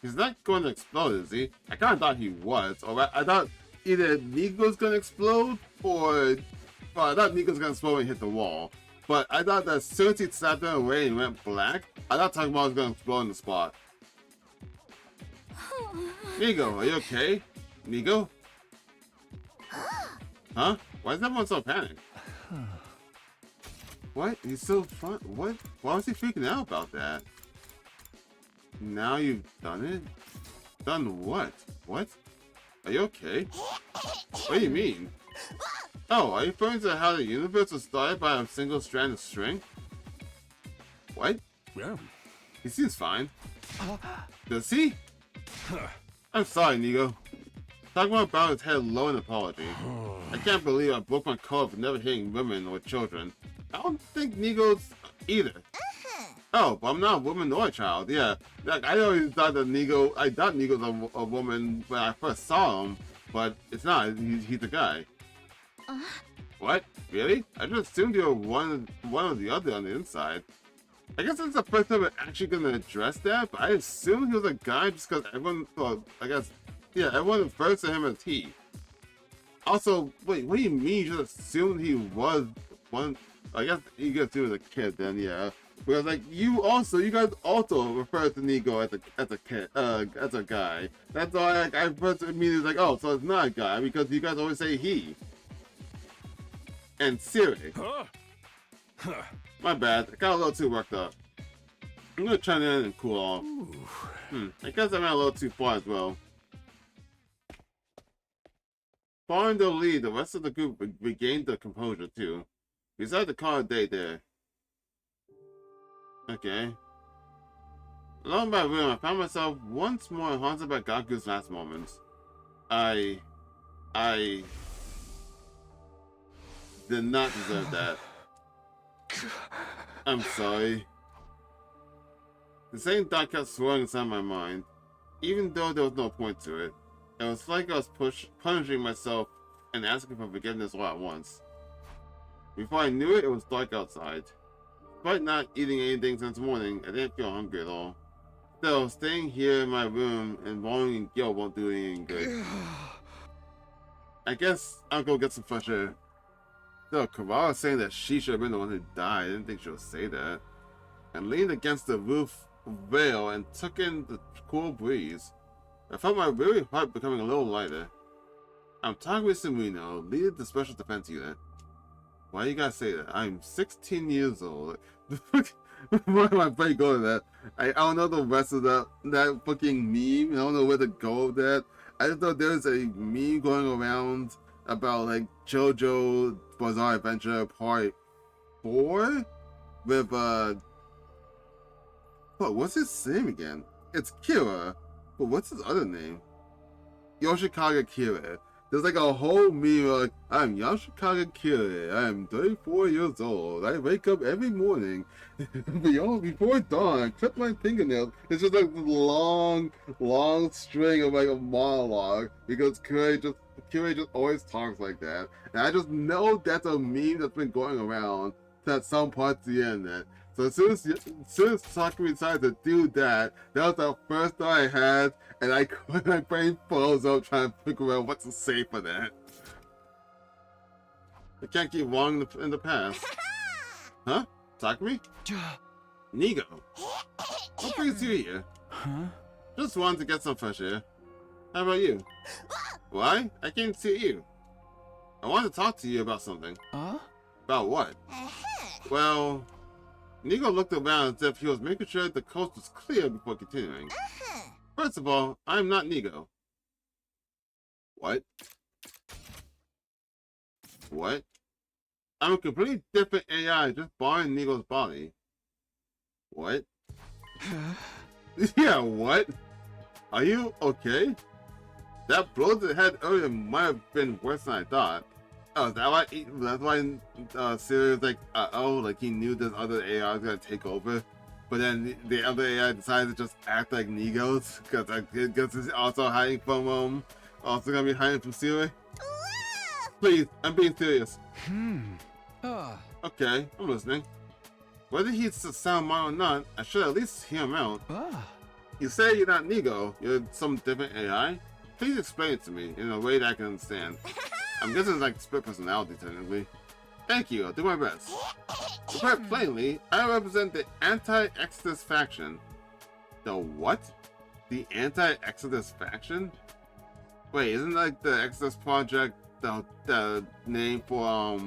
S1: He's not going to explode, is he? I kind of thought he was. Or I thought either Nico's going to explode or I thought Nico's going to explode and hit the wall. But I thought that as soon as he slapped him away and went black, I thought Talking Ball was going to explode in the spot. Nico, are you okay? Nico? Huh? Why is everyone so panicked? What? He's so fun. What? Why was he freaking out about that? Now you've done it? Done what? What? Are you okay? What do you mean? Oh, are you referring to how the universe was started by a single strand of string? What?
S13: Yeah.
S1: He seems fine. Does he? I'm sorry, Nico. Talking about his head low in apology. I can't believe I broke my code for never hitting women or children. I don't think Nico's either. Oh, but I'm not a woman or a child. Yeah, like I always thought that Nico. I thought Nico's a woman when I first saw him, but it's not. He's a guy. What? Really? I just assumed you were one or the other on the inside. I guess it's the first time we're actually gonna address that, but I assumed he was a guy just because everyone. Well, I guess yeah, everyone refers to him as he. Also, wait, what do you mean? You just assumed he was one? I guess you guys do as a kid, then yeah. Because like you guys also refer to Nico as a kid, as a guy. That's why I first immediately was like, oh, so it's not a guy because you guys always say he. And Siri. My bad, I got a little too worked up. I'm gonna chime in and cool off. I guess I went a little too far as well. Following the lead, the rest of the group regained their composure too. We decided to call it a day there. Okay. Alone by room, I found myself once more haunted by Gaku's last moments. I did not deserve that. I'm sorry. The same thought kept swirling inside my mind, even though there was no point to it. It was like I was punishing myself and asking for forgiveness all at once. Before I knew it, it was dark outside. Despite not eating anything since morning, I didn't feel hungry at all. Still, staying here in my room and wallowing in guilt won't do anything good. I guess I'll go get some fresh air. Still, Kavala was saying that she should have been the one who died. I didn't think she would say that. I leaned against the roof rail and took in the cool breeze. I felt my weary heart becoming a little lighter. I'm Takumi Sumino, leader of the Special Defense Unit. Why you gotta say that? I'm 16 years old. Why am I brain going to that? I don't know the rest of that fucking meme. I don't know where to go with that. I just know there's a meme going around about like JoJo Bizarre Adventure Part 4 with what's his name again? It's Kira, but what's his other name? Yoshikaga Kira. There's like a whole meme like, I'm Yoshikaga Kira, I'm 34 years old, I wake up every morning, before dawn, I clip my fingernails. It's just like this long string of like a monologue, because Kira just always talks like that. And I just know that's a meme that's been going around at some parts of the internet. So as soon as Takumi decided to do that, that was the first thought I had, and my brain froze up trying to figure out what to say for that. I can't keep wrong in the past. Huh? Takumi? Nigo. What brings you here?
S2: Huh?
S1: Just wanted to get some fresh air. How about you? Why? I came to see you. I wanted to talk to you about something. About what? Well, Nigo looked around as if he was making sure the coast was clear before continuing. First of all, I'm not Nigo. What? What? I'm a completely different AI, just borrowing Nigo's body. What? Yeah, what? Are you okay? That blow to the head earlier might have been worse than I thought. Oh, that's why Siri was like, like he knew this other AI was gonna take over, but then the other AI decided to just act like Nigo's, because he's also hiding from, also gonna be hiding from Siri. Please, I'm being serious.
S2: Ah.
S1: Okay, I'm listening. Whether he's a sound mind or not, I should at least hear him out. You say you're not Nigo, you're some different AI? Please explain it to me in a way that I can understand. I'm guessing it's like split personality, technically. Thank you, I'll do my best. To put it plainly, I represent the anti-Exodus faction. The what? The anti-Exodus faction? Wait, isn't like the Exodus Project the name for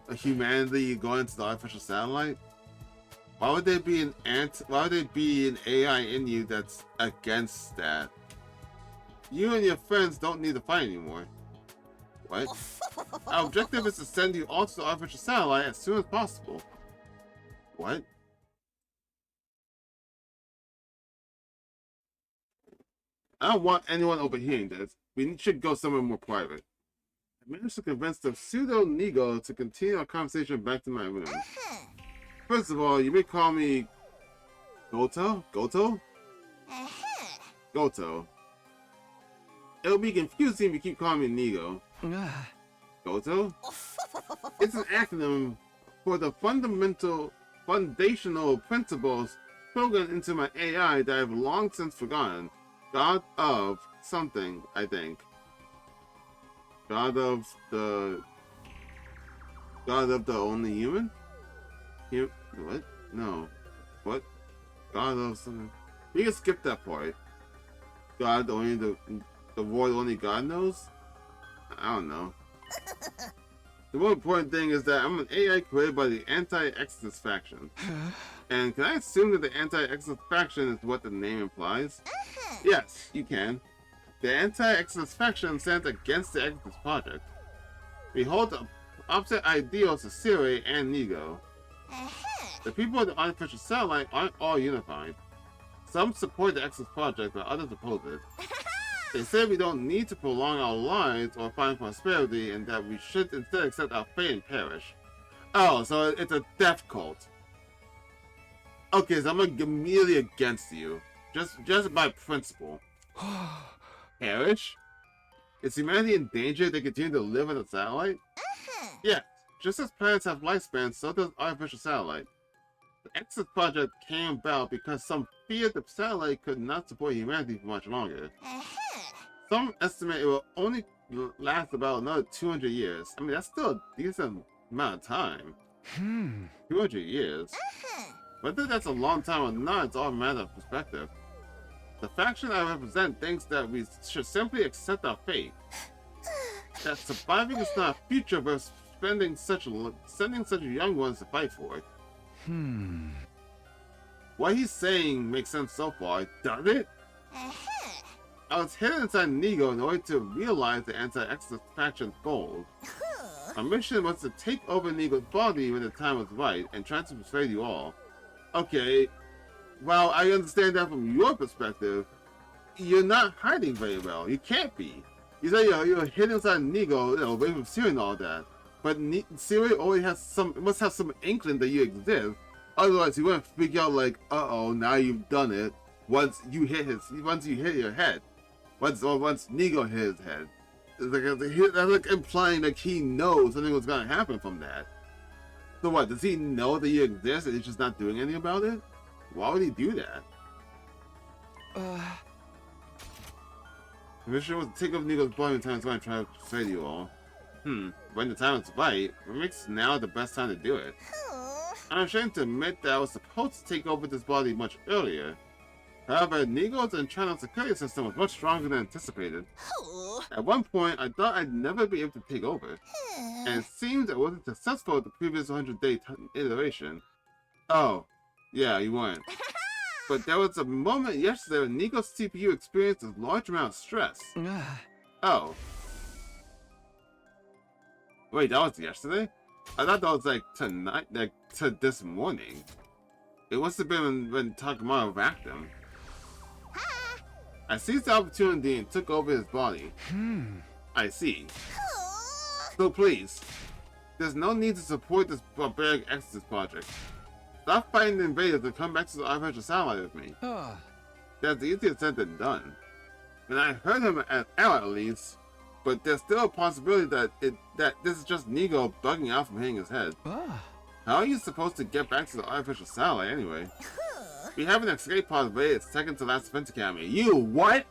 S1: a humanity going into the artificial satellite? Why would there be an AI in you that's against that? You and your friends don't need to fight anymore. What? Our objective is to send you all to the artificial satellite as soon as possible. What? I don't want anyone overhearing this. We should go somewhere more private. I managed to convince the pseudo-Nigo to continue our conversation back to my room. First of all, you may call me Goto? Goto? Goto. It'll be confusing if you keep calling me Nigo. Goto? It's an acronym for the foundational principles spoken into my AI that I've long since forgotten. God of something, I think. God of the only human? What? No. What? God of something. You can skip that part. God only the word only God knows? I don't know. The more important thing is that I'm an AI created by the anti-Exodus faction. And can I assume that the anti-Exodus faction is what the name implies? Yes, you can. The anti-Exodus faction stands against the Exodus project. We hold the opposite ideals to Siri and Nigo. The people of the artificial satellite aren't all unified. Some support the Exodus project, but others oppose it. They say we don't need to prolong our lives or find prosperity, and that we should instead accept our fate and perish. Oh, so it's a death cult. Okay, so I'm immediately against you. Just by principle. Perish? Is humanity in danger if they continue to live on the satellite? Yes. Just as planets have lifespans, so does artificial satellite. The Exodus project came about because some feared the satellite could not support humanity for much longer. Some estimate it will only last about another 200 years. I mean, that's still a decent amount of time. 200 years? Whether that's a long time or not, it's all a matter of perspective. The faction I represent thinks that we should simply accept our fate. That surviving is not a future versus sending such young ones to fight for it. What he's saying makes sense so far, does it? I was hidden inside Nigo in order to realize the anti-Exodus faction's goals. My mission was to take over Nigo's body when the time was right and try to persuade you all. Okay, well, I understand that from your perspective. You're not hiding very well. You can't be. You say you're hidden inside Nigo, away from Siri and all that. But Siri always must have some inkling that you exist. Otherwise, he wouldn't freak out like, uh-oh, now you've done it. Once you hit your head. Once Nigo hit his head. That's like implying that he knows something was gonna happen from that. So what, does he know that you exist and he's just not doing anything about it? Why would he do that? The mission was to take over Nigo's body in time to try to persuade you all. When the time is right, what makes now the best time to do it? I'm ashamed to admit that I was supposed to take over this body much earlier. However, Nigo's internal security system was much stronger than anticipated. At one point, I thought I'd never be able to take over. And it seems I wasn't successful with the previous 100-day iteration. Oh, yeah, you weren't. But there was a moment yesterday when Nigo's CPU experienced a large amount of stress. Oh. Wait, that was yesterday? I thought that was like tonight, like to this morning. It must have been when Takamaru racked him. I seized the opportunity and took over his body. I see. So please, there's no need to support this barbaric Exodus project. Stop fighting the invaders and come back to the artificial satellite with me. That's easier said than done. When I heard him out at least, but there's still a possibility that this is just Nigo bugging out from hitting his head. How are you supposed to get back to the artificial satellite anyway? We have an escape pod rated second to last defense academy. You what?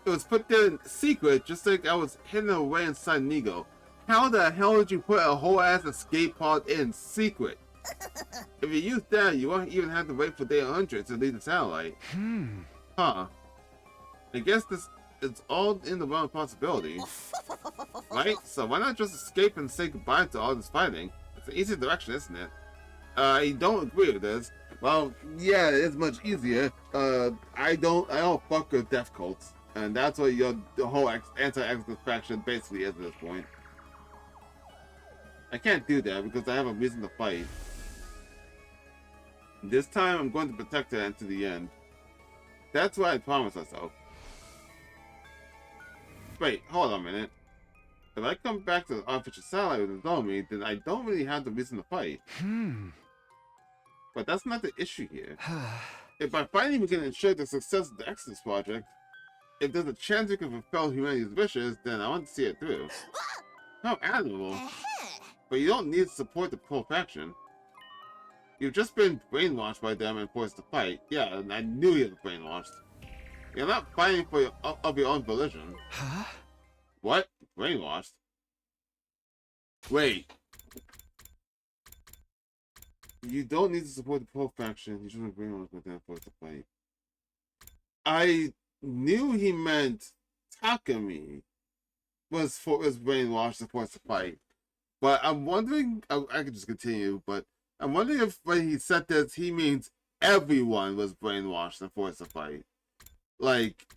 S1: It was put there in secret, just like I was hidden away inside Nigo. How the hell did you put a whole ass escape pod in secret? If you use that, you won't even have to wait for day 100 to leave the satellite. Huh. I guess it's all in the realm of possibility. Right? So why not just escape and say goodbye to all this fighting? It's an easy direction, isn't it? I don't agree with this. Well, yeah, it's much easier. I don't fuck with death cults. And that's what the whole anti-Exodus faction basically is at this point. I can't do that because I have a reason to fight. This time I'm going to protect her to the end. That's what I promised myself. Wait, hold on a minute. If I come back to the artificial satellite with Nozomi, then I don't really have the reason to fight. But that's not the issue here. If by fighting we can ensure the success of the Exodus project, if there's a chance we can fulfill humanity's wishes, then I want to see it through. How admirable. But you don't need to support the pro faction. You've just been brainwashed by them and forced to fight. Yeah, and I knew you were brainwashed. You're not fighting of your own volition. Huh? What? Brainwashed? Wait. You don't need to support the pro faction. You shouldn't brainwashed by them and forced to fight. I knew he meant Takumi was brainwashed and forced to fight. But I'm wondering, I could just continue, but I'm wondering if when he said this, he means everyone was brainwashed and forced to fight. Like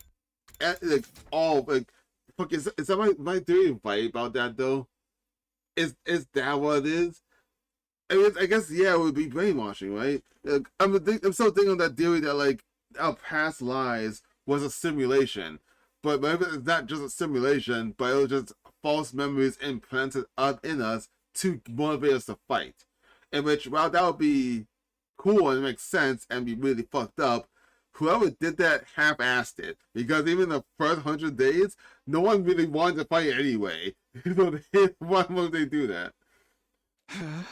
S1: all, fuck, is that my theory right about that though? Is that what it is? I guess, yeah, it would be brainwashing, right? I'm still thinking of that theory that, like, our past lives was a simulation. But maybe it's not just a simulation, but it was just false memories implanted up in us to motivate us to fight. In which, while that would be cool and make sense and be really fucked up, whoever did that half-assed it. Because even the first 100 days, no one really wanted to fight anyway. So why would they do that?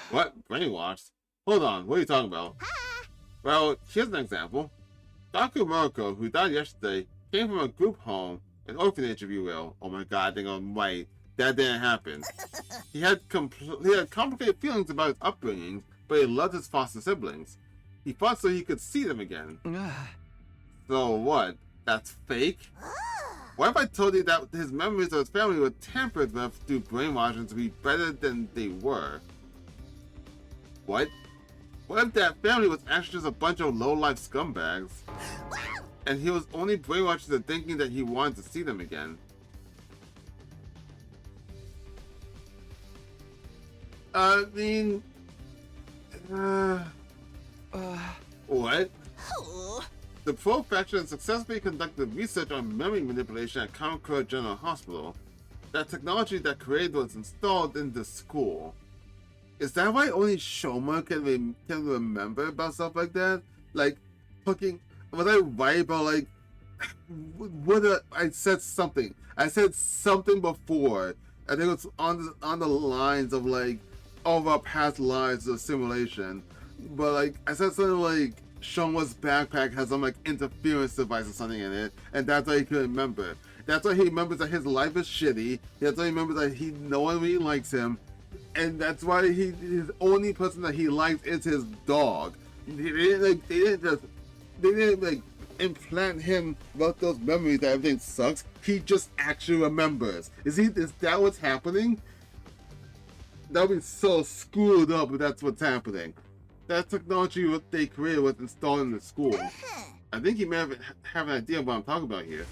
S1: What? Brainwashed? Hold on, what are you talking about? Well, here's an example. Dr. Murko, who died yesterday, came from a group home, an orphanage if you will. Oh my god, I think I'm right. That didn't happen. He had complicated feelings about his upbringing, but he loved his foster siblings. He fought so he could see them again. So what? That's fake? What if I told you that his memories of his family were tampered with through brainwashing to be better than they were? What? What if that family was actually just a bunch of low-life scumbags? And he was only brainwashed into thinking that he wanted to see them again? I mean... what? The Pro faction successfully conducted research on memory manipulation at Kamakura General Hospital. That technology that created was installed in the school. Is that why only Shoma can remember about stuff like that? Like, fucking, was I right about, like, I said something. I said something before. I think it was on the lines of, like, all of our past lives of simulation. But, like, I said something like, Shoma's backpack has some, like, interference device or something in it, and that's why he couldn't remember. That's why he remembers that his life is shitty. That's why he remembers that no one really likes him. And that's why his only person that he likes is his dog. They didn't like implant him with those memories that everything sucks. He just actually remembers. Is that what's happening? That would be so screwed up if that's what's happening. That technology what they created was installed in the school. I think you may have an idea of what I'm talking about here.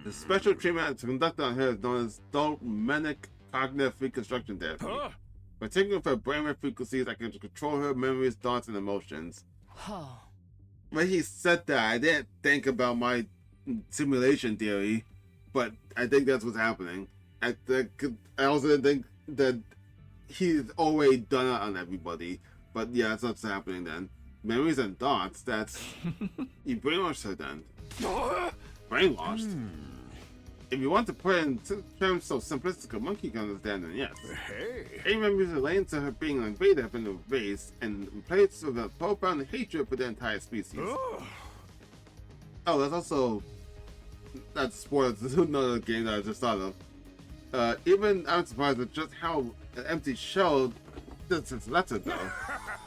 S1: The special treatment conducted on her is known as Domenic Cognitive Reconstruction Therapy. Particularly for brainwave frequencies that can control her memories, thoughts, and emotions. When he said that, I didn't think about my simulation theory, but I think that's what's happening. I also didn't think that he's already done it on everybody, but yeah, that's what's happening then. Memories and thoughts, that's... you brainwashed her then. Brainwashed? If you want to put it in terms so simplistic a monkey can understand, then yes.
S13: Hey.
S1: Eight members relating to her being an invader have been erased and replaced with a profound hatred for the entire species. Oh, that's also... That's spoilers. This is another game that I just thought of. Even I'm surprised at just how an empty shell since letter though.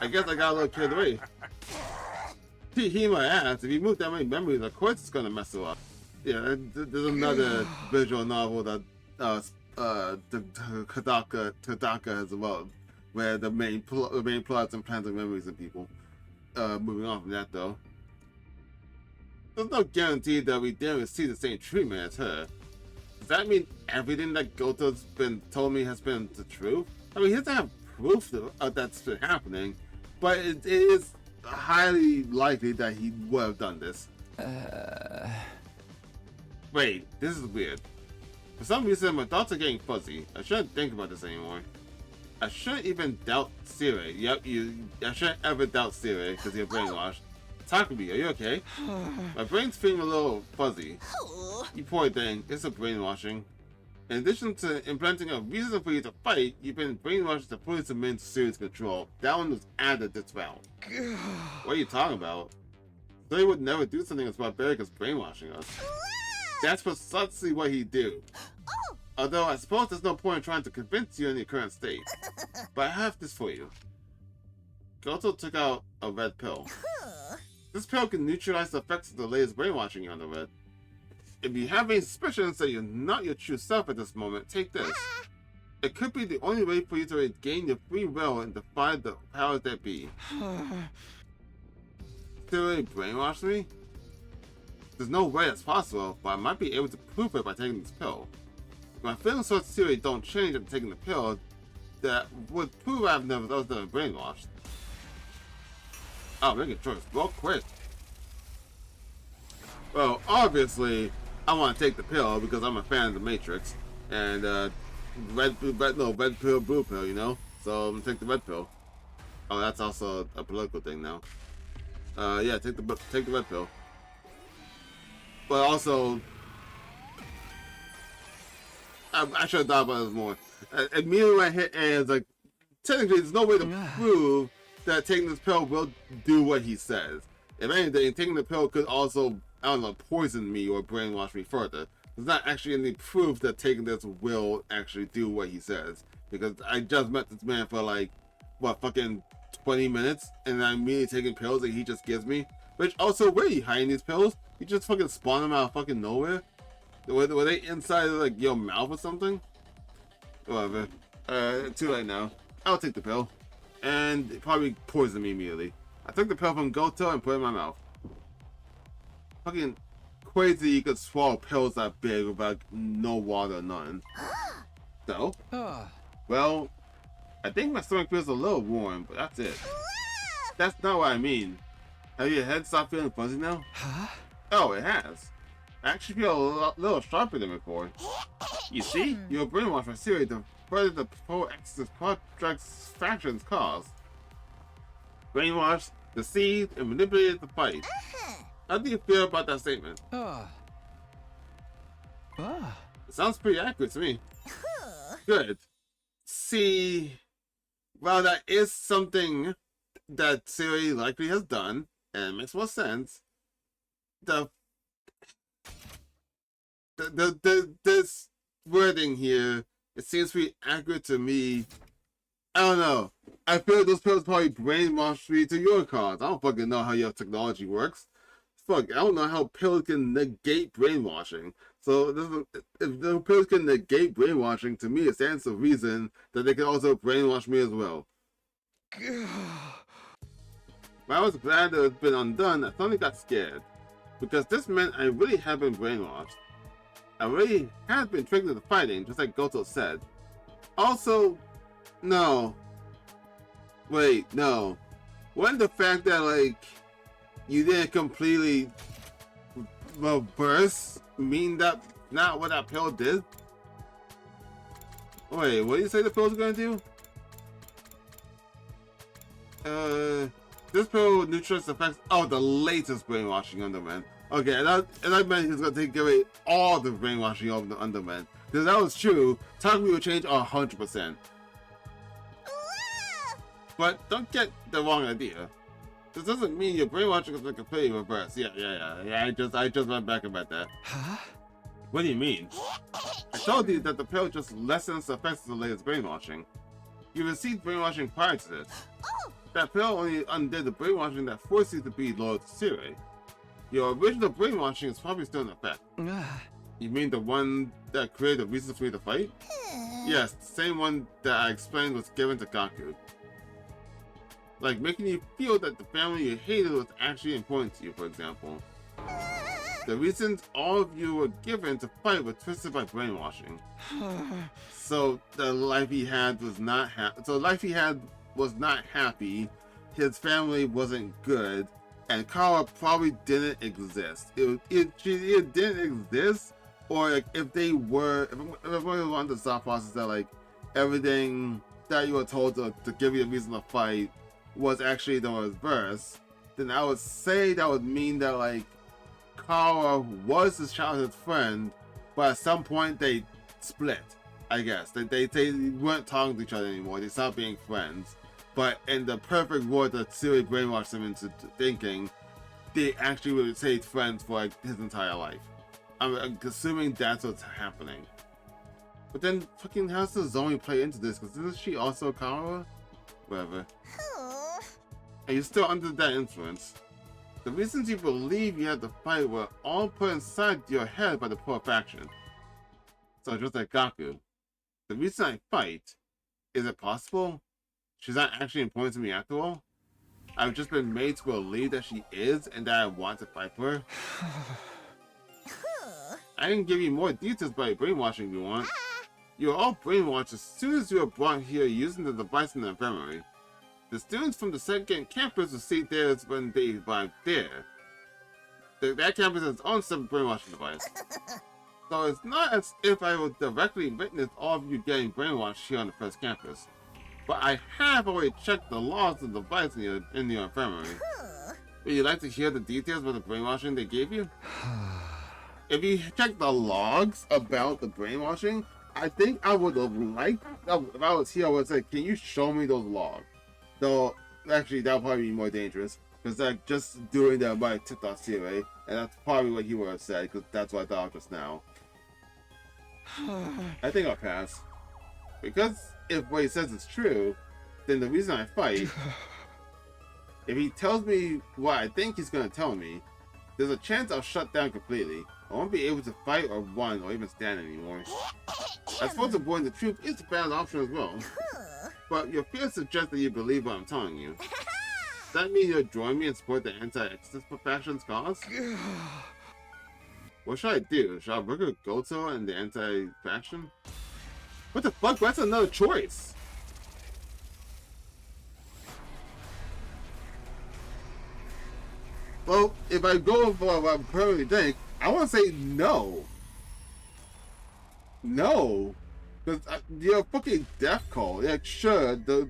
S1: I guess I got a little carried away. He might ask, if you move that many memories, of course it's gonna mess it up. Yeah, there's another visual novel that Tadaka has developed, where the main plots and plans of memories in people. Moving on from that though. There's no guarantee that we didn't receive the same treatment as her. Does that mean everything that Goto's been told me has been the truth? I mean, he doesn't have proof of that's been happening, but it is highly likely that he would have done this. Wait, this is weird. For some reason, my thoughts are getting fuzzy. I shouldn't think about this anymore. I shouldn't even doubt Sire. Yep, I shouldn't ever doubt Sire because you're brainwashed. Takumi, are you okay? My brain's feeling a little fuzzy. You poor thing, it's a brainwashing. In addition to implanting a reason for you to fight, you've been brainwashed to fully submit to serious control. That one was added this round. What are you talking about? They would never do something as barbaric as brainwashing us. That's precisely what he'd do. Although I suppose there's no point in trying to convince you in your current state. But I have this for you. Goto took out a red pill. This pill can neutralize the effects of the latest brainwashing you underwent. If you have any suspicions that you're not your true self at this moment, take this. It could be the only way for you to regain your free will and defy the powers that be. Still really brainwash me? There's no way that's possible, but I might be able to prove it by taking this pill. If my feelings towards Siri don't change after taking the pill, that would prove I was never brainwashed. Oh, make a choice real quick. Well, obviously, I want to take the pill because I'm a fan of the Matrix, and red pill, blue pill, you know. So I'm gonna take the red pill. Oh, that's also a political thing now. Yeah, take the red pill. But also, I should have thought about this more. Immediately when I hit A, it's like, technically, there's no way to prove that taking this pill will do what he says. If anything, taking the pill could also, I don't know, poison me or brainwash me further. There's not actually any proof that taking this will actually do what he says. Because I just met this man for like, what, fucking 20 minutes? And I'm immediately taking pills that he just gives me. Which also, where are you hiding these pills? You just fucking spawn them out of fucking nowhere? Were they inside of like your mouth or something? Whatever. Too late now. I'll take the pill. And it probably poisoned me immediately. I took the pill from Goto and put it in my mouth. Fucking crazy you could swallow pills that big without no water or nothing. So? Well, I think my stomach feels a little warm, but that's it. That's not what I mean. Have your head stopped feeling fuzzy now? Oh, it has. I actually feel a little sharper than before. You see? You're brainwashed by Siri to further the pro-Axis project's factions cause. Brainwashed, deceived, and manipulated to fight. How do you feel about that statement? It sounds pretty accurate to me. Good. See, well, that is something that Siri likely has done, and it makes more sense. This wording here, it seems to be accurate to me. I don't know. I feel like those pills probably brainwashed me to your cause. I don't fucking know how your technology works. Fuck, I don't know how pills can negate brainwashing. So if the pills can negate brainwashing, to me it stands to reason that they can also brainwash me as well. When I was glad that it's been undone, I suddenly got scared. Because this meant I really had been brainwashed. I really had been tricked into fighting, just like Goto said. Also, no. Wait, no. Wasn't the fact that, like, you didn't completely reverse mean that not what that pill did? Wait, what do you say the pill's gonna do? This pill neutralizes the effects of the latest brainwashing underwent. Okay, and I meant he was gonna take away all the brainwashing of the Undermen. Because that was true, Takumi would change 100%. But don't get the wrong idea. This doesn't mean your brainwashing is completely reversed. Yeah. I just went back about that.
S2: Huh?
S1: What do you mean? I told you that the pill just lessens the effects of the latest brainwashing. You received brainwashing prior to this. That pill only undid the brainwashing that forced you to be loyal to Siri. Your original brainwashing is probably still in effect. You mean the one that created the reasons for you to fight? Yes, the same one that I explained was given to Gaku. Like making you feel that the family you hated was actually important to you, for example. The reasons all of you were given to fight were twisted by brainwashing. So the life he had was not happy. His family wasn't good, and Kara probably didn't exist. It didn't exist, or like if everyone was on the thought process that like everything that you were told to give you a reason to fight was actually the reverse, then I would say that would mean that like Kara was his childhood friend, but at some point they split. I guess they weren't talking to each other anymore. They stopped being friends. But in the perfect world that Siri brainwashed them into thinking, they actually would stay friends for like his entire life. I'm assuming that's what's happening. But then fucking how does the Zoe play into this? Because isn't she also Kara? Whatever. And you're still under that influence. The reasons you believe you had to fight were all put inside your head by the poor faction. So just like Gaku. The reason I fight, is it possible? She's not actually important to me after all? I've just been made to believe that she is and that I want to fight for her. I can give you more details about your brainwashing if you want. You were all brainwashed as soon as you were brought here using the device in the infirmary. The students from the second campus received theirs when they arrived there. That campus has its own separate brainwashing device. So it's not as if I would directly witness all of you getting brainwashed here on the first campus. But I have already checked the logs of the device in your infirmary. Would you like to hear the details about the brainwashing they gave you? If you check the logs about the brainwashing, I think I would have liked, if I was here, I would say, can you show me those logs? Though, actually, that would probably be more dangerous. Because like, just doing that might have tipped off Siri, and that's probably what he would have said, because that's what I thought just now. I think I'll pass. Because if what he says is true, then the reason I fight, if he tells me what I think he's going to tell me, there's a chance I'll shut down completely. I won't be able to fight or run or even stand anymore. I suppose avoiding the truth is a bad option as well. But your fears suggest that you believe what I'm telling you. Does that mean you'll join me and support the anti-Exodus faction's cause? What should I do? Should I work with Goto and the anti-faction? What the fuck? That's another choice! Well, if I go for what I probably think, I want to say no. No. Because you're a fucking death call. Like, sure, the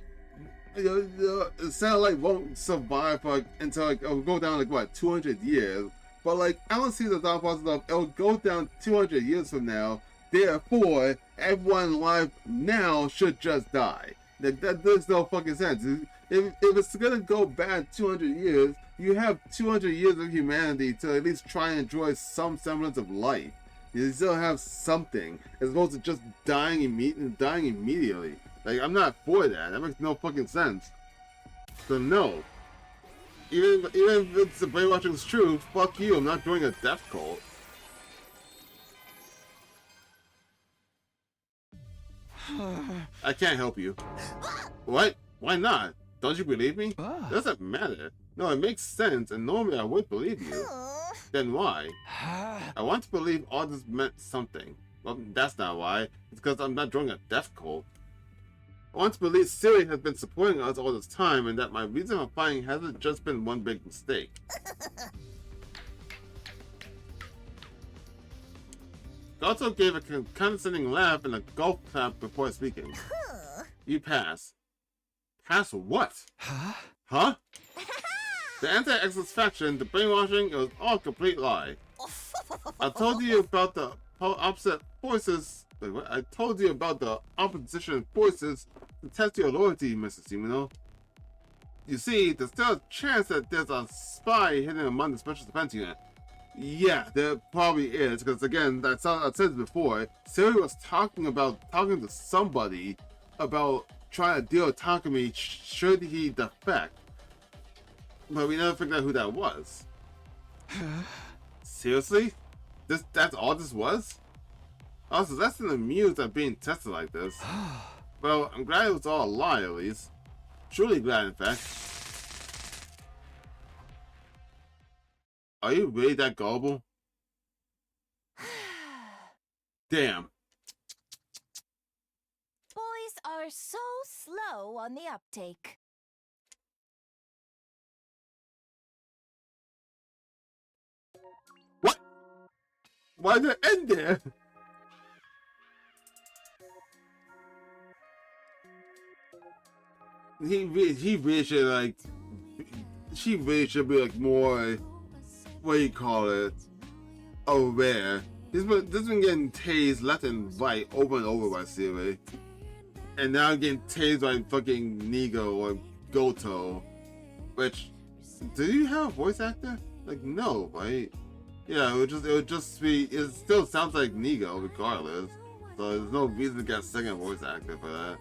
S1: satellite won't survive for, until like, it'll go down like what, 200 years. But like, I don't see the thought process of it'll go down 200 years from now. Therefore, everyone alive now should just die. That makes no fucking sense. If it's gonna go bad 200 years, you have 200 years of humanity to at least try and enjoy some semblance of life. You still have something, as opposed to just dying immediately. Like, I'm not for that. That makes no fucking sense. So no. Even if it's the brainwashing's true, fuck you. I'm not doing a death cult. I can't help you. What? Why not? Don't you believe me? It doesn't matter. No, it makes sense, and normally I would believe you. Then why? I want to believe all this meant something. Well, that's not why. It's because I'm not joining a death cult. I want to believe Siri has been supporting us all this time, and that my reason for fighting hasn't just been one big mistake. Goto gave a condescending laugh and a golf clap before speaking. You pass. Pass what? Huh? The anti-Exodus faction, the brainwashing, it was all a complete lie. I told you about the opposite forces. Wait, what? I told you about the opposition forces to test your loyalty, Mr. Simino. You see, there's still a chance that there's a spy hidden among the Special Defense Unit. Yeah, there probably is, because again, I said before, Siri was talking to somebody about trying to deal with Takumi should he defect. But we never figured out who that was. Seriously? That's all this was? Also, that's an amused at being tested like this. Well, I'm glad it was all a lie, at least. Truly glad, in fact. Are you really that gullible? Damn.
S14: Boys are so slow on the uptake.
S1: What? Why did it end there? He really should, like, she really should be like more, what do you call it, aware. This been getting tased left and right over and over by Siri, and now getting tased by fucking Nigo or Goto. Which, do you have a voice actor? Like, no, right? Yeah, it would just be. It still sounds like Nigo regardless. So there's no reason to get a second voice actor for that.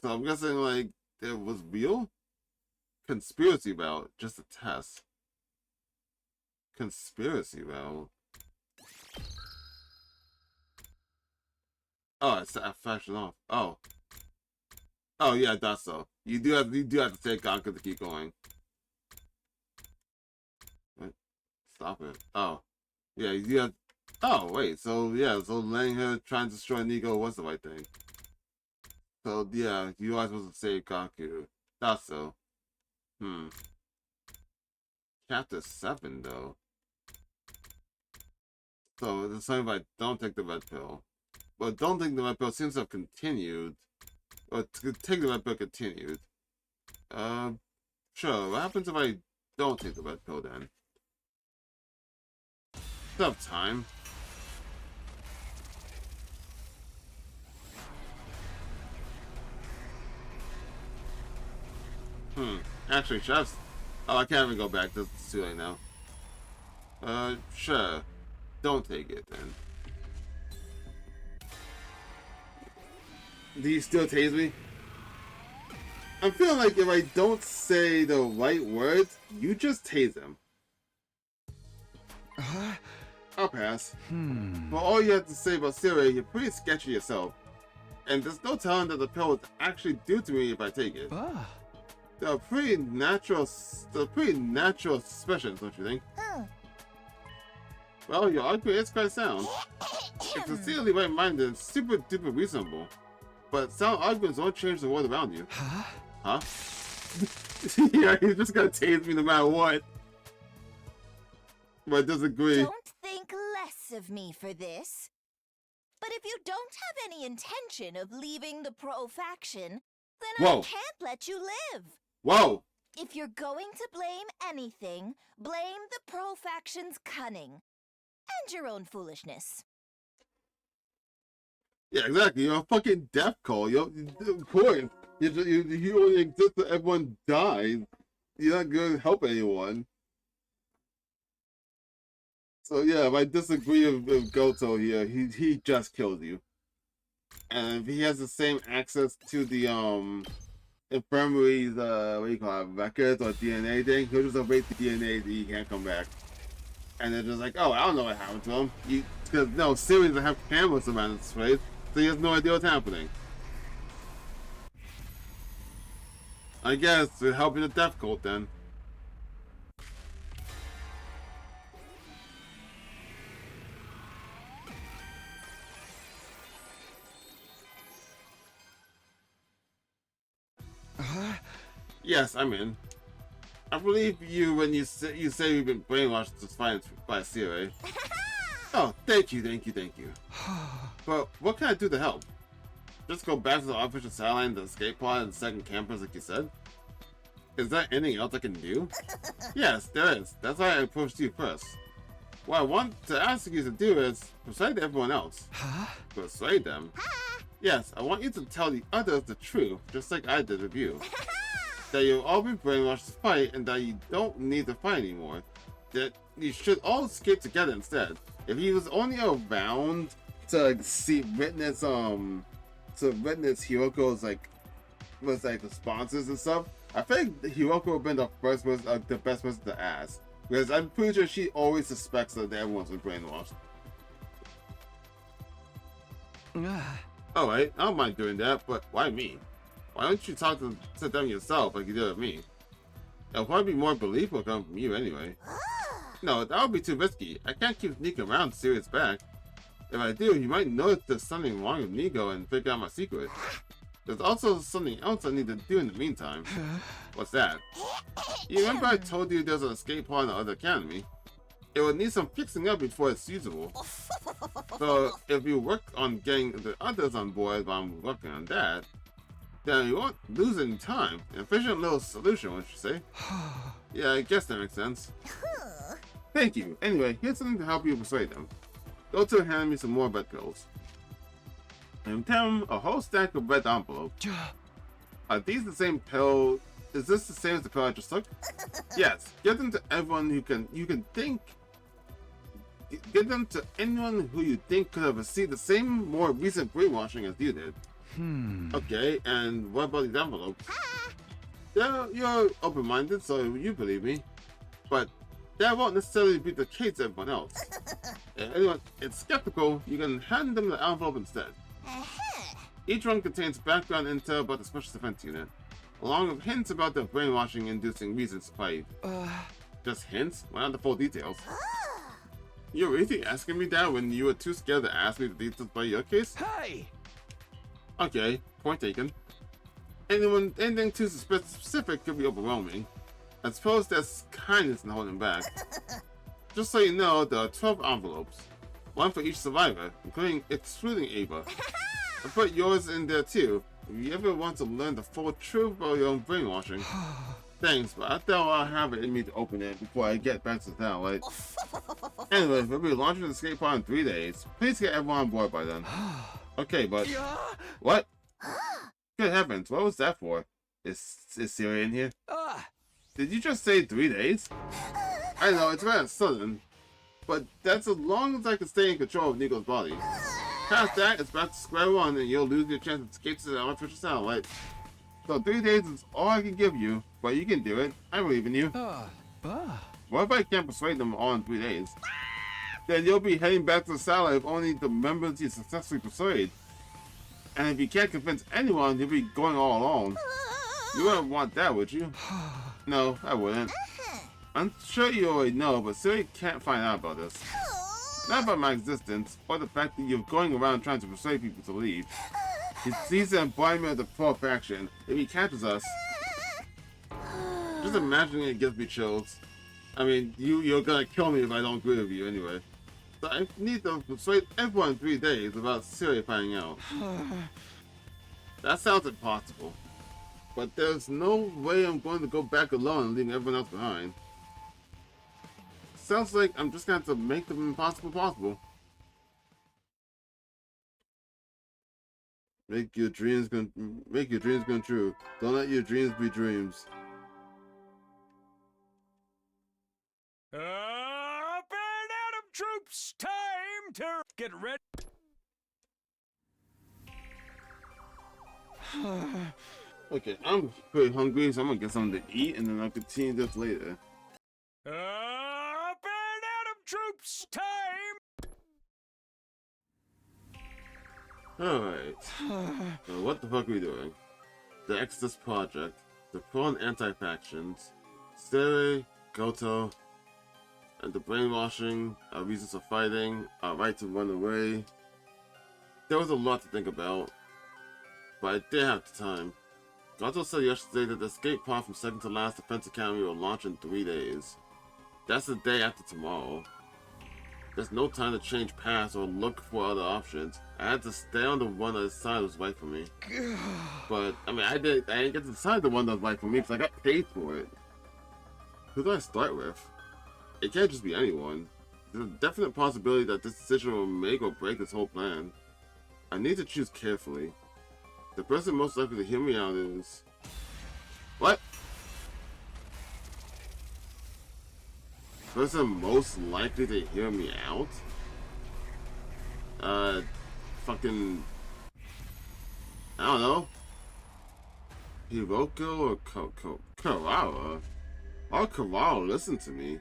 S1: So I'm guessing, like, it was real? Conspiracy about just a test. Conspiracy about. Oh, it's that fashion off. Oh. Oh yeah, I thought so. You do have to take Gonka to keep going. What? Stop it. Oh. Yeah, you do have. Oh wait, so yeah, so letting her try and destroy Nigo was the right thing. So yeah, you are supposed to save Gaku. Thought so. Chapter 7 though. So it's something if I don't take the red pill. But don't take the red pill seems to have continued. Or to take the red pill continued. Sure, what happens if I don't take the red pill then? Still have time. Actually, chefs. Oh, I can't even go back. It's too late now. Sure. Don't take it then. Do you still tase me? I'm feeling like if I don't say the right words, you just tase him. I'll pass. But all you have to say about Siri, you're pretty sketchy yourself. And there's no telling that the pill would actually do to me if I take it. They're pretty natural suspicions, don't you think? Well, your argument is quite sound. It's sincerely right-minded and super duper reasonable. But sound arguments don't change the world around you. Huh? Yeah, he's just gonna tase me no matter what. But I disagree.
S14: Don't think less of me for this. But if you don't have any intention of leaving the Pro faction, then I can't let you live.
S1: Whoa!
S14: If you're going to blame anything, blame the Pro faction's cunning. And your own foolishness.
S1: Yeah, exactly. You're a fucking death call. Of course. You only exist so everyone dies. You're not gonna help anyone. So yeah, if I disagree with Goto here, he just killed you. And if he has the same access to the infirmary's what do you call it, records or DNA thing, he'll just erase the DNA that he can't come back. And they're just like, oh, I don't know what happened to him. Because no, Siri doesn't have cameras around this place, so he has no idea what's happening. I guess we're helping the death cult then. Yes, I'm in. I believe you when you say you've been brainwashed to find by Siri. Oh, thank you. But what can I do to help? Just go back to the artificial satellite and the escape pod and second campus like you said? Is there anything else I can do? Yes, there is. That's why I approached you first. What I want to ask you to do is persuade everyone else.
S2: Huh?
S1: Persuade them? Yes, I want you to tell the others the truth, just like I did with you. That you've all been brainwashed to fight and that you don't need to fight anymore. That you should all skate together instead. If he was only around to witness Hiroko's responses and stuff, I think Hiroko would have been the first person, the best person to ask. Because I'm pretty sure she always suspects that everyone's been brainwashed. Alright, I don't mind doing that, but why me? Why don't you talk to them yourself like you did with me? It'll probably be more believable coming from you anyway. No, that would be too risky. I can't keep sneaking around Sirius back. If I do, you might notice there's something wrong with Nigo and figure out my secret. There's also something else I need to do in the meantime. What's that? You remember I told you there's an escape pod in the other academy? It would need some fixing up before it's usable. So if you work on getting the others on board while I'm working on that, then you won't lose any time. An efficient little solution, wouldn't you say? Yeah, I guess that makes sense. Thank you. Anyway, here's something to help you persuade them. Go to and hand me some more red pills. And tell them a whole stack of red envelopes. Are these the same pill? Is this the same as the pill I just took? Yes. Give them to everyone who you can think. Give them to anyone who you think could have received the same more recent brainwashing as you did. Okay, and what about these envelopes? Yeah, you're open-minded, so you believe me. But that won't necessarily be the case to everyone else. If anyone is skeptical, you can hand them the envelope instead. Each one contains background intel about the Special Defense Unit, along with hints about their brainwashing-inducing reasons to fight. Just hints? Why not the full details? You're really asking me that when you were too scared to ask me the details about your case?
S2: Hey!
S1: Okay, point taken. Anything too specific could be overwhelming. I suppose there's kindness in holding back. Just so you know, there are 12 envelopes. One for each survivor, excluding Ava. I put yours in there too, if you ever want to learn the full truth about your own brainwashing. Thanks, but I thought I'll have it in me to open it before I get back to town, right? Anyway, we'll be launching the escape pod in 3 days. Please get everyone on board by then. Okay, but... What? Good heavens, what was that for? Is Siri in here? Did you just say 3 days? I know, it's rather sudden. But that's as long as I can stay in control of Nico's body. Past that, it's back to square one and you'll lose your chance to escape to the artificial satellite. So 3 days is all I can give you, but you can do it. I believe in you. What if I can't persuade them all in 3 days? Then you'll be heading back to the satellite with only the members you successfully persuade. And if you can't convince anyone, you'll be going all alone. You wouldn't want that, would you? No, I wouldn't. I'm sure you already know, but Siri can't find out about this. Not about my existence, or the fact that you're going around trying to persuade people to leave. He's the embodiment of the pro faction. If he catches us... Just imagining it gives me chills. I mean, you're gonna kill me if I don't agree with you anyway. So I need to persuade everyone in 3 days without Siri finding out. That sounds impossible. But there's no way I'm going to go back alone and leave everyone else behind. Sounds like I'm just going to have to make the impossible possible. Make your dreams come true. Don't let your dreams be dreams.
S16: Up and Adam troops, time to get ready.
S1: Okay, I'm pretty hungry, so I'm gonna get something to eat, and then I'll continue this later.
S16: Up and Adam troops, time.
S1: Alright. So what the fuck are we doing? The Exodus Project, the pro and anti-factions, Siri, Goto, and the brainwashing, our reasons for fighting, our right to run away. There was a lot to think about, but I didn't have the time. Goto said yesterday that the escape pod from second to last Defense Academy will launch in 3 days. That's the day after tomorrow. There's no time to change paths or look for other options. I had to stay on the one that decided was right for me. But, I mean, I didn't get to decide the one that was right for me because I got paid for it. Who do I start with? It can't just be anyone. There's a definite possibility that this decision will make or break this whole plan. I need to choose carefully. The person most likely to hear me out is... What? The person most likely to hear me out? Fucking... I don't know. Hiroko or Karawa? Or Karawa listen to me?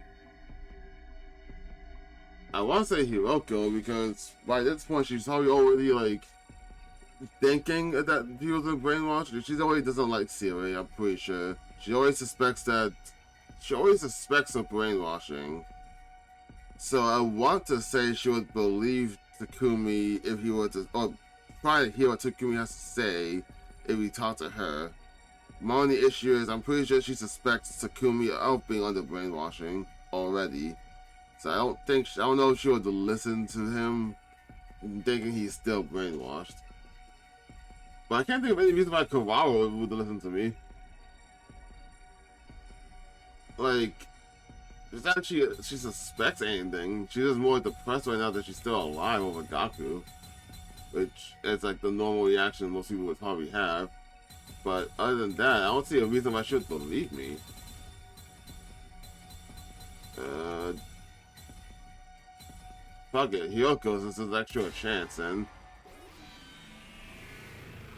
S1: I want to say Hiroko because by this point she's probably already like thinking that he was brainwashed. She already doesn't like Siri, I'm pretty sure. She always suspects of brainwashing. So I want to say she would believe Takumi if he were to, or try to hear what Takumi has to say if he talked to her. My only issue is I'm pretty sure she suspects Takumi of being under brainwashing already. So I don't know if she would listen to him thinking he's still brainwashed. But I can't think of any reason why Karawa would listen to me. Like, it's not she suspects anything. She's just more depressed right now that she's still alive over Gaku. Which is like the normal reaction most people would probably have. But other than that, I don't see a reason why she would believe me. Fuck it, Hyoko, since there's actually a chance, and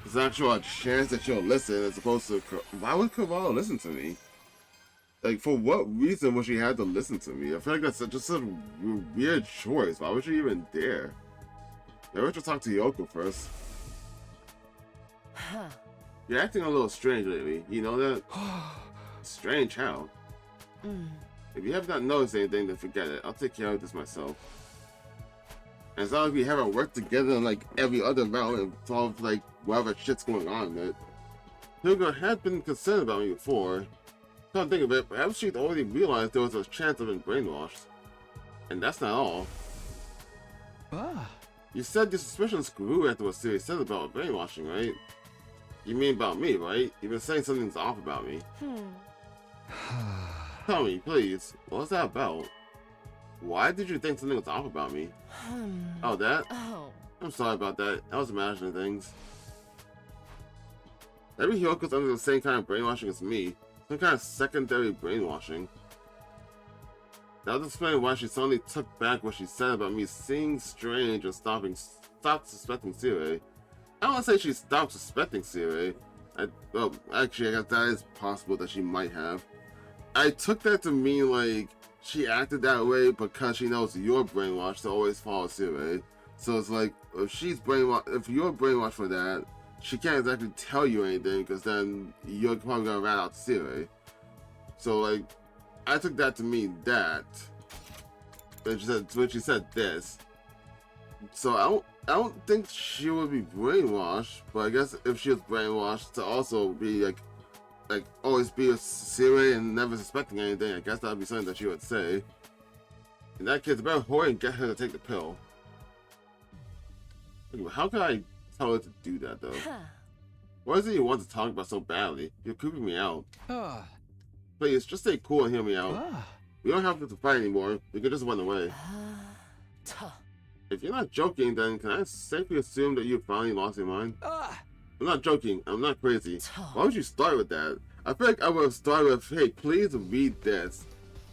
S1: there's actually a chance that she'll listen as opposed to... Why would Karawa listen to me? Like, for what reason would she have to listen to me? I feel like that's just a weird choice. Why would she even dare? Maybe we should talk to Hyoko first. You're acting a little strange lately. You know that? Strange how? If you have not noticed anything, then forget it. I'll take care of this myself. And as long as we haven't worked together in like every other round and solved like whatever shit's going on in it. Hyuga had been concerned about me before. Come to think of it, perhaps she'd already realized there was a chance of being brainwashed. And that's not all. You said your suspicions grew after what Siri said about brainwashing, right? You mean about me, right? You've been saying something's off about me. Tell me, please, what's that about? Why did you think something was off about me? Oh, that? I'm sorry about that. I was imagining things. Maybe Hyoko's under the same kind of brainwashing as me. Some kind of secondary brainwashing. That would explain why she suddenly took back what she said about me seeing strange and stopped suspecting Siri. I don't want to say she stopped suspecting Siri. Well, actually, I guess that is possible that she might have. I took that to mean like she acted that way because she knows you're brainwashed to always follow Siri. So it's like if she's brainwashed, if you're brainwashed for that, she can't exactly tell you anything because then you're probably gonna rat out Siri. So like, I took that to mean that. When she said this. So I don't think she would be brainwashed, but I guess if she was brainwashed to also be like always be a Siri and never suspecting anything, I guess that would be something that she would say. In that case, better hurry and get her to take the pill. How can I tell her to do that though? What is it you want to talk about so badly? You're creeping me out. Please, just stay cool and hear me out. We don't have to fight anymore. We can just run away. If you're not joking, then can I safely assume that you finally lost your mind? I'm not joking. I'm not crazy. Why would you start with that? I feel like I would have started with, hey, please read this.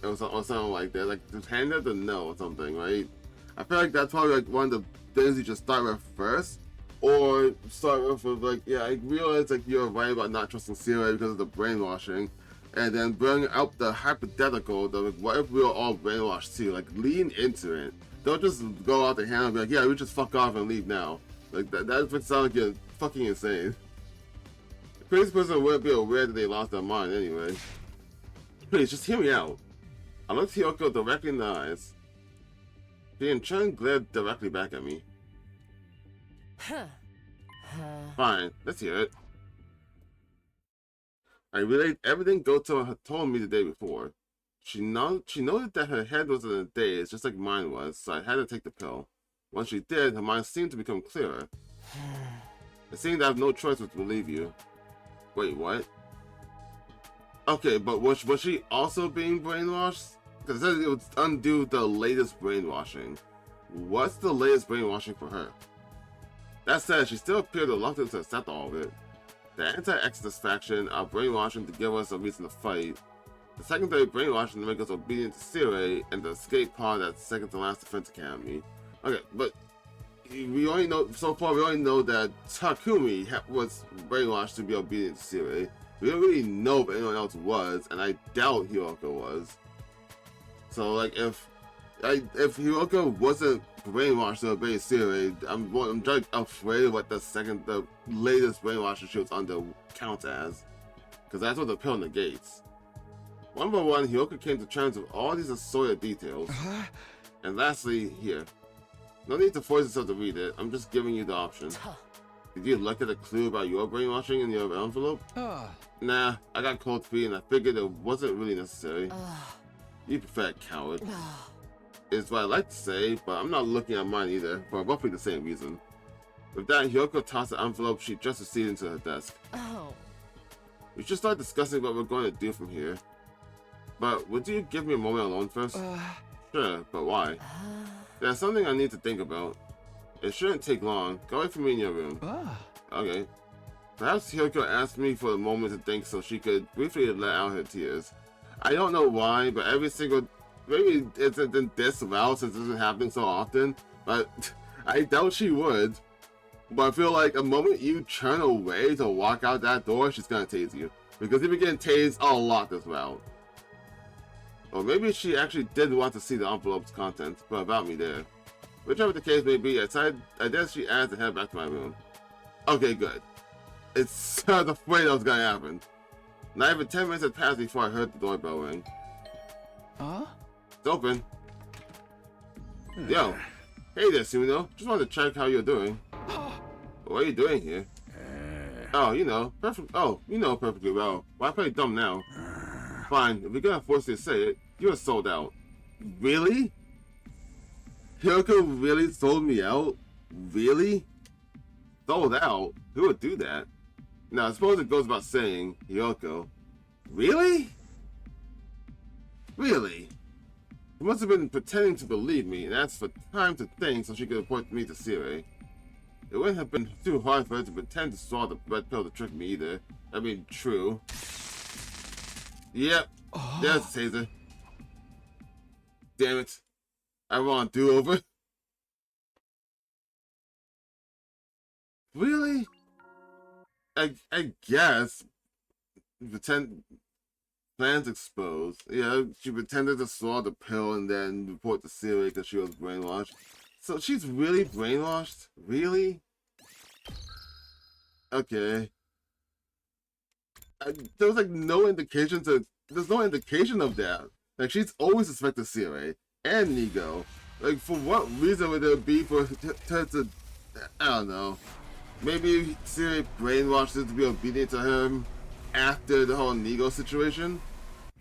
S1: Or something like that. Like, just hand her the no or something, right? I feel like that's probably like one of the things you just start with first. Or start with like, yeah, I realize like you're right about not trusting Siri because of the brainwashing. And then bring out the hypothetical that like, what if we were all brainwashed too? Like, lean into it. Don't just go out the hand and be like, yeah, we just fuck off and leave now. Like, that would sound like you're fucking insane. A crazy person wouldn't be aware that they lost their mind anyway. Please, just hear me out. I looked Hyoko directly in the eyes. Being Chun glared directly back at me. Fine, let's hear it. I relayed everything Goto had told me the day before. She noted that her head was in a daze, just like mine was, so I had to take the pill. Once she did, her mind seemed to become clearer. It seemed I have no choice but to believe you. Wait, what? Okay, but was she also being brainwashed? Because it says it would undo the latest brainwashing. What's the latest brainwashing for her? That said, she still appeared reluctant to accept all of it. The anti-Exodus faction are brainwashing to give us a reason to fight. The secondary brainwashing to make us obedient to Sirei, and the escape pod at second to last defense academy. Okay, but we only know so far. We only know that Takumi was brainwashed to be obedient to Sirei. We don't really know if anyone else was, and I doubt Hiroko was. So, like, if Hiroko wasn't brainwashed to obey Sirei, I'm just afraid of what the latest brainwashing she was under counts as, because that's what the pill negates. One by one, Hiroko came to terms with all these assorted details. And lastly, here. No need to force yourself to read it. I'm just giving you the option. Did you look at a clue about your brainwashing in your envelope? Nah, I got cold feet and I figured it wasn't really necessary. You pathetic coward. Is what I like to say, but I'm not looking at mine either, for roughly the same reason. With that, Hiroko tossed the envelope she just received into her desk. We should start discussing what we're going to do from here. But would you give me a moment alone first? Sure, but why? There's something I need to think about. It shouldn't take long. Go away from me in your room. Okay. Perhaps Hiroko asked me for a moment to think so she could briefly let out her tears. I don't know why, but maybe it's in this route since this isn't happening so often, but I doubt she would. But I feel like the moment you turn away to walk out that door, she's gonna tase you. Because you've been getting tased a lot this route. Or maybe she actually did want to see the envelope's contents, but about me there. Whichever the case may be, I guess she asked to head back to my room. Okay, good. It's I was afraid that was gonna happen. Not even 10 minutes had passed before I heard the doorbell ring. It's open. Yo. Hey there, Suno. Just wanted to check how you're doing. What are you doing here? Oh, you know perfectly well. Why play dumb now? Fine, if you're gonna force me to say it, you're sold out. Really? Hiroko really sold me out? Really? Sold out? Who would do that? Now, I suppose it goes without saying, Hiroko. Really? Really? She must have been pretending to believe me and asked for time to think so she could report me to Sirei. It wouldn't have been too hard for her to pretend to swallow the red pill to trick me either. I mean, true. Yep, there's Taser. Damn it. I want a do-over. Really? I guess. Pretend. Plans exposed. Yeah, she pretended to swallow the pill and then report to Siri because she was brainwashed. So she's really brainwashed? Really? Okay. There was like no indication there's no indication of that. Like she's always suspected Siri and Nigo. Like for what reason would there be for her to, I don't know. Maybe Siri brainwashed her to be obedient to him after the whole Nigo situation.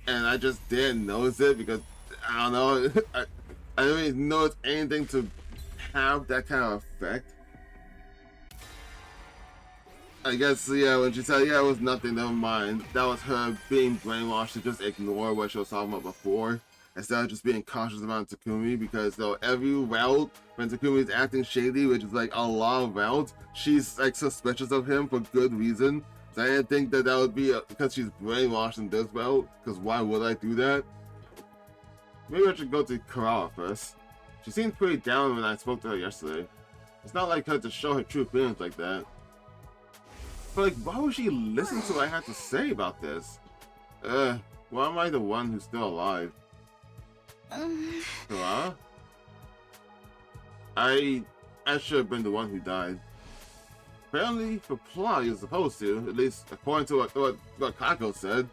S1: And I just didn't notice it because, I don't know, I didn't really notice anything to have that kind of effect. I guess, yeah, when she said, yeah, it was nothing, never mind. That was her being brainwashed to just ignore what she was talking about before, instead of just being cautious about Takumi, because though every route, when Takumi is acting shady, which is like a lot of routes, she's like suspicious of him for good reason. So I didn't think that would be because she's brainwashed in this route, because why would I do that? Maybe I should go to Karawa first. She seemed pretty down when I spoke to her yesterday. It's not like her to show her true feelings like that. But like, why would she listen to what I had to say about this? Why am I the one who's still alive? Karawa? I should have been the one who died. Apparently, for plot, you're supposed to, at least according to what Kako said.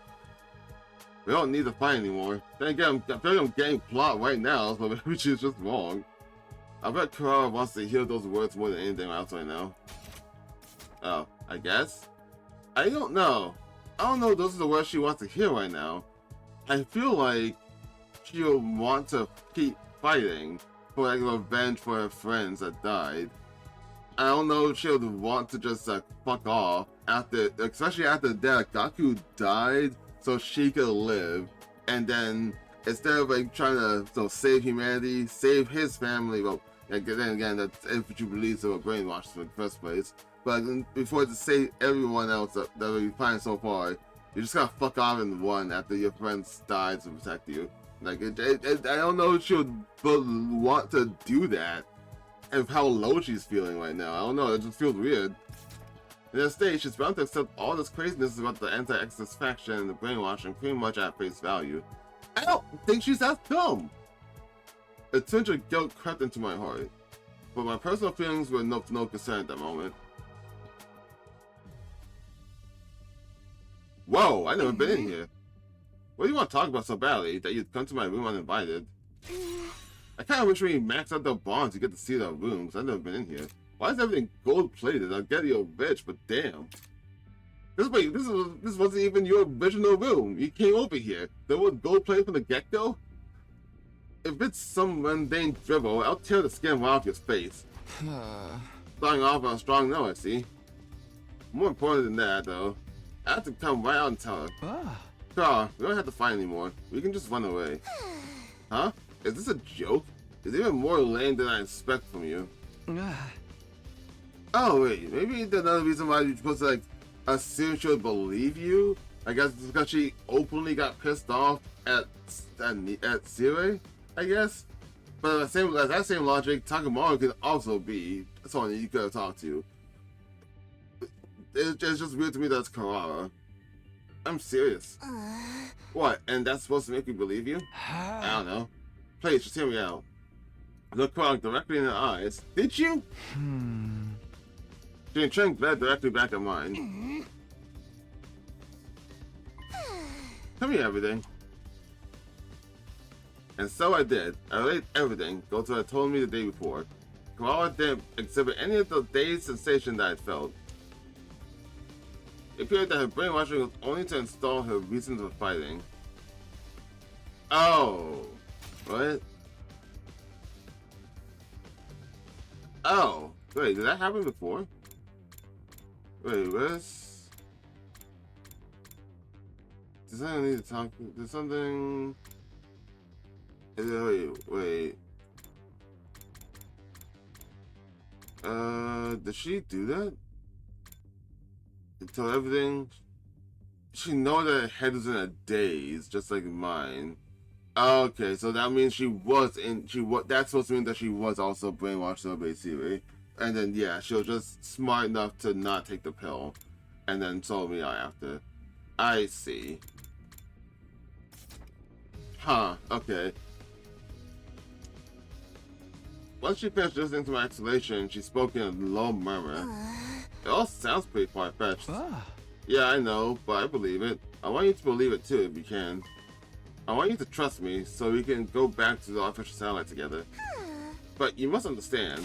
S1: We don't need to fight anymore. Then again, I feel like I'm getting plot right now, so maybe she's just wrong. I bet Karawa wants to hear those words more than anything else right now. Oh, I guess? I don't know. I don't know if those are the words she wants to hear right now. I feel like she'll want to keep fighting for like revenge for her friends that died. I don't know if she'll want to just like fuck off after, especially after that Gaku died, so she could live. And then instead of like trying to save humanity, save his family, well, then again, that's if you believe they were brainwashed in the first place. But before to save everyone else that we find so far, you just gotta fuck off in one after your friends died to protect you. Like, I don't know if she'll want to do that, and how low she's feeling right now. I don't know, it just feels weird. In that stage, she's bound to accept all this craziness about the anti-Exodus faction and the brainwashing pretty much at face value. I don't think she's that dumb! A tinge of guilt crept into my heart, but my personal feelings were no concern at that moment. Whoa, I never been in here. What do you want to talk about so badly that you'd come to my room uninvited? I kind of wish we maxed out the bonds to get to see the rooms. I've never been in here. Why is everything gold-plated? I get you're rich, but damn. This wasn't even your original room. You came over here. There was gold-plated from the get-go? If it's some mundane dribble, I'll tear the skin right off your face. Starting off on a strong note, I see. More important than that, though, I have to come right out and tell her. Carl, we don't have to fight anymore. We can just run away. Huh? Is this a joke? It's even more lame than I expect from you. Oh wait, maybe there's another reason why you're supposed to like assume she would believe you? I guess it's because she openly got pissed off at Sire, I guess? But that same logic, Takamaru could also be someone you could have talked to. It's just weird to me that's Karara. I'm serious. What, and that's supposed to make me believe you? I don't know. Please, just hear me out. Look Karara directly in the eyes. Did you? She turned glad directly back at mine. Tell me everything. And so I did. I relayed everything, go to what had told me the day before. Karara didn't exhibit any of the dazed sensation that I felt. It appeared that her brainwashing was only to install her reasons for fighting. Oh. What? Oh. Wait, did that happen before? Wait, where's... Does something need to talk... There's something... Wait. Did she do that? Until everything... She know that her head was in a daze, just like mine. Okay, so that means she was in... That's supposed to mean that she was also brainwashed to obey Siri. And then, yeah, she was just smart enough to not take the pill. And then sold me out after. I see. Huh, okay. Once she finished listening to my explanation, she spoke in a low murmur. It all sounds pretty far-fetched. Yeah, I know, but I believe it. I want you to believe it too, if you can. I want you to trust me, so we can go back to the official satellite together. But you must understand,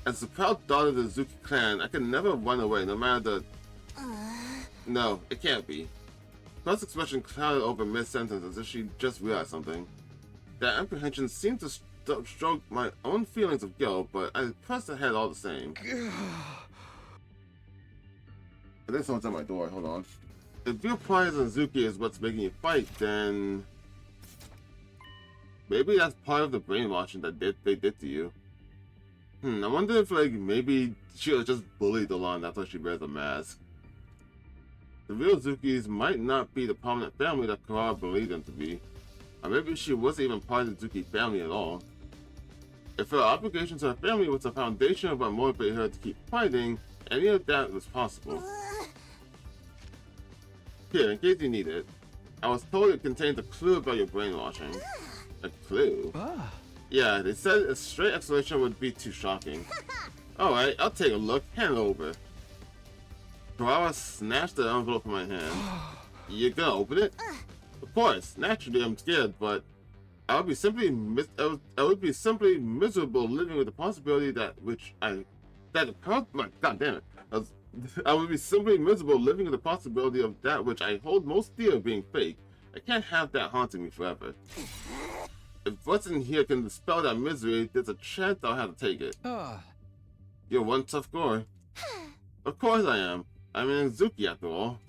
S1: as the proud daughter of the Zuki clan, I can never run away, no matter the... No, it can't be. Cross expression clouded over mid-sentence as if she just realized something. That apprehension seemed to stroke my own feelings of guilt, but I pressed ahead all the same. I think someone's at my door, hold on. If your pride in Zuki is what's making you fight, then... Maybe that's part of the brainwashing that they did to you. I wonder if, like, maybe she was just bullied along, that's why she wears a mask. The real Zukis might not be the prominent family that Karara believed them to be. Or maybe she wasn't even part of the Zuki family at all. If her obligation to her family was the foundation of what motivated her to keep fighting, any of that was possible. Here, in case you need it. I was told it contains a clue about your brainwashing. A clue? Yeah, they said a straight explanation would be too shocking. Alright, I'll take a look. Hand it over. Karara snatched the envelope from my hand. You gonna open it? Of course, naturally I'm scared, but I would be simply miserable living with the possibility I would be simply miserable living with the possibility of that which I hold most dear being fake. I can't have that haunting me forever. If what's in here can dispel that misery, there's a chance I'll have to take it. You're one tough guy. Of course I am. I'm an Azuki after all.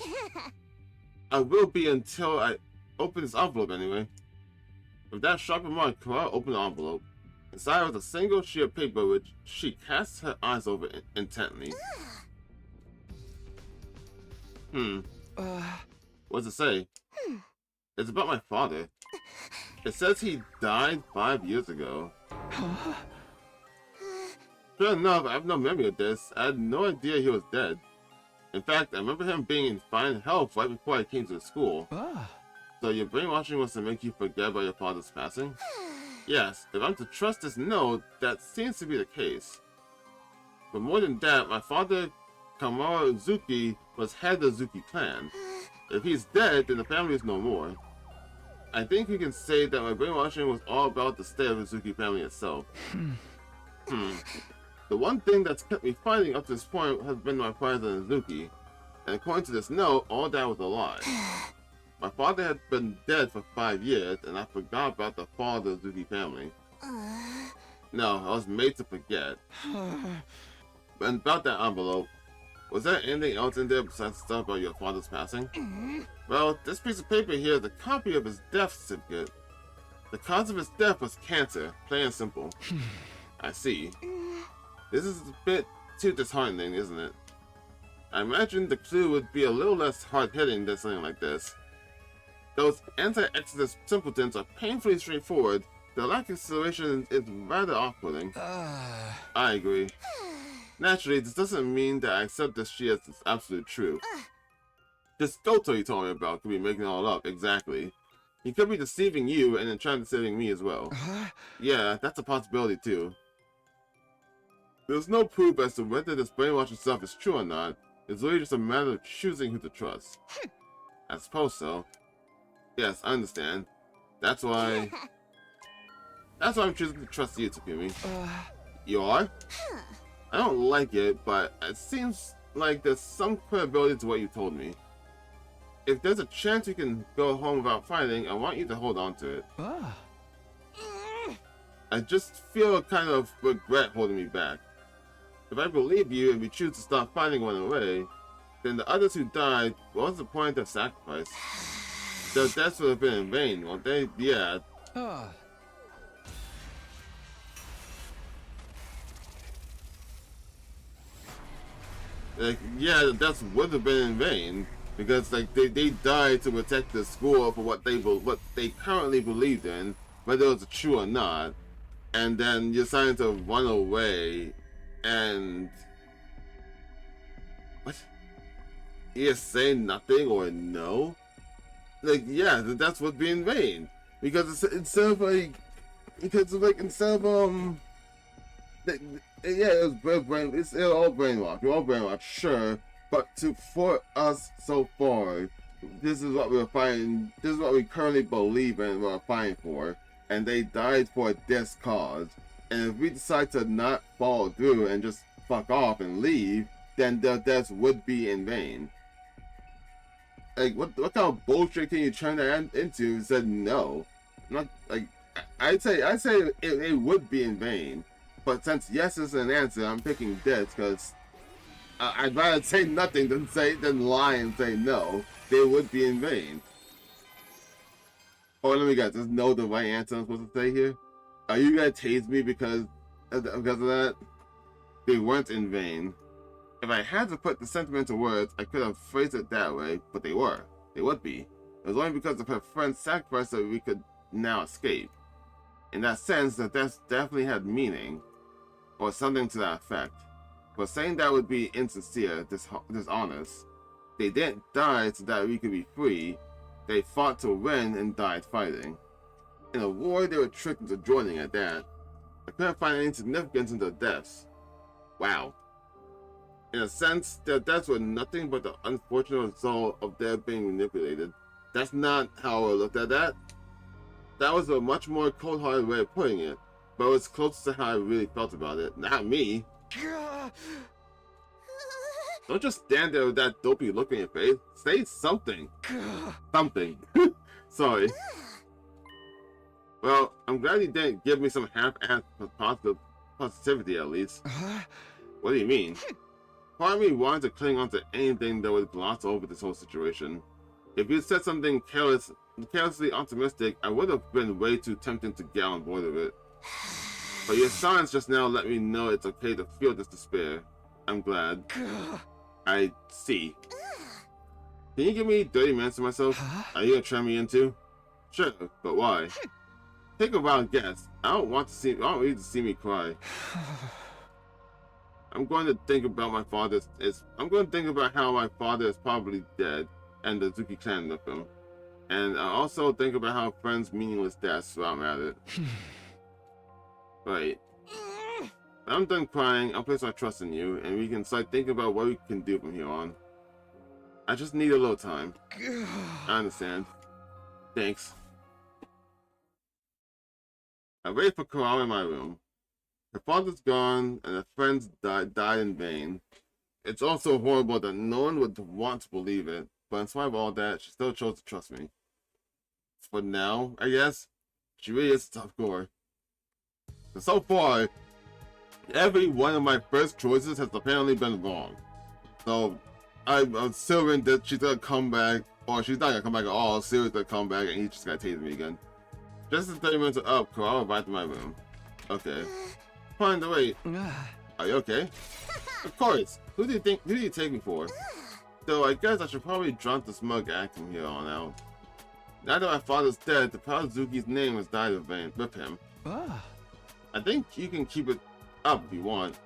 S1: I will be until I open this envelope anyway. With that sharp remark, Kara opened the envelope. Inside was a single sheet of paper which she cast her eyes over intently. What does it say? It's about my father. It says he died 5 years ago. Sure enough, I have no memory of this. I had no idea he was dead. In fact, I remember him being in fine health right before I came to the school. So your brainwashing was to make you forget about your father's passing? Yes, if I'm to trust this note, that seems to be the case. But more than that, my father, Kamara Uzuki, was head of the Uzuki clan. If he's dead, then the family is no more. I think we can say that my brainwashing was all about the state of the Uzuki family itself. The one thing that's kept me fighting up to this point has been my pride in Uzuki. And according to this note, all that was a lie. My father had been dead for 5 years, and I forgot about the fall of the Uzuki family. No, I was made to forget. But about that envelope, was there anything else in there besides stuff about your father's passing? Well, this piece of paper here is a copy of his death certificate. The cause of his death was cancer, plain and simple. I see. This is a bit too disheartening, isn't it? I imagine the clue would be a little less hard-hitting than something like this. Those anti-Exodus simpletons are painfully straightforward. The lack of consideration is rather off-putting. I agree. Naturally, this doesn't mean that I accept this shit as absolute truth. This Goto you told me about could be making it all up, exactly. He could be deceiving you and then trying to deceive me as well. Yeah, that's a possibility too. There's no proof as to whether this brainwashing stuff is true or not. It's really just a matter of choosing who to trust. I suppose so. Yes, I understand. That's why I'm choosing to trust you, Takumi. You are? I don't like it, but it seems like there's some credibility to what you told me. If there's a chance you can go home without fighting, I want you to hold on to it. I just feel a kind of regret holding me back. If I believe you and we choose to stop fighting one away, then the others who died, what was the point of sacrifice? Their deaths would have been in vain, won't they? Yeah. Like, yeah, the deaths would have been in vain because, like, they died to protect the school for what they currently believed in, whether it was true or not. And then you're deciding to run away, and what? You just say nothing or no? Like, yeah, that's would be in vain because instead of yeah, it was all brainwashed. We're all brainwashed, sure, but for us so far, this is what we're fighting. This is what we currently believe in. We're fighting for, and they died for this cause. And if we decide to not follow through and just fuck off and leave, then their deaths would be in vain. Like, what kind of bullshit can you turn that into? And said no. Not like I'd say it would be in vain. But since yes is an answer, I'm picking death because I'd rather say nothing than lie and say no. They would be in vain. Oh, let me guess. There's no the right answer I'm supposed to say here. Are you gonna tase me because of that? They weren't in vain. If I had to put the sentiment into words, I could have phrased it that way, but they were. They would be. It was only because of her friend's sacrifice that we could now escape. In that sense, the death definitely had meaning, or something to that effect. But saying that would be insincere, dishonest. They didn't die so that we could be free. They fought to win and died fighting. In a war, they were tricked into joining at that. I couldn't find any significance in their deaths. Wow. In a sense, their deaths were nothing but the unfortunate result of their being manipulated. That's not how I looked at that. That was a much more cold-hearted way of putting it, but it was close to how I really felt about it. Not me. Don't just stand there with that dopey look on your face. Say something. Something. Sorry. Well, I'm glad you didn't give me some half-assed positivity at least. What do you mean? Part of me wanted to cling on to anything that would gloss over this whole situation. If you said something carelessly optimistic, I would have been way too tempting to get on board with it. But your silence just now let me know it's okay to feel this despair. I'm glad. I see. Can you give me 30 minutes to myself? Are you gonna turn me into? Sure, but why? Take a wild guess. I don't want you to see me cry. I'm going to think about how my father is probably dead, and the Zuki clan with him. And I also think about how friends' meaningless deaths while I'm at it. Right. When I'm done crying, I'll place my trust in you, and we can start thinking about what we can do from here on. I just need a little time. I understand. Thanks. I wait for Korao in my room. Her father's gone, and her friends died in vain. It's also horrible that no one would want to believe it, but in spite of all that, she still chose to trust me. For now, I guess, she really is a tough core. And so far, every one of my first choices has apparently been wrong. So, I'm assuming that she's gonna come back, or she's not gonna come back at all. Siri's gonna come back, and he's just gonna tase me again. Just as 30 minutes are up, Korao arrived in my room. Okay. Fine to wait. Are you okay? Of course. Who do you take me for? Though I guess I should probably drop the smug act from here on out. Now that my father's dead, the proud Zuki's name has died with him. I think you can keep it up if you want.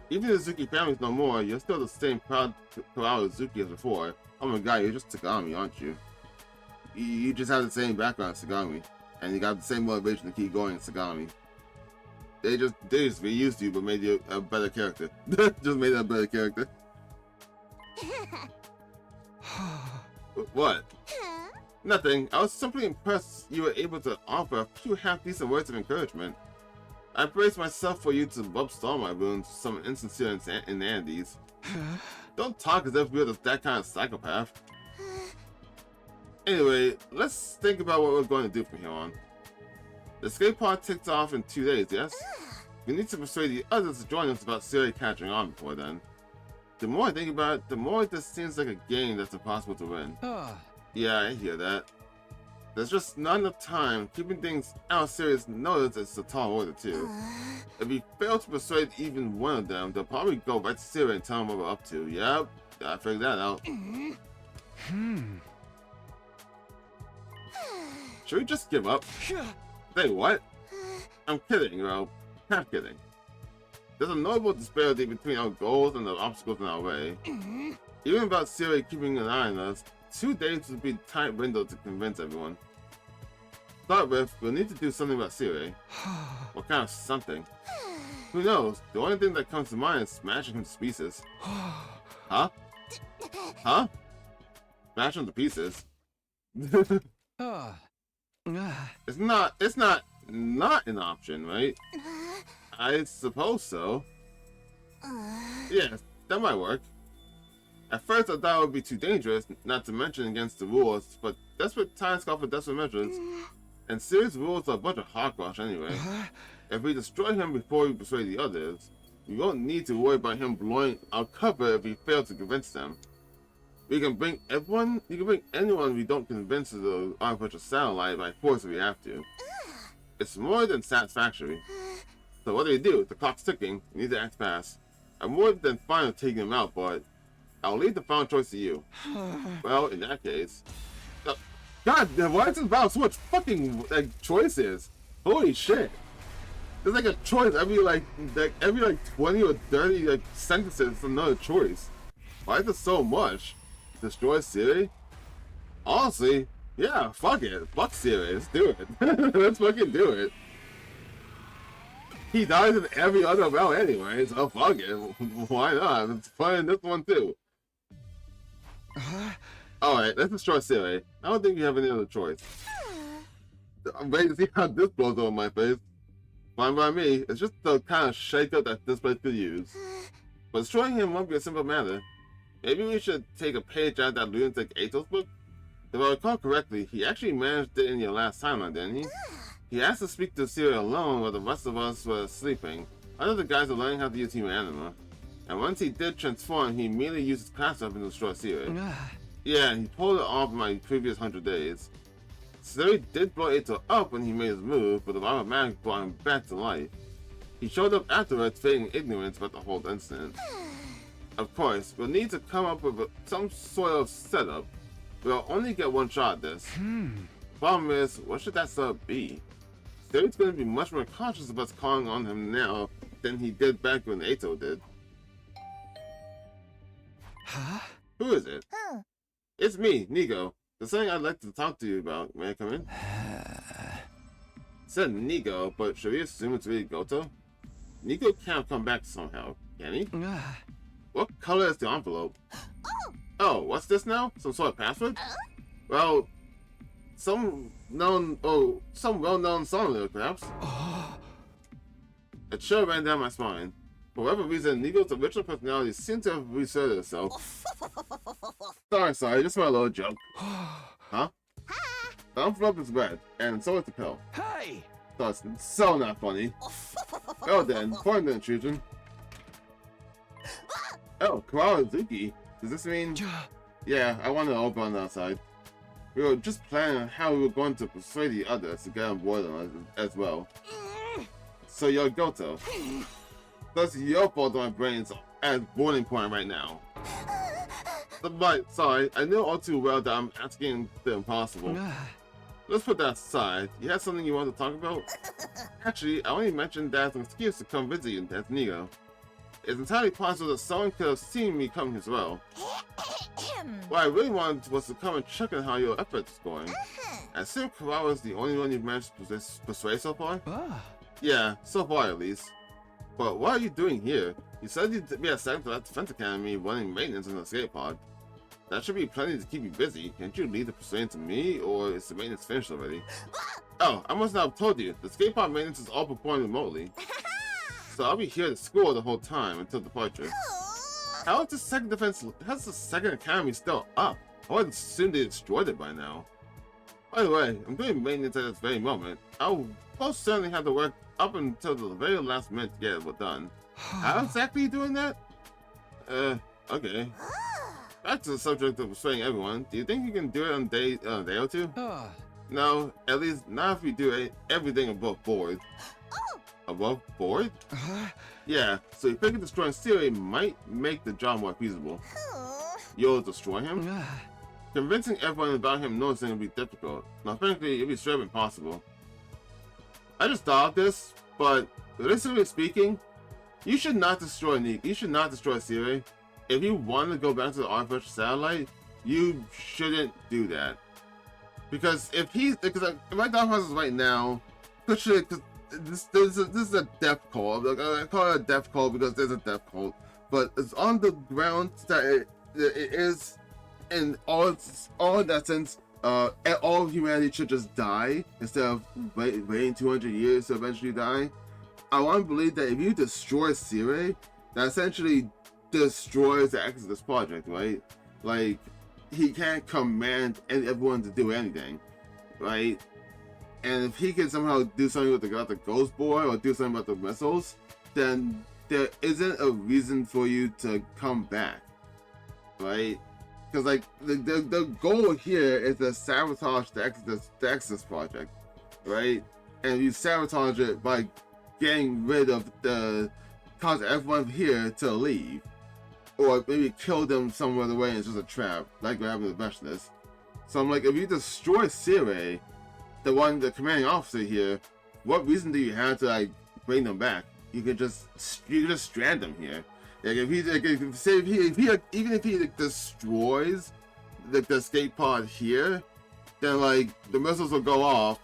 S1: Even if the Zuki family's no more, you're still the same proud Zuki as before. Oh my god, you're just Sagami, aren't you? You just have the same background as Sagami. And you got the same motivation to keep going as Sagami. They just reused you, but made you a better character. Just made a better character. What? Nothing. I was simply impressed you were able to offer a few half-decent words of encouragement. I braced myself for you to rub salt on my wounds with some insincere inanities. Don't talk as if you're that kind of psychopath. Anyway, let's think about what we're going to do from here on. The escape pod ticks off in 2 days, yes? We need to persuade the others to join us about Siri catching on before then. The more I think about it, the more this seems like a game that's impossible to win. Yeah, I hear that. There's just not enough time. Keeping things out of serious notice is a tall order too. If we fail to persuade even one of them, they'll probably go right to Siri and tell them what we're up to. Yep, I figured that out. Should we just give up? Say what? I'm kidding, well, half kidding. There's a notable disparity between our goals and the obstacles in our way. Even about Siri keeping an eye on us, 2 days would be a tight window to convince everyone. To start with, we'll need to do something about Siri. What kind of something? Who knows? The only thing that comes to mind is smashing him to pieces. Huh? Huh? Smash him to pieces. It's not an option, right? I suppose so. Yes, that might work. At first I thought it would be too dangerous, not to mention against the rules, but desperate times call for desperate measures. And Siri's rules are a bunch of hogwash anyway. If we destroy him before we persuade the others, we won't need to worry about him blowing our cover if we fail to convince them. You can bring anyone we don't convince to the artificial satellite by force if we have to. It's more than satisfactory. So what do? The clock's ticking. You need to act fast. I'm more than fine with taking him out, but I'll leave the final choice to you. Well, in that case... God, why is this about so much fucking choices? Holy shit. There's like a choice every 20 or 30 sentences, another choice. Why is there so much? Destroy Siri? Honestly, yeah, fuck it. Fuck Siri. Let's do it. Let's fucking do it. He dies in every other round anyway, so fuck it. Why not? It's fun in this one too. Alright, let's destroy Siri. I don't think we have any other choice. I'm ready to see how this blows over my face. Fine by me. It's just the kind of shake-up that this place could use. But destroying him won't be a simple matter. Maybe we should take a page out of that lunatic Atos book? If I recall correctly, he actually managed it in your last timeline, didn't he? He asked to speak to Siri alone while the rest of us were sleeping. Other the guys were learning how to use human anima. And once he did transform, he immediately used his class weapon to destroy Siri. Yeah, he pulled it off in my previous 100 days. Siri did blow Eito up when he made his move, but the Robot Magic brought him back to life. He showed up afterwards, feigning ignorance about the whole incident. Of course, we'll need to come up with some sort of setup. We'll only get one shot at this. Problem is, what should that setup be? Siri's going to be much more cautious of us calling on him now than he did back when Eito did.
S8: Huh?
S1: Who is it? It's me, Nigo. There's something I'd like to talk to you about. May I come in? Said Nigo, but should we assume it's really Goto? Nigo can't come back somehow, can he? What color is the envelope? Oh, what's this now? Some sort of password? Well, some well-known song lyric, perhaps. It sure ran down my spine. For whatever reason, Nigo's original personality seems to have reasserted itself. Sorry, just my little joke. Huh? The envelope is red, and so is the pill.
S2: Hey!
S1: So it's so not funny. Oh then, pardon the intrusion. Oh, Karazuki. Does this mean... Yeah, I want to open on the outside. We were just planning on how we were going to persuade the others to get on board on us as well. So you're Goto. That's your fault that my brain's at boiling point right now. But, sorry, I know all too well that I'm asking the impossible. Let's put that aside. You have something you want to talk about? Actually, I only mentioned that as an excuse to come visit you as Nigo. It's entirely possible that someone could have seen me coming as well. What I really wanted was to come and check on how your efforts are going. I assume Karawa is the only one you've managed to persuade so far? Yeah, so far at least. But what are you doing here? You said you'd be assigned to that defense academy running maintenance in the escape pod. That should be plenty to keep you busy. Can't you leave the persuasion to me, or is the maintenance finished already? Oh, I must not have told you. The escape pod maintenance is all performed remotely. So I'll be here at school the whole time until departure. How's the second academy still up? I would assume they destroyed it by now. By the way, I'm doing maintenance at this very moment. I'll most certainly have to work up until the very last minute to get it done. How exactly are you doing that? Okay. Back to the subject of persuading everyone. Do you think you can do it on a day or two? No, at least not if we do everything above board. Above board? Yeah, so you figure destroying Siri might make the job more feasible. You'll destroy him? Convincing everyone about him noticing will be difficult. Now, frankly, it'll be straight up impossible. I just thought of this, but realistically speaking, you should not destroy Siri. If you want to go back to the artificial satellite, you shouldn't do that. Because if my thought process right now, this is a death call. I call it a death call because there's a death call, but it's on the ground that it is, in all in essence, all humanity should just die instead of waiting 200 years to eventually die. I want to believe that if you destroy Siri, that essentially destroys the Exodus project, right? Like, he can't command everyone to do anything, right? And if he can somehow do something with the Ghost Boy or do something about the missiles, then there isn't a reason for you to come back, right? Because like the goal here is to sabotage the Exodus project, right? And you sabotage it by getting rid of cause everyone here to leave, or maybe kill them some other way and it's just a trap, like what happened to the Veshnists. So I'm like, if you destroy Siri, the commanding officer here, what reason do you have to like bring them back? You can just strand them here. Like even if he destroys the escape pod here, then like the missiles will go off,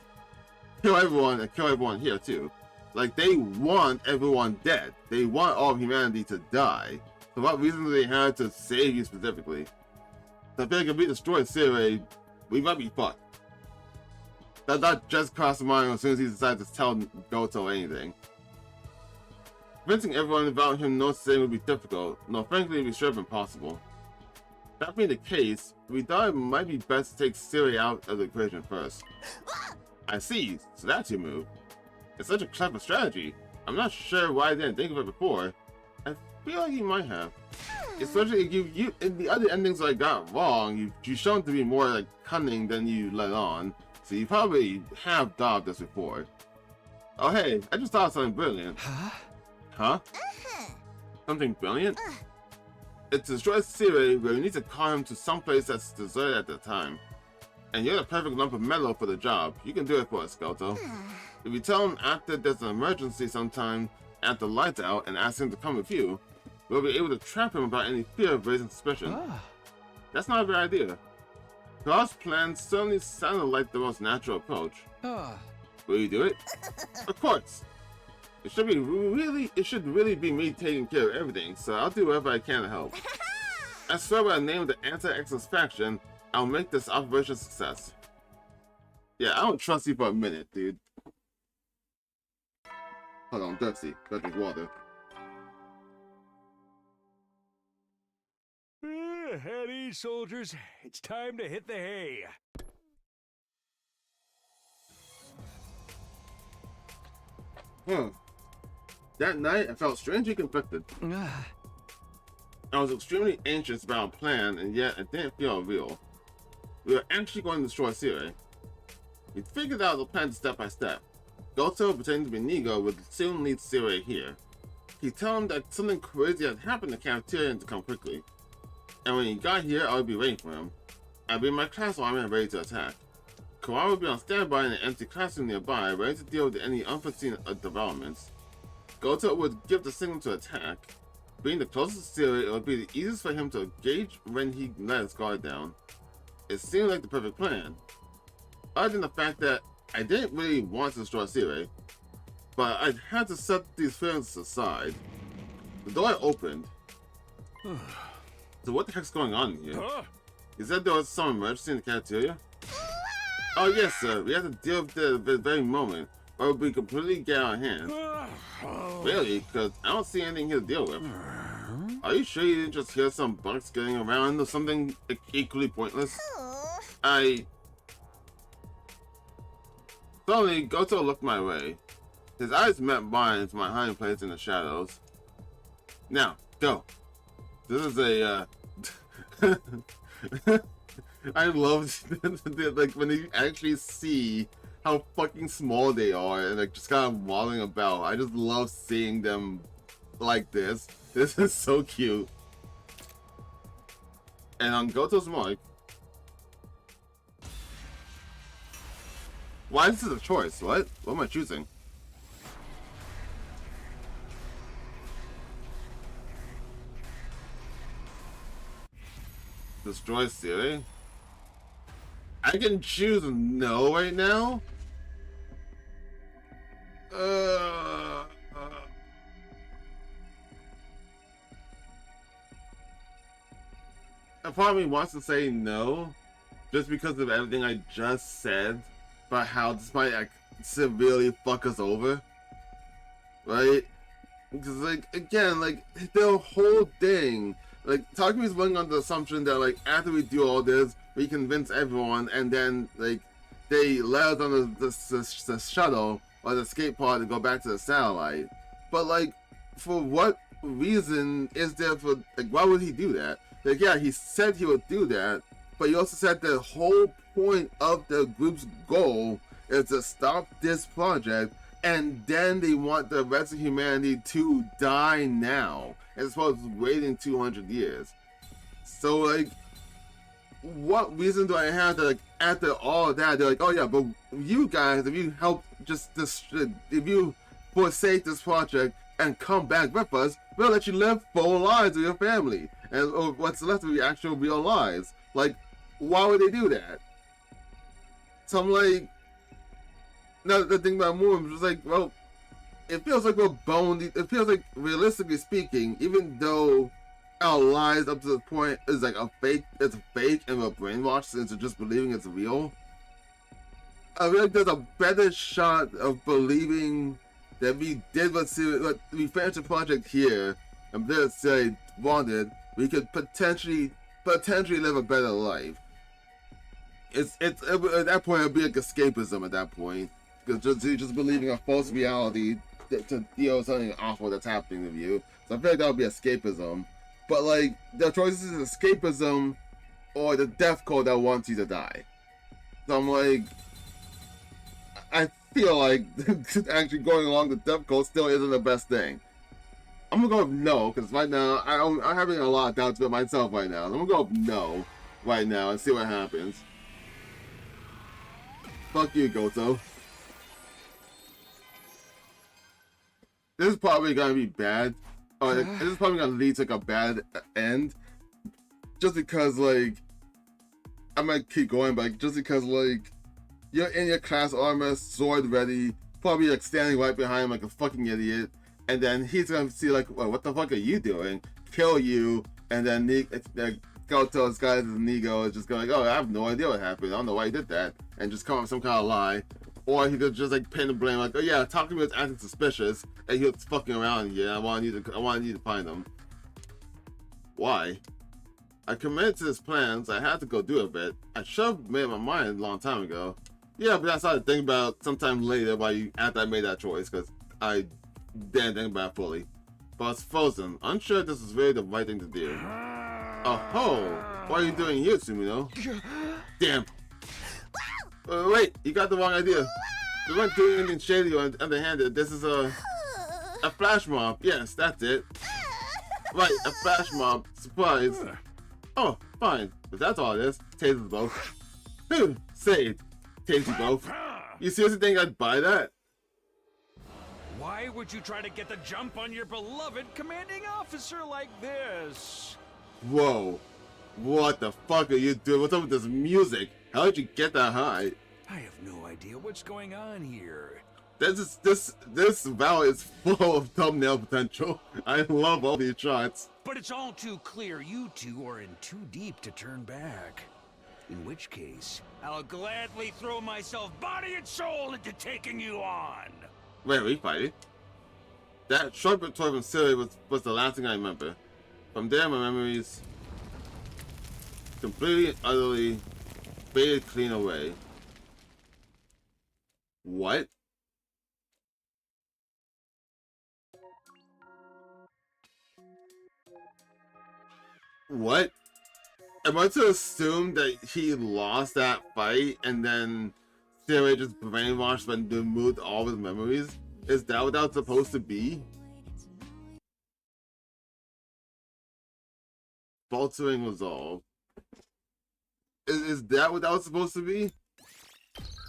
S1: kill everyone, and kill everyone here too. Like, they want everyone dead. They want all of humanity to die. So what reason do they have to save you specifically? So I feel like if we destroy Siri, we might be fucked. That just crossed my mind as soon as he decided to tell Goto anything. Convincing everyone about him noticing would be difficult. No, frankly, it would be sure impossible. That being the case, we thought it might be best to take Siri out of the equation first. I see, so that's your move. It's such a clever strategy. I'm not sure why I didn't think of it before. I feel like you might have. Especially if you in the other endings I got wrong, you shown to be more like cunning than you let on. So you probably have thought of this before. Oh hey, I just thought of something brilliant. Huh? Something brilliant? It's a destroy Siri where you need to call him to someplace that's deserted at the time. And you're the perfect lump of metal for the job. You can do it for us, Goto. If you tell him after there's an emergency sometime at the lights out and ask him to come with you, we'll be able to trap him without any fear of raising suspicion. That's not a bad idea. God's plan certainly sounded like the most natural approach. Will you do it? Of course. It should really be me taking care of everything, so I'll do whatever I can to help. I swear by the name of the Anti-Exodus faction, I'll make this operation a success. Yeah, I don't trust you for a minute, dude. Hold on, I'm thirsty. Gotta drink water.
S16: At ease, soldiers. It's time to hit the hay.
S1: That night, I felt strangely conflicted. I was extremely anxious about our plan, and yet it didn't feel real. We were actually going to destroy Siri. We figured out the plan step by step. Goto, pretending to be Nigo, would soon lead Siri here. He'd tell him that something crazy had happened in the cafeteria and to come quickly. And when he got here, I would be waiting for him. I'd be in my class armor and ready to attack. Kawaii would be on standby in an empty classroom nearby, ready to deal with any unforeseen developments. Goto would give the signal to attack. Being the closest to Siri, it would be the easiest for him to gauge when he let his guard down. It seemed like the perfect plan. Other than the fact that I didn't really want to destroy Siri, but I had to set these feelings aside. The door opened. So what the heck's going on here? You said there was some emergency in the cafeteria? Oh yes, sir. We have to deal with it at the very moment, or we completely get out of hand. Really? Because I don't see anything here to deal with. Are you sure you didn't just hear some bugs getting around or something equally pointless? Suddenly, Goto looked my way. His eyes met mine from my hiding place in the shadows. Now, go. This is a, I love, like, when you actually see how fucking small they are and, like, just kind of waddling about. I just love seeing them like this. This is so cute. And on Goto's mark, why is this a choice? What am I choosing? Destroy Siri? I can choose no right now? A part of me wants to say no, just because of everything I just said about how this might like, severely fuck us over, right? Because like again, like the whole thing, like Takumi's running on the assumption that like after we do all this, we convince everyone, and then like they let us on the shuttle or the escape pod to go back to the satellite. But like, for what reason is there for like? Why would he do that? Like, yeah, he said he would do that, but he also said the whole point of the group's goal is to stop this project, and then they want the rest of humanity to die now, as opposed to waiting 200 years. So, like, what reason do I have to, like, after all of that, they're like, oh yeah, but you guys, if you help just this, if you forsake this project and come back with us, we'll let you live full lives with your family. And what's left of your actual real lives. Like, why would they do that? So I'm like, now the thing about Moon was like, well, it feels like we're boned. It feels like, realistically speaking, even though our lives up to the point is like a fake, it's a fake and we're brainwashed into just believing it's real. I feel like there's a better shot of believing that we did what we finished the project here and did what Siri wanted. We could potentially live a better life. at that point it'd be like escapism at that point, because you're just believing a false reality to deal with something awful that's happening to you. So I feel like that would be escapism. But like the choice is escapism or the death code that wants you to die. So I'm like, I feel like actually going along the death code still isn't the best thing. I'm gonna go with no, because right now I'm having a lot of doubts about myself right now. So I'm gonna go with no right now and see what happens. Fuck you, Goto. This is probably gonna be bad. This is probably gonna lead to like a bad end. Just because like I might keep going, but like, just because like you're in your class armor, sword ready, probably like standing right behind him like a fucking idiot, and then he's gonna see like, well, what the fuck are you doing? Kill you, and then Goto's guy, Nigo, is just going like, oh, I have no idea what happened. I don't know why he did that, and just come up with some kind of lie. Or he could just like pin the blame, like, oh yeah, talking to me was acting suspicious, and he was fucking around here. I wanted you to find him. Why? I committed to his plans. I had to go do a bit. I should have made my mind a long time ago. Yeah, but I started thinking about sometime later after I made that choice, because I didn't think about it fully. But I was frozen, unsure if this was really the right thing to do. Oh ho! What are you doing here, Sumino? Damn! Wait, you got the wrong idea. We weren't doing anything shady or underhanded. This is a flash mob. Yes, that's it. Right, a flash mob. Surprise. Oh, fine. But that's all it is. Tasers both. Saved. Tasers both. You seriously think I'd buy that?
S16: Why would you try to get the jump on your beloved commanding officer like this?
S1: Whoa. What the fuck are you doing? What's up with this music? How did you get that high?
S16: I have no idea what's going on here.
S1: This vow is full of thumbnail potential. I love all these shots.
S16: But it's all too clear you two are in too deep to turn back. In which case, I'll gladly throw myself body and soul into taking you on.
S1: Wait, are we fighting? That short toy from Silly was the last thing I remember. From there, my memories completely and utterly faded clean away. What? What? Am I to assume that he lost that fight and then Sarah just brainwashed and removed all of his memories? Is that what that's supposed to be? Faltering resolve. Is that what that was supposed to be?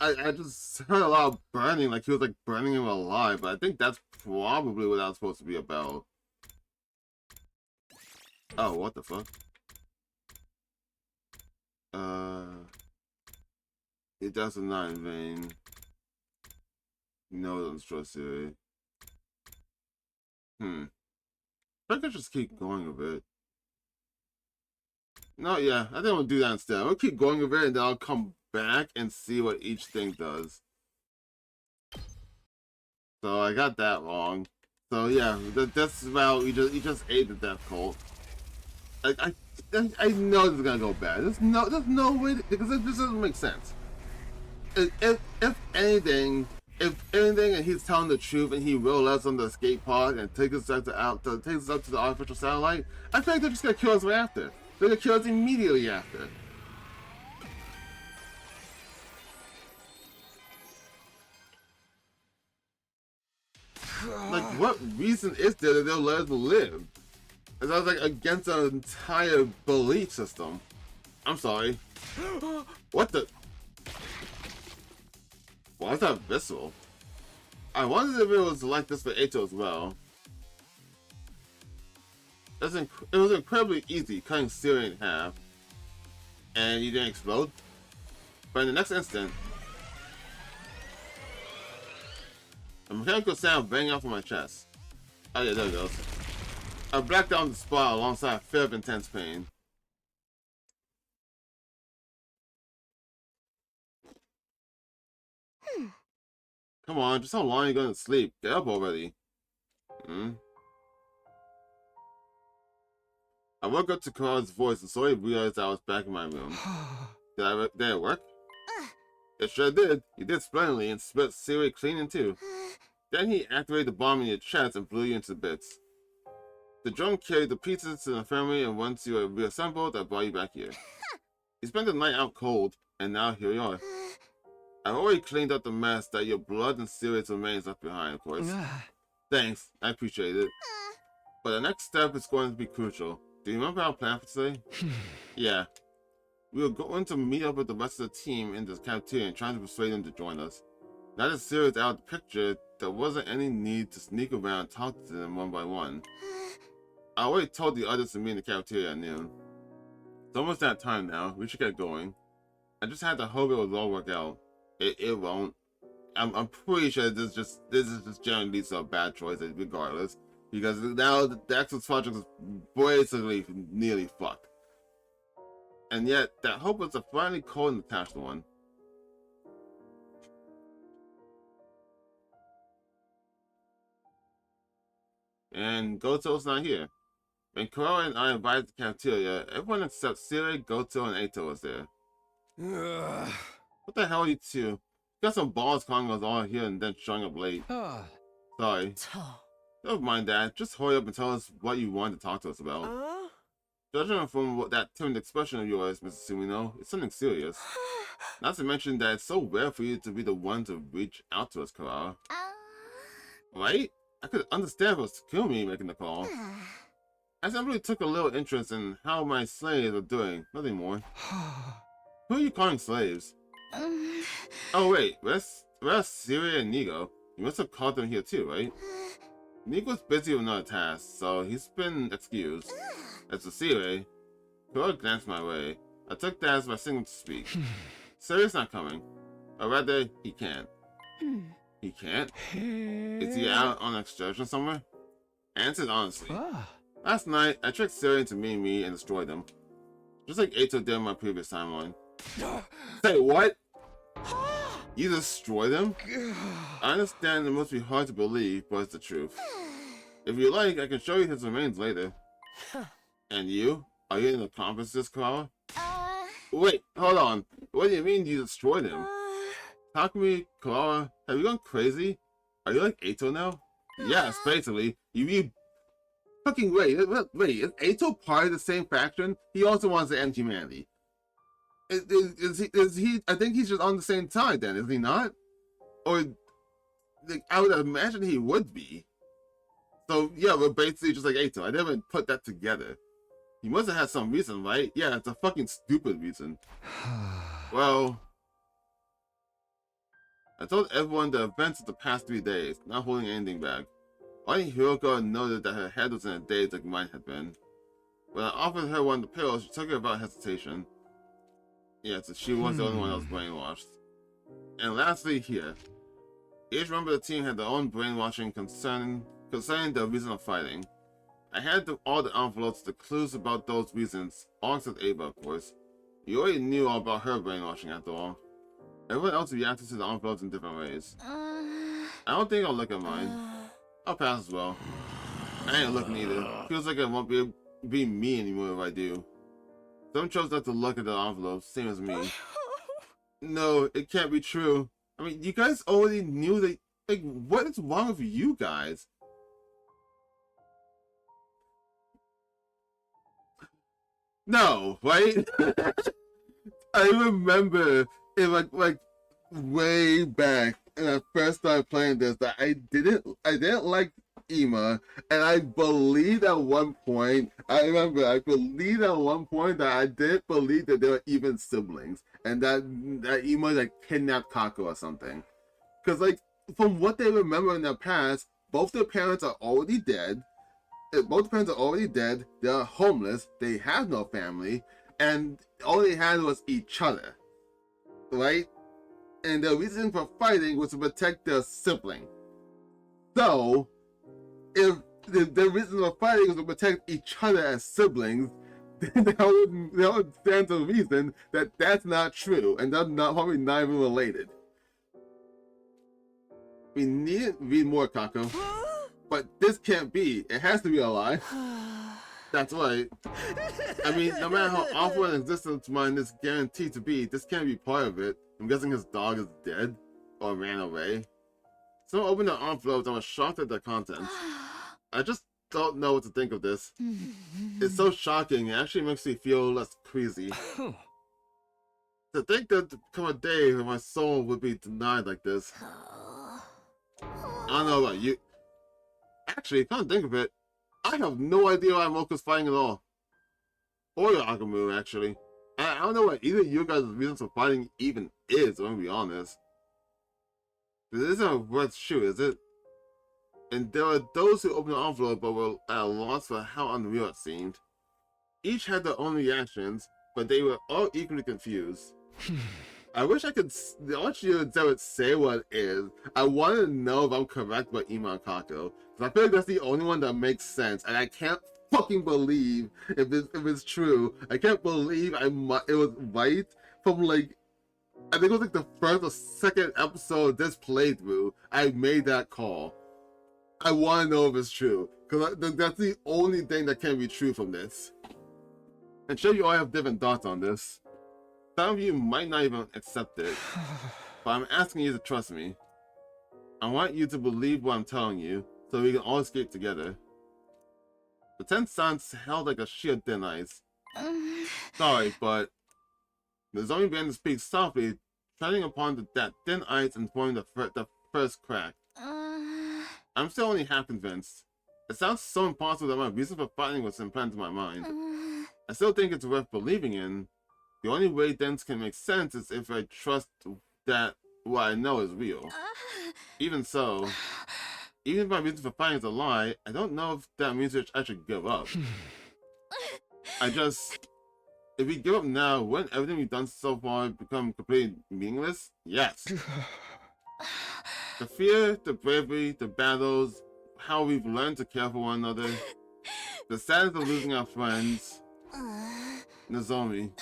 S1: I just heard a lot of burning, like he was like burning him alive, but I think that's probably what that was supposed to be about. Oh, what the fuck? It does not in vain. No, don't trust it. I could just keep going a bit. No, yeah, I think I'm gonna do that instead. I'm gonna keep going a bit and then I'll come back and see what each thing does. So I got that wrong. So yeah, that's about you just ate the death cult. I know this is gonna go bad. There's no way because this doesn't make sense. If anything, and he's telling the truth and he will let us on the escape pod and take us up to the artificial satellite, I feel like they're just gonna kill us right after. They're gonna kill us immediately after. Like, what reason is there that they'll let us live? That was like against our entire belief system. I'm sorry. What the? Why is that visceral? I wondered if it was like this for Eito as well. It was incredibly easy cutting Syria in half, and you didn't explode. But in the next instant, a mechanical sound banging off of my chest. Oh yeah, there it goes. I blacked out on the spot alongside a fit of intense pain. Come on, just how long are you going to sleep? Get up already. I woke up to Carl's voice and slowly realized I was back in my room. Did it work? It sure did. You did splendidly and split Siri clean in two. Then he activated the bomb in your chest and blew you into bits. The drone carried the pieces to the infirmary, and once you were reassembled, I brought you back here. You spent the night out cold, and now here you are. I've already cleaned up the mess that your blood and Siri's remains left behind, of course. Thanks, I appreciate it. But the next step is going to be crucial. Do you remember our plan for today? Yeah. We were going to meet up with the rest of the team in the cafeteria and trying to persuade them to join us. Now that Siri's out of the picture, there wasn't any need to sneak around and talk to them one by one. I already told the others to meet in the cafeteria at noon. It's almost that time now. We should get going. I just had to hope it will all work out. It won't. I'm pretty sure this is just generally leads to a bad choice regardless. Because now the Axel's project is basically nearly fucked. And yet, that hope was a finally cold and detached one. And Goto's not here. When Kuro and I arrived at the cafeteria, everyone except Siri, Goto, and Eito was there. What the hell are you two? You got some balls calling us all here and then showing up late. Sorry. Never mind that. Just hurry up and tell us what you want to talk to us about. Judging from that timid expression of yours, Mrs. Sumino, it's something serious. Not to mention that it's so rare for you to be the one to reach out to us, Kara. Right? I could understand if it was Takumi making the call. I simply took a little interest in how my slaves are doing, nothing more. Who are you calling slaves? Oh wait, where's Siri and Nigo? You must have called them here too, right? Nigo's busy with another task, so he's been excused. As for Siri, Kuro glanced my way. I took that as my signal to speak. Siri's not coming. Or rather, he can't. He can't? Is he out on an excursion somewhere? Answered honestly. Last night, I tricked Siri into meeting me and destroyed him. Just like Eito did in my previous timeline. Say what? You destroyed him? I understand it must be hard to believe, but it's the truth. If you like, I can show you his remains later. And you? Are you an accomplice to this, Kara? Wait, hold on. What do you mean you destroyed him? Takumi, Kara, have you gone crazy? Are you like Eito now? Yes, basically. You mean... Fucking wait, is Eito part of the same faction? He also wants to end humanity. Is he? I think he's just on the same side then, is he not? Or, like, I would imagine he would be. So, yeah, we're basically just like Eito. I never put that together. He must have had some reason, right? Yeah, it's a fucking stupid reason. Well, I told everyone the events of the past 3 days, not holding anything back. Only Hiroko noted that her head was in a daze like mine had been. When I offered her one of the pills, she took it without hesitation. Yes, she was the only one that was brainwashed. And lastly, here. Each member of the team had their own brainwashing concerning the reason of fighting. I had all the envelopes, the clues about those reasons, all except Ava, of course. You already knew all about her brainwashing after all. Everyone else reacted to the envelopes in different ways. I don't think I'll look at mine. I'll pass as well. I ain't looking either. Feels like I won't be me anymore if I do. Some chose not to look at the envelopes, same as me. No, it can't be true. I mean, you guys already knew that. Like, what is wrong with you guys? No, right? I remember in like way back when I first started playing this that I didn't like Ima, and I believed at one point, I believed at one point that I didn't believe that they were even siblings, and that Ima like kidnapped Kako or something. Because like from what they remember in their past, both their parents are already dead. Both parents are already dead. They are homeless. They have no family, and all they had was each other, right? And the reason for fighting was to protect their sibling. So, if the reason for fighting was to protect each other as siblings, then that would stand to reason that that's not true, and that's probably not even related. We needn't read more, Kako. But this can't be. It has to be a lie. That's right. I mean, no matter how awful an existence mine is guaranteed to be, this can't be part of it. I'm guessing his dog is dead or ran away. Someone opened the envelope and I was shocked at the contents. I just don't know what to think of this. It's so shocking, it actually makes me feel less queasy. To think that there come a day when my soul would be denied like this. I don't know about you. Actually, come to think of it, I have no idea why Mocha's fighting at all. Or Akamu, actually. I don't know what either of you guys' reasons for fighting even is, I'm gonna be honest. This isn't a worth shoot, is it? And there are those who opened the envelope but were at a loss for how unreal it seemed. Each had their own reactions, but they were all equally confused. I wish I want you to say what it is. I want to know if I'm correct about Ima and Kako. Because I feel like that's the only one that makes sense, and I can't fucking believe if it's true. I can't believe it was right from like, I think it was like the first or second episode of this playthrough, I made that call. I want to know if it's true, because that's the only thing that can be true from this. I'm sure you all have different thoughts on this. Some of you might not even accept it, but I'm asking you to trust me. I want you to believe what I'm telling you, so we can all escape together. The 10 suns held like a shield thin ice. Sorry, but the zombie began to speak softly, treading upon that thin ice and forming the first crack. I'm still only half convinced. It sounds so impossible that my reason for fighting was implanted in my mind. I still think it's worth believing in. The only way things can make sense is if I trust that what I know is real. Even so, even if my reason for fighting is a lie, I don't know if that means I should give up. If we give up now, wouldn't everything we've done so far become completely meaningless? Yes. The fear, the bravery, the battles, how we've learned to care for one another, the sadness of losing our friends, Nozomi.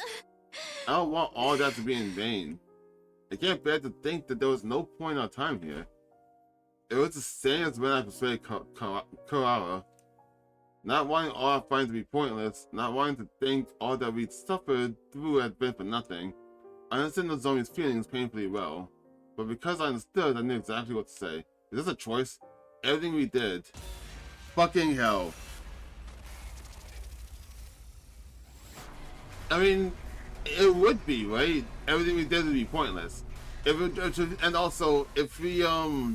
S1: I don't want all that to be in vain. I can't bear to think that there was no point in our time here. It was the same as when I persuaded Kurara. Not wanting all our fighting to be pointless, not wanting to think all that we'd suffered through had been for nothing. I understood Nozomi's feelings painfully well, but because I understood, I knew exactly what to say. Is this a choice? Everything we did. Fucking hell. I mean, it would be, right? Everything we did would be pointless. And also, if we, yeah,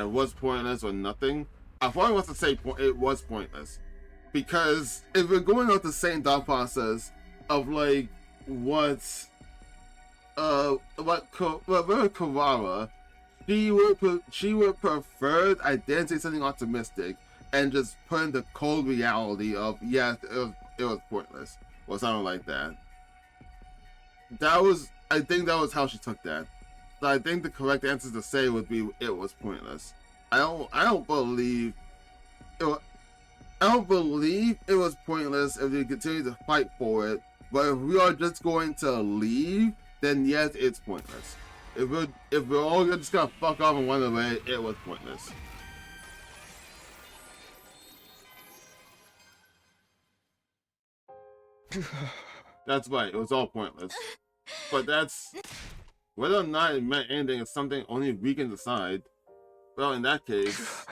S1: it was pointless or nothing. I probably want to say it was pointless. Because if we're going off the same thought process of, like, what Kurara, she would prefer I didn't say something optimistic and just put in the cold reality of, yes, it was pointless. Or something like that. I think that was how she took that. So I think the correct answer to say would be it was pointless. I don't believe it was pointless if we continue to fight for it. But if we are just going to leave, then yes, it's pointless. If we're all just gonna fuck off and run away, it was pointless. That's right, it was all pointless. But that's... whether or not it meant anything is something only we can decide. Well, in that case,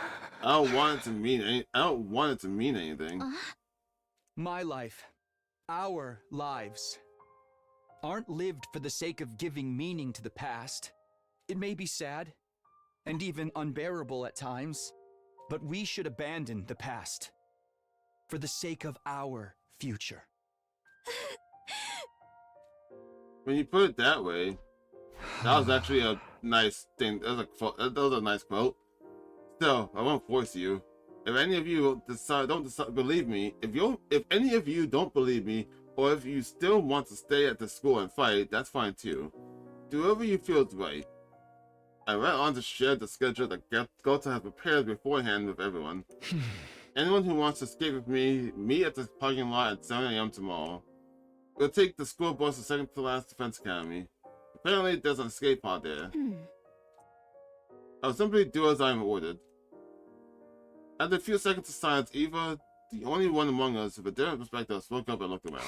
S1: I don't want it to mean anything.
S2: My life, our lives, aren't lived for the sake of giving meaning to the past. It may be sad, and even unbearable at times, but we should abandon the past for the sake of our future.
S1: When you put it that way, that was actually a nice thing. That was a nice quote. Still, I won't force you. If any of you don't believe me, if any of you don't believe me, or if you still want to stay at the school and fight, that's fine too. Do whatever you feel is right. I went on to share the schedule that Gota has prepared beforehand with everyone. Anyone who wants to escape with me, meet at the parking lot at 7 AM tomorrow. We'll take the school bus to second to last defense academy. Apparently there's an escape pod there. I'll simply do as I am ordered. After a few seconds of silence, Eva, the only one among us with a different perspective, spoke up and looked around.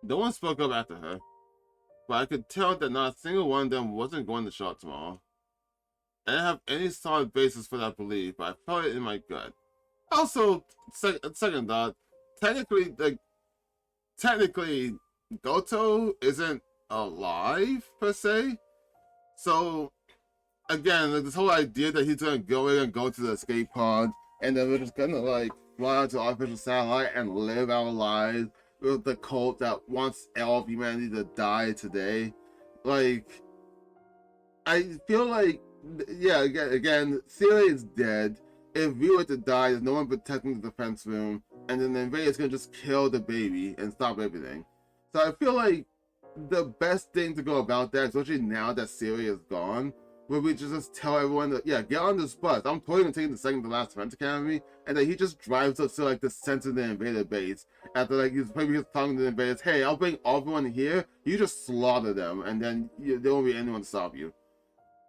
S1: No one spoke up after her, but I could tell that not a single one of them wasn't going to show up tomorrow. I didn't have any solid basis for that belief, but I felt it in my gut. Also, second thought, technically, Goto isn't alive, per se. So, again, like, this whole idea that he's gonna go in and go to the escape pod, and then we're just gonna, like, fly out to the artificial satellite and live our lives with the cult that wants all of humanity to die today. Like, I feel like, yeah, again, Celia is dead. If we were to die, there's no one protecting the defense room, and then the invader's gonna just kill the baby and stop everything. So I feel like the best thing to go about that, especially now that Celia is gone, would be to just tell everyone that, yeah, get on this bus. I'm totally gonna take the second to last Defense Academy, and then he just drives up to like the center of the invader base. After like he's talking to the invaders, hey, I'll bring everyone here. You just slaughter them, and then there won't be anyone to stop you.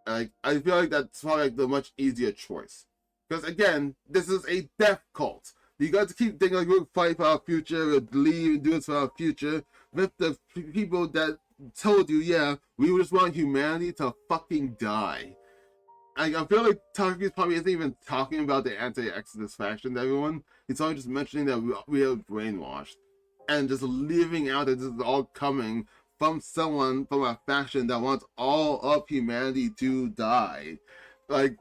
S1: Like, I feel like that's probably like the much easier choice. Because again, this is a death cult. You got to keep thinking like we'll fight for our future, we'll leave and do this for our future. With the people that told you, yeah, we just want humanity to fucking die. I feel like Takuki probably isn't even talking about the anti-Exodus faction to everyone. He's only just mentioning that we are brainwashed. And just leaving out that this is all coming from someone from a faction that wants all of humanity to die. Like,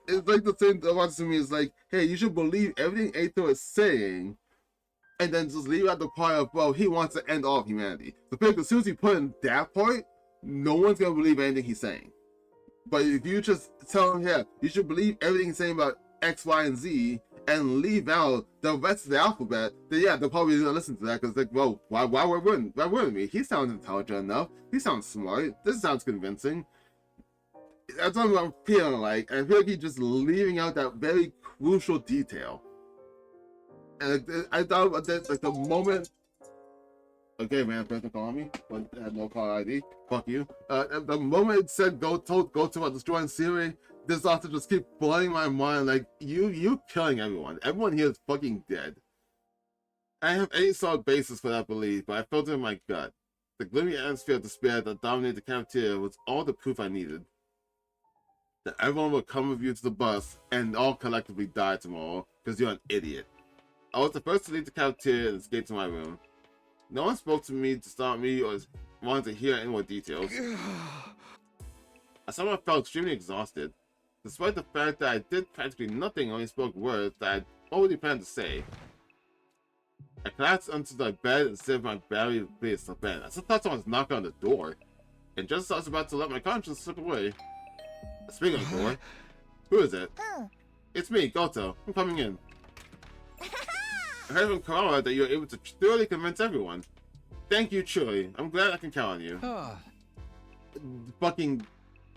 S1: it's like the thing that wants to me is like, hey, you should believe everything Aito is saying, and then just leave out the part of, well, he wants to end all of humanity. The thing, as soon as you put in that part, no one's gonna believe anything he's saying. But if you just tell him, yeah, you should believe everything he's saying about X, Y, and Z, and leave out the rest of the alphabet, then yeah, they're probably gonna listen to that, because like, well, why wouldn't we? He sounds intelligent enough. He sounds smart. This sounds convincing. That's what I'm feeling like. And I feel like he's just leaving out that very crucial detail. And I thought about this, like the moment. Okay, man, person calling me, but had no call ID. Fuck you. The moment it said go to about destroying Siri, this also just keep blowing my mind. Like you killing everyone. Everyone here is fucking dead. I have any solid basis for that belief, but I felt it in my gut. The gloomy atmosphere of despair that dominated the cafeteria was all the proof I needed. That everyone will come with you to the bus and all collectively die tomorrow because you're an idiot. I was the first to leave the cafeteria and escape to my room. No one spoke to me to stop me or wanted to hear any more details. I somehow felt extremely exhausted, despite the fact that I did practically nothing and only spoke words that I'd already planned to say. I collapsed onto the bed and saved my battery base to bed. I still thought someone was knocking on the door, and just as I was about to let my conscience slip away. Speaking of the door, who is it? It's me, Goto. I'm coming in. I heard from Karawa that you were able to thoroughly convince everyone. Thank you, truly. I'm glad I can count on you. Fucking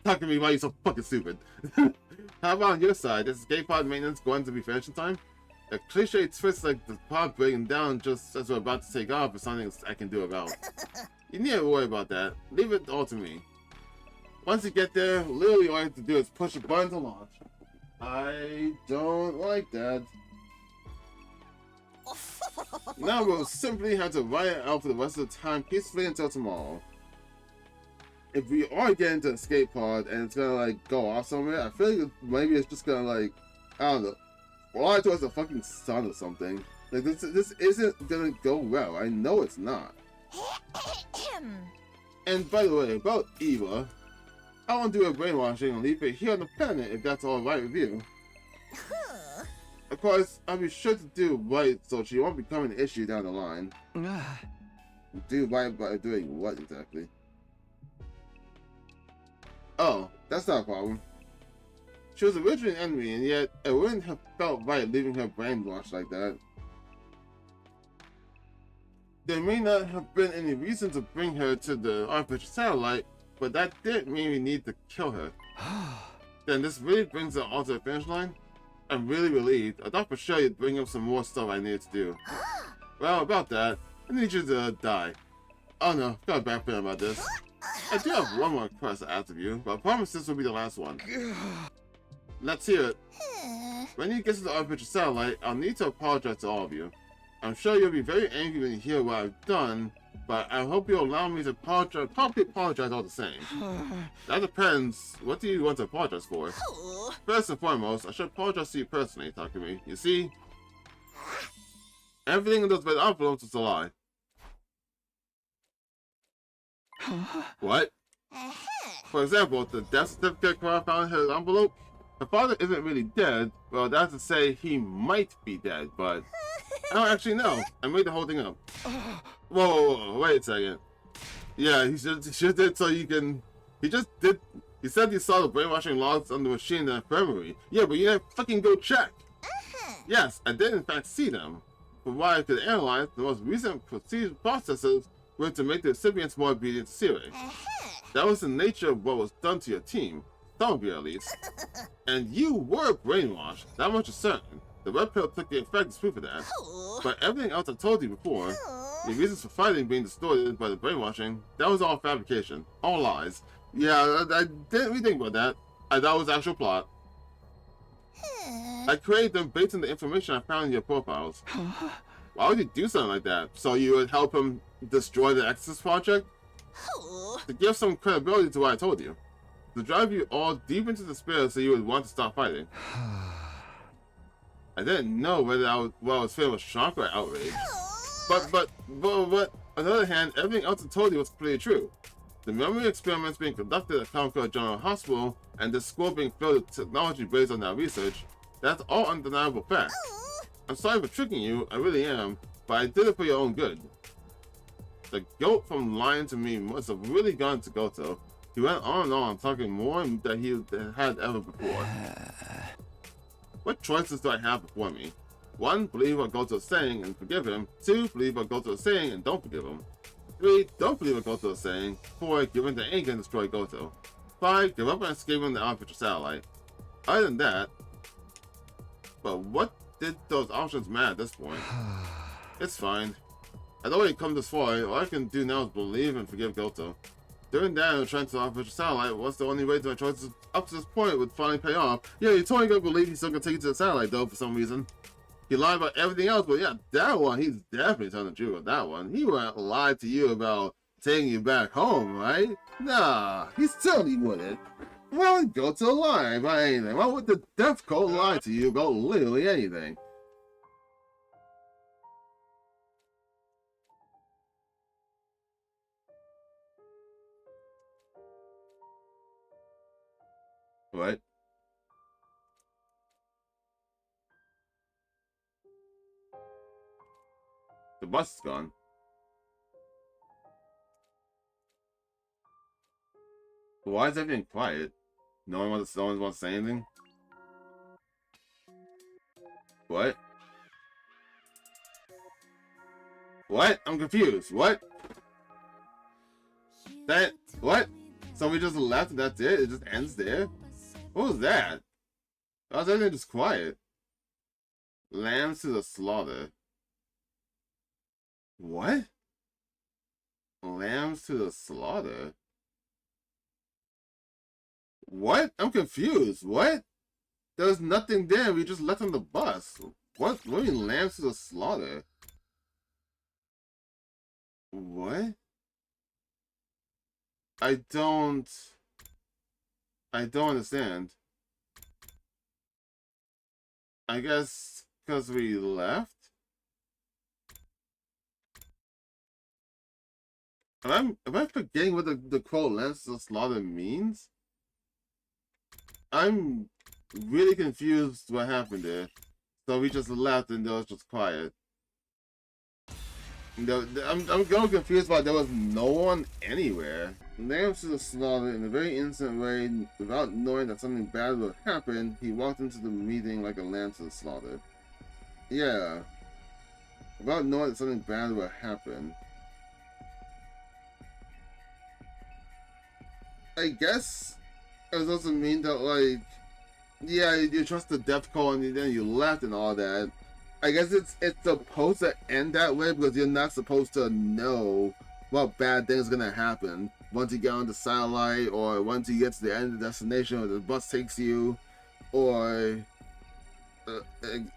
S1: talking to me why you're so fucking stupid. How about on your side? Is escape pod maintenance going to be finished in time? A cliche twist like the pod breaking down just as we're about to take off is something I can do about. You needn't worry about that. Leave it all to me. Once you get there, literally all you have to do is push a button to launch. I don't like that. Now we'll simply have to ride it out for the rest of the time peacefully until tomorrow. If we are getting to the escape pod and it's gonna like go off somewhere, I feel like maybe it's just gonna like, I don't know, fly towards the fucking sun or something. Like this isn't gonna go well. I know it's not. And by the way, about Eva, I want to do a brainwashing and leave it here on the planet if that's alright with you. Of course, I'll be sure to do right so she won't become an issue down the line. Do right by doing what exactly? Oh, that's not a problem. She was originally an enemy, and yet it wouldn't have felt right leaving her brainwashed like that. There may not have been any reason to bring her to the artificial satellite, but that didn't mean we need to kill her. Then this really brings it all to the finish line? I'm really relieved. I thought for sure you'd bring up some more stuff I needed to do. Well, about that, I need you to die. Oh no, got a bad feeling about this. I do have one more request to ask of you, but I promise this will be the last one. Let's hear it. When you get to the artificial satellite, I'll need to apologize to all of you. I'm sure you'll be very angry when you hear what I've done, but I hope you'll allow me to apologize, probably apologize all the same. That depends. What do you want to apologize for? First and foremost, I should apologize to you personally, Takumi. You see, everything in those red envelopes was a lie. What? For example, the death certificate Clara found in his envelope, her father isn't really dead. Well, that's to say he might be dead, but I don't actually know. I made the whole thing up. Whoa, wait a second. Yeah, he just did so you can... He just did... He said he saw the brainwashing logs on the machine in the infirmary. Yeah, but you didn't fucking go check. Yes, I did in fact see them. From what I could analyze, the most recent processes were to make the recipients more obedient to Siri. That was the nature of what was done to your team. Some of you at least. And you were brainwashed, that much is certain. The red pill took the effect as proof of that. But everything else I told you before, the reasons for fighting being distorted by the brainwashing, that was all fabrication. All lies. Yeah, I didn't really think about that. That was actual plot. I created them based on the information I found in your profiles. Why would you do something like that? So you would help him destroy the Exodus project? To give some credibility to what I told you. To drive you all deep into despair so you would want to stop fighting. I didn't know whether what I was feeling was shock or outrage. But on the other hand, everything else I told you was completely true. The memory experiments being conducted at Kamakura General Hospital and the school being filled with technology based on that research, that's all undeniable facts. I'm sorry for tricking you, I really am, but I did it for your own good. The goat from lying to me must have really gone to Goto. He went on and on, talking more than he had ever before. What choices do I have before me? 1. Believe what Goto is saying and forgive him. 2. Believe what Goto is saying and don't forgive him. 3. Don't believe what Goto is saying. 4. Give in to anger and destroy Goto. 5. Give up and escape on the artificial satellite. Other than that... But what did those options matter at this point? It's fine. I'd already come this far. All I can do now is believe and forgive Goto. Doing that and returning to the artificial satellite was the only way that my choices up to this point would finally pay off. Yeah, you're totally gonna believe he's still gonna take you to the satellite though for some reason. He lied about everything else, but yeah, that one, he's definitely telling the truth with that one. He wouldn't lie to you about taking you back home, right? Nah, he certainly wouldn't. Why would Goto lie about anything? Why would the Death Code lie to you about literally anything? What? The bus is gone. Why is everything quiet? No one wants to say anything? What? What? I'm confused. What? What? Somebody just left and that's it? It just ends there? What was that? Why was everything just quiet? Lambs to the slaughter. What? Lambs to the slaughter? What? I'm confused. What? There was nothing there. We just left on the bus. What do you mean lambs to the slaughter? What? I don't understand. I guess because we left? Am I forgetting what the quote lambs to the slaughter means? I'm really confused what happened there. So we just left and it was just quiet. I'm going confused why there was no one anywhere. Lambs to the slaughter in a very innocent way, without knowing that something bad would happen, he walked into the meeting like a lamb to the slaughter. Yeah. Without knowing that something bad would happen. I guess it doesn't mean that, like, yeah, you trust the death code and then you left and all that. I guess it's supposed to end that way because you're not supposed to know what bad things gonna happen once you get on the satellite or once you get to the end of the destination or the bus takes you or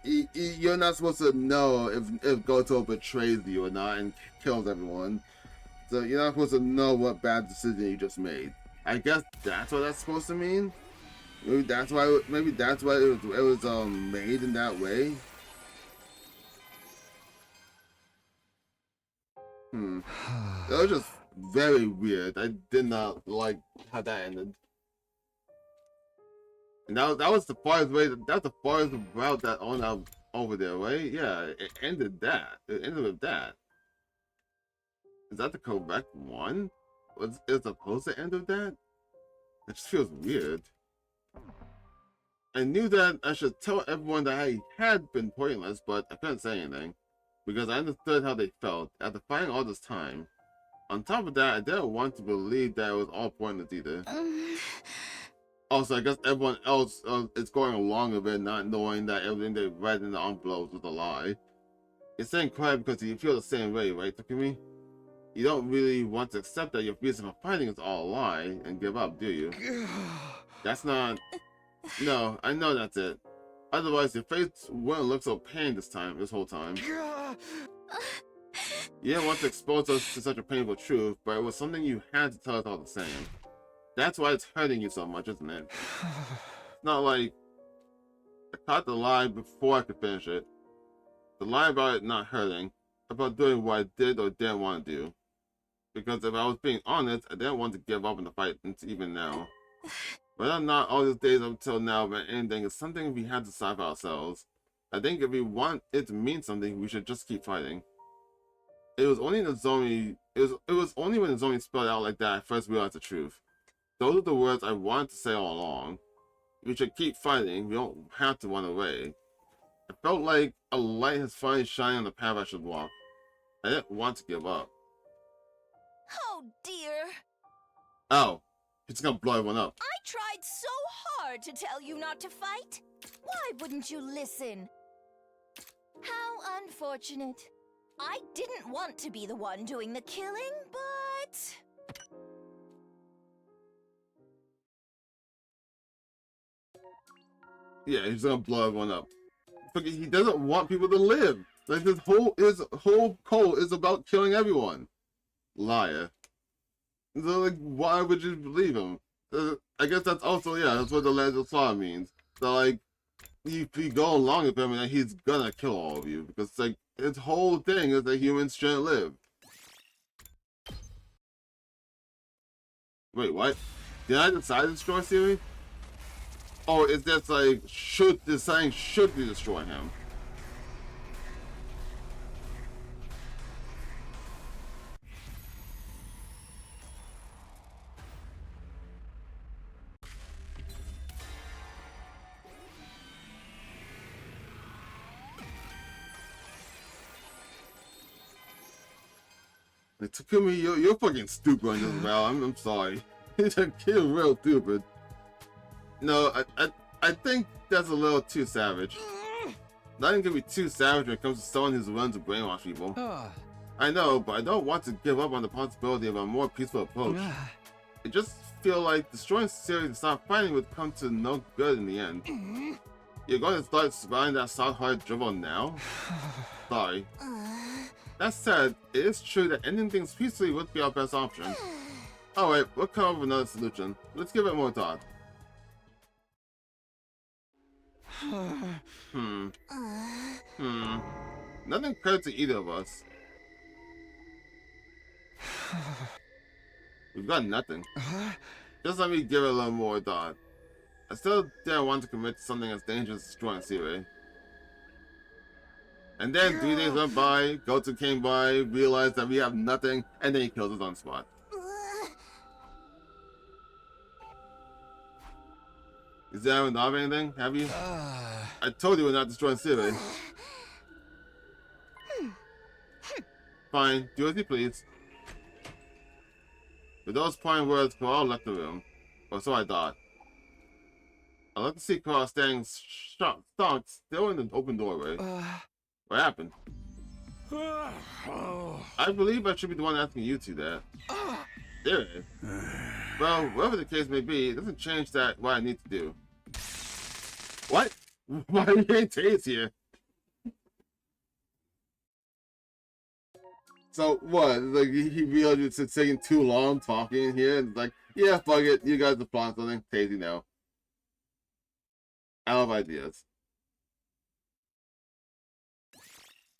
S1: you're not supposed to know if Goto betrays you or not and kills everyone. So you're not supposed to know what bad decision you just made. I guess that's what that's supposed to mean. Maybe that's why. Maybe that's why it was made in that way. It was just very weird. I did not like how that ended. And that was the farthest way. That's the farthest route that on out over there, right? Yeah, it ended that. It ended with that. Is that the correct one? Was it supposed to end with that? It just feels weird. I knew that I should tell everyone that I had been pointless, but I couldn't say anything because I understood how they felt after fighting all this time. On top of that, I didn't want to believe that it was all pointless either. Also, I guess everyone else is going along with it, not knowing that everything they read in the envelopes was a lie. It's saying quiet because you feel the same way, right, Takumi? You don't really want to accept that your reason for fighting is all a lie and give up, do you? That's not... No, I know that's it. Otherwise, your face wouldn't look so pained this whole time. You didn't want to expose us to such a painful truth, but it was something you had to tell us all the same. That's why it's hurting you so much, isn't it? It's not like I caught the lie before I could finish it. The lie about it not hurting, about doing what I did or didn't want to do. Because if I was being honest, I didn't want to give up in the fight even now. But not all these days up until now about anything is something we had to decide for ourselves. I think if we want it to mean something, we should just keep fighting. It was only when Nozomi spelled out like that I first realized the truth. Those are the words I wanted to say all along. We should keep fighting, we don't have to run away. I felt like a light has finally shined on the path I should walk. I didn't want to give up.
S14: Oh dear.
S1: Oh, it's gonna blow everyone up.
S14: I tried so hard to tell you not to fight. Why wouldn't you listen? How unfortunate. I didn't want to be the one doing the killing, but...
S1: Yeah, he's gonna blow everyone up. He doesn't want people to live. Like his whole cult is about killing everyone. Liar. So like, why would you believe him? I guess that's also, yeah, that's what the Legend of Slaw means. So like, you go along with him and he's gonna kill all of you. Because like, his whole thing is that humans shouldn't live. Wait, what? Did I decide to destroy Siri? Or is this like, should we destroy him? Like, Takumi, you're fucking stupid on this round. I'm sorry. You're real stupid. No, I think that's a little too savage. Nothing can be too savage when it comes to someone who's willing to brainwash people. I know, but I don't want to give up on the possibility of a more peaceful approach. It just feels like destroying Siri and stop fighting would come to no good in the end. You're going to start surviving that soft-hearted dribble now? Sorry. That said, it is true that ending things peacefully would be our best option. Alright, we'll come up with another solution. Let's give it more thought. Nothing occurred to either of us. We've got nothing. Just let me give it a little more thought. I still didn't want to commit to something as dangerous as destroying Siri. And then 3 days went by, Goto came by, realized that we have nothing, and then he kills us on the spot. Is that haven't done anything? Have you? I told you we're not destroying Siri. Fine, do as you please. With those fine words, Corral left the room. Or so I thought. I looked to see Corral standing stock still in the open doorway. What happened? I believe I should be the one asking you two that. There. Well, whatever the case may be, it doesn't change that what I need to do. What? Why are you getting tased here? So what? Like he realized it's taking too long talking here, and it's like, yeah, fuck it, you guys are plotting something. Tasty now. Out of ideas.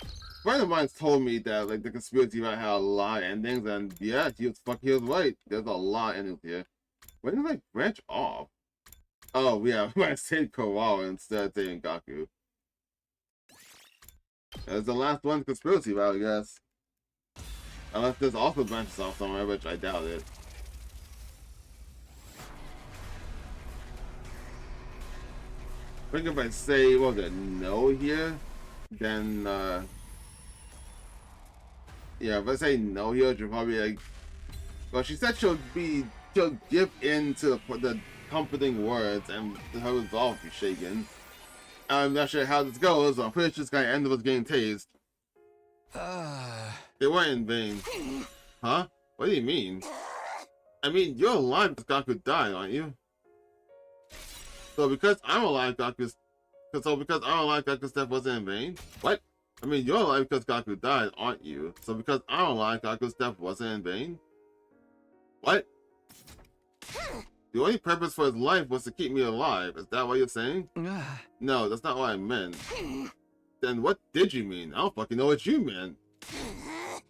S1: A friend of mine's told me that like the conspiracy might have a lot of endings, and yeah, he was right. There's a lot of endings here. When did I branch off? Oh yeah, I said Koala instead of saying Gaku. That's the last one conspiracy route, I guess. Unless there's also branches off somewhere, which I doubt it. I think if I say, what was it, no here, then, yeah, if I say no here, she'll probably, like, well, she said she'll give in to the comforting words, and her resolve will be shaken. I'm not sure how this goes, but I'm pretty sure it's gonna end with getting tased. They weren't in vain. Huh? What do you mean? I mean, you're alive because Gaku died, aren't you? So because I'm alive, Gaku's death wasn't in vain? What? I mean, you're alive because Gaku died, aren't you? So because I'm alive, Gaku's death wasn't in vain? What? The only purpose for his life was to keep me alive. Is that what you're saying? No, that's not what I meant. Then what did you mean? I don't fucking know what you meant.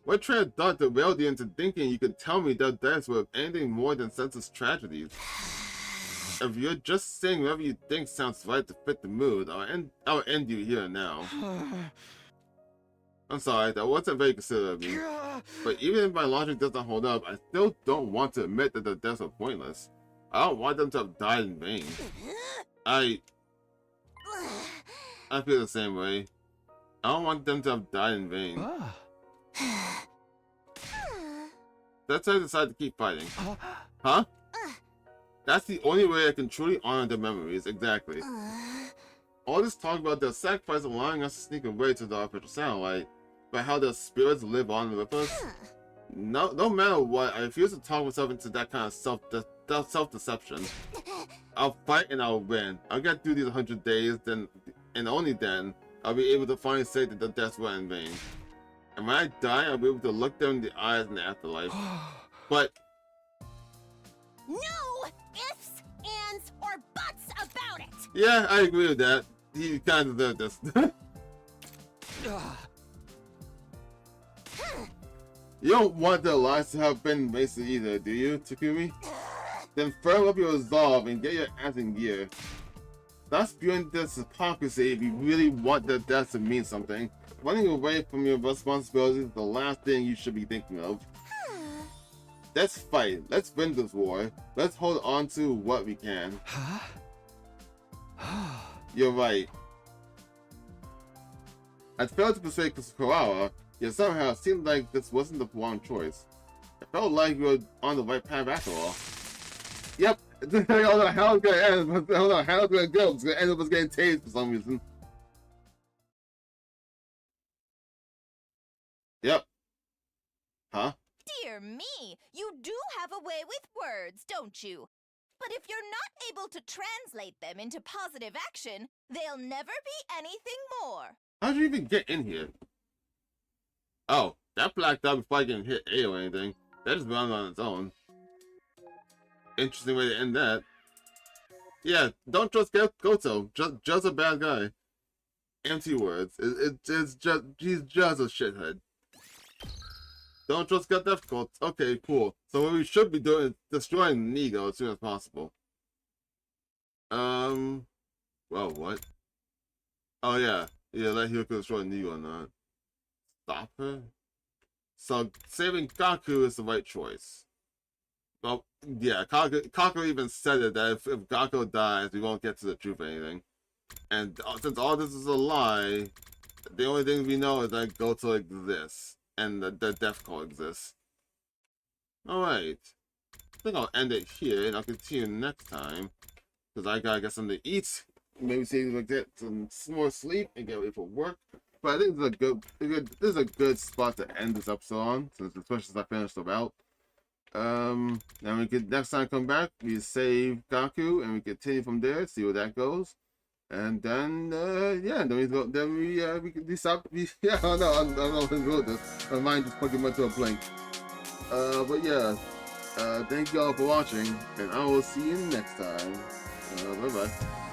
S1: What train of thought derailed you into thinking you could tell me that deaths were anything more than senseless tragedies? If you're just saying whatever you think sounds right to fit the mood, I'll end you here and now. I'm sorry, that wasn't very considerate of me. But even if my logic doesn't hold up, I still don't want to admit that the deaths are pointless. I don't want them to have died in vain. I feel the same way. I don't want them to have died in vain. That's why I decided to keep fighting. Huh? That's the only way I can truly honor their memories, exactly. All this talk about their sacrifice allowing us to sneak away to the artificial satellite, but how their spirits live on with us? No matter what, I refuse to talk myself into that kind of self-deception. I'll fight and I'll win. I'll get through these 100 days, then, and only then, I'll be able to finally say that the deaths were in vain. And when I die, I'll be able to look them in the eyes in the afterlife. But
S14: no ifs, ands, or buts about it!
S1: yeah, I agree with that. He kind of deserved this. You don't want their lives to have been wasted either, do you, Takumi? Then firm up your resolve and get your ass in gear. Stop spewing this hypocrisy if you really want their death to mean something. Running away from your responsibilities is the last thing you should be thinking of. Let's fight. Let's win this war. Let's hold on to what we can. You're right. I failed to persuade Koala, yet somehow it seemed like this wasn't the wrong choice. It felt like we were on the right path after all. Yep, I don't know how it's gonna end, but I don't know how it's gonna go. It's gonna end up as getting tased for some reason. Yep. Huh?
S14: Dear me, you do have a way with words, don't you? But if you're not able to translate them into positive action, they'll never be anything more.
S1: How'd you even get in here? Oh, that blacked out before I can hit A or anything. That just went on its own. Interesting way to end that. Yeah, don't trust Goto. Just a bad guy. Empty words. It's just, he's just a shithead. Don't trust gut difficult. Okay, cool. So what we should be doing is destroying Nigo as soon as possible. Well, what? Oh yeah. Yeah, let Hiko destroy Nigo or not. Stop her? So saving Gaku is the right choice. Well, yeah, Kaku even said it that if Gaku dies, we won't get to the truth of anything. And since all this is a lie, the only thing we know is that Goto exists. And the death call exists. Alright. I think I'll end it here and I'll continue next time. Because I gotta get something to eat. Maybe see if I get some more sleep and get ready for work. But I think this is a good spot to end this episode on, especially since I finished the route. Then we could next time come back, we save Gaku and we continue from there, see where that goes. And then yeah, we stop. Yeah, I don't know what to do with this. My mind just fucking went to a blank. But yeah, thank y'all for watching, and I will see you next time. Bye bye.